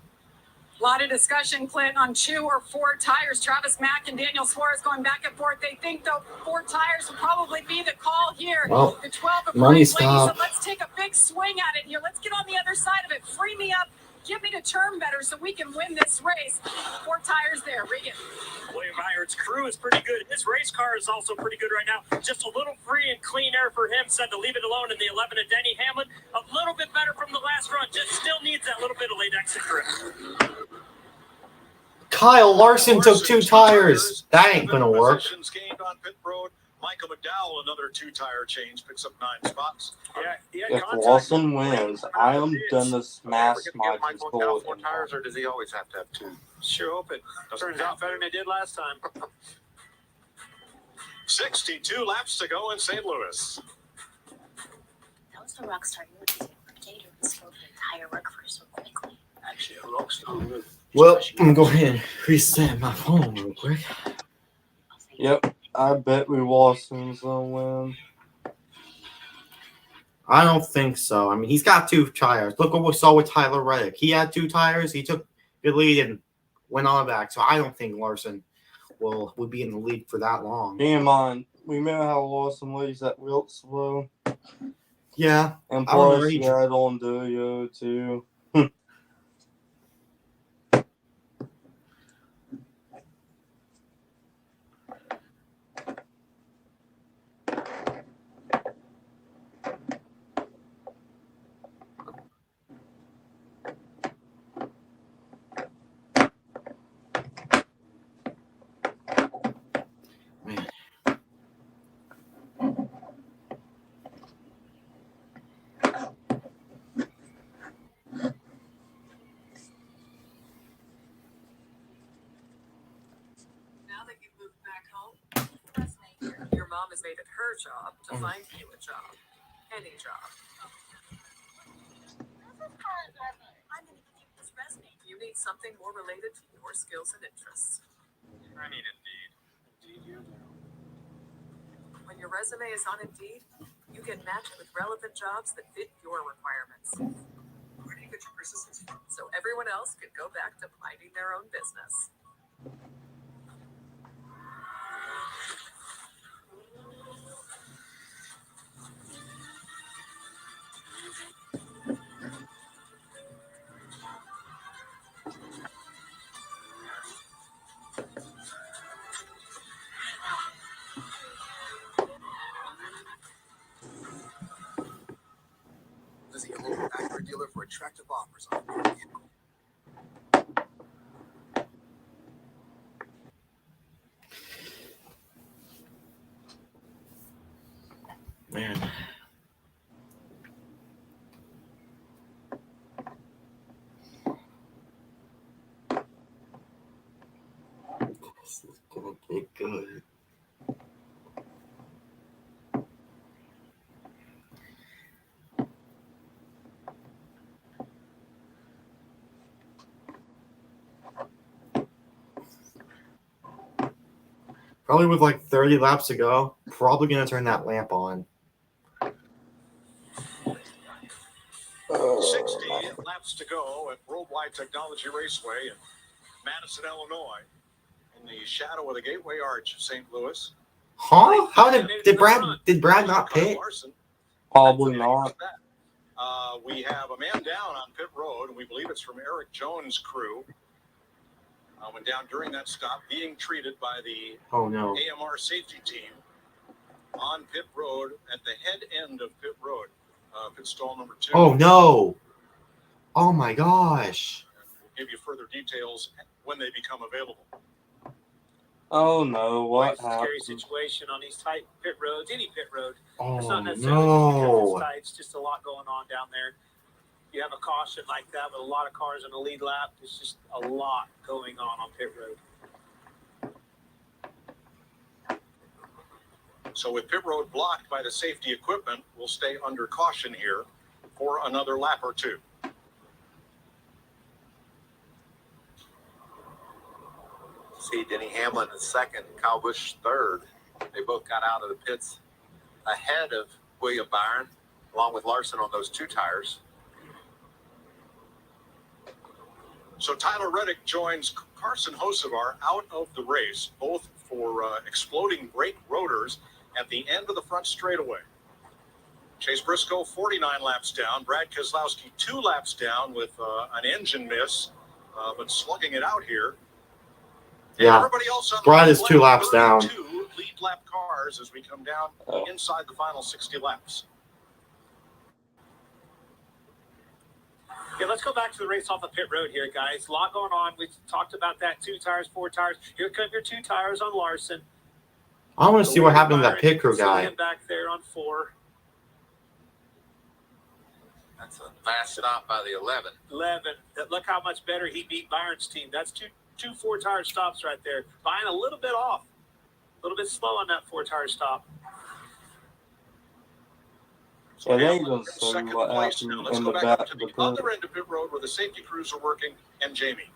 G: A lot of discussion, Clint, on 2 or 4 tires. Travis Mack and Daniel Suarez going back and forth. They think, though, 4 tires will probably be the call here.
B: Well,
G: the 12 of
B: money
G: Ryan
B: stop.
G: Blaney, so let's take a big swing at it here. Let's get on the other side of it. Free me up. Get me to turn better so we can win this race. 4 tires there. Regan.
K: William Byron's crew is pretty good. His race car is also pretty good right now. Just a little free and clean air for him. Said to leave it alone in the 11 of Denny Hamlin. A little bit better from the last run. Just still needs that little bit of late exit grip.
B: Kyle Larson took 2 tires. That ain't gonna work.
D: Gained on pit road. Michael McDowell, another 2-tire change, picks up 9 spots.
C: If Lawson wins, I am gonna smash my goal.
D: 4 tires, or does he always have to have 2?
L: Sure hope it turns out better than it did last time.
D: 62 laps to go in St. Louis.
O: That was the rock star you would say potato and spoke the entire workforce so quickly.
L: Actually, a rock star.
B: Well, I'm going to go ahead and reset my phone real quick.
C: Yep, I bet we Lawson's gonna win.
B: I don't think so. I mean, he's got 2 tires. Look what we saw with Tyler Reddick. He had 2 tires. He took the lead and went on back. So I don't think Larson will be in the lead for that long.
C: Damn on. We remember how Lawson leads that Wilkesboro.
B: Yeah.
C: And plus, yeah, I don't do you too.
Q: Your mom has made it her job to find you a job. Any job. I'm going to give you this resume. You need something more related to your skills and interests.
T: I need Indeed.
Q: When your resume is on Indeed, you get matched with relevant jobs that fit your requirements. Where do you get your persistence from? So everyone else can go back to minding their own business.
H: Visit your local Acura dealer for attractive offers on your vehicle.
B: Man. This is gonna get good. Probably with like 30 laps to go. Probably going to turn that lamp on.
D: 60 laps to go at Worldwide Technology Raceway in Madison, Illinois, in the shadow of the Gateway Arch of St. Louis.
B: Huh? How did Brad not pit?
C: Probably not.
D: We have a man down on pit road, and we believe it's from Eric Jones' crew. Went down during that stop, being treated by the AMR safety team on pit road at the head end of pit road, pit stall number 2.
B: Oh no! Oh my gosh!
D: We'll give you further details when they become available.
C: Oh no! What
K: It's a scary
C: happened?
K: situation on these tight pit roads, any pit road. It's
B: Oh
K: not necessarily just because
B: no!
K: it's tight. It's just a lot going on down there. You have a caution like that with a lot of cars in the lead lap. It's just a lot going on pit road.
D: So with pit road blocked by the safety equipment, we'll stay under caution here for another lap or two.
E: See Denny Hamlin in second, Kyle Busch third. They both got out of the pits ahead of William Byron, along with Larson on those 2 tires.
D: So Tyler Reddick joins Carson Hocevar out of the race, both for exploding brake rotors at the end of the front straightaway. Chase Briscoe, 49 laps down. Brad Keselowski, 2 laps down with an engine miss, but slugging it out here.
B: Yeah,
D: everybody else on
B: Brad is 2 laps down.
D: 2 lead lap cars as we come down inside the final 60 laps.
K: Yeah, let's go back to the race off of pit road here, guys. A lot going on. We talked about that 2 tires, 4 tires. Here come your 2 tires on Larson.
B: I want to see what happened to that pit crew guy.
K: Back there on 4.
E: That's a fast stop by the 11.
K: 11. Look how much better he beat Byron's team. That's two 4-tire stops right there. Byron a little bit off. A little bit slow on that 4-tire stop.
C: So they even see
D: Second
C: what
D: place.
C: happened
D: Now let's
C: in
D: go
C: the
D: back
C: back
D: up to
C: of
D: the
C: the pit.
D: other end of pit road where the safety crews are working, and Jamie.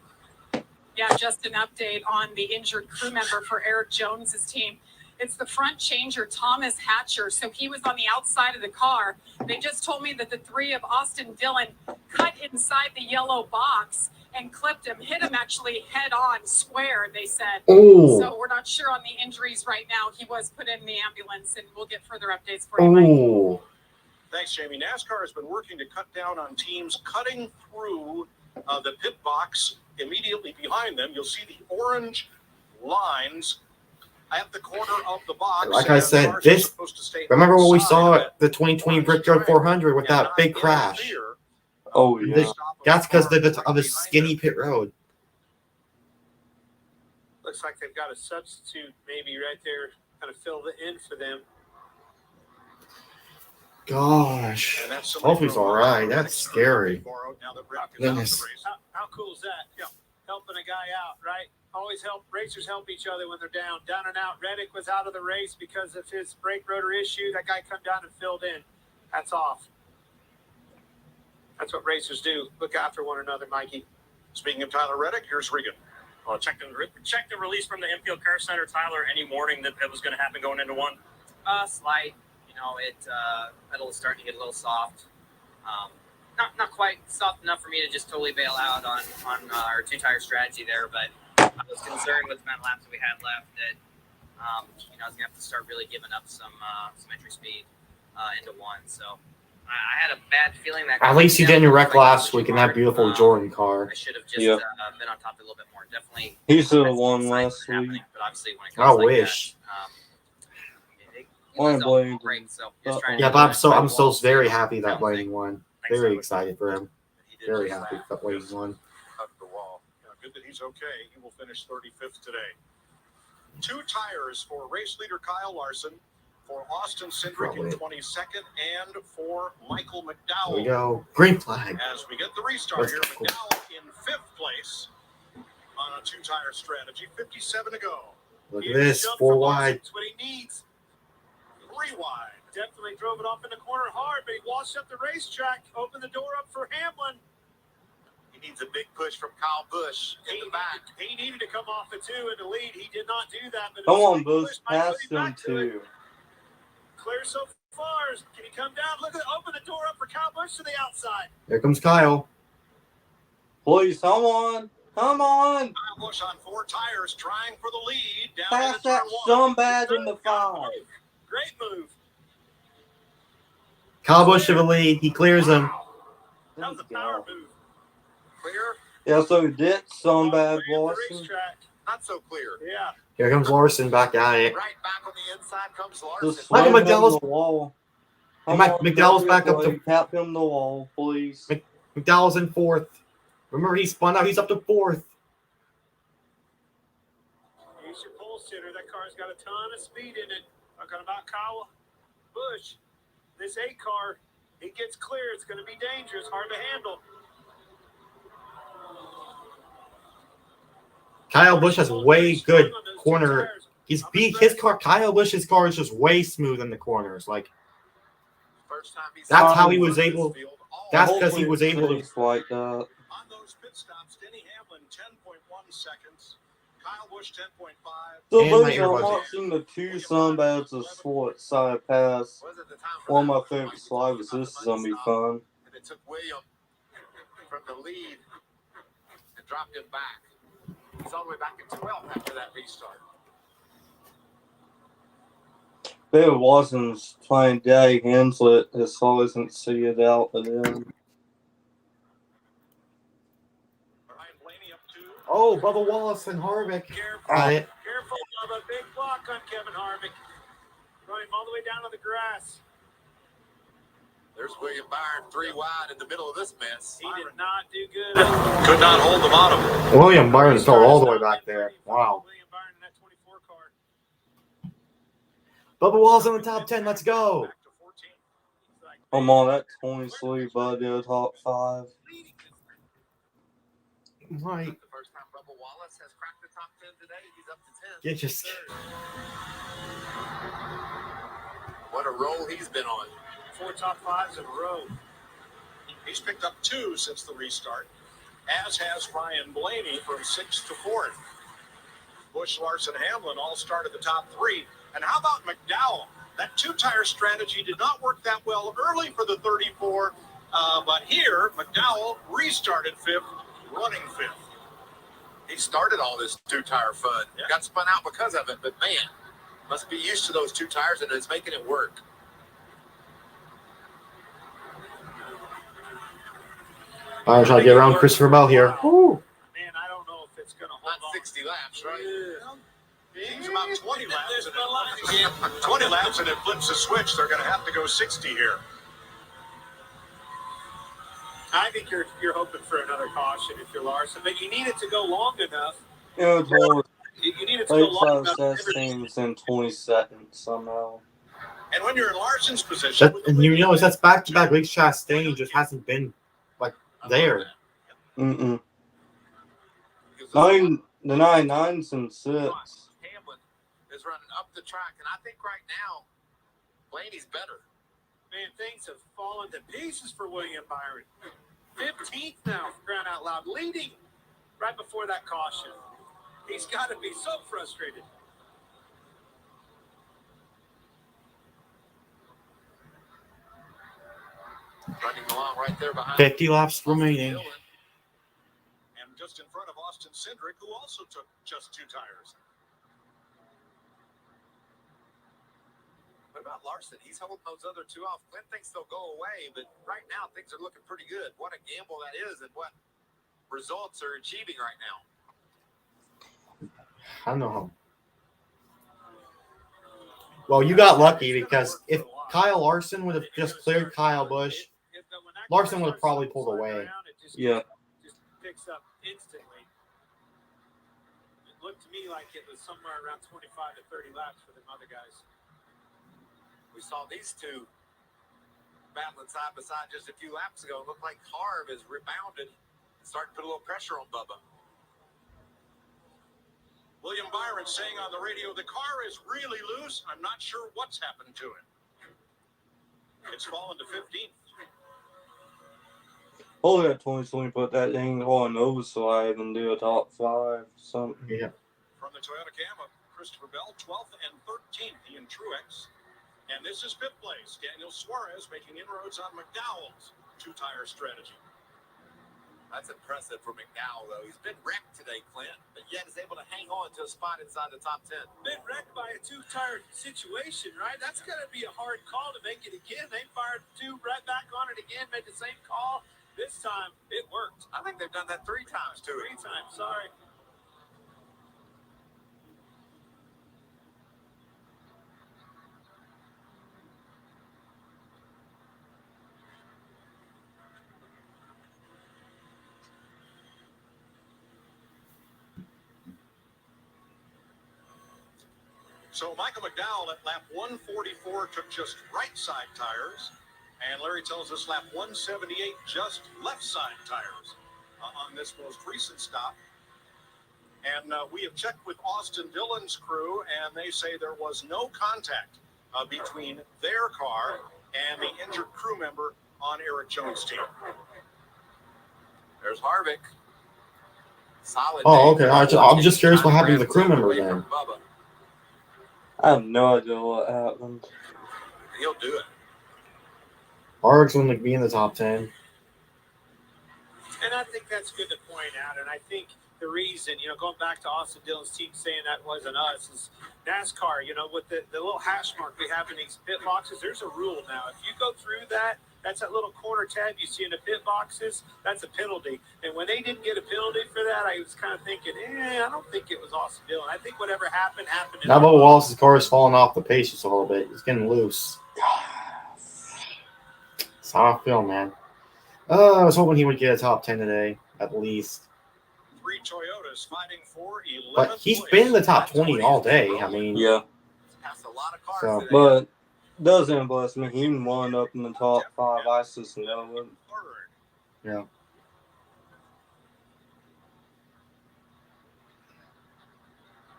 G: Yeah, just an update on the injured crew member for Eric Jones's team. It's the front changer, Thomas Hatcher. So he was on the outside of the car. They just told me that the 3 of Austin Dillon cut inside the yellow box and clipped him, hit him actually head on, square, they said.
B: Ooh.
G: So we're not sure on the injuries right now. He was put in the ambulance, and we'll get further updates for you, Mike.
B: Ooh.
D: Thanks, Jamie. NASCAR has been working to cut down on teams cutting through the pit box immediately behind them. You'll see the orange lines at the corner of the box.
B: Like I said, this. Remember what we saw at the 2020 Brickyard 400 with that big crash?
C: Oh yeah.
B: That's because of the skinny pit road.
K: Looks like they've got a substitute maybe right there, kind of fill the in for them.
B: Gosh. Hopefully he's all right. That's scary. Goodness.
K: How cool is that? Yeah, helping a guy out, right? Always racers help each other when they're down and out. Reddick was out of the race because of his brake rotor issue. That guy come down and filled in. That's off. That's what racers do. Look after one another, Mikey.
D: Speaking of Tyler Reddick, here's Regan.
A: Well, check the release from the Infield Car Center, Tyler, any warning that was going to happen going into 1?
U: Slight. You know, pedal is starting to get a little soft. Not quite soft enough for me to just totally bail out on our 2-tire strategy there, but I was concerned with the amount of laps that we had left that I was gonna have to start really giving up some entry speed into 1. So I had a bad feeling that.
B: At least he didn't wreck last week in that beautiful Jordan car.
U: I should have just been on top of it a little bit more. Definitely.
C: He should have won last week.
U: But obviously, when it
B: I
U: comes like
B: wish.
U: Yeah,
B: but I'm so very happy that Blaney won. Very excited for him. Very happy that Blaney won.
D: Good that he's okay. He will finish 35th today. 2 tires for race leader Kyle Larson, for Austin Cindric in 22nd, and for Michael McDowell.
B: Here we go. Green flag.
D: As we get the restart here, McDowell in 5th place on a 2-tire strategy. 57 to go.
B: Look at this. 4 wide.
K: That's what he needs. 3 wide. Definitely drove it off in the corner hard, but he washed up the racetrack, opened the door up for Hamlin.
D: He
E: needs a big push from Kyle Busch in the back.
L: He needed to come off the 2 in the lead. He did not do that. But
C: Come on, Busch, pass him too.
L: Clear so far. Can he come down? Look at open the door up for Kyle Busch to the outside.
B: There comes Kyle.
C: Please, come on. Come on.
D: Kyle Busch on 4 tires trying for the lead. Down
C: Pass
D: into
C: that
D: turn 1.
C: scumbag in the 5.
L: Great move.
B: Kyle Busch to the lead. He clears him.
L: That was a power move.
E: Clear?
C: Yeah, so did scumbag Larson.
E: Not so clear.
L: Yeah.
B: Here comes Larson back at it.
E: Right back on the inside comes
C: Just
E: Larson.
C: slam him
B: McDowell's-
C: the wall.
B: And
C: Come on,
B: McDowell's back up to
C: tap him the wall, please.
B: McDowell's in 4th. Remember, he spun out. He's up to 4th.
L: He's your pole sitter. That car's got a ton of speed in it. Talking about Kyle Busch. This 8 car, he gets clear. It's going to be dangerous. Hard to handle.
B: Kyle Busch has way good corner. His car. Kyle Busch's car is just way smooth in the corners. Like that's how he was able. That's because he was able to.
C: Like that.
D: On those pit stops, Denny Hamlin 10.1 seconds. Kyle Busch 10.5.
C: So
B: And my
C: basically, I'm
B: earbuds.
C: watching the 2 sunbeds of short side pass. One of my favorite slides. This is gonna be fun.
E: And it took William from the lead and dropped him back. He's all the way back in 12th after that restart.
C: David Watson's playing Daddy Henslet as far as I can see it out of them.
B: Oh, Bubba Wallace and Harvick. Got it.
L: Careful of a big block on Kevin Harvick. Running all the way down to the grass.
E: There's William Byron 3 wide in the middle of this mess.
L: He did not do good.
D: Could not hold the bottom.
B: William Byron fell all the way back there. Wow.
L: William Byron in that 24 car.
B: Bubba Wallace in the top 10. Let's go.
C: Come on, that 23 by the top 5.
B: Right.
E: The first time Bubba Wallace has cracked the top 10 today. He's up to 10.
B: Get just.
E: What a roll he's been on.
L: 4 top 5s in a row.
D: He's picked up 2 since the restart, as has Ryan Blaney from 6th to 4th. Busch, Larson, Hamlin all started the top 3. And how about McDowell? That 2-tire strategy did not work that well early for the 34, but here McDowell restarted 5th, running 5th.
E: He started all this 2-tire fun.
D: Yeah.
E: Got spun out because of it, but man, must be used to those 2 tires and it's making it work.
B: All right, try to get around Christopher Bell here. Woo.
L: Man, I don't know if it's going to hold
E: Not
L: on.
E: 60 laps, right?
D: He's about 20 laps, and 20 laps, and it flips a switch. They're going to have to go 60 here.
L: I think you're hoping for another caution if you're Larson, but you need it to go long enough.
C: It was more
L: You need it to go long
C: late
L: enough.
C: teams in 20 seconds somehow.
D: And when you're in Larson's position,
B: And you notice that's back-to-back Lake Chastain just hasn't been like there.
C: Mm-mm. 9, the 9s and 6.
E: Hamlin is running up the track, and I think right now, Blaney's better.
L: Man, things have fallen to pieces for William Byron. 15th now, for crying out loud, leading right before that caution. He's got to be so frustrated.
E: Running along right there behind
B: 50 laps remaining.
D: and just in front of Austin Cindric, who also took just 2 tires.
E: What about Larson? He's holding those other 2 off. Glenn thinks they'll go away, but right now things are looking pretty good. What a gamble that is, and what results are achieving right now.
B: I don't know. Well, you got lucky because if Kyle Larson would have just cleared Kyle Busch, Larson would have probably pulled away.
C: Yeah.
L: Just picks up instantly. It looked to me like it was somewhere around 25 to 30 laps for them other guys.
E: We saw these 2 battling side by side just a few laps ago. It looked like Harv has rebounded and started to put a little pressure on Bubba.
D: William Byron saying on the radio, the car is really loose. I'm not sure what's happened to it. It's fallen to 15th.
C: Hopefully that 2020 put that thing on overslide and do a top 5 something.
B: Yeah.
D: From the Toyota Camry, Christopher Bell, 12th and 13th, Ian Truex. And this is fifth place. Daniel Suarez making inroads on McDowell's two-tire strategy.
E: That's impressive for McDowell, though. He's been wrecked today, Clint, but yet is able to hang on to a spot inside the top 10.
L: Been wrecked by a two-tire situation, right? That's going to be a hard call to make it again. They fired two right back on it again, made the same call. This time, it worked.
E: I think they've done that 3 times, too.
L: 3 times, sorry.
D: So Michael McDowell at lap 144 took just right side tires. And Larry tells us lap 178 just left side tires on this most recent stop. And we have checked with Austin Dillon's crew, and they say there was no contact between their car and the injured crew member on Eric Jones' team.
E: There's Harvick. Solid.
B: Oh, okay. I'm just curious what happened to the crew member then.
C: I have no idea what happened.
E: He'll do it.
B: Harvick's going to be in the top 10.
L: And I think that's good to point out. And I think the reason, going back to Austin Dillon's team saying that wasn't us, is NASCAR, with the little hash mark we have in these pit boxes, there's a rule now. If you go through that's that little corner tab you see in the pit boxes, that's a penalty. And when they didn't get a penalty for that, I was kind of thinking, I don't think it was Austin Dillon. I think whatever happened.
B: Now, Bubba Wallace's car is falling off the pace just a little bit. It's getting loose. That's how I feel, man. I was hoping he would get a top 10 today, at least.
D: 3 Toyotas fighting for 11th
B: But he's been in the top 20 all day. I mean,
C: yeah.
B: So,
C: but doesn't impress me. He wound up in the top 5. I just know it.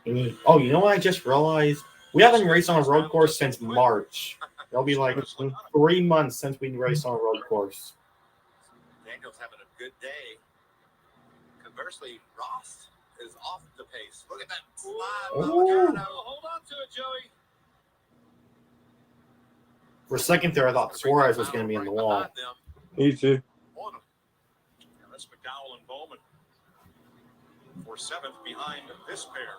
B: Yeah. Oh, you know what I just realized? We haven't raced on a road course since March. It'll be like 3 months since we raced on a road course.
E: Daniel's having a good day. Conversely, Ross is off the pace. Look at that slide.
L: Hold on to it, Joey.
B: For a second there, I thought Suarez was going to be in the wall.
C: Me too.
D: Now that's McDowell and Bowman for 7th behind this pair.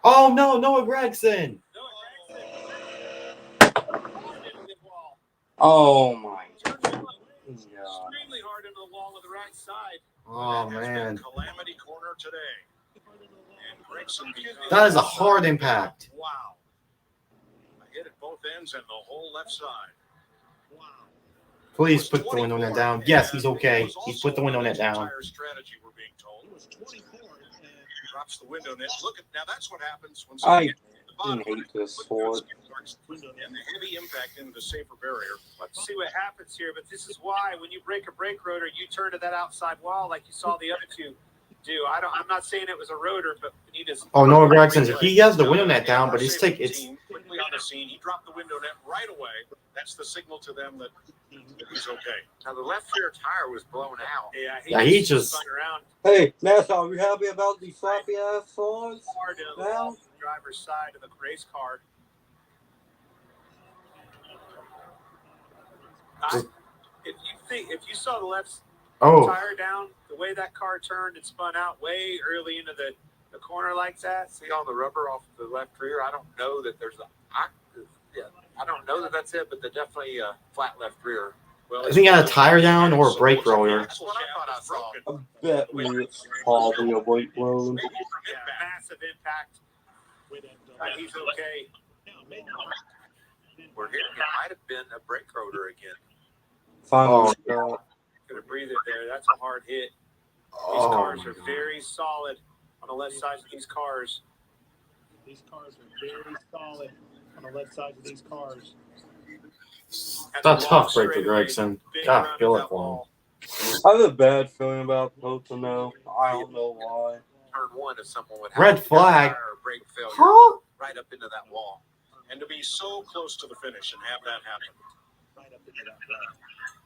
B: Oh, no, Noah Gregson.
C: Oh, my God.
L: Extremely hard into the wall with the right side.
B: Oh, man.
D: Calamity corner today. And Gregson
B: That is a hard impact.
D: Wow. I hit at both ends and the whole left side. Wow.
B: Please put the window net down. Yes, he's okay. He's put the window net down.
D: Strategy, we're being told. Drops the window net. Look at now. That's what happens when
C: I
D: somebody
C: hate this sport.
D: and the heavy impact into the safer barrier.
L: Let's see what happens here. But this is why when you break a brake rotor, you turn to that outside wall like you saw the other two do. I'm not saying it was a rotor, but we need to.
B: Oh, Noah Gregson. He has the window net down, but it's
D: quickly on the scene. He dropped the window net right away. That's the signal to them that he's okay.
E: Now the left rear tire was blown out.
L: Yeah,
B: he just.
C: Hey, NASCAR, are you happy about these sloppy ass songs?
L: Hard to the driver's side of the race car. If you saw the left tire down, the way that car turned and spun out way early into the corner like that.
E: See all the rubber off the left rear? I don't know that there's I don't know that that's it, but they're definitely a flat left rear.
B: I think he had a tire down or a brake rotor.
E: That's what I thought I saw.
C: I bet it's probably a brake rotor.
L: Massive impact. He's okay.
E: We're hearing it might have been a brake rotor again.
C: Finally,
L: Gonna breathe it there. That's a hard hit. These cars are very solid on the left side of these cars.
J: These cars are very solid on the left side of these cars.
B: That's a tough break for Gregson. God, feel it for him.
C: I have a bad feeling about Pocono. I don't know why.
D: Turn one if someone would
B: Red
D: have
B: flag.
D: a tire or brake failure
B: Huh?
D: right up into that wall. And to be so close to the finish and have that happen.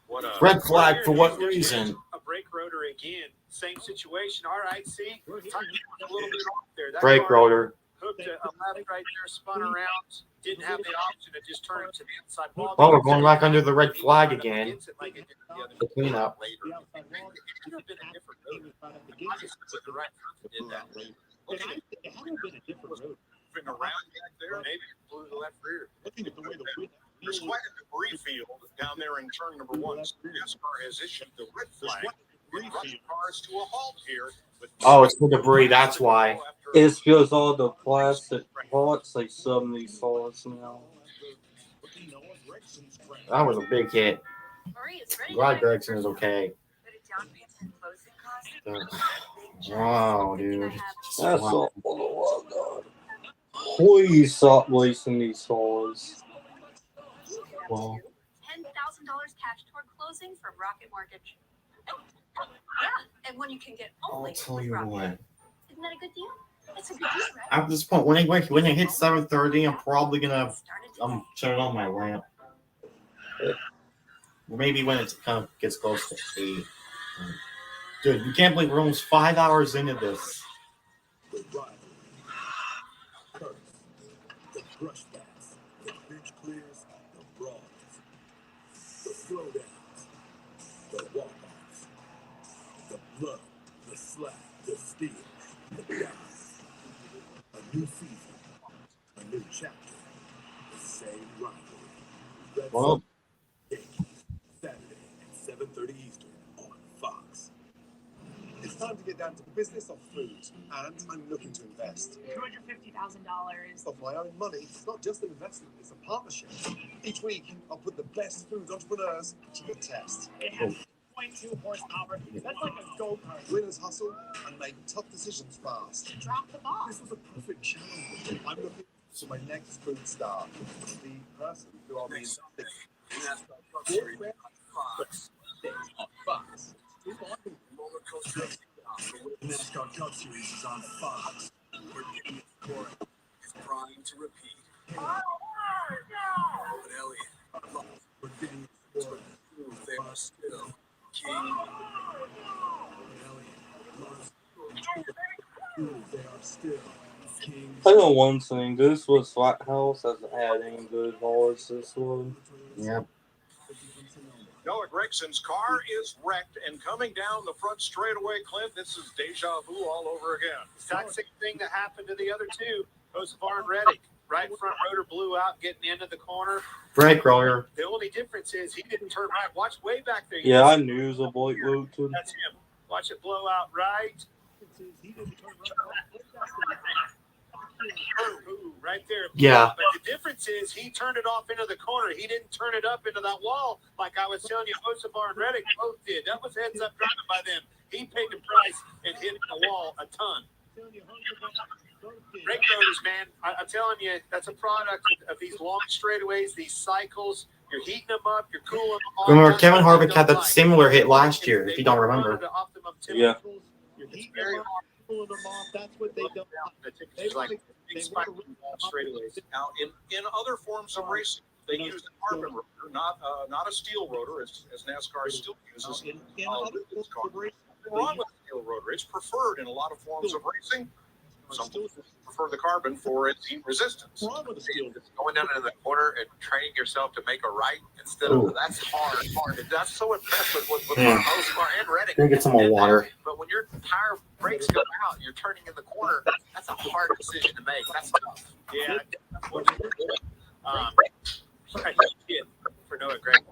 D: What a
B: Red flag for what reason?
L: A brake rotor again. Same situation. All right, see? A little bit off there. That
B: Brake
L: car
B: rotor.
L: hooked a left right there, spun around. Didn't have the option to just turn it to the inside wall.
B: Oh, we're going back under the red flag again. The cleanup.
L: It could have been a different rotor. Obviously, with the right person did that.
J: It had been a different road.
D: Around back there, maybe it blew the left rear.
J: Looking at the way the wind.
D: There's quite a debris field down there in turn number 1. NASCAR has issued the red flag. It brought the cars to a halt here.
B: Oh, it's the debris. That's why.
C: It's because all the plastic parts they sub in these cars now.
B: That was a big hit. Glad Gregson is okay. Wow, dude.
C: That's all. Oh, God. Please stop wasting these cars.
B: Well,
O: $10,000 cash toward closing from Rocket Mortgage. Yeah, and one you can get only
B: I'll tell
O: with
B: you
O: Rocket.
B: what.
O: Isn't that a good deal? It's a good deal, right?
B: At this point, when it hits 7:30, I'm probably gonna turn on my lamp. Maybe when it kind of gets close to 8. Dude, you can't believe we're almost 5 hours into this.
H: The rivalry. Curse. The brushbacks. The bench clears. The brawls. The throwdowns. The walk-offs. The blood. The slap. The steal. The dive. A new season. A new chapter. The same rivalry. Red
B: Well,
H: Yankees. Saturday at 7:30 Eastern on Fox. It's time to get down to the business of food, and I'm looking to invest.
G: $250,000.
H: Of my own money. It's not just an investment, it's a partnership. Each week, I'll put the best food entrepreneurs to the test.
J: It has 0.2 horsepower. That's like a go-kart.
H: Winners hustle and make tough decisions fast.
G: Drop the ball.
H: This was a perfect challenge. I'm looking for my next food star, the person who I'll be investing in. Fox. The NASCAR Cup Series is on Fox. We're getting it for it. It's primed to repeat. But Elliot, we're getting it for it. They are still king. They are still king.
C: I know one thing. This was Flat House hasn't had any good cars this one.
B: Yep.
D: Noah Gregson's car is wrecked and coming down the front straightaway, Clint. This is deja vu all over again.
L: Exact same thing that happened to the other two. Hocevar and Reddick. Right front rotor blew out, getting into the corner.
B: Brake rotor.
L: The only difference is he didn't turn right. Watch way back there.
C: Yeah, I knew it was a Blake Luton.
L: That's him. Watch it blow out right. Ooh, right there.
B: Yeah.
L: But the difference is he turned it off into the corner. He didn't turn it up into that wall like I was telling you. Hocevar and Reddick both did. That was heads up driving by them. He paid the price and hit the wall a ton. Brake rotors, man. I'm telling you, that's a product of these long straightaways, these cycles. You're heating them up, you're cooling them off.
B: Remember, Kevin Harvick had that similar hit last year, if you don't remember.
C: Yeah.
L: You're heating them up, cooling them off. That's what they don't. They like big spike straightaways.
D: Now, in other forms of racing, they use a carbon rotor, not a steel rotor, as NASCAR still uses. Nothing wrong with a steel rotor. It's preferred in a lot of forms of racing. Some people prefer the carbon for its heat resistance.
E: Going down into the corner and training yourself to make a right instead of that's hard. That's so impressive with Hocevar and Reddick.
B: Gonna get some more water.
E: But when your tire brakes go out, you're turning in the corner. That's a hard decision to make. That's tough.
L: Yeah. For Noah Greg.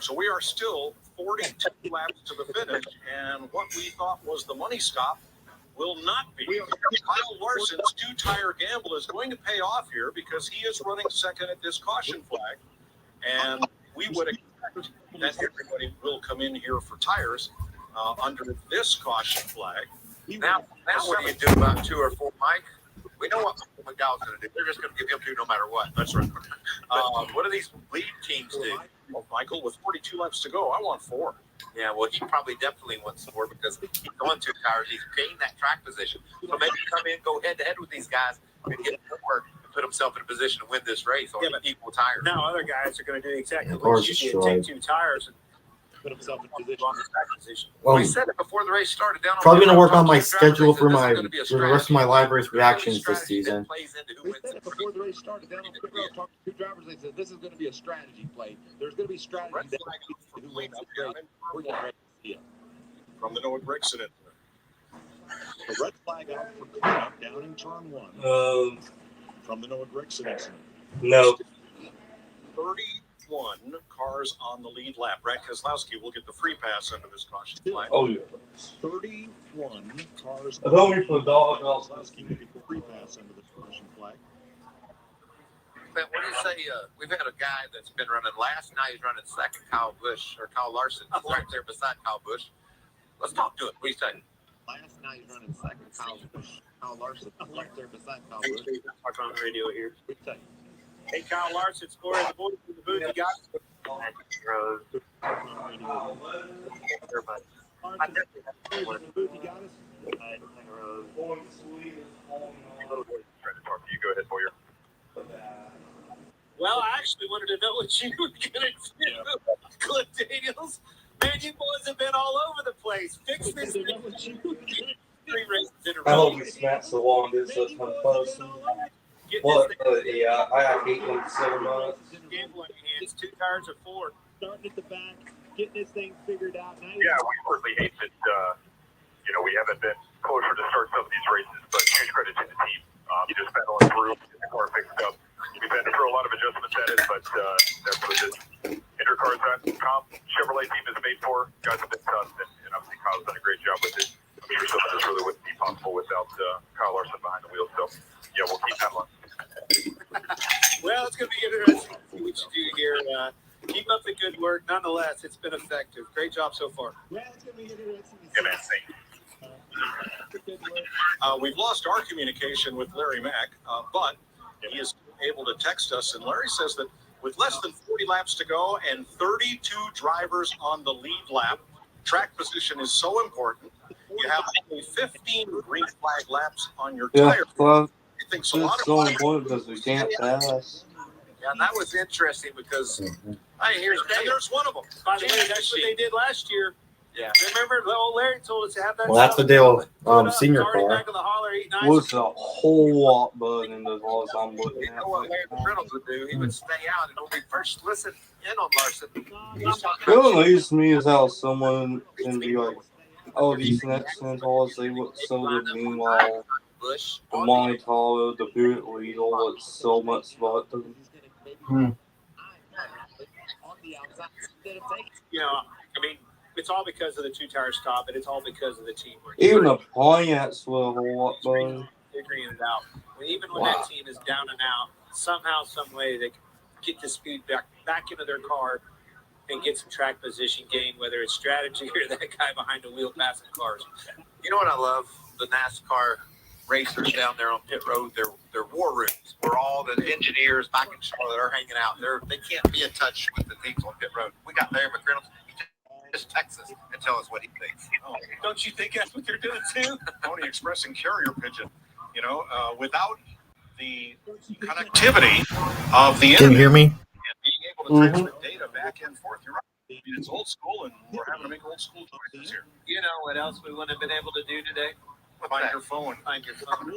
D: So we are still 42 laps to the finish, and what we thought was the money stop will not be. Kyle Larson's two-tire gamble is going to pay off here because he is running second at this caution flag, and we would expect that everybody will come in here for tires under this caution flag.
E: Now what do you do about 2 or 4, Mike? We know what McDowell's going to do. They're just going to give him two no matter what.
D: That's right.
E: What do these lead teams do?
D: Well, Michael, with 42 laps to go, I want 4.
E: Yeah, well, he probably definitely wants 4 because he's going 2 tires. He's gained that track position. So maybe come in, go head to head with these guys, and get 4 and put himself in a position to win this race on equal tires.
L: Now other guys are going to do exactly
B: Or
L: what you did. Take 2 tires and put himself in position on the track position.
B: Well,
E: we said it before the race started. Down on
B: probably gonna
E: the
B: work on my
E: drivers,
B: schedule for
E: this is
B: my
E: gonna be a
B: for the rest of my live race reactions this
E: strategy that
B: season.
E: plays into who
J: We
E: wins
J: said it before the race started. Down on pit road, talking to 2 drivers, they said this is going to be a strategy play. There's going to be strategy that who wins the race. We're getting ready to see it.
D: From the Noah Grigson.
J: The red flag out for cleanup down in turn 1. From the Noah Grigson incident.
C: No.
D: 31 cars on the lead lap. Brad Keselowski will get the free pass under this caution flag.
C: Oh, yeah.
J: 31 cars.
C: I told me for the dog.
J: Keselowski will get the free pass under the caution flag.
E: But what do you say? We've had a guy that's been running last. Now he's running second. Kyle Larson, right there beside Kyle Busch. Let's talk to him. What do you say?
J: Last night he's running second. Kyle Larson right there beside Kyle Busch.
L: Talk on the radio here.
J: What do you say?
L: Hey, Kyle Larson, scoring the boys in the booth. You got it.
D: Go ahead, Boyer.
L: Well, I actually wanted to know what you were going to do, Cliff Daniels. Man, you boys have been all over the place. Fix this thing. 3 races in a
C: I
L: row.
C: hope he smacks the wall and gets such one person. What? Yeah, I hate when 7 months.
L: Gamble in your hands. 2 tires or 4.
J: Starting at the back, getting this thing figured out. Now
N: Yeah, we certainly hate that, we haven't been closer to start some of these races, but huge credit to the team. You just battling through, get the car fixed up. We've had to throw a lot of adjustments at it, but that's what this InterCars.com Chevrolet team is made for. Guys have been tough, and obviously Kyle's done a great job with it. I'm sure some of this really wouldn't be possible without Kyle Larson behind the wheel. So, yeah, we'll keep that one.
L: Well, it's going to be interesting to see what you do here. Keep up the good work. Nonetheless, it's been effective. Great job so far.
J: Yeah, it's going to be interesting.
N: Yeah, man, thank you.
D: We've lost our communication with Larry Mack, but he is able to text us. And Larry says that with less than 40 laps to go and 32 drivers on the lead lap, track position is so important. You have only 15 green flag laps on your tire.
C: Well,
D: It's
C: so important because we can't pass.
E: Yeah, that was interesting because
L: There's one of them. By the way, that's what they did last year.
E: Yeah.
L: Remember, old Larry told us to have that.
B: Well, that's the deal. Senior car.
L: Back on the holler, eat nice.
C: Was a whole lot better than the ones I'm looking
E: you
C: at.
E: know what Larry Reynolds would do? He would stay out and only first listen in on Larson.
C: What amazes me is how someone can be like, oh, these next cars, they look so good. Meanwhile, the Monte Carlo, the Buick Regal looks so much better.
L: I mean, it's all because of the 2-tire stop, and it's all because of the teamwork.
C: Even the Pontiacs were a whole lot better.
L: Figuring it out. Even when that team is down and out, somehow, some way, they can get the speed back into their car and get some track position gain, whether it's strategy or that guy behind the wheel passing cars.
E: You know what I love? The NASCAR racers down there on pit road, their war rooms where all the engineers back in Charlotte are hanging out. They can't be in touch with the teams on pit road. We got Larry McReynolds. Just text us and tell us what he thinks.
D: Oh, don't you think that's what they're doing too? Only expressing carrier pigeon. Without the connectivity of the
B: Can you hear me?
D: and being able to transmit data back and forth, you're right. I mean, it's old school, and we're having to make old school choices here.
L: You know what else we wouldn't have been able to do today?
D: Find your phone.
L: Find your phone.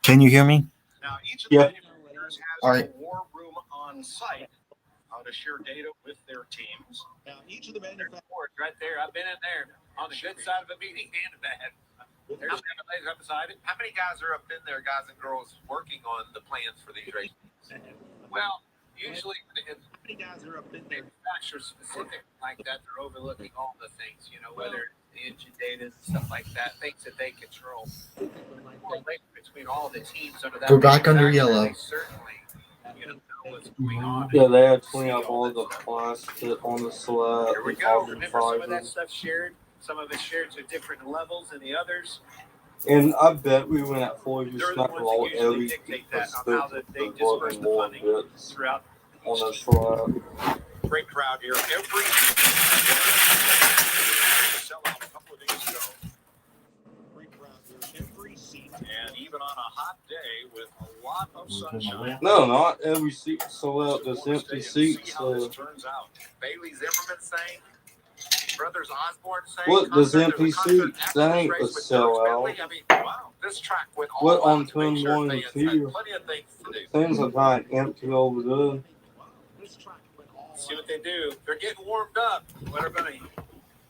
B: Can you hear me?
D: Now, each of the manufacturers has
B: All right.
D: a war room on site to share data with their teams.
J: Now, each of the manufacturers.
L: Right there. I've been in there on the good side of a meeting and the bad. There's laser up beside it.
E: How many guys are up in there, guys and girls, working on the plans for these races?
L: Well, usually when
J: How many guys are up in there?
L: manufacturer specific like that, they're overlooking all the things, whether it's the engine data and stuff like that, things that they control. Between all the teams under that.
B: Go back under
L: manufacturer,
B: yellow.
L: they certainly, know what's going on.
C: Yeah, they had to clean up all the plastic on the slab.
L: Here we go. Remember, some of that stuff shared. Some of it's shared to different levels than the others.
C: And I bet we went at 4 just
L: They're the
C: not
L: ones
C: roll
L: that usually
C: every
L: dictate that on how they disperse the
C: more
L: funding
C: bits
L: throughout the
C: on
L: East.
C: a track.
D: Great crowd here. Every sell out a couple of days ago. And even on a hot day with a lot of sunshine.
C: No, not every seat sold out. There's empty seats.
D: Turns out.
E: Bailey Zimmerman saying, Brothers Osborne saying,
C: What does empty
E: concert
C: seats? That ain't a sellout.
E: I mean, wow, this track went all
C: What
E: out
C: on
E: to make
C: turn
E: sure
C: 1 and
E: fans
C: 2?
E: had plenty of things to do.
C: Things are kind of empty over there.
L: See what they do.
E: They're getting warmed up.
L: What everybody.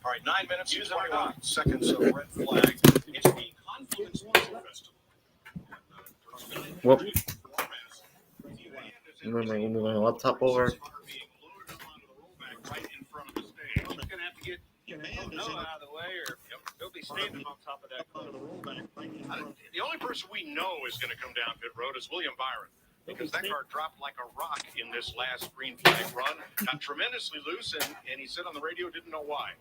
D: All right, 9 minutes and 21 seconds of red flag. It's the Confluence Music Festival.
B: Whoop. Move my laptop over.
D: Right in front of the stage.
L: You're going to have to get your man out of the way, or they'll be standing on top of that car.
D: The only person we know is going to come down pit road is William Byron, because that car dropped like a rock in this last green flag run. Got tremendously loose, and he said on the radio didn't know why.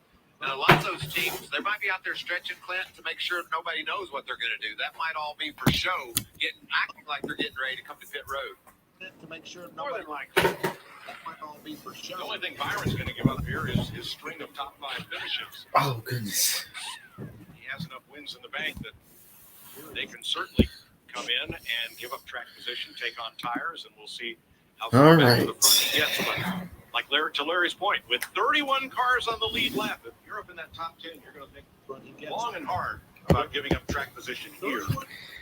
E: And a lot of those teams, they might be out there stretching Clint to make sure nobody knows what they're going to do. That might all be for show, acting like they're getting ready to come to pit road.
J: To make sure
L: More
J: nobody
L: than likely.
J: that might all be for show.
D: The only thing Byron's going to give up here is his string of top 5 finishes.
B: Oh, goodness.
D: He has enough wins in the bank that they can certainly come in and give up track position, take on tires, and we'll see how far back to the front he gets. But like to Larry's point, with 31 cars on the lead lap, if you're up in that top 10, you're going to think long and hard about giving up track position here.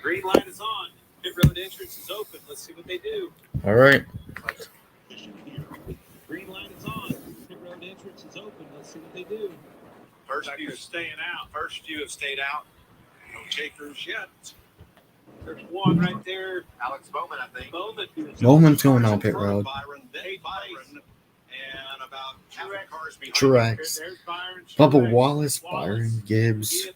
L: Green light is on. Pit road entrance is open. Let's see what they do.
B: All right.
L: Green light is on. Pit road entrance is open. Let's see what they do.
D: First few staying out. First few have stayed out. No takers yet.
L: There's one right there.
E: Alex Bowman, I think.
B: Bowman's going on pit road.
D: Byron, and about half the cars behind.
B: Truex.
L: There's Byron.
B: Bubba Wallace, Byron Gibbs.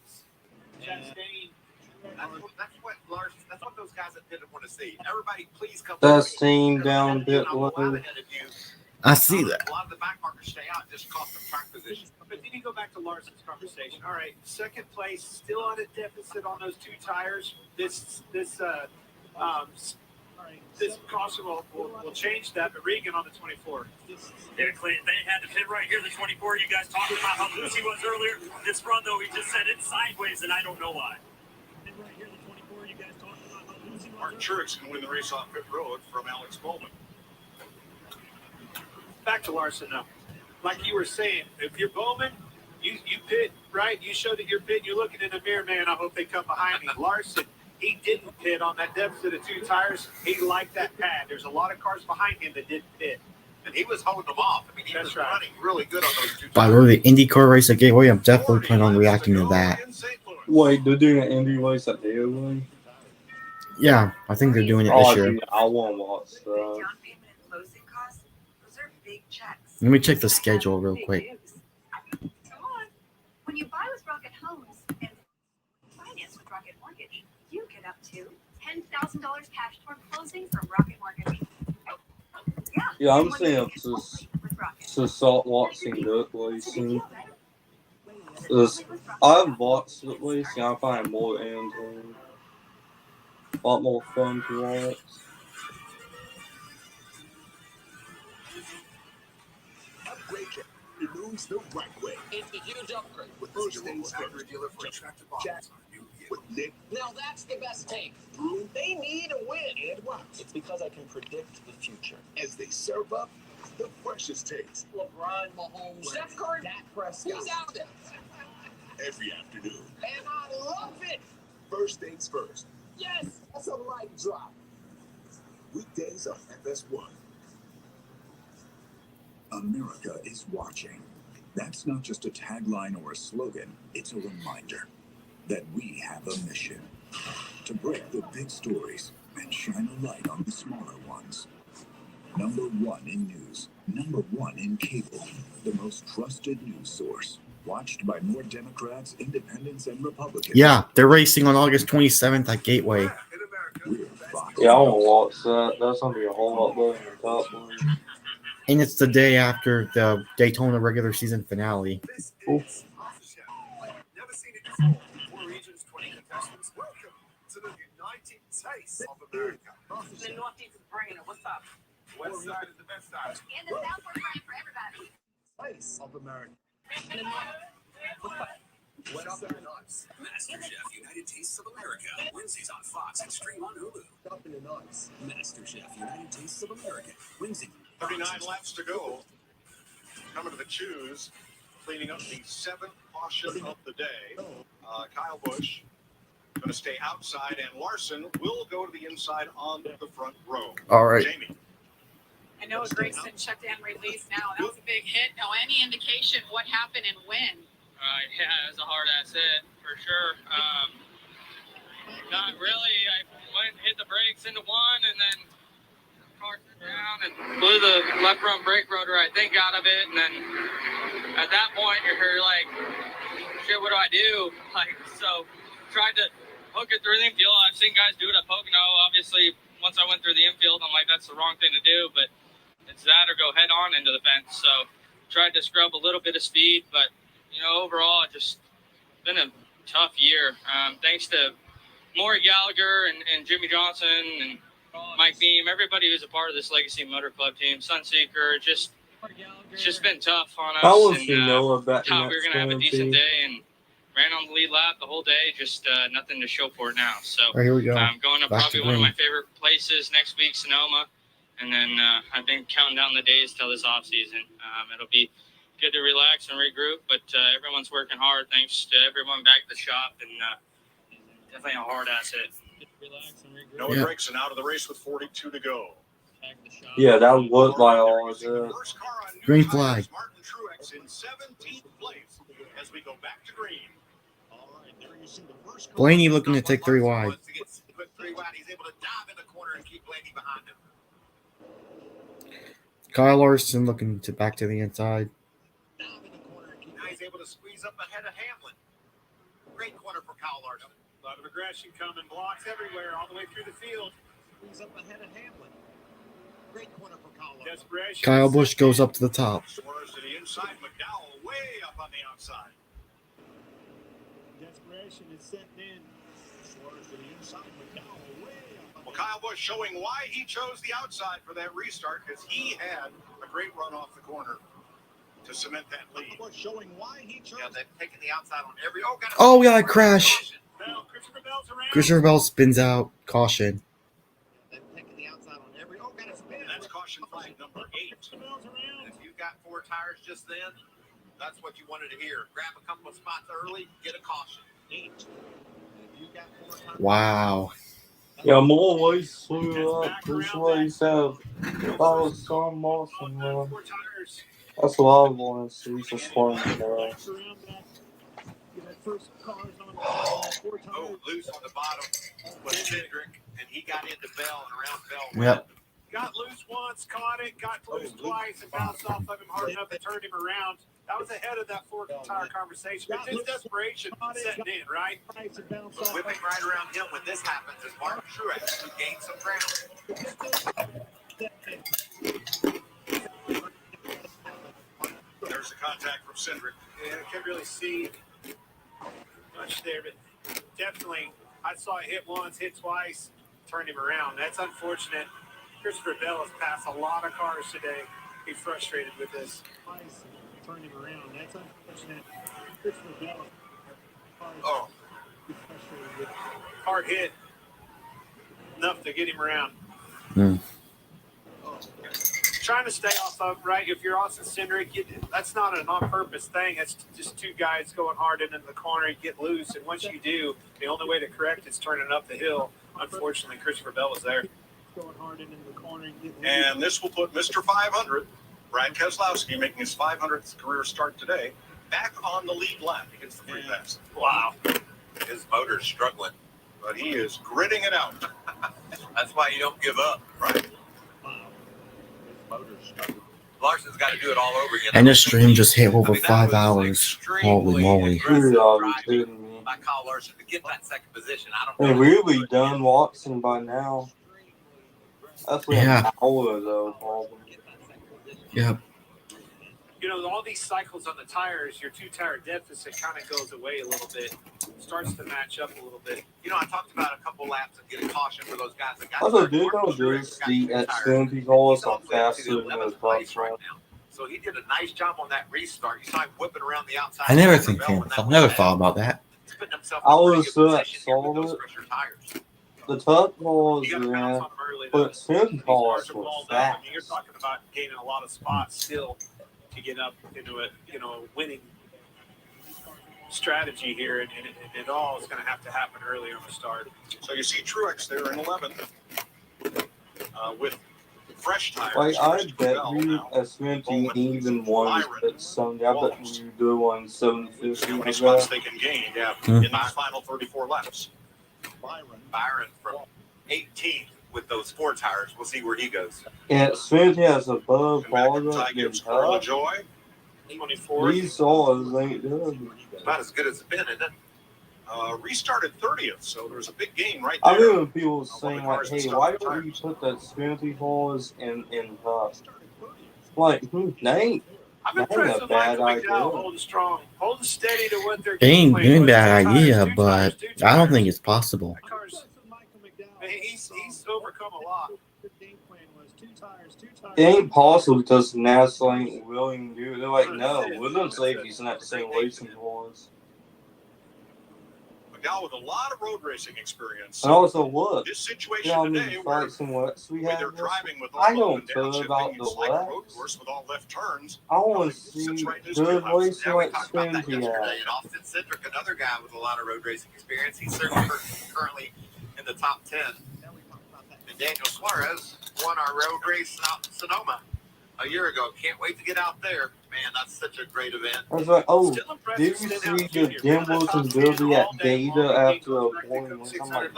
E: That's what those guys that didn't want to see. Everybody, please come.
C: Best team down pit road.
B: I see that.
E: A lot of the back markers stay out, just cost them track position.
L: But then you go back to Larson's conversation. All right, second place, still on a deficit on those 2 tires. This caution will change that. But Regan on the 24.
K: Yeah, Clint, they had to pit right here, the 24. You guys talked about how loose he was earlier. This run, though, he just said it sideways, and I don't know why. Right here, the 24. You guys talked about how loose he was.
D: Martin Truex can win the race off pit road from Alex Bowman.
L: Back to Larson now. Like you were saying, if you're Bowman, you pit, right? You showed that you're pit. You're looking in the mirror, man. I hope they come behind me. Larson, he didn't pit on that deficit of 2 tires. He liked that pad. There's a lot of cars behind him that didn't pit.
E: And he was holding them off. I mean, he was running really good on those 2 tires.
B: By the way, the IndyCar race at Gateway, I'm definitely planning on reacting to that.
C: Wait, they're doing an Indy race at Gateway?
B: Yeah, I think they're doing it this year.
C: Dude, I want to watch that.
B: Let me check the schedule real quick.
O: Come on. When you buy with Rocket Homes and finance with Rocket Mortgage, you get up to $10,000 cash toward closing from Rocket Mortgage.
C: Yeah, I'm saying to start watching dirt racing. I've watched dirt racing. I find more entertaining. A lot more fun to watch.
H: It moves the right way.
J: It's a huge upgrade.
H: With first things first.
E: Dealer for attractive
H: Jack with Nick.
J: Now that's the best take. They need a win. And what? It's because I can predict the future.
H: As they serve up the freshest takes.
J: LeBron, Mahomes, Steph Curry, Dak Prescott. Who's out there?
H: Every afternoon.
J: And I love it.
H: First things first.
J: Yes, that's a light drop.
H: Weekdays on FS1. America is watching. That's not just a tagline or a slogan. It's a reminder that we have a mission to break the big stories and shine a light on the smaller ones. Number 1 in news. Number 1 in cable. The most trusted news source. Watched by more Democrats, independents, and Republicans.
B: Yeah, they're racing on August 27th at Gateway.
C: Yeah, I want to watch that. That's going to be a whole lot better than the top one.
B: And it's the day after the Daytona regular season finale.
D: Never seen it before. 4 regions, 20 contestants. We're Taste of America.
M: The Northeast is bringing it. What's up?
D: West side is the best side.
O: And the South, we're praying for everybody.
D: Taste of America.
H: West side nuts. MasterChef United Tastes of America. Wednesdays on Fox and stream on Hulu.
D: Dropping the nuts.
H: MasterChef United Tastes of America. Wednesday.
D: 39 laps to go. Coming to the choose. Cleaning up the seventh caution of the day. Kyle Busch going to stay outside, and Larson will go to the inside on the front row.
B: All right.
D: Jamie.
G: I know Grayson checked and released now. That was a big hit. Now, any indication what happened and when?
I: Yeah, it was a hard-ass hit, for sure. Not really. I went and hit the brakes into one, and then the car turned down and blew the left front brake rotor, I think, out of it. And then at that point, you're like, shit, what do I do? So tried to hook it through the infield. I've seen guys do it at Pocono. Obviously, once I went through the infield, I'm like, that's the wrong thing to do. But it's that or go head on into the fence. So tried to scrub a little bit of speed, but overall, it's just been a tough year. Thanks to Maury Gallagher and Jimmy Johnson and Mike Beam, everybody who's a part of this Legacy Motor Club team, Sunseeker, it's just been tough on us.
C: I want to
I: and,
C: know about
I: thought we were going to have a decent
C: day.
I: day and ran on the lead lap the whole day. Just nothing to show for it now. So
B: All right, here we go.
I: I'm going to
B: Back
I: probably
B: to
I: one of
B: green.
I: my favorite places next week, Sonoma. And then I've been counting down the days till this off season. It'll be good to relax and regroup, but everyone's working hard. Thanks to everyone back at the shop, and definitely a hard ass hit.
D: Noah Gregson out of the race with 42 to go.
C: Yeah, that looked like all of it.
B: Green flag.
D: Martin Truex in 17th place as we go back to green.
B: Blaney looking to take 3 wide.
E: Put 3 wide. He's able to dive in the corner and keep Blaney behind him.
B: Kyle Larson looking to back to the inside.
E: Now he's able to squeeze up ahead of Hamlin. Great corner for Kyle Larson.
L: A lot of aggression coming, blocks everywhere, all the way through the field. Squeeze up ahead of Hamlin. Great corner for Kyle Larson. Desperation.
B: Kyle Busch goes up to the top.
D: Suarez to the inside. McDowell way up on the outside.
L: Desperation is setting in. Suarez to the inside. McDowell way up.
D: Well, Kyle Busch showing why he chose the outside for that restart, because he had a great run off the corner to cement that lead.
L: Showing why he chose.
E: Yeah, they've taken the outside on every.
B: Oh, yeah, crash.
L: Bell, Christopher Bell's around.
B: Christopher Bell spins out. Caution.
E: They've taken the outside on every. Oh, got a spin.
D: That's caution flag number 8.
E: If you've got 4 tires just then, that's what you wanted to hear. Grab a couple of spots early, get a caution. 8. If you've got 4 tires.
B: Wow.
C: Yeah, I'm always slew up. This race have follow some awesome, man. That's what I want to see. Just fun, man.
E: Oh, loose on the bottom was Cindric, and he got into Bell and around Bell.
B: Yep.
L: Got loose once, caught it, got loose twice, and bounced off of him hard enough to turn him around. That was ahead of that 4 tire conversation. But his desperation setting in, right?
E: Was whipping right around him when this happens is Martin Truex, who gained some ground.
D: There's the contact from Cindric.
L: Yeah, I can't really see much there, but definitely I saw it hit once, hit twice, turned him around. That's unfortunate. Christopher Bell has passed a lot of cars today. He's frustrated with this. Twice, turned him around. That's unfortunate. Christopher Bell.
E: Oh.
L: Hard hit. Enough to get him around. Trying to stay off of, right? If you're Austin Cindric, that's not an on-purpose thing. That's just 2 guys going hard into the corner. You get loose, and once you do, the only way to correct is turning up the hill. Unfortunately, Christopher Bell was there. Going hard into the corner.
D: And this will put Mr. 500, Brad Keselowski, making his 500th career start today, back on the lead lap against the free pass.
L: Wow.
E: His motor's struggling.
D: But he is gritting it out.
E: That's why you don't give up.
D: Right.
E: Larson's got to do it all over again.
B: And this stream just hit over 5 hours. Holy moly.
E: By Kyle Larson to get that second position. I don't know.
C: They really done Watson by now. That's what
B: Yeah.
C: an hour though, probably.
B: Yep.
L: You know, all these cycles on the tires, your 2-tire deficit kind of goes away a little bit, starts to match up a little bit.
E: You know, I talked about a couple couple laps and get a caution for those guys that got
C: Also,
E: started.
C: do you know this? The Xfinity cars are faster than the Cup
E: right now. So he did a nice job on that restart. You saw him whipping around the outside.
B: I never thought about that.
C: I was so solid. The Cup cars, yeah, but Xfinity cars were fast.
L: You're talking about gaining a lot of spots still to get up into a winning strategy here, and it all is going to have to happen early on the start.
D: So you see Truex there in 11th with fresh tires.
C: Like, I bet you Xfinity even won at Sunday. I bet you do on 750.
D: How many spots they can gain in these final 34 laps.
E: Byron from 18th with those 4 tires. We'll see where he goes.
C: And Xfinity has above Varda
D: Ty
C: than
D: gives Carla
C: Hub.
D: Joy.
L: 24.
C: These saws ain't good.
E: It's about as good as it's been, isn't it?
D: Restarted 30th, so there's a big gain right
C: I
D: there.
C: remember people saying, like, hey, why don't you put the Xfinity cars in Hub? Like, that ain't
L: I'm impressed
C: a
L: with
C: bad
L: Michael
C: idea.
L: McDowell holding strong, holding steady to what they're
B: It ain't
L: game
B: been a
L: plan
B: bad
L: was.
B: idea,
L: Two
B: but
L: tires.
B: I don't think it's possible.
L: He's overcome a lot.
C: It ain't possible because NASCAR ain't willing to do it. They're like, no, we're going to safety's not the same racing cars.
D: McDowell with a lot of road racing experience.
C: And also, look,
D: This
C: you
D: situation
C: know how many
D: today where
C: fights and wets we have?
D: they're driving with all
C: I
D: up
C: don't
D: and
C: care
D: downshift,
C: about
D: it's
C: the
D: like a road
C: wets.
D: course with all left turns.
C: I want to see good racing like
E: Talked about that
C: Xfinity
E: yesterday.
C: has.
E: And Austin Cindric, another guy with a lot of road racing experience. He's certainly currently in the top 10. And Daniel Suarez won our road race out in Sonoma a year ago. Can't wait to get out there. Man, that's such a great event.
C: I was like, oh, did you see the Gimbals and Derby at Data after a boring win? I'm like,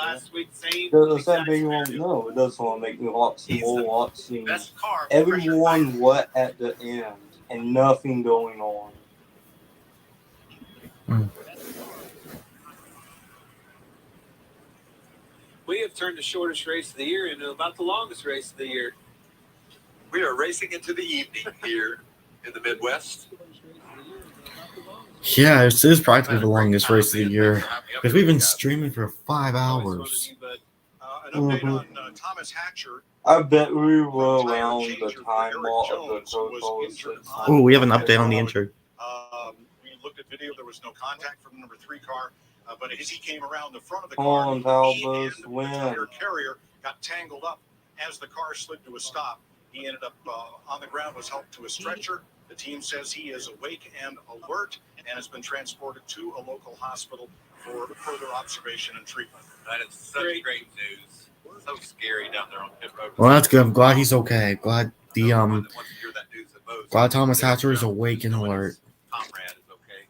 C: does that make me want? No, it doesn't want to make me want some more watching everyone wet at the end and nothing going on.
L: We have turned the shortest race of the year into about the longest race of the year.
E: We are racing into the evening here in the Midwest.
B: Yeah, this is practically the longest race of the year because we've been streaming for 5 hours.
D: An update on Thomas Hatcher.
C: I bet we were around the time mark of the protocol.
B: Oh, we have an update on the intro.
D: We looked at video. There was no contact from the number 3 car, but as he came around the front of the
C: Come
D: car,
C: on,
D: he
C: Talbot,
D: and
C: win.
D: the tire carrier got tangled up as the car slid to a stop. He ended up on the ground, was helped to a stretcher. The team says he is awake and alert and has been transported to a local hospital for further observation and treatment.
E: That is such great news. So scary down there on pit road.
B: Well, that's good. I'm glad he's okay. Glad glad Thomas Hatcher is awake and alert.
E: Comrade is okay.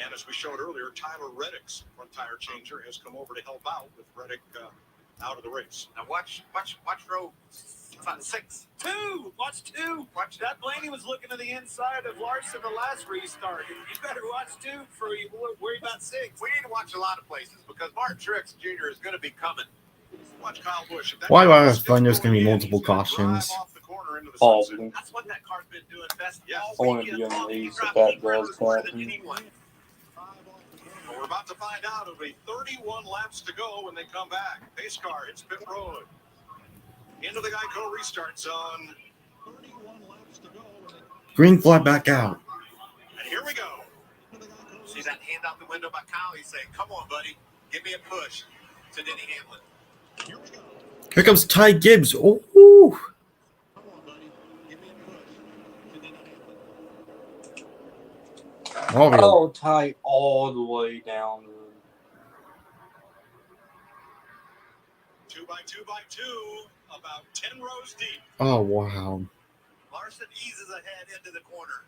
D: And as we showed earlier, Tyler Reddick's front tire changer has come over to help out with Reddick out of the race.
E: Now watch row 6.
L: 2. Watch 2. Watch that. Blaney was looking to the inside of Larson the last restart. You better watch 2 before you worry about 6.
E: We need to watch a lot of places because Martin Truex Jr. is going to be coming.
D: Watch Kyle Busch.
B: Why do I have fun? There's going to be multiple cautions.
C: Oh,
E: That's what that car's been doing best.
C: I want to be on the race if that does happen.
D: We're about to find out. It'll be 31 laps to go when they come back. Pace car hits pit road. Into the Geico restart zone. 31 laps to go.
B: Green flag back out.
D: And here we go.
E: See that hand out the window by Kyle? He's saying, come on, buddy. Give me a push to Denny Hamlin.
D: Here we go.
B: Here comes Ty Gibbs. Oh.
D: Come on, buddy. Give me a push to Denny Hamlin.
C: Oh, tight all the way down.
D: 2 by 2 by 2, about 10 rows deep.
B: Oh, wow.
E: Larson eases ahead into the corner.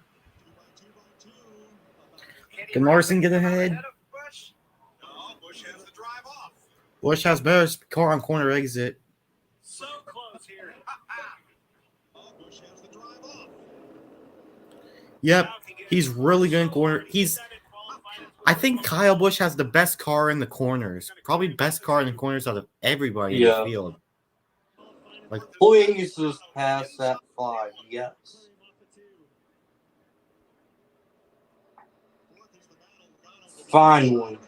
D: 2 by 2 by 2.
B: Can Larson get ahead?
E: Busch?
D: No, Busch has the drive off.
B: Busch has best car on corner exit.
L: So close here.
D: Busch has the drive off.
B: Yep, he's really good in corner. I think Kyle Busch has the best car in the corners. Probably best car in the corners out of everybody in the field. Like,
C: please just pass that flag, yes. Finally.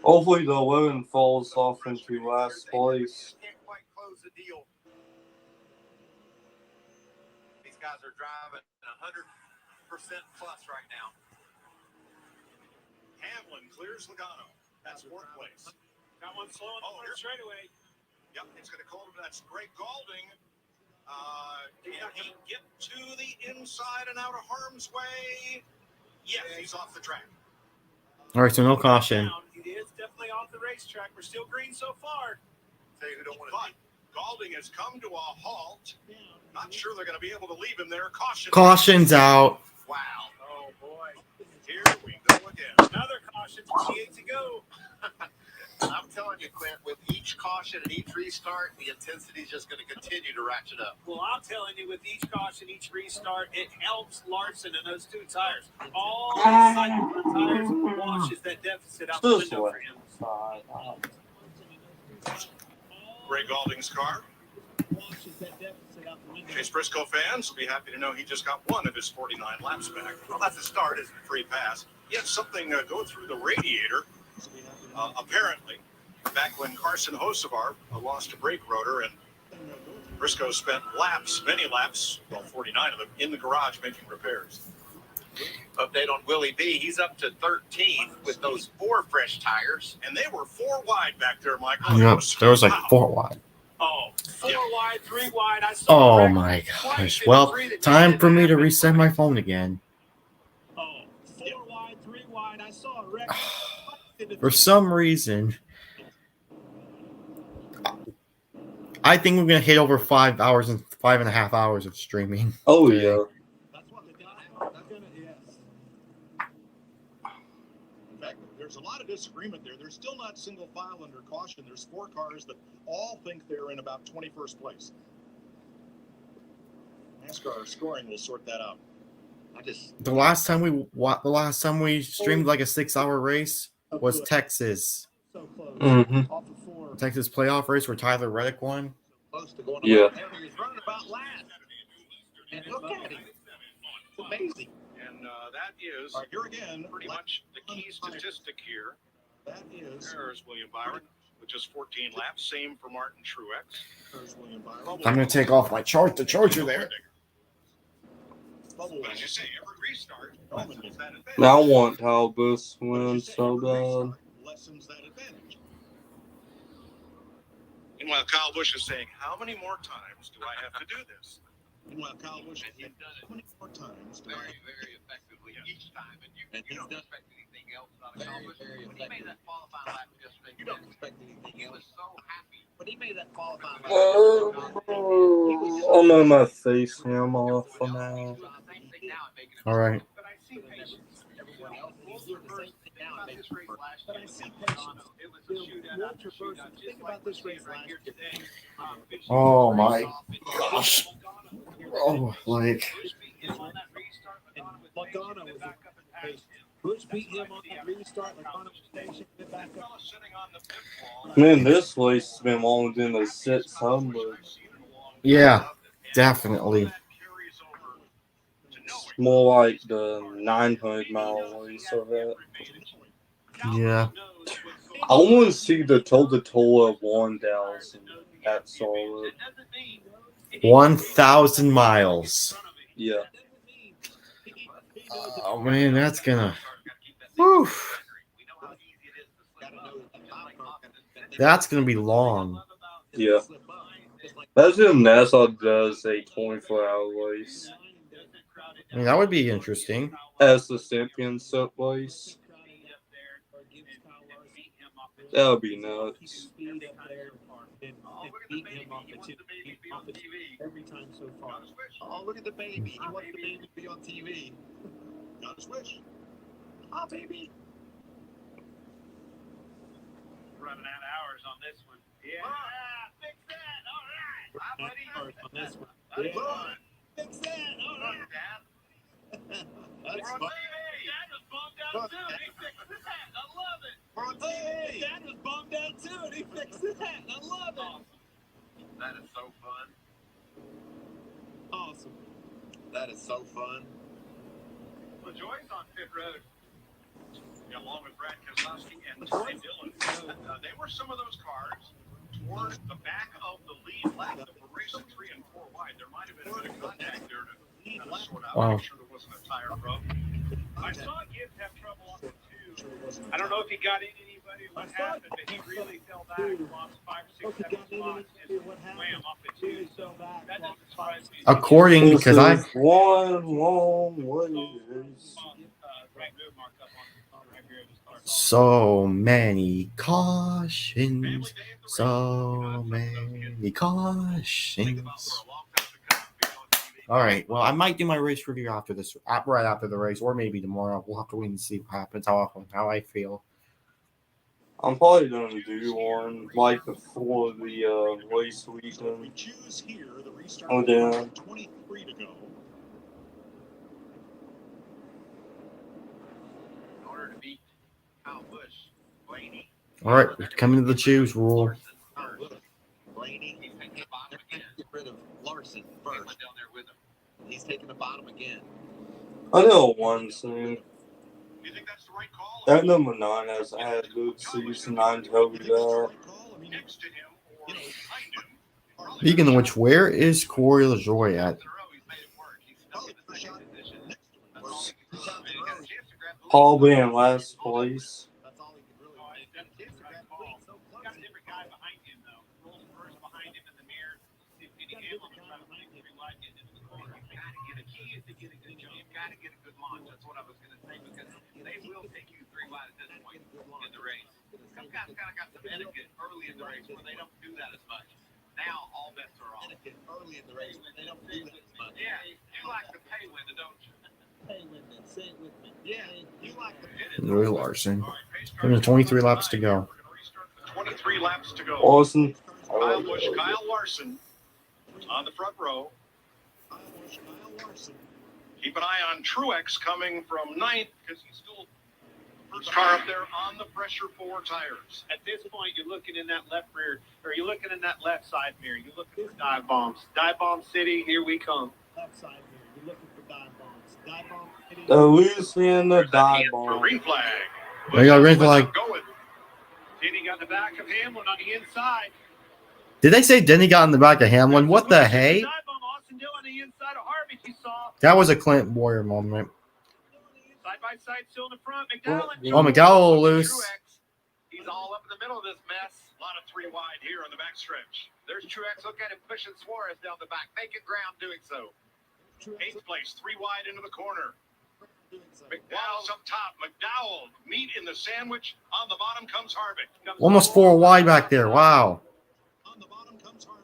C: Hopefully the women falls off into last place.
E: Can't quite close the deal. These guys are driving 100% plus right now.
D: Hamlin clears Logano. That's fourth place.
L: Got one slow on the first straightaway.
D: Yep, it's going to call him. That's Greg Galding. Can he get to the inside and out of harm's way? Yes, he's off the track.
B: All right, so no caution.
L: He is definitely off the racetrack. We're still green so far.
D: Tell you who don't want to. Galding has come to a halt. Not sure they're going to be able to leave him there. Caution.
B: Caution's out.
D: Wow.
L: Oh boy.
D: Here we go again.
L: Another caution. 28 to go.
E: I'm telling you, Clint, with each caution and each restart, the intensity is just going to continue to ratchet up.
L: Well, I'm telling you, with each caution, each restart, it helps Larson in those two tires. All these cycle tires washes that deficit out the window for him.
D: Greg Galding's car. Chase Briscoe fans will be happy to know he just got one of his 49 laps back. Well, that's a start, isn't it? Free pass. He had something go through the radiator. Apparently, back when Carson Hocevar lost a brake rotor, and Briscoe spent many laps, well, 49 of them, in the garage making repairs.
E: Update on Willie B. He's up to 13th with those 4 fresh tires.
D: And they were 4 wide back there, Michael.
B: Yep, there was like 4 wide.
L: Oh, 4 wide, 3 wide. I saw
B: Oh my gosh. Well, time for me to reset my phone again.
L: Oh, 4 wide, 3 wide. I saw a wreck.
B: For some reason, I think we're going to hit over 5 hours and 5.5 hours of streaming.
C: Oh,
B: today.
C: yeah.
J: That's what they're gonna, yes. In fact, there's a lot of disagreement there. They're still not single file under caution. There's 4 cars that all think they're in about 21st place. NASCAR scoring will sort that out.
B: The last time we streamed like a 6-hour race was Texas.
C: Mm-hmm.
B: Texas playoff race where Tyler Reddick won.
C: Yeah.
J: He's running about last. And look at him. It's amazing.
D: And that is
J: here again,
D: pretty much the key statistic here.
J: That is.
D: There's William Byron with just 14 laps. Same for Martin Truex.
J: There's William Byron.
B: I'm going to take off my the charger there.
D: But as you say, every restart lessens that advantage.
C: Now I want Talbot win so bad.
J: Lessens that advantage.
D: Meanwhile, Kyle Busch is saying, how many more times do I have to do this?
J: Meanwhile, Kyle Busch has done it 20 more times.
E: Very, very effectively each time. And you don't expect anything else out of Kyle Busch. When he made that qualifying lap, you don't expect anything else. He was so happy. When he made that qualifying lap,
C: I'm on my face cam off for now.
B: All right. Oh my gosh. Oh, like.
J: Bush beat him on the restart. Logano station, get back up.
C: Man, this race has been longer than the 600.
B: Yeah, definitely.
C: More like the 900-mile race of it.
B: Yeah.
C: I want to see the total of 1,000 at Charlotte.
B: 1,000 miles.
C: Yeah.
B: Oh man, that's gonna. Whew. That's gonna be long.
C: Yeah. That's if NASCAR does a 24-hour race.
B: I mean, that would be interesting.
C: As the championship race. That would be nuts.
J: Every time so far. Oh, look at the baby. He wants the baby to be on TV. Got a switch. Oh, baby.
L: Running out of hours on this one. Yeah. Fix that. All right.
J: On this one.
L: That's
J: Yeah.
L: fun.
J: Fix that. All right. That's fun.
L: Dad was bummed out too. He fixed that. I love it.
J: Hey, Dad was bummed out too, and he fixed that. I love it.
E: that is so fun.
J: Awesome. That is so fun.
L: Well, Joy's on pit road.
D: Yeah, along with Brad Keselowski and Ty Dillon. They were some of those cars toward the back of the lead lap that were racing 3 and 4 wide. There might have been a bit of contact there to kind of sort out, make sure there wasn't a tire rub.
L: I saw Gibbs have trouble on the 2. I don't know if he got in anybody or what happened, but he really fell back, lost 5, 6, 7 spots, and wham off the 2. So that doesn't surprise me.
B: According,
C: This
B: because I
C: is one long race.
B: so many cautions, so many cautions. All right. Well, I might do my race review after this, right after the race, or maybe tomorrow. We'll have to wait and see what happens, how I feel.
C: I'm probably gonna do one like before the race weekend. Oh damn.
J: 23 to go.
D: In order to beat Kyle Busch, Blaney.
B: All right, coming to the choose rule.
J: Blaney, get rid of Larson first. Down there with him. He's taking the bottom again.
C: I know one soon.
D: You think that's the right call?
C: That number 9 has had a good season. I tell you that.
D: Next to him or behind him.
B: Speaking of which, where is Corey LaJoie at?
C: Probably in last place.
D: Some guys kind of got some etiquette early in the race where they don't do that as much. Now all bets are off.
J: Etiquette early in the race, they don't do that as much.
D: Yeah, you like the pay window, don't you?
J: Pay window, say it with me. Yeah, you like the
B: Louis Larson. There's 23 laps to go.
D: 23 laps to go.
C: Awesome.
D: Kyle Busch, Kyle Larson on the front row. Keep an eye on Truex coming from 9th because he's still the first car up there on the pressure 4 tires.
L: At this point, you're looking in that left rear, or you're looking in that left side mirror. You're looking for dive bombs. Dive bomb city, here we come. Left side mirror. You're looking for dive bombs. Dive bomb city.
C: Louisiana dive bomb.
D: Green flag.
B: They got green flag.
L: Denny got the back of Hamlin on the inside.
B: Did they say Denny got in the back of Hamlin? What the hey?
L: Dive bomb, Austin Dillon on the inside of Harvick, you saw.
B: That was a Clint Boyer moment.
L: Side by side, still in the front. McDowell.
B: Oh, McDowell loose.
D: He's all up in the middle of this mess. A lot of 3 wide here on the backstretch. There's Truex. Look at him pushing Suarez down the back, making ground doing so. 8th place, 3 wide into the corner. McDowell's up top. McDowell, meat in the sandwich. On the bottom comes Harvick.
B: Almost 4 wide back there. Wow.
D: Look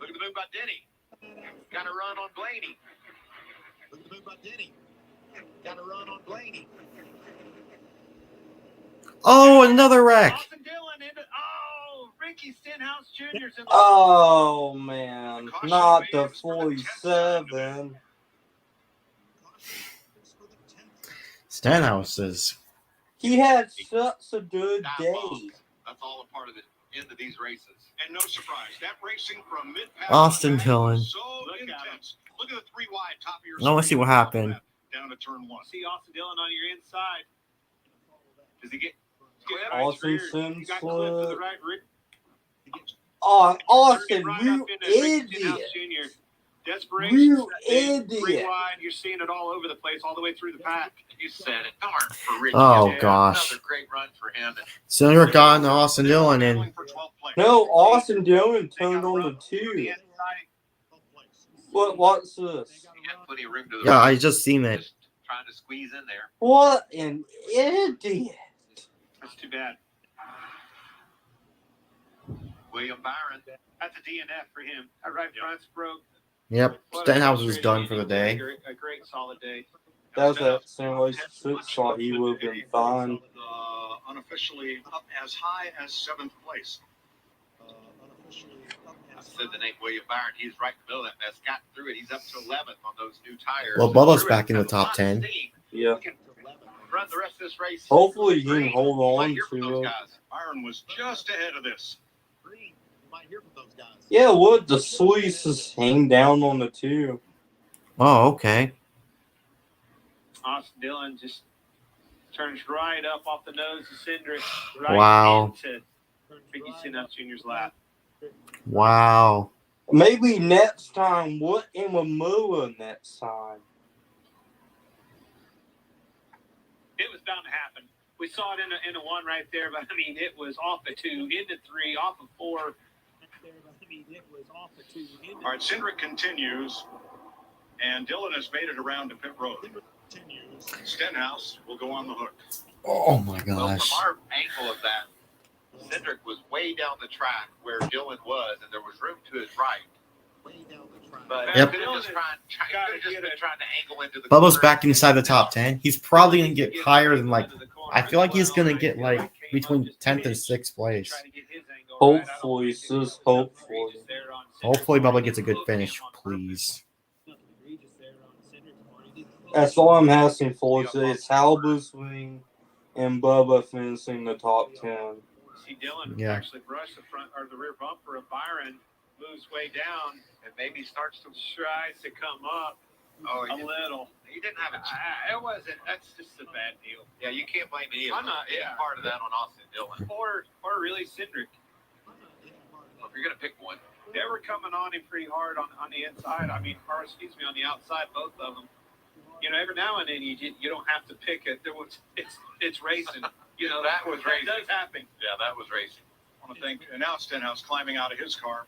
D: at the move by Denny. Got a run on Blaney.
J: Look at the move by Denny. Got a run on Blaney.
B: Oh, another wreck.
L: Austin Dillon into, Ricky Stenhouse Jr.'s in the
C: Oh man, not the 47.
B: Stenhouse is.
C: He had such a good day.
D: That's all a part of the end of these races. And no surprise, that racing from mid-pass
B: Austin Dillon.
D: so intense. Look at the 3 wide top of your
B: I want to see what happened.
D: down to turn 1.
L: See Austin Dillon on your inside. Does he get
C: Austin
L: He got clipped to the right rear.
C: Oh, Austin,
L: Right
C: you
L: up into Ricky Stenhouse
C: idiot.
L: Jr. Desperation.
C: You
L: that big 3
C: idiot.
L: wide. You're seeing it all over the place, all the way through the pack.
D: You said it. Darn for Ricky.
B: Oh,
D: Yeah,
B: gosh.
D: Another great run for him.
B: Silver gone to Austin Dillon and
C: No, Austin Dillon turned on the 2. What's this?
D: He had plenty of room to
B: yeah, I just seen it.
D: trying to squeeze in there.
C: What an idiot.
L: That's too bad.
D: William Byron.
L: That's a DNF for him. That right front's broke.
B: Yep, Stenhouse was done for the day.
L: A great solid day.
C: That's that same way shot. He would have been fine.
D: Unofficially up as high as 7th place. I said the name William Byron. He's right in the middle of that mess. Got through it. He's up to 11th on those new tires.
B: Well, Bubba's back in the top 10.
C: Yeah.
D: Run the rest of this race.
C: Hopefully he can hold on to it.
D: Byron was just ahead of this.
C: Yeah, what? The Swiss is hang down on the 2.
B: Oh, okay.
L: Austin Dillon just Turns right up off the nose of Cindric. Right
B: Wow.
L: into Ricky Stenhouse Jr.'s lap.
B: Wow.
C: Maybe next time, what in Wamua next time?
L: It was bound to happen. We saw it in a 1 right there, but I mean, it was off of 2, into 3, off of 4.
D: All right, Cindric continues, and Dylan has made it around to pit road. Stenhouse will go on the hook.
B: Oh my
E: Well,
B: gosh.
E: from our angle of that, Cindric was way down the track where Dylan was, and there was room to his right. But
B: Yep.
E: could have just been trying to angle into the
B: Bubba's
E: corner.
B: back inside the top 10. He's probably going to get higher than I feel like he's going to get between 10th and 6th place.
C: Hopefully, sis. Hopefully.
B: Hopefully Bubba gets a good finish, please.
C: That's all I'm asking for today. It's Halbu swing and Bubba finishing the top 10.
L: See Dylan actually brush the front or the rear bumper of Byron, moves way down, and maybe tries to come up a little.
E: He didn't have a
L: It wasn't. That's just a bad deal.
E: Yeah, you can't blame any part of that on Austin Dillon.
L: Or really Cindric.
E: Well, if you're gonna pick one,
L: They were coming on him pretty hard on the inside. I mean, or excuse me, on the outside, both of them. You know, every now and then you don't have to pick it. It's racing. You know,
E: that was racing.
L: That does happen.
E: Yeah, that was racing.
D: I want to thank, and now Stenhouse climbing out of his car.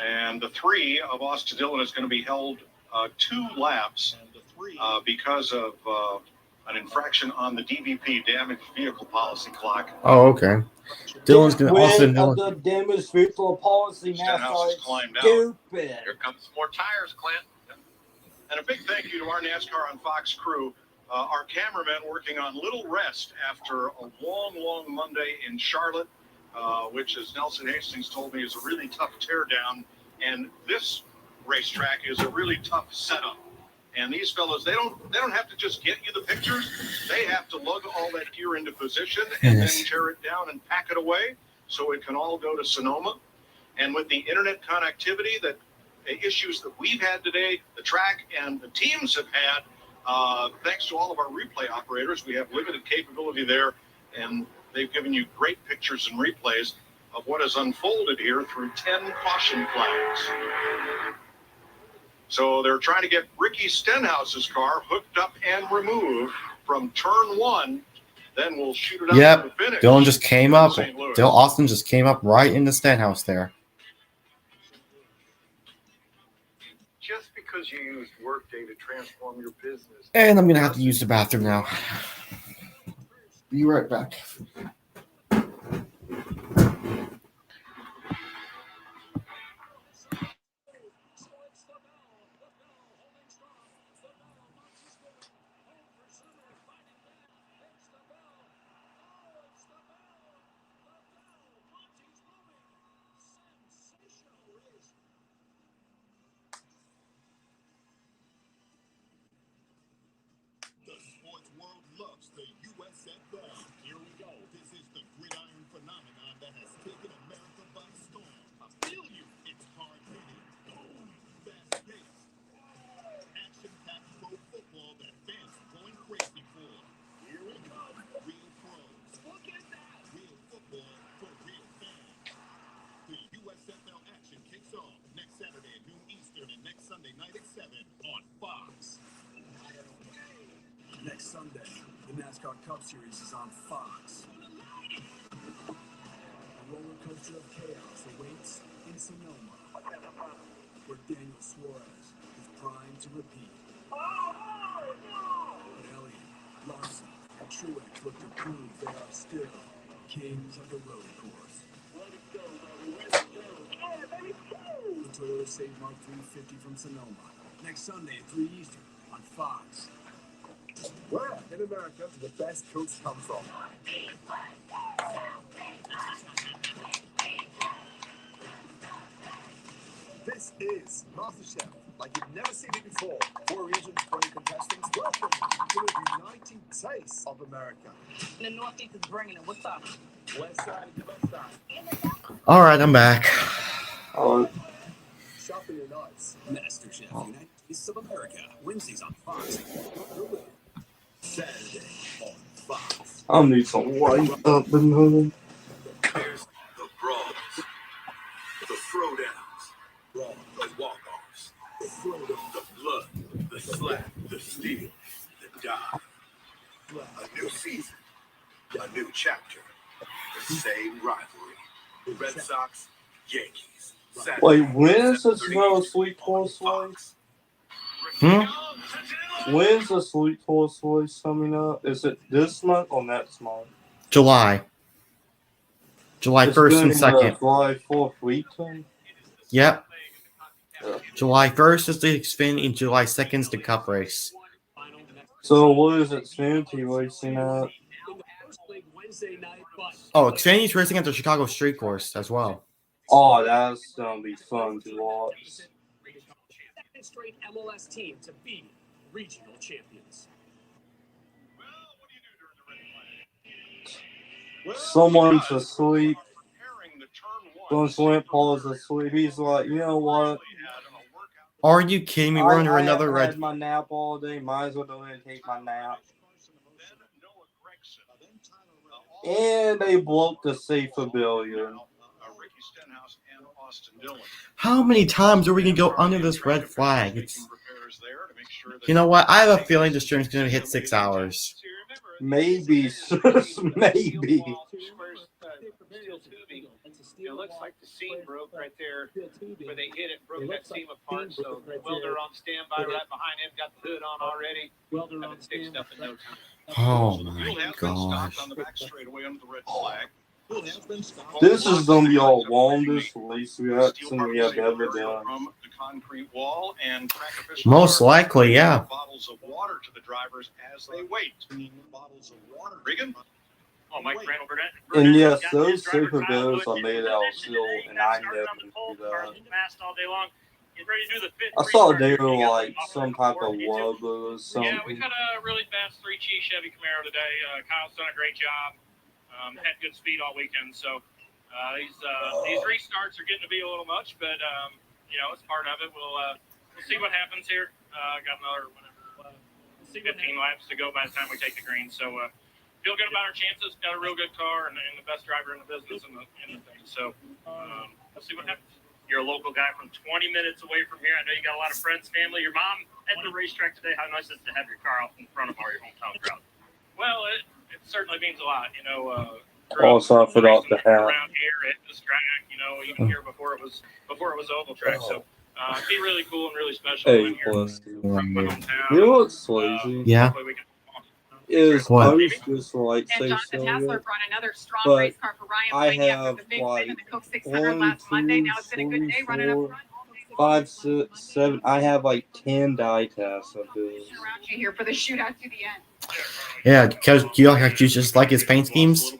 D: And the 3 of Austin Dillon is going to be held 2 laps because of an infraction on the DVP, damaged vehicle policy clock.
B: Oh, okay. Dylan's going to Austin Dillon.
C: The damaged vehicle policy
D: Stenhouse has climbed out.
C: Stupid.
E: Here comes some more tires, Clint.
D: And a big thank you to our NASCAR on Fox crew, our cameramen working on little rest after a long Monday in Charlotte, which, as Nelson Hastings told me, is a really tough teardown. And this racetrack is a really tough setup. And these fellows, they don't have to just get you the pictures. They have to lug all that gear into position and then tear it down and pack it away so it can all go to Sonoma. And with the internet connectivity issues that we've had today, the track and the teams have had, thanks to all of our replay operators, we have limited capability there, and they've given you great pictures and replays of what has unfolded here through 10 caution flags. So they're trying to get Ricky Stenhouse's car hooked up and removed from turn 1. Then we'll shoot it out to the finish.
B: Dylan just came up.
D: St. Louis.
B: Austin just came up right in the Stenhouse there.
P: Just because you used Workday to transform your business.
B: And I'm going to have to use the bathroom now. Be right back.
H: The sports world loves the USFL. Here we go. This is the gridiron phenomenon that has taken America by storm. I feel you. It's hard-hitting, boom, fast-paced, action-packed pro football that fans are going crazy for. Here we go. Real pros. Look at that. Real football for real fans. The USFL action kicks off next Saturday at noon Eastern and next Sunday night at 7 on Fox.
V: Next Sunday, the NASCAR Cup Series is on Fox. A roller coaster of chaos awaits in Sonoma, where Daniel Suarez is primed to repeat. But Elliott, Larson, and Truex look to prove they are still kings of the road course. The Toyota Save Mark 350 from Sonoma, next Sunday at 3 Eastern on Fox. Where in America do the best coats come from? This is MasterChef, like you've never seen it before. 4 regions, 20 contestants. Welcome to the uniting taste of America.
W: The Northeast is bringing it. What's up?
V: West side and the west side.
B: All right, I'm back.
V: Sharpen your knives. MasterChef United States of America. Wednesdays on Fox. Saturday on Fox.
C: I need some light up in here.
H: There's the brawls, the throwdowns, the walk-offs, the blood, the slap, the steal, the dive. A new season, a new chapter, the same rivalry. Red Sox, Yankees. Saturday,
C: Wait, when's the
H: 7:30
C: Sweet Toy
H: on
C: Slice?
B: Hmm?
C: When's the Sweet Toy Slice coming up? Is it this month or next month?
B: July. July
C: It's
B: 1st and
C: during the
B: 2nd.
C: July 4th weekend.
B: Yep. July 1st is the Xfinity and July 2nd is the Cup race.
C: So what is it Xfinity racing at?
B: Oh, Xfinity's racing at the Chicago Street Course as well.
C: Oh, that's gonna be fun to watch.
V: Second straight MLS team to be regional champions.
C: Someone's asleep. Once Went Paul's asleep. He's like, you know what?
B: Are you kidding me? We're under
C: I
B: another
C: had
B: red.
C: my nap all day. Might as well go ahead and take my nap. And they broke the safe pavilion.
B: How many times are we going to go under this red flag? You know what? I have a feeling the stream's going to hit 6 hours.
C: Maybe. Maybe.
L: It looks like the seam broke right there where they hit it, broke that seam apart. So the welder on standby right behind him, got the hood on already. Have it fixed up in no time.
B: Oh my gosh.
C: This is going to be our longest race reaction we have ever done.
B: Most likely, yeah.
D: Bottles of water to the drivers as they wait. Regan?
A: Oh, Mike Crandall Burnett.
C: And yes, those super bills are made out of steel, and I never do that.
A: Fast all day long. Get ready to do the fifth
C: I saw
A: restart.
C: they were like some type of rubber or something.
A: Yeah, we've got a really fast 3-Chi Chevy Camaro today. Kyle's done a great job. Had good speed all weekend, so these restarts are getting to be a little much, but you know, it's part of it. We'll see what happens here. Got another 15 laps to go by the time we take the green, so feel good about our chances. Got a real good car and the best driver in the business and the thing. So we'll see what happens. You're a local guy from 20 minutes away from here. I know you got a lot of friends, family. Your mom at the racetrack today. How nice is it to have your car out in front of all your hometown crowd? Well, it certainly means a lot. You know,
C: Also, I forgot the hat.
A: around here at this track. You know, even here before it was oval track. So it'd be really cool and really special in here. From my hometown.
C: You know what's lazy?
B: Yeah.
C: Is
B: What?
C: I was just like
G: And
C: say
G: Jonathan
C: so,
G: Hassler brought another strong
C: but
G: race car for Ryan
C: I
G: Blaney after
C: have
G: the big
C: like
G: win in the Coke 600
C: 1,
G: last Monday.
C: 2,
G: Now it's been a good
C: 3,
G: day running up
C: 4,
G: front.
C: 5, 6, 7. I have like 10 die tests of this.
G: Around you here for the shootout to the end.
B: Yeah, because you just like his paint schemes?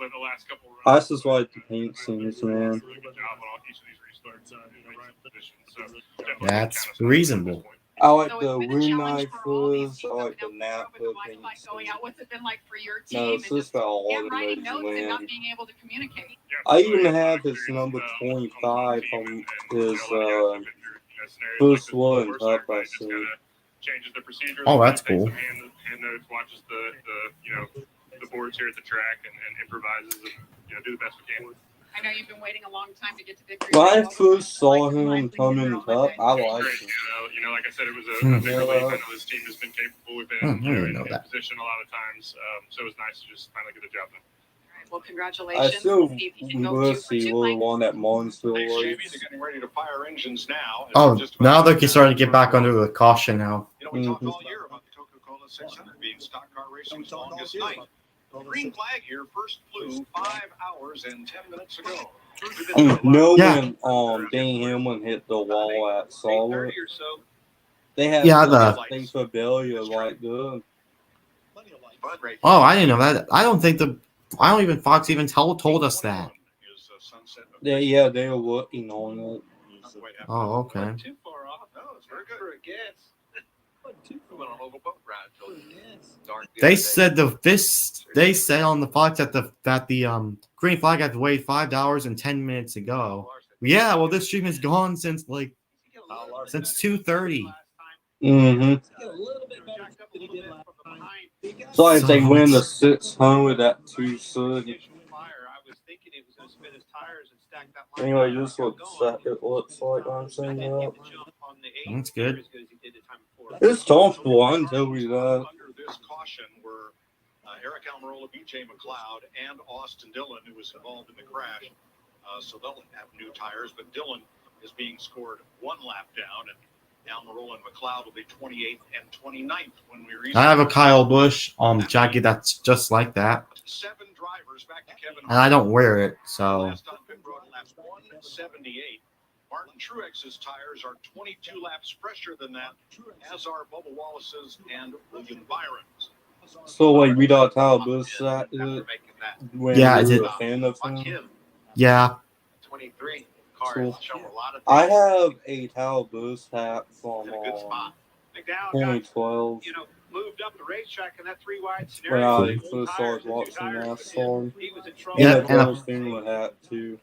C: I just like the paint schemes, man.
B: That's reasonable.
C: I like the room knife fuzz. I like the nap paint
G: Going out, what's it been like for your
C: No,
G: team?
C: it's just about all of
G: Writing
C: those,
G: notes and not
C: man.
G: being able to communicate.
C: I even have his number 25 from his first one up, I see.
A: Changes the procedure.
B: Oh, that's cool.
A: Hand notes, watches the you know the boards here at the track and improvises and do the best we can.
G: I know you've been waiting a long time to get to victory.
C: When I first saw him coming up, I liked him.
A: You know, like I said, it was a big relief. I know this team has been capable. We've been
B: I didn't know
A: in
B: that.
A: position a lot of times, so it was nice to just finally get the job done.
G: Well,
C: I
G: congratulations.
C: still
G: See if you can go
C: will
G: 2 for
C: see
G: 2
C: what
G: like
C: won that Monster
D: Chevys
C: race.
D: are getting ready to fire engines now.
B: Oh, now they're starting to get back under the caution now.
D: You know, we talked all year about the Coca-Cola 600 being stock car racing's longest night. Green flag here first flew 5 hours and 10 minutes ago.
C: No,
B: Yeah.
C: when Dan Hillman hit the wall at Solid, they had
B: Yeah,
C: thing for Billy like good.
B: Oh, I didn't know that. I don't even Fox even told us that.
C: Yeah, they were working on it.
B: Oh, okay.
D: Too far off. No, it's very good for a guess. We went on a little boat ride till dark the
B: They
D: other day.
B: said they said on the Fox that the green flag had waited $5 and 10 minutes ago. Yeah, well, this stream is gone since like since 2:30.
C: Mm-hmm. So if they win the 600 at 2:30. Anyway, this looks like I'm saying that.
B: That's good.
C: It's comfortable, I can tell you that.
D: Under this caution were Eric Almirola, BJ McLeod, and Austin Dillon, who was involved in the crash. So they'll have new tires, but Dillon is being scored one lap down, and Almirola and McLeod will be 28th and 29th when we reach.
B: I have a Kyle Busch jacket that's just like that,
D: 7 drivers back to Kevin
B: and I don't wear it, so.
D: Last on pit road, lap 178. Martin Truex's tires are 22 laps fresher than that, as are Bubba Wallace's and William Byron's.
C: So like we got Kyle Busch that when
B: Yeah,
C: we
B: I
C: were
B: did.
C: a fan of him.
B: Yeah.
D: 23
C: So, I have a Kyle Busch hat from 2012.
L: You know, moved up the racetrack in that 3-wide
C: When
L: scenario.
C: I first started watching NASCAR.
L: He was in trouble.
B: Yeah,
C: And the Carlos Finland hat too.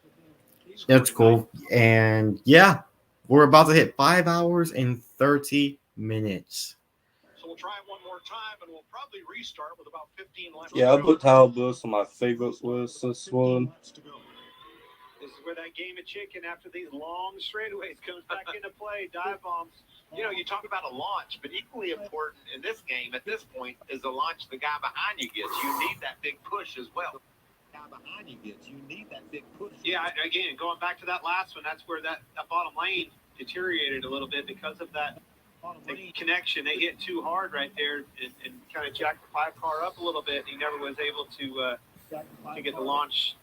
B: That's cool. And yeah, we're about to hit 5 hours and 30 minutes.
D: So we'll try it one more time, and we'll probably restart with about 15 laps.
C: Yeah, I put Kyle Busch on my favorite list this one.
L: This is where that game of chicken after these long straightaways comes back into play. Dive bombs.
E: You know, you talk about a launch, but equally important in this game at this point is the launch the guy behind you gets. You need that big push as well.
L: Yeah, again, going back to that last one, that's where that bottom lane deteriorated a little bit because of that connection. They hit too hard right there and kind of jacked the 5 car up a little bit. He never was able to get the launch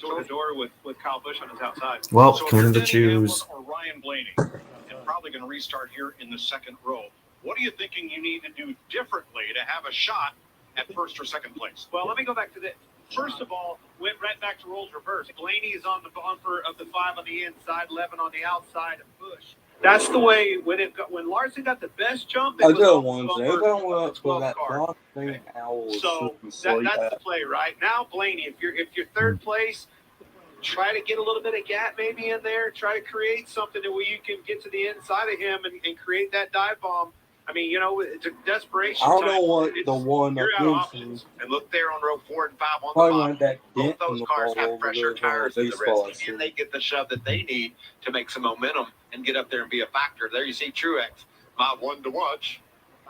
L: door to door with Kyle Busch on his outside.
B: Well,
D: So
B: coming to
D: Denny
B: choose.
D: Hamlin or Ryan Blaney, and probably going to restart here in the second row. What are you thinking you need to do differently to have a shot at first or second place?
L: Well, let me go back to this. First of all, went right back to roles reverse. Blaney is on the bumper of the 5 on the inside, 11 on the outside of Busch. That's the way when Larson got the best jump.
C: I got one. Everyone went up for that dark thing.
L: So that's the play, right? Now, Blaney, if you're third place, try to get a little bit of gap maybe in there. Try to create something where you can get to the inside of him and create that dive bomb. I mean, you know, it's a desperation.
C: I don't know what the one
L: you're out of
C: against
L: options.
C: me.
E: And look there on row 4 and 5 on the
C: Probably
E: bottom.
C: went that
E: Both
C: dent in
E: those
C: the
E: cars
C: ball
E: have fresher
C: over
E: tires
C: the
E: than the
C: baseball.
E: rest, and they get the shove that they need to make some momentum and get up there and be a factor. There you see Truex, my one to watch,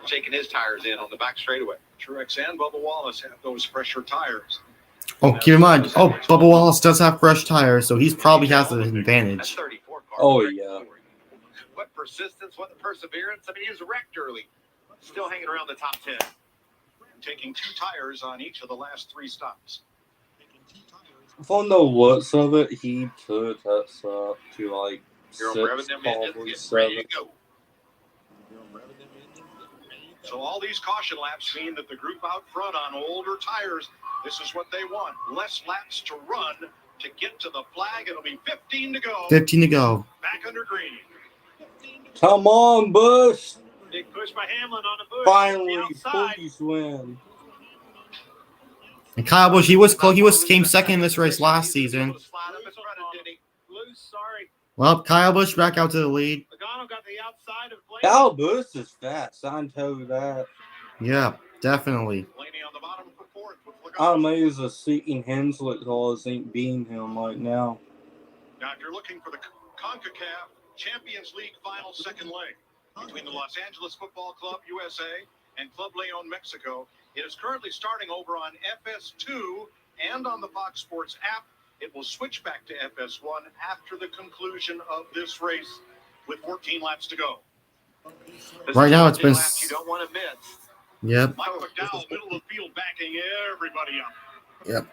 E: shaking his tires in on the back straightaway.
D: Truex and Bubba Wallace have those fresher tires.
B: Oh, keep in mind, Bubba Wallace does have fresh tires, so he's probably has an advantage.
E: 34 car.
C: Oh, yeah.
E: What persistence, what perseverance. I mean, he was wrecked early. Still hanging around the top 10.
D: Taking 2 tires on each of the last 3 stops.
C: From the looks of it, he took us up to like
E: You're
C: 6,
E: revving them
C: probably
E: engines, getting ready
C: 7.
E: to go.
D: So all these caution laps mean that the group out front on older tires, this is what they want. Less laps to run to get to the flag. It'll be 15 to go.
B: 15 to go.
D: Back under green.
C: Come on, Busch!
L: Big push by Hamlin on the Busch.
C: Finally,
L: The outside.
C: please win.
B: And Kyle Busch, he came second in this race last season.
L: Loose, sorry.
B: Well, Kyle Busch back out to the lead.
L: Logano got the outside of Blaney.
C: Kyle Busch is fast, I can tell you that.
B: Yeah, definitely.
D: Blaney on the bottom for 4th with
C: I'm
D: Logano.
C: amazed the Seton Henslick cars ain't beating him right now.
D: Now, if you're looking for the CONCACAF Champions League final second leg between the Los Angeles Football Club, USA, and Club Leon, Mexico, it is currently starting over on FS2 and on the Fox Sports app. It will switch back to FS1 after the conclusion of this race with 14 laps to go.
B: Right now it's been.
E: Laps you don't want to miss.
B: Yep.
D: Michael McDowell, middle of the field, backing everybody up.
B: Yep.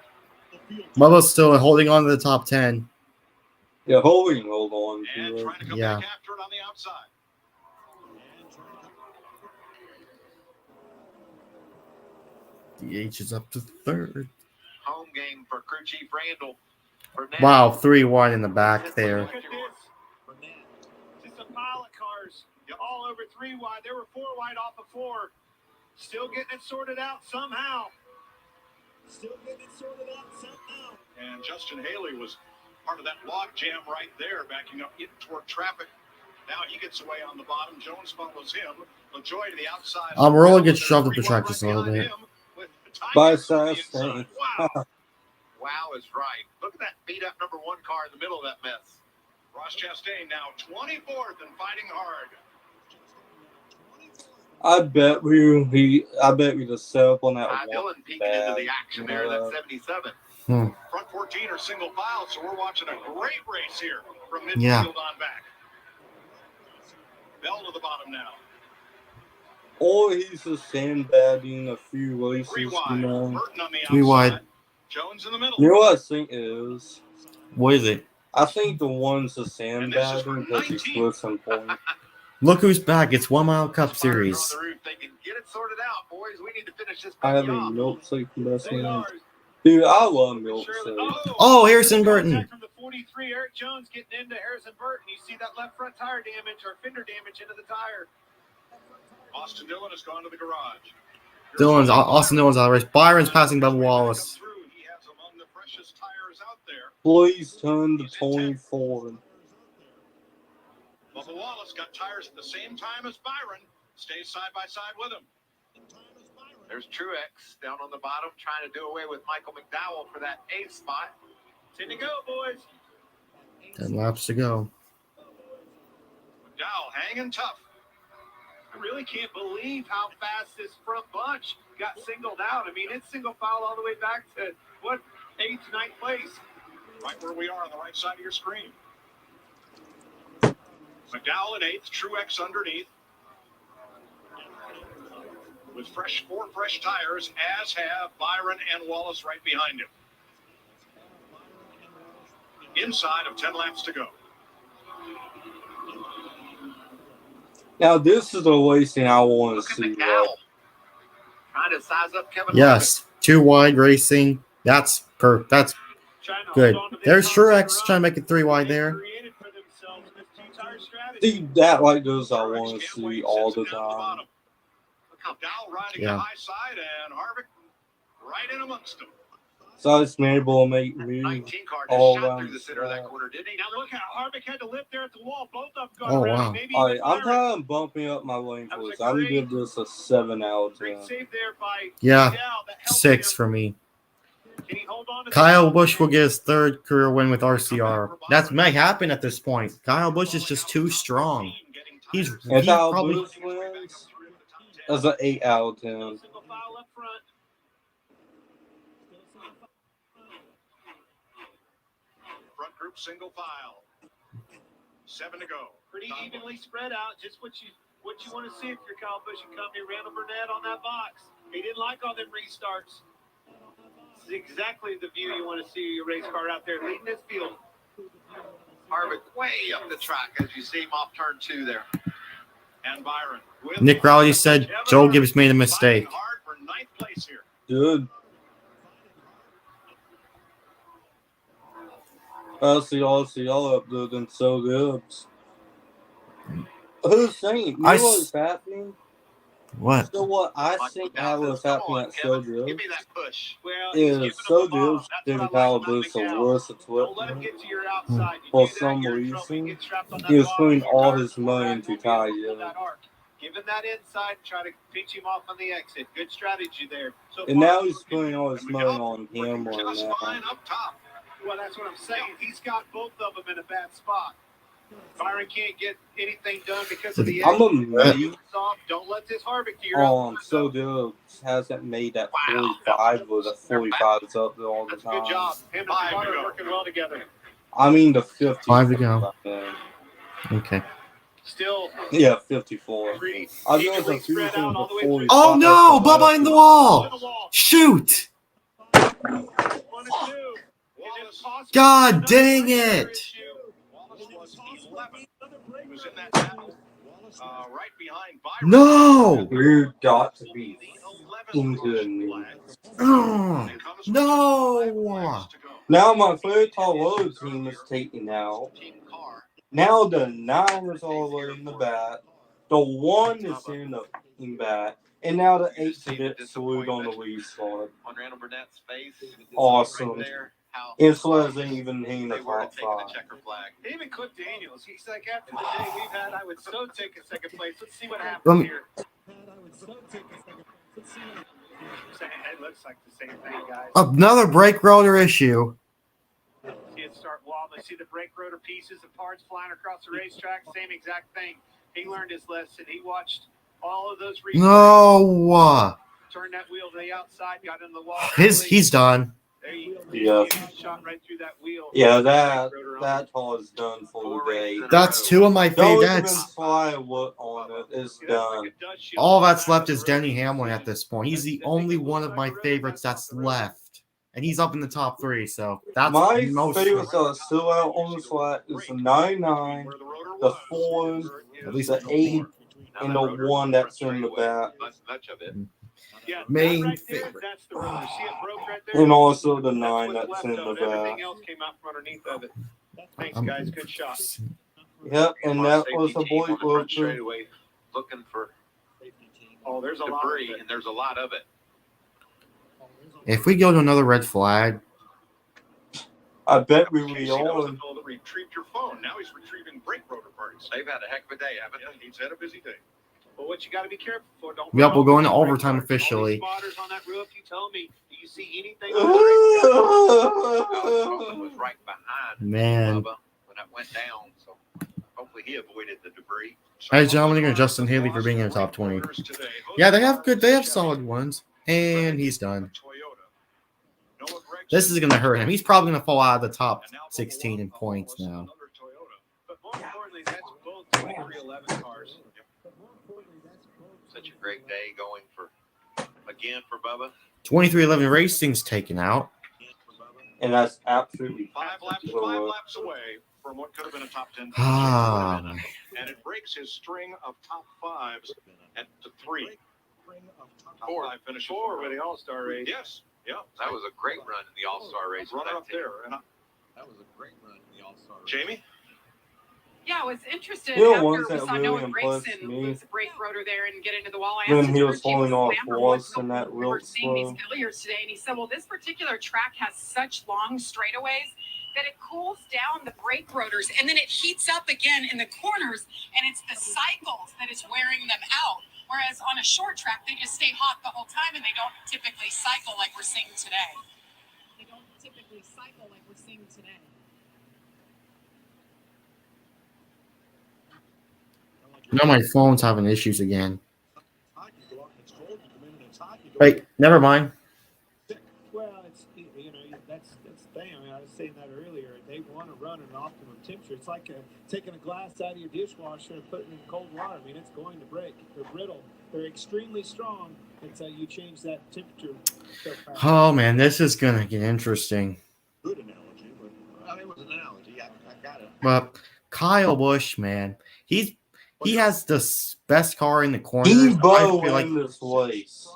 B: Bubba's still holding on to the top 10.
C: Yeah, hold on
D: And
C: to
D: trying to come
B: Yeah.
D: back after it on the outside.
B: DH is up to 3rd.
E: Home game for crew chief Randall.
B: Wow, 3-1 in the back there.
L: Look at this. Just a pile of cars. You're all over 3 wide. There were 4 wide off of 4. Still getting it sorted out somehow.
D: And Justin Haley was part of that log jam right there, backing up toward traffic Now he gets away on the bottom. Jones follows him. LaJoy to the outside.
B: Roller gets shoved up the track just a little bit.
C: By Sastain.
D: Wow is right. Look at that beat up number 1 car in the middle of that mess. Ross Chastain now 24th and fighting hard.
C: I bet we just set up on that one.
D: Dillon peeking into the action there. That's 77. Front 14 are single file, so we're watching a great race here from midfield on back. Bell to the bottom now.
C: Or he's just sandbagging a few races, you know.
D: Burton on the
B: 3 wide.
D: Jones in the middle.
C: You know what I think is?
B: What is it?
C: I think the one's the sandbagging because he splits some points.
B: Look who's back. It's 1 Mile Cup Series.
D: They can get it sorted out, boys. We need to finish this
C: I have a milkshake for that one. Dude, I love milkshake.
B: Oh, Harrison Burton.
L: From the 43, Eric Jones getting into Harrison Burton. You see that left front tire damage or fender damage into the tire.
D: Austin Dillon has gone to the garage.
B: Austin Dillon's out of race. Byron's passing Bubba Wallace.
D: He has among the freshest tires out there.
C: Please turn to 24.
D: Bubba Wallace got tires at the same time as Byron. Stays side by side with him. There's Truex down on the bottom trying to do away with Michael McDowell for that 8th spot.
L: 10 to go, boys.
B: 10 laps to go.
D: McDowell hanging tough.
L: I really can't believe how fast this front bunch got singled out. I mean, it's single file all the way back to, 8th, 9th place.
D: Right where we are on the right side of your screen. McDowell in 8th, Truex underneath. With 4 fresh tires, as have Byron and Wallace right behind him. Inside of 10 laps to go.
C: Now, this is the racing I want to see.
D: Trying to size up Kevin.
B: Yes, 2 wide racing. That's good. There's Truex trying to make it 3 wide there.
C: See, that like those I want to see all the time.
D: Dow riding the high side and Harvick right in amongst them.
C: So it's able to make me all around
D: through the center of that corner, didn't he?
L: Now look how Harvick had to lift there at the wall. Both of them got
B: Oh,
L: around.
B: wow.
L: Maybe
C: All right, I'm kind of bumping up my lane for this. I'm going to give this a 7 out of 10.
L: save there by
B: Yeah,
L: Dowd that helped
B: 6
L: him.
B: for me.
L: Can he hold on to
B: Kyle Busch will get his 3rd career win with RCR. That may happen at this point. Kyle Busch is just too strong. He's
C: Kyle
B: probably
C: Busch wins, that's an 8 out of 10.
L: single file up front.
D: Front group single file. 7 to go.
L: Pretty evenly spread out. Just what you want to see if you're Kyle Busch and company. Randall Burnett on that box. He didn't like all them restarts. This is exactly the view you want to see your race car out there leading this field.
D: Harvick way up the track as you see him off turn 2 there. And Byron.
B: Nick Rowley said Joel Gibbs made a mistake.
D: Hard for 9th place here.
C: Good. I'll see y'all up there than so good. Who's saying? You know what's happening?
B: What?
C: So what I think that was happening at So Good
D: Give me that push.
L: Well,
C: is So Good didn't Kyle Busch the worst at
L: don't let him
C: Twitter.
L: get to your outside. You
C: For
L: do that,
C: some
L: you're in trouble. You
C: reason,
L: get trapped on that
C: he was
L: bar,
C: putting
L: your
C: all
L: tires
C: his
L: pull
C: money
L: back,
C: into
L: won't be able to
C: tires.
L: pull that arc. Give him that inside and try to pinch him off on the exit. Good strategy there. So
C: And
L: far,
C: now he's putting all his money on him right
D: Just
C: now.
D: fine up top.
L: well, that's what I'm saying. He's got both of them in a bad spot. Byron can't get anything done because of the
C: I'm
L: exit.
C: amazed.
L: Soft. Don't let this Harvick to your outside.
C: So Good hasn't made that 45 with the 45 is up there all the
L: That's a good
C: time.
L: job. Him and Byron are working well together.
C: I mean the 50.
B: 5 to go. Okay.
L: Still,
C: Yeah, 54.
L: pretty
C: I was
L: evenly
C: confusing
L: spread out all the
C: the
L: way
C: 45.
L: through.
B: Oh no! Bubba in the wall! Shoot!
L: 1 and 2.
B: God dang it!
D: Wallace was 11th. He was in that battle right behind Byron.
B: No!
C: You got to be
D: The 11th
C: into me.
B: Oh, no!
C: Now my favorite Colorado team is taken out. Now the 9 is all the way in the back. The 1 is in the back. And now the 8's a bit screwed on the lead spot.
D: On Randall Burnett's face.
C: Awesome.
D: Right there.
C: It wasn't even in the
D: they were to
C: top
D: take the
C: 5.
D: checker flag.
L: Even Cliff Daniels, he's like, after the day we've had, I would so take a second place. Let's see what
B: Let
L: happens
B: me-
L: here. It looks like the same thing, guys.
B: Another brake rotor issue.
L: See it start wobbling. See the brake rotor pieces and parts flying across the racetrack. Same exact thing. He learned his lesson. He watched all of those replays.
B: No.
L: Turned that wheel to the outside, got in the wall.
B: He's done.
L: There you go.
C: Yeah.
L: Shot right through that wheel.
C: Yeah, that car is done for the day.
B: That's two of my
C: Don't even
B: favorites.
C: try what on it. It's done.
B: All that's left is Denny Hamlin at this point. He's the only one of my favorites that's left. And he's up in the top 3, so that's
C: My
B: most
C: favorites that are still out on the track is the 99, the 4,
B: at least
C: the 8, and the 1 that's in the back.
D: Much of it.
L: Yeah,
B: main
L: right there,
B: favorite.
L: that's the rotor. See it broke right there?
C: And also the
L: That's
C: 9
L: what's
C: that's
L: left
C: in
L: of
C: the
L: it.
C: back.
L: Everything else came out from underneath of it. Thanks, guys. Good shot.
C: Yep, and that was a
D: Safety team
C: boy
D: on the front
C: rotor.
D: straightaway looking for
L: Oh, there's a lot of
D: debris,
L: it.
D: and there's a lot of it.
B: If we go to another red flag,
C: I bet we
D: Casey, that was the
C: on.
D: fellow that retrieved your phone. Now he's retrieving brake rotor parts. They've had a heck of a day, haven't they? He's had a busy day.
L: But what you got to be careful for, don't.
B: yep, we'll go into
L: run
B: overtime
L: all these
B: officially.
L: spotters on that roof. You tell me, do you see anything?
D: Austin was right behind
B: Man.
D: Bubba when that went down, so hopefully he avoided the debris.
B: Hey, gentlemen, and Justin Haley for being in the top 20. Yeah, they have solid ones. And he's done. This is going to hurt him. He's probably going to fall out of the top 16 in points now.
L: But more importantly, that's both 2311 cars.
D: Such a great day going for Bubba.
B: 2311 Racing's taken out.
C: And that's absolutely
D: 5 laps away from what could have been a top 10
B: Ah.
D: finish. And it breaks his string of top 5s at the 3. 4 finishes.
L: 4 with the All-Star race.
D: Yes. Yeah. That was a great run in the All-Star race.
L: Runner up there. And
J: That was a great run in the All-Star.
D: Jamie?
G: Yeah, I was interested
C: You know,
G: after
C: ones
G: we
C: that
G: saw
C: really
G: Noah
C: impressed
G: Gragson
C: me
G: lose the brake rotor there and get into the wall. I
C: when
G: asked
C: he
G: him
C: was
G: if he
C: falling off
G: clamoring
C: was
G: what
C: in that
G: we were
C: real
G: seeing these
C: slow.
G: failures today, and he said, well, this particular track has such long straightaways that it cools down the brake rotors and then it heats up again in the corners, and it's the cycles that is wearing them out. Whereas on a short track, they just stay hot the whole time and they don't typically cycle like we're seeing today.
B: Now my phone's having issues again. Wait, never mind.
L: well, it's that's the thing. I mean, I was saying that earlier. They want to run at an optimum temperature. It's like taking a glass out of your dishwasher and putting it in cold water. I mean, it's going to break. They're brittle. They're extremely strong until you change that temperature.
B: Oh, man, this is going to get interesting.
J: Good analogy, but I mean, it was an analogy. I got it.
B: But Kyle Busch, man, he has the best car in the corner.
C: Debo in this race.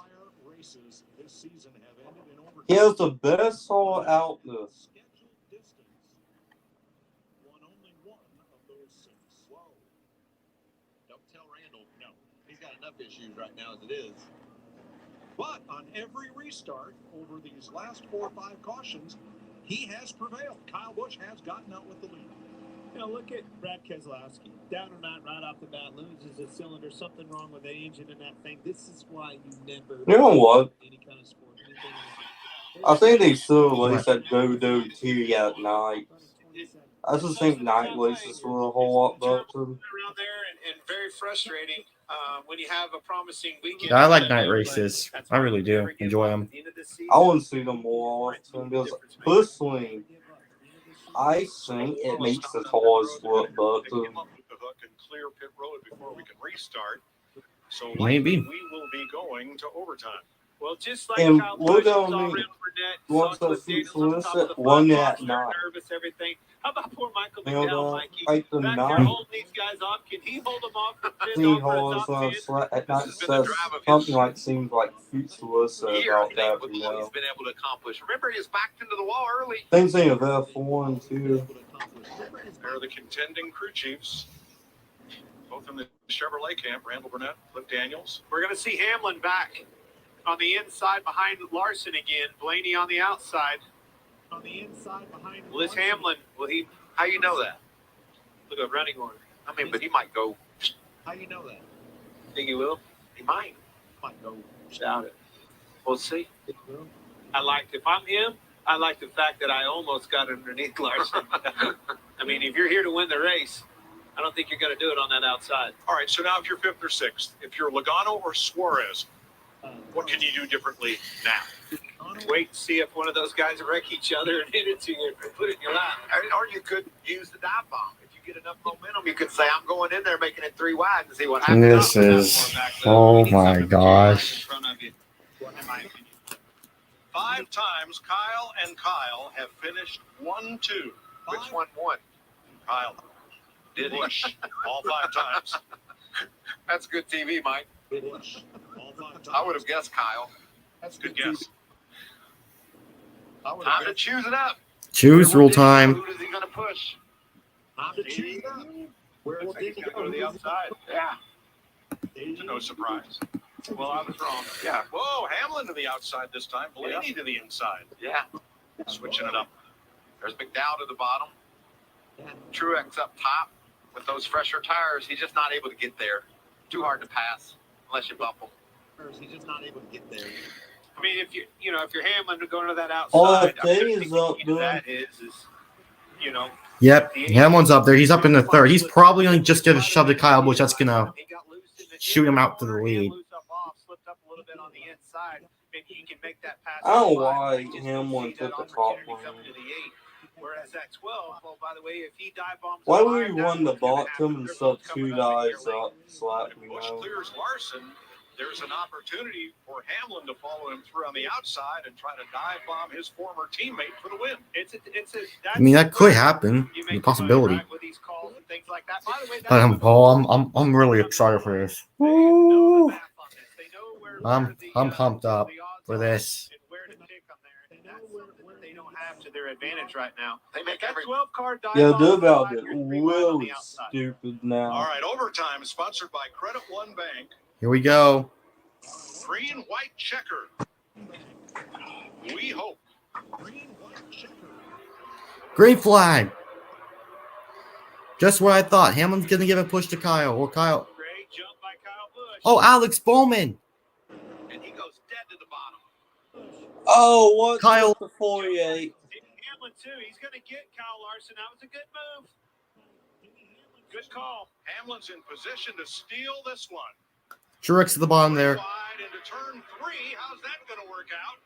C: He has the best car out there.
J: Don't tell Randall. No, he's got enough issues right now as it is. But on every restart over these last 4 or 5 cautions, he has prevailed. Kyle Busch has gotten out with the lead.
L: You know, look at Brad Keselowski. Down or not, right off the bat, loses a cylinder. Something wrong with the engine in that thing. This is why you never.
C: You know what?
L: Any kind of sport, anything
C: I think they still release at WWT at night. I just think night races were a whole lot better.
L: around there and very frustrating when you have a promising weekend.
B: Yeah, I like night races. I really do enjoy them.
C: I want to see them more often because personally, I think it makes the cars look better.
D: Come up with the hook and clear pit road before we can restart. So
B: Maybe.
D: we will be going to overtime.
L: Well, just like
C: And
L: Kyle
C: look
L: Busch,
C: at
L: saw
C: me.
L: Randall Burnett,
C: Once
L: saw
C: the
L: Cliff Daniels
C: seats
L: on
C: were
L: top
C: set,
L: of the
C: one
L: front,
C: at
L: they're
C: night.
L: nervous, everything. How about poor Michael
C: You know,
L: McDowell, Mikey?
C: like the
L: Back there
C: night.
L: holding these guys off. Can he hold them off the pin
C: See
L: over his
C: how
L: top
C: it's
L: 10?
C: at night
D: This has been the
C: says
D: drive of
C: something
D: his
C: like seems like futurist
D: year,
C: about
D: I think,
C: that,
D: with
C: you
D: what he's
C: know.
D: been able to accomplish. Remember, he's backed into the wall early.
C: Same thing with F1 too.
D: They're the contending crew chiefs, both in the Chevrolet camp. Randall Burnett, Cliff Daniels.
L: We're going to see Hamlin back on the inside behind Larson again. Blaney on the outside.
J: On the inside behind.
L: Well, this Hamlin, how you know that? Look at running order. I mean, but he might go.
J: How you know that?
L: Think he will? He might.
J: Might go.
L: Doubt it. We'll see. If I'm him, I like the fact that I almost got underneath Larson. I mean, if you're here to win the race, I don't think you're going to do it on that outside.
D: All right, so now if you're 5th or 6th, if you're Logano or Suarez, what can you do differently now?
L: Wait and see if one of those guys wreck each other and hit it to you and put it in your lap.
E: Or you could use the dive bomb. If you get enough momentum, you could say, I'm going in there making it 3 wide and see what happens.
B: This is, oh my gosh.
D: 5 times Kyle and Kyle have finished 1-2.
E: Which one won?
D: Kyle did Busch all 5 times.
E: That's good TV, Mike. I would have guessed Kyle.
D: That's a good guess.
E: Time to choose it up.
B: Choose rule time.
E: Who is he going to push?
J: Time to choose it up. Where will
L: He's going to go to the outside.
E: Yeah.
D: It's no surprise.
L: Well, I was wrong.
E: Yeah.
D: Whoa, Hamlin to the outside this time. Blaney to the inside.
E: Yeah.
D: Switching it up.
E: There's McDowell to the bottom. Truex up top with those fresher tires. He's just not able to get there. Too hard to pass unless you bump him.
J: He's just not able to get there.
L: I mean, if you're Hamlin going to that
C: All
L: outside,
C: that day is up, dude.
L: that is,
B: Yep, Hamlin's up there. He's up in the 3rd. He's probably only just going to shove to Kyle Busch. That's going to shoot him out to the lead.
C: I don't know why Hamlin took the top lane.
L: Whereas at 12, well, by the way, if he dive bombs,
C: Why would we run the bottom and sub 2 guys up? Slap me
D: Busch
C: now.
D: clears Larson. There's an opportunity for Hamlin to follow him through on the outside and try to dive bomb his former teammate for the win.
B: I mean, that could happen. A possibility. But I'm really excited for this. Woo! I'm pumped up for this.
L: They don't have to their advantage right now.
E: They make
L: that
E: every
L: 12 card dive
C: Yeah,
L: bomb
C: they're about
L: inside,
C: to
L: you're 3 wide on
C: really
L: the outside.
C: stupid now.
D: All right, overtime is sponsored by Credit One Bank.
B: Here we go.
D: Green, white checker. We hope.
B: Green flag. Just what I thought. Hamlin's going to give a push to Kyle. Or Kyle.
L: Great jump by Kyle Busch.
B: Oh, Alex Bowman.
E: And he goes dead to the bottom.
C: Oh, what?
B: Kyle.
C: The 48.
L: Hamlin, too. He's going to get Kyle Larson. That was a good move. Good call.
D: Hamlin's in position to steal this one.
B: Truex at the bottom there.
D: Wide into turn 3. How's that going to work out?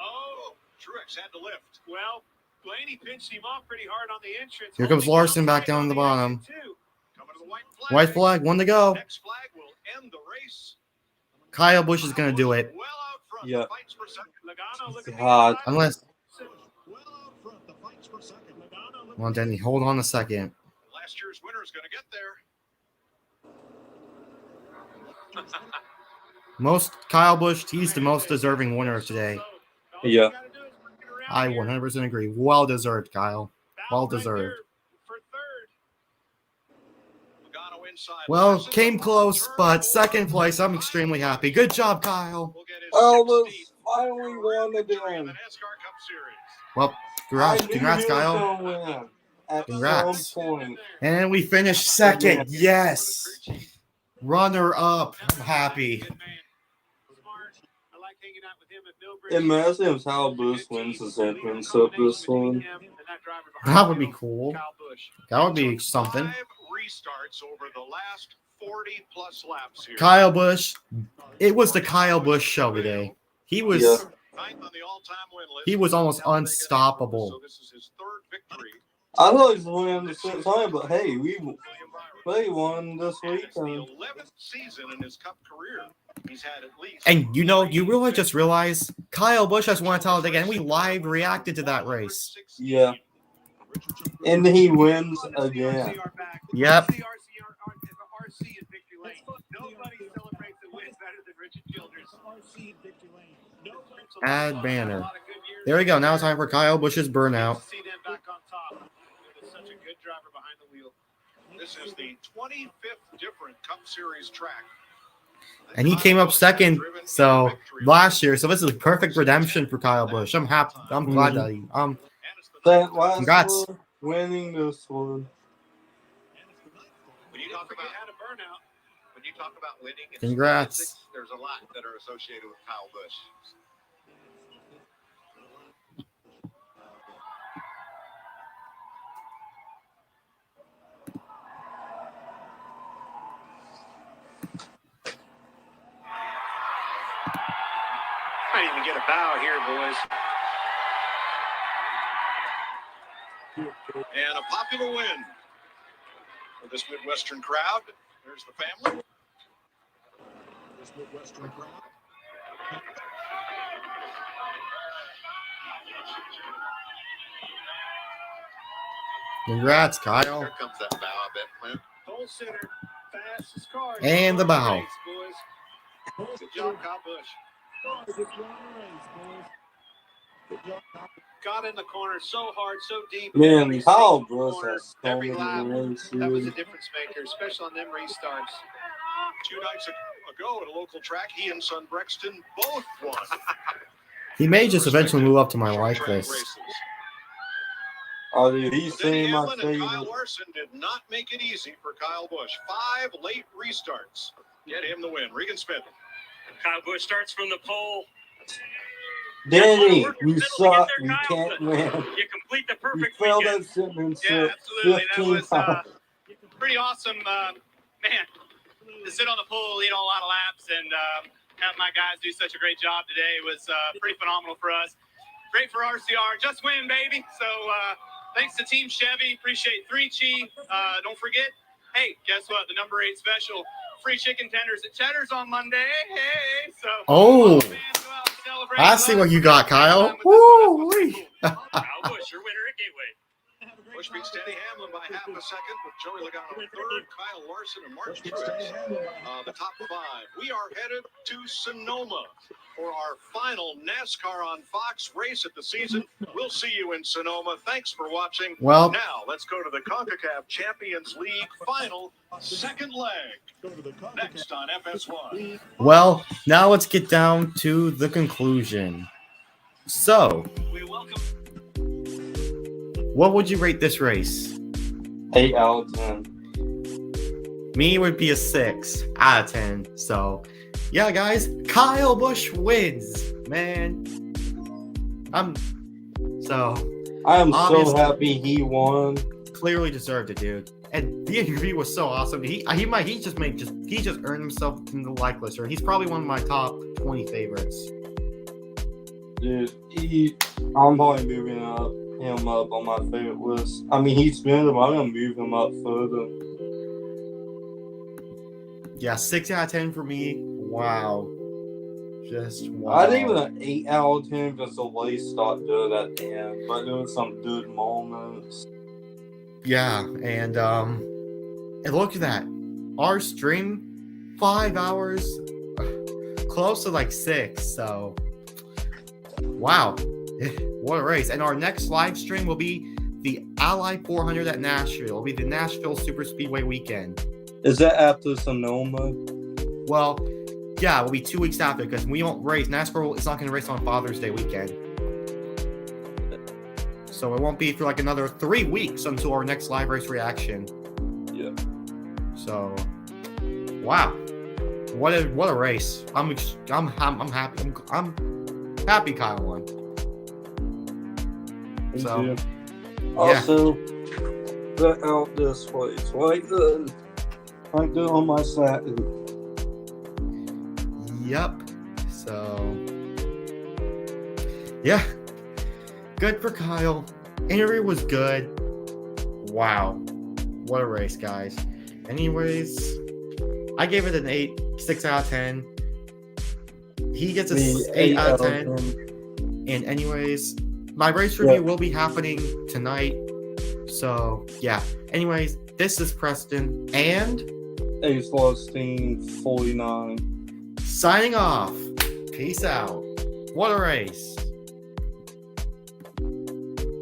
D: Oh, Truex had to lift.
L: Well, Blaney pinched him off pretty hard on the entrance.
B: Here comes Larson back down the bottom.
D: Coming to the white flag.
B: White flag, 1 to go.
D: Next flag will end the race.
B: Kyle Busch is going to do it.
D: Well out front.
C: Yeah.
D: Fights for second.
L: Logano, look at
C: God.
B: Unless.
J: Well out front, the fights for second. Logano,
B: Come on, Denny. Hold on a second.
D: Last year's winner is going to get there.
B: Kyle Busch, he's the most deserving winner of today.
C: Yeah.
B: I 100% agree. Well deserved, Kyle. Well deserved. Well, came close, but second place. I'm extremely happy. Good job, Kyle.
C: Elvis finally won again.
B: Well, congrats, Kyle. Congrats. And we finished second. Yes. Runner up. I'm happy.
C: Imagine if Kyle Busch wins his entrance of this one.
B: That would be cool. That would be something.
D: 5 restarts over the last 40 plus laps here.
B: Kyle Busch. It was the Kyle Busch show today. He was he was almost unstoppable.
D: So this is his 3rd victory.
C: I thought he was winning the 6th time, but hey, they won this weekend.
D: It's the 11th season in his Cup career. He's had at least.
B: And you really just realize Kyle Busch has won a title again. We live reacted to that race.
C: Yeah. And he wins again.
B: Yep. Add banner. There we go. Now it's time for Kyle Busch's burnout.
D: This is the 25th different Cup Series track
B: And he came up second last year. So this is perfect redemption for Kyle Busch. I'm happy. I'm glad that he
C: That last
B: congrats.
C: one, winning this one.
D: When you talk about winning, it's
B: Congrats.
D: statistics. There's a lot that are associated with Kyle Busch.
L: Might even get a bow here, boys.
D: And a popular win for this Midwestern crowd. There's the family.
J: This Midwestern crowd.
B: Congrats, Kyle.
D: Here comes that bow, I bet, Clint.
L: Pole center, fastest car.
B: And the bow.
L: Race, boys. Good job, Kyle Busch. Got in the corner so hard, so deep.
C: Man, Kyle Busch has so
L: Every
C: many
L: lap,
C: wins
L: that was a
C: here.
L: difference maker, especially on them restarts.
D: 2 nights ago at a local track, he and son Brexton both won.
B: He may just eventually move up to my like list.
C: Oh, dude, he's
D: Denny
C: saying my
D: Hamlin and Kyle
C: favorite.
D: Larson did not make it easy for Kyle Busch. 5 late restarts get him the win. Regan Smith.
K: Kyle Busch starts from the pole.
C: Danny, you suck. You can't win.
K: You complete the
C: You
K: perfect
C: failed
K: weekend.
C: that sentence
A: Yeah, absolutely. That
C: 15
A: was
C: times.
A: pretty awesome, man. To sit on the pole, lead a lot of laps, and have my guys do such a great job today was pretty phenomenal for us. Great for RCR. Just win, baby. So thanks to Team Chevy. Appreciate 3Chi. Don't forget, hey, guess what? The number 8 special. Free chicken tenders at Cheddar's on Monday. Hey, so
B: Oh, I see what you got, Kyle. Woo!
K: Kyle Busch, your winner at Gateway.
D: Busch beats Denny Hamlin by half a second with Joey Logano third, Kyle Larson and Martin Truex. The top 5. We are headed to Sonoma for our final NASCAR on Fox race of the season. We'll see you in Sonoma. Thanks for watching.
B: Well-
D: now let's go to the CONCACAF Champions League final second leg. Next on FS1.
B: Well, now let's get down to the conclusion. So, what would you rate this race?
C: 8 out of 10.
B: Me would be a 6 out of 10. So, yeah, guys, Kyle Busch wins, man.
C: I am so
B: obviously,
C: happy he won.
B: Clearly deserved it, dude. And the interview was so awesome. He just earned himself in the like list. Or he's probably one of my top 20 favorites.
C: Dude, I'm probably moving him up on my favorite list. I mean, he's been, but I'm gonna move him up further.
B: Yeah, 6 out of 10 for me. Wow. Just wow.
C: I think an 8 out of 10 because the race started good at the end, but there was some good moments.
B: Yeah, and look at that. Our stream, 5 hours, close to like 6. So, wow, what a race! And our next live stream will be the Ally 400 at Nashville. It'll be the Nashville Super Speedway weekend.
C: Is that after Sonoma?
B: Well, yeah, it will be 2 weeks after because we won't race. NASCAR is not going to race on Father's Day weekend. So it won't be for like another 3 weeks until our next live race reaction.
C: Yeah.
B: So, wow, what a race! I'm happy. I'm happy Kyle won.
C: Me
B: So,
C: too.
B: yeah.
C: Also, check out this place. Right there on my side.
B: Yep. So, yeah. Good for Kyle. Interview was good. Wow. What a race, guys. Anyways, I gave it an 6 out of 10. He gets a 8 out of 10. And anyways, my race review will be happening tonight. So, yeah. Anyways, this is Preston and
C: Ace Lostine 49.
B: Signing off. Peace out. What a race.